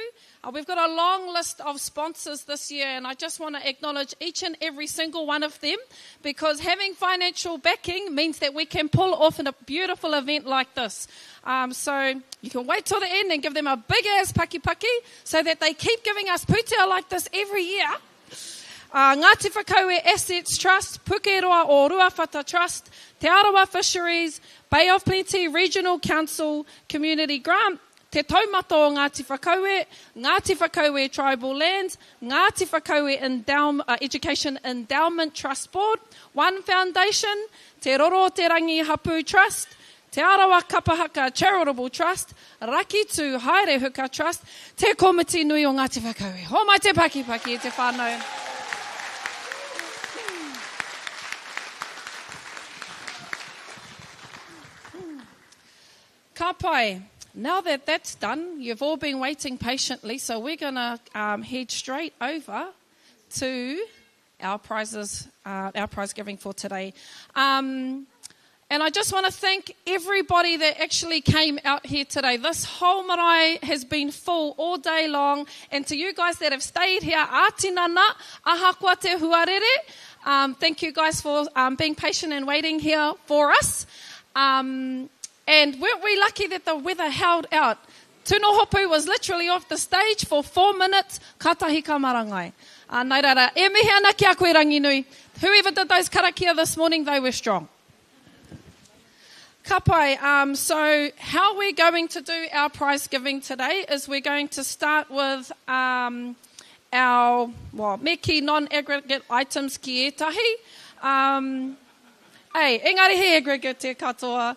We've got a long list of sponsors this year, and I just want to acknowledge each and every single one of them, because having financial backing means that we can pull off a beautiful event like this. So you can wait till the end and give them a big-ass paki so that they keep giving us pūtea like this every year. Ngāti Whakaue Assets Trust, Pukeroa o Ruawhata Trust, Te Arawa Fisheries, Bay of Plenty Regional Council, Community Grant, Te Taumata o Ngāti Whakaue Tribal Lands, Ngāti Whakaue Education Endowment Trust Board, One Foundation, Te Roro Te Rangi Hapu Trust, Te Arawa Kapahaka Charitable Trust, Rakitu Haere Huka Trust, Te Komiti Nui o Ngāti Whakaue. Ho mai te paki e te whānau. Ka pai. Now that that's done, you've all been waiting patiently, so we're going to head straight over to our prizes, our prize giving for today. And I just want to thank everybody that actually came out here today. This whole marae has been full all day long. And to you guys that have stayed here, ātinana, ahakoa te huarere. Thank you guys for being patient and waiting here for us. And weren't we lucky that the weather held out? Tūno Hopu was literally off the stage for 4 minutes. Katahi ka marangai. Nai rara, e mihi ana ki a koe ranginui. Whoever did those karakia this morning, they were strong. Ka pai, so how we're going to do our prize giving today is we're going to start with our meki non-aggregate items ki etahi. Engari he aggregate te katoa.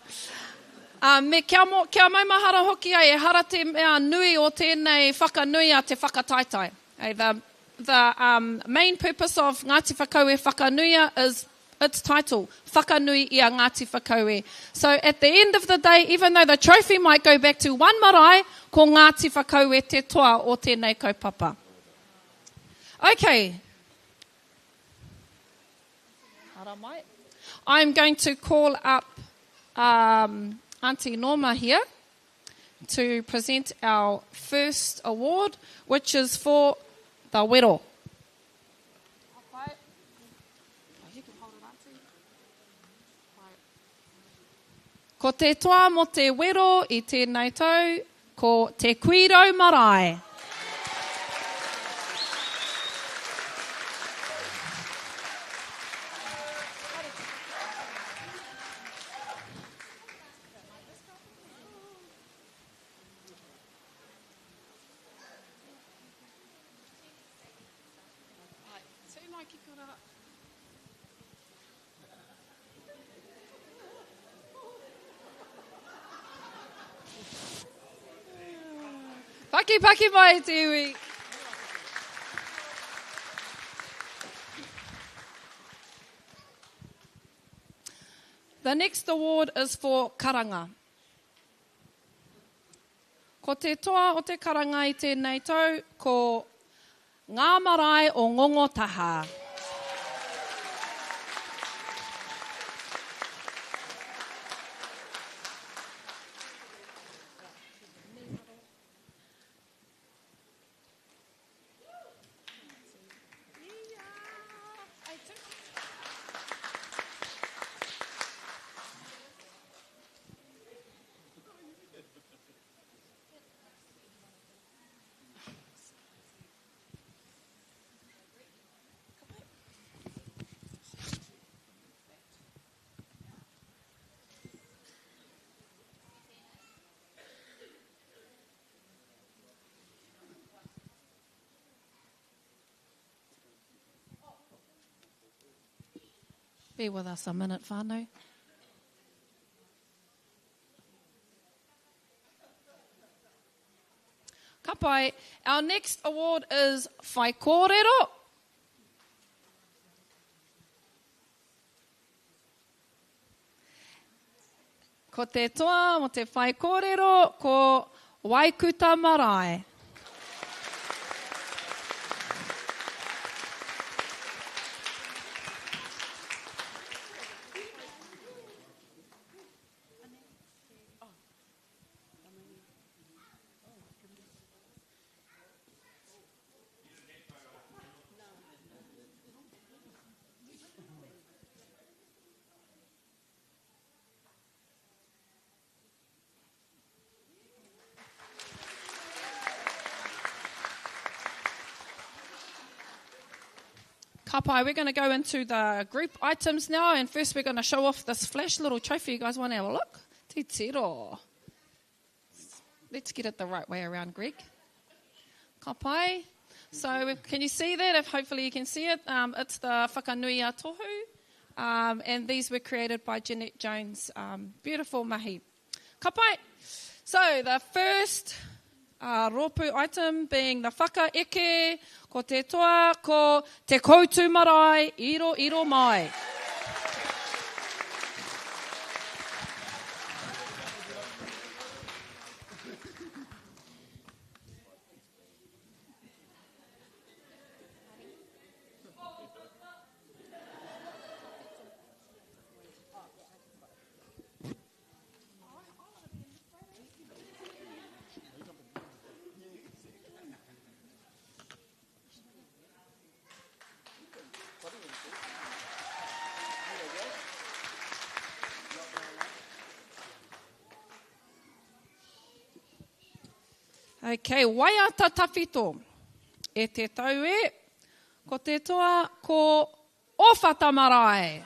Me kia maumahara hoki ai e hara te mea nui o tēnei whakanuia te whakataitai. The main purpose of Ngāti Whakaue Whakanuia is its title, Whakanui ia Ngāti Whakaue. So at the end of the day, even though the trophy might go back to one marae, ko Ngāti Whakaue te toa o tēnei kaupapa. Okay. I'm going to call up Auntie Norma here to present our first award, which is for the wero. Ko te toa mo te wero I tēnei tau, ko te Kuiro Marae. Paki mai te iwi. The next award is for karanga. Ko te toa o te karanga I tēnei tau, ko ngā marae o ngongotaha. Bear with us a minute, whānau. Ka pai, our next award is Whai Kōrero. Ko te toa mo te Whai Kōrero, ko Owhata Marae. Ka pai, we're going to go into the group items now, and first we're going to show off this flash little trophy. You guys want to have a look? Te tiro. Let's get it the right way around, Greg. Ka pai. So can you see that? Hopefully you can see it. It's the Whakanuia tohu, and these were created by Jeanette Jones. Beautiful mahi. Ka pai. So the first rōpū item being the whakaeke, ko te toa, ko te koutu marae, iro iro mai. Okay, waiata tawhito. E te tau e, ko te toa, ko Owhata Marae.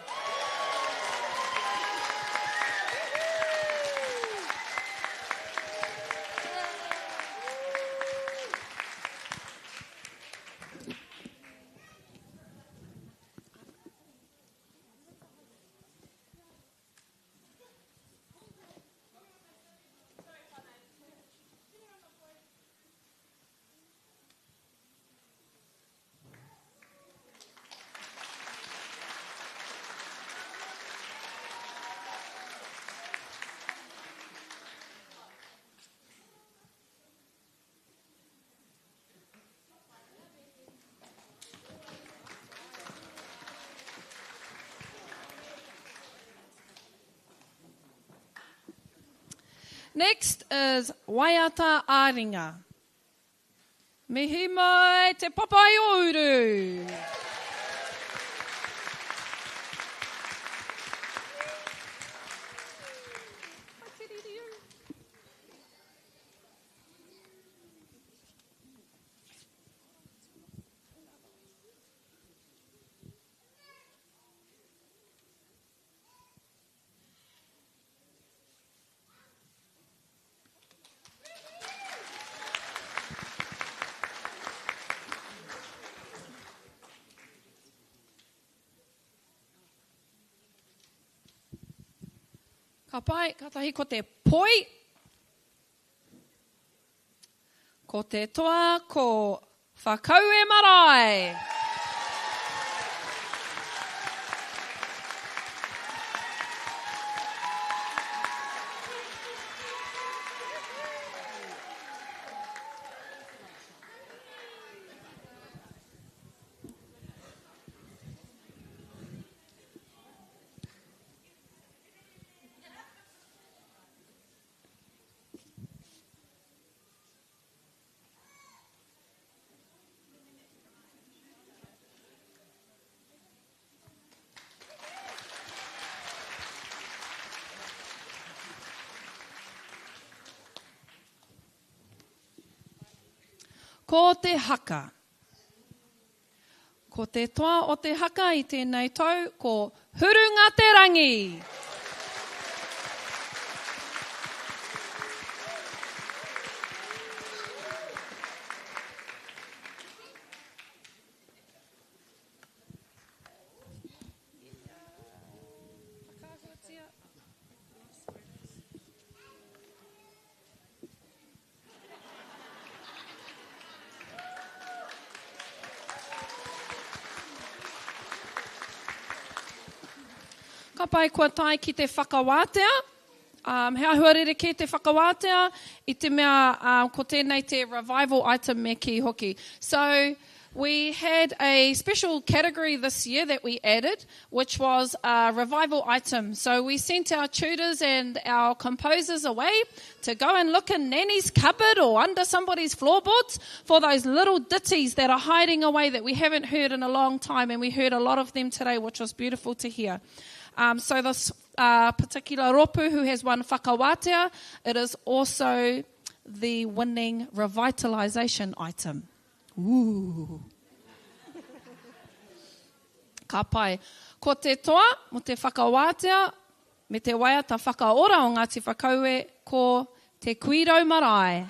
Next is waiata āringa. Mihi mai te papai ouru. Ka pai, katahi ko te poi, ko te toa, ko Whakaue Marae. Ko te haka. Ko te toa o te haka i tēnei tau, ko Hurunga te rangi. Ka pai kua tai ki te whakawātea. He ahuarere ke te whakawātea i te mea ko tēnei te revival item me ki hoki. So we had a special category this year that we added, which was a revival item. So we sent our tutors and our composers away to go and look in Nanny's cupboard or under somebody's floorboards for those little ditties that are hiding away that we haven't heard in a long time, and we heard a lot of them today, which was beautiful to hear. So this particular rōpū who has won whakawātea, it is also the winning revitalisation item. Ooh. Ka pai. Ko te toa, mo te whakawātea, me te waiata whakaora o Ngāti Whakaue, ko te Kuiro Marae.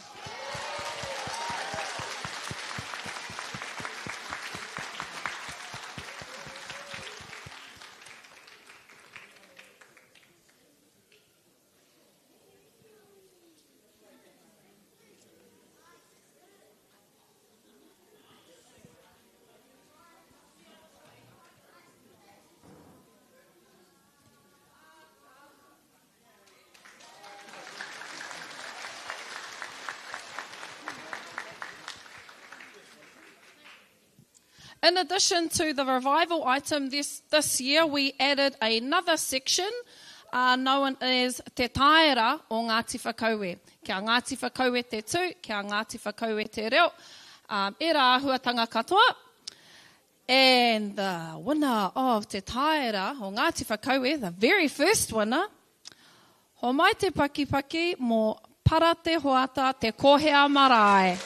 In addition to the revival item this year, we added another section known as Te Taera o Ngāti Whakaue. Kia Ngāti Whakaue te tū, kia Ngāti Whakaue te reo. E rā ahuatanga katoa. And the winner of Te Taera o Ngāti Whakaue, the very first winner, ho mai te pakipaki mō para te hoata te Owhata Marae.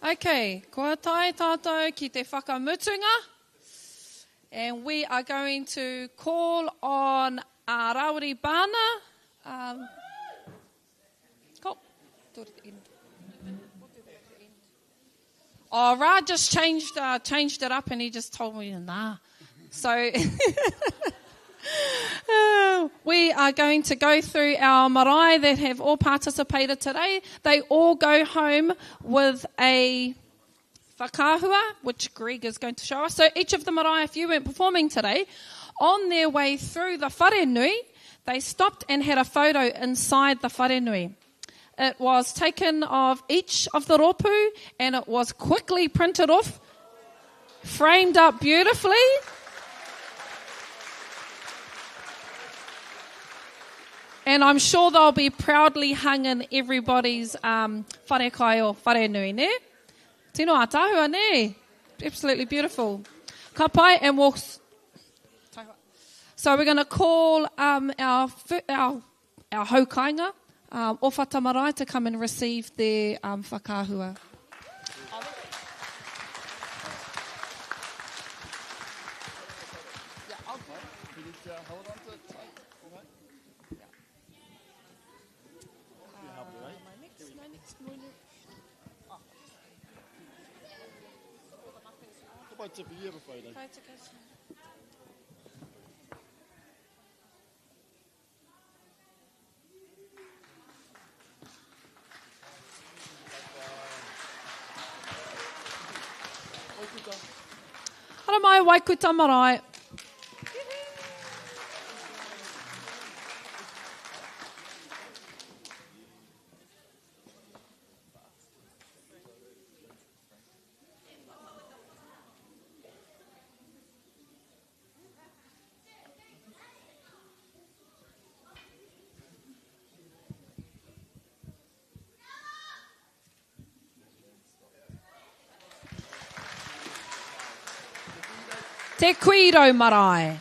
Okay, kua tae tātou ki te whakamutunga. And we are going to call on Rawiri Bana. Cool. Oh, Ra just changed it up and he just told me, nah. So we are going to go through our marae that have all participated today. They all go home with a whakahua, which Greg is going to show us. So each of the marae, if you weren't performing today, on their way through the wharenui, they stopped and had a photo inside the wharenui. It was taken of each of the ropu and it was quickly printed off, framed up beautifully. And I'm sure they'll be proudly hung in everybody's wharekai or wharenui, ne? Tino atahua, ne? Absolutely beautiful. Ka pai, and we'll... So we're going to call our haukainga, Owhata Marae, to come and receive their whakahua. Hara mai, Waikuta Marae. Te Kuiro Marae.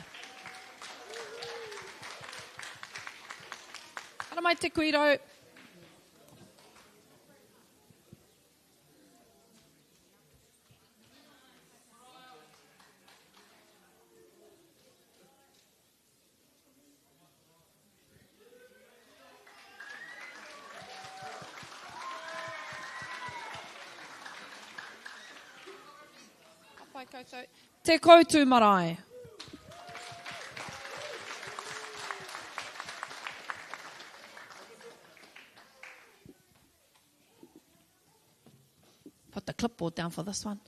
Hara mai te Kuiro. Te Koutu Marae. Put the clipboard down for this one.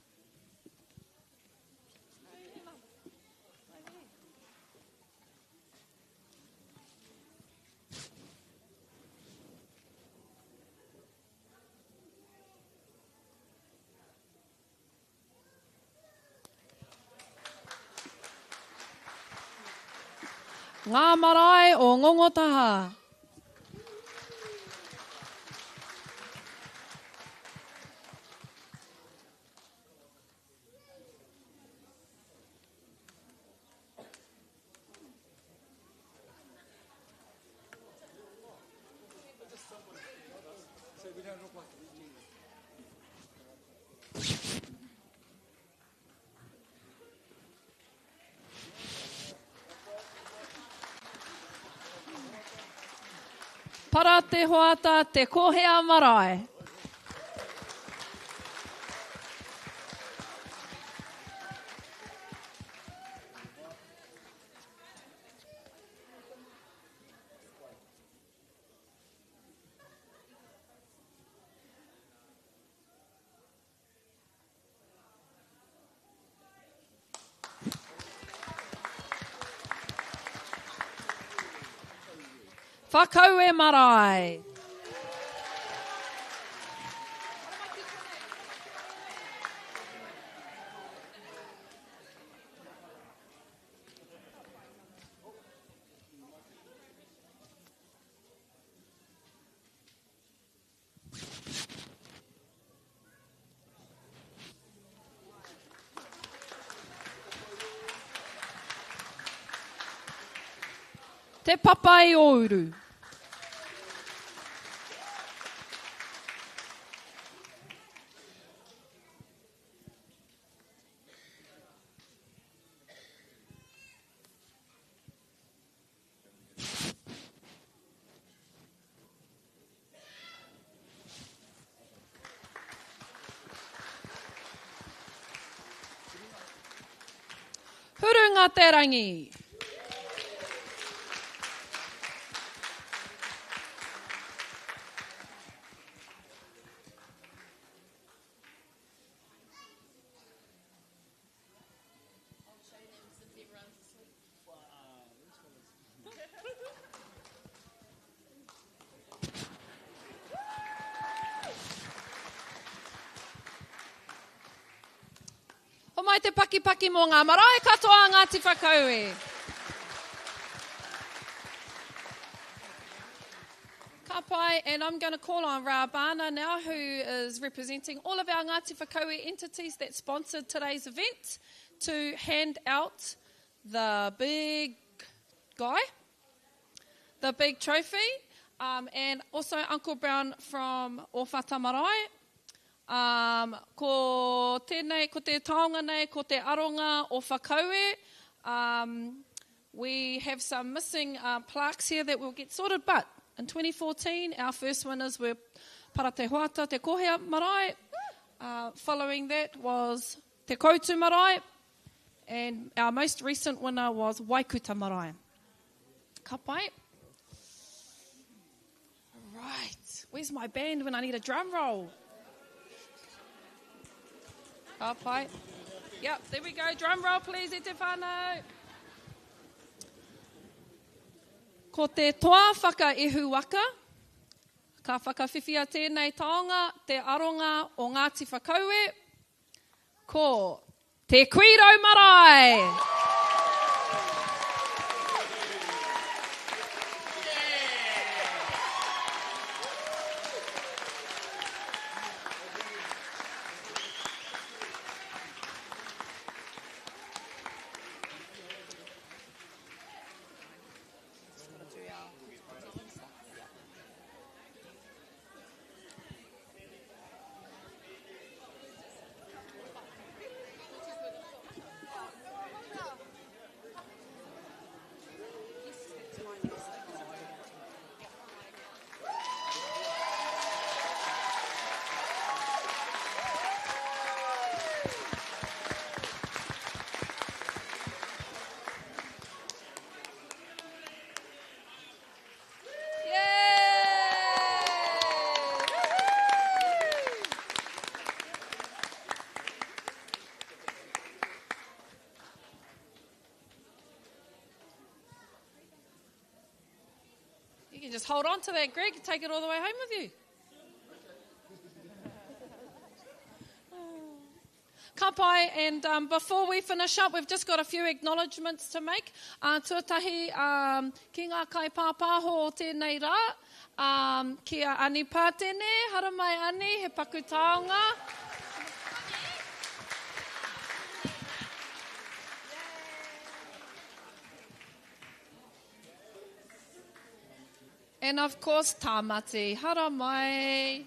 Ngā marae o ngongotaha. Para te hoata te kohea marae. Whakaue marae. Te papai o uru. Hurunga te rangi. O mai te paki mō ngā marae katoa Ngāti Whakaue. Ka pai, and I'm going to call on Rabana now, who is representing all of our Ngāti Whakaue entities that sponsored today's event, to hand out the big guy, the big trophy, and also Uncle Brown from Owhata Marae. Ko tēnei, ko te taonga nei, ko te aronga o Whakaue. We have some missing plaques here that will get sorted, but in 2014, our first winners were Para te Hoata, te Kohea Marae. Following that was te Koutu Marae. And our most recent winner was Waikuta Marae. Ka pai. Right. Where's my band when I need a drum roll? Ka pai. Yep, there we go. Drum roll, please, e te whānau. Ko te toa whakaihu waka, ka whakawhiwhia tēnei taonga, te aronga o Ngāti Whakaue, ko te Kuiro Marae. Just hold on to that, Greg. Take it all the way home with you. Ka pai, and before we finish up, we've just got a few acknowledgements to make. Tuatahi, ki ngā kai pāpāho o tēnei rā, kia Ani Pātene, haramai Ani, he paku taonga. And of course, Tāmati, haramai.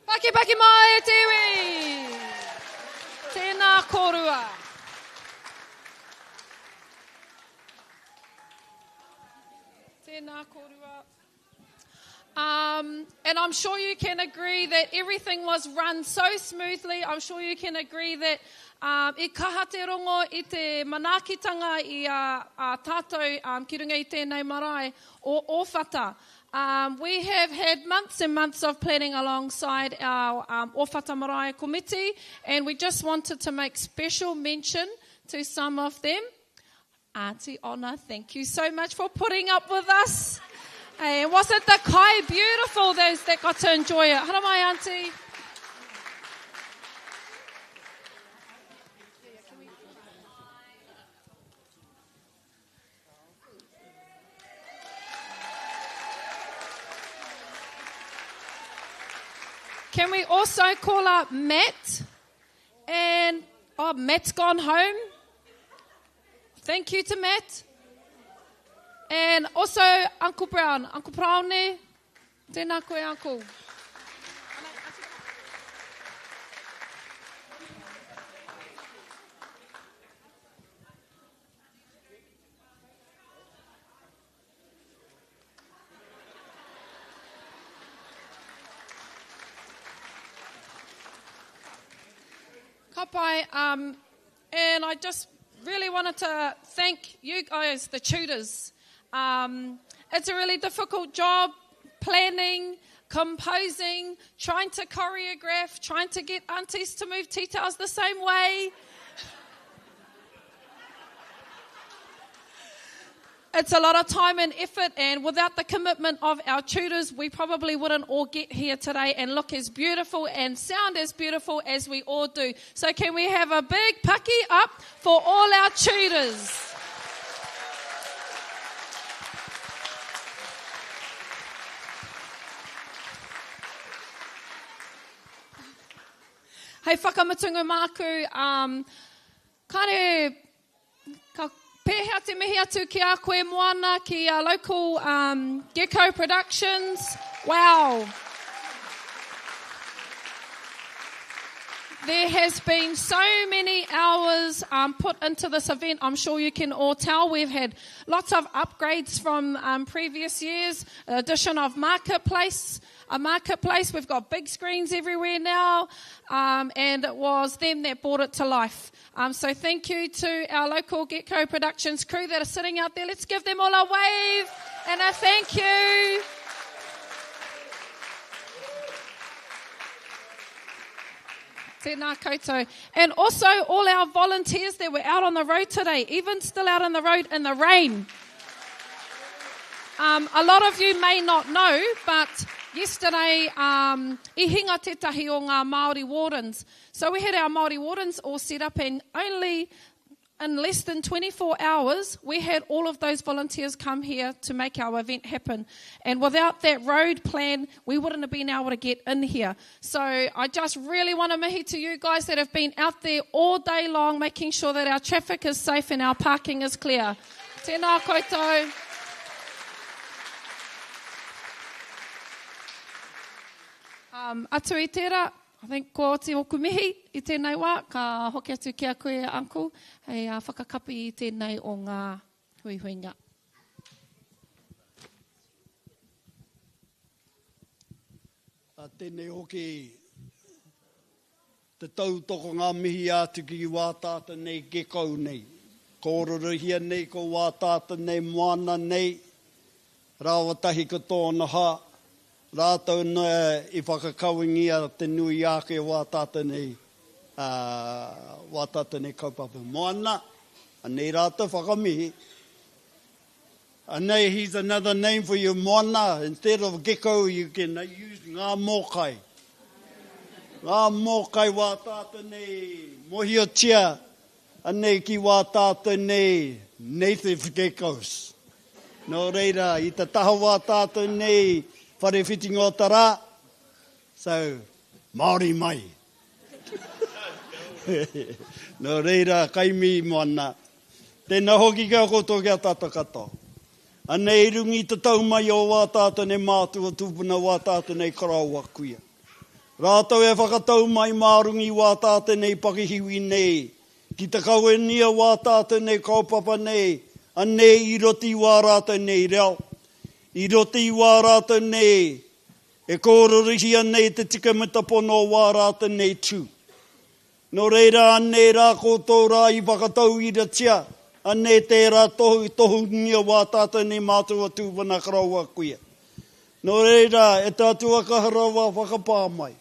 Paki paki mai te iwi. Tēnā korua. Tēnā korua. And I'm sure you can agree that everything was run so smoothly. I'm sure you can agree that I kaha te rongo I te manakitanga I tātou ki runga I tēnei marae o Owhata. We have had months and months of planning alongside our Owhata Marae committee, and we just wanted to make special mention to some of them. Auntie Ona, thank you so much for putting up with us. Hey, wasn't the kai beautiful, those that got to enjoy it? Haramai, Auntie. Can we also call up Matt? And, Matt's gone home. Thank you to Matt. And also Uncle Brown. Uncle Brownie. Tēnā koe, Uncle. Ka pai, and I just really wanted to thank you guys, the tutors. It's a really difficult job, planning, composing, trying to choreograph, trying to get aunties to move tea towels the same way. It's a lot of time and effort, and without the commitment of our tutors, we probably wouldn't all get here today and look as beautiful and sound as beautiful as we all do. So can we have a big paki up for all our tutors? Hei whakamatunga māku, kare ka pēhea te mihi atu ki a koe moana ki a local Gecko Productions. Wow. There has been so many hours put into this event. I'm sure you can all tell. We've had lots of upgrades from previous years, addition of marketplace. We've got big screens everywhere now, and it was them that brought it to life. So thank you to our local Gecko Productions crew that are sitting out there. Let's give them all a wave and a thank you. Tēnā koutou. And also all our volunteers that were out on the road today, even still out on the road in the rain. A lot of you may not know, but yesterday, I hinga te tahi o ngā Māori wardens. So we had our Māori wardens all set up, and only in less than 24 hours, we had all of those volunteers come here to make our event happen. And without that road plan, we wouldn't have been able to get in here. So I just really want to mihi to you guys that have been out there all day long, making sure that our traffic is safe and our parking is clear. Tēnā koutou. Atu I tērā, I think ko te oku mihi I tēnei wā, ka hoki atu ki a koe, uncle, hei whakakapi I tēnei o ngā huihuinga. Tēnei hoki te tautoko ngā mihi atu ki wā tāta nei Gecko nei. Ko rorohia nei, ko wā tāta nei moana nei. Rāwa tahi ko tōna hā. Rātou noa I whakakauingia te nui ake wā tātanei, wā tātanei kaupapa moana. Anei rātou whakamihi. Anei, he's another name for you, moana. Instead of Gecko, you can use ngā mōkai. Ngā mōkai wā tātanei mohio tia. Anei ki wā tātanei native geckos. Nō reira, I te taha wā tātanei wharewhiti ngō tara. So, Māori mai. Nō reira, kaimi moana. Tēnā hoki kia koto kia tata kato. Anei rungi te taumai o wā tātanei mātua tūpuna wā tātanei Whakaūe Whakanuia. Rātou e whakatau mai mārungi wā tātanei pakihiwi nei. Ki te kauenia wā tātanei kaupapa nei. Anei I roti wā rātou nei reo. I roti wā rātou nei. E kōrorihia nei te tikamita pono wā rātou nei tū. Nō reira anei rā kōtou rā I whakatau I ratia. Anei tērā tohu ngia wā tātou nei mātua tūpuna Whakaūe Whakanuia. Nō reira, e tātua kaharawa whakapā mai.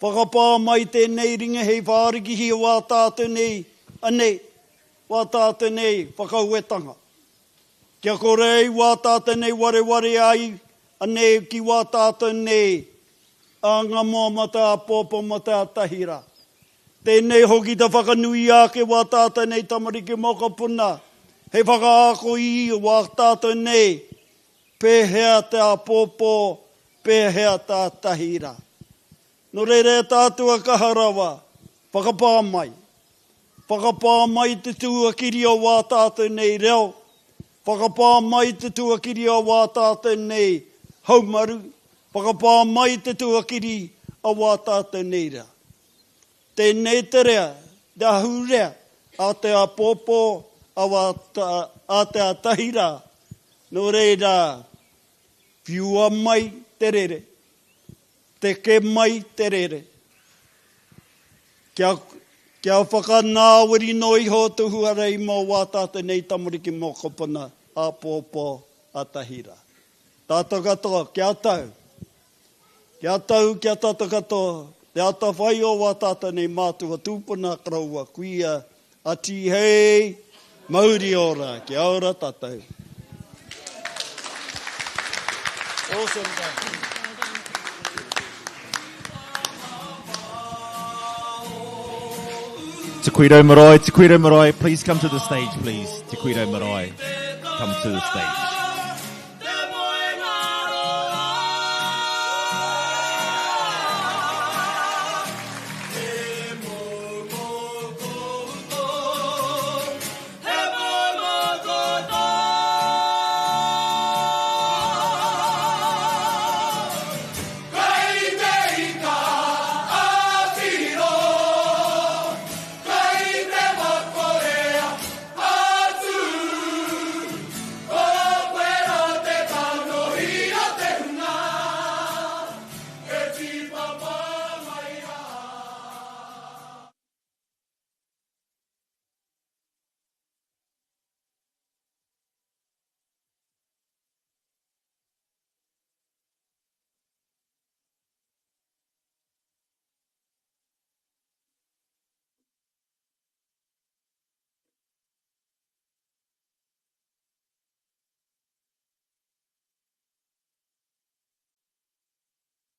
Whakapā mai tēnei ringa hei whāriki wā tātou nei, anei, wā tātou nei whakauetanga. Kia korei wā tātou nei ware ai, anei ki wā tātou nei, anga mō mata a pōpō mata a tahira. Tēnei hoki ta whakanui ake wā tātou nei tamariki mokapuna. Hei whakaako I wā tātou nei. Pēhea te a pōpō, pēhea te a tahira. No reire tātua kaharawa, whakapā mai. Whakapā mai te tuakiri o wā tātou nei reo. Whakapā mai te tuakiri o wā tātou nei haumaru. Whakapā mai te tuakiri o wā tātou nei rea. Tēnei te rea, te ahu rea, a te a pōpō, a te a tahira. No reira, whiua mai te rere, te ke mai te rere. Kia whakanāwiri no iho tuhua rei mō wā tātou nei tamariki mō kopana, a pōpō, a tahira. Tātou katoa, kia tau. Kia tau, kia tātou katoa. Te ata whai o wā tātou nei mātua tūpuna Whakaūe Whakanuia. Ati hei, mauri ora, kia ora tātou. Awesome, Te Koiro Marae, please come to the stage, please. Te Koiro Marae, come to the stage.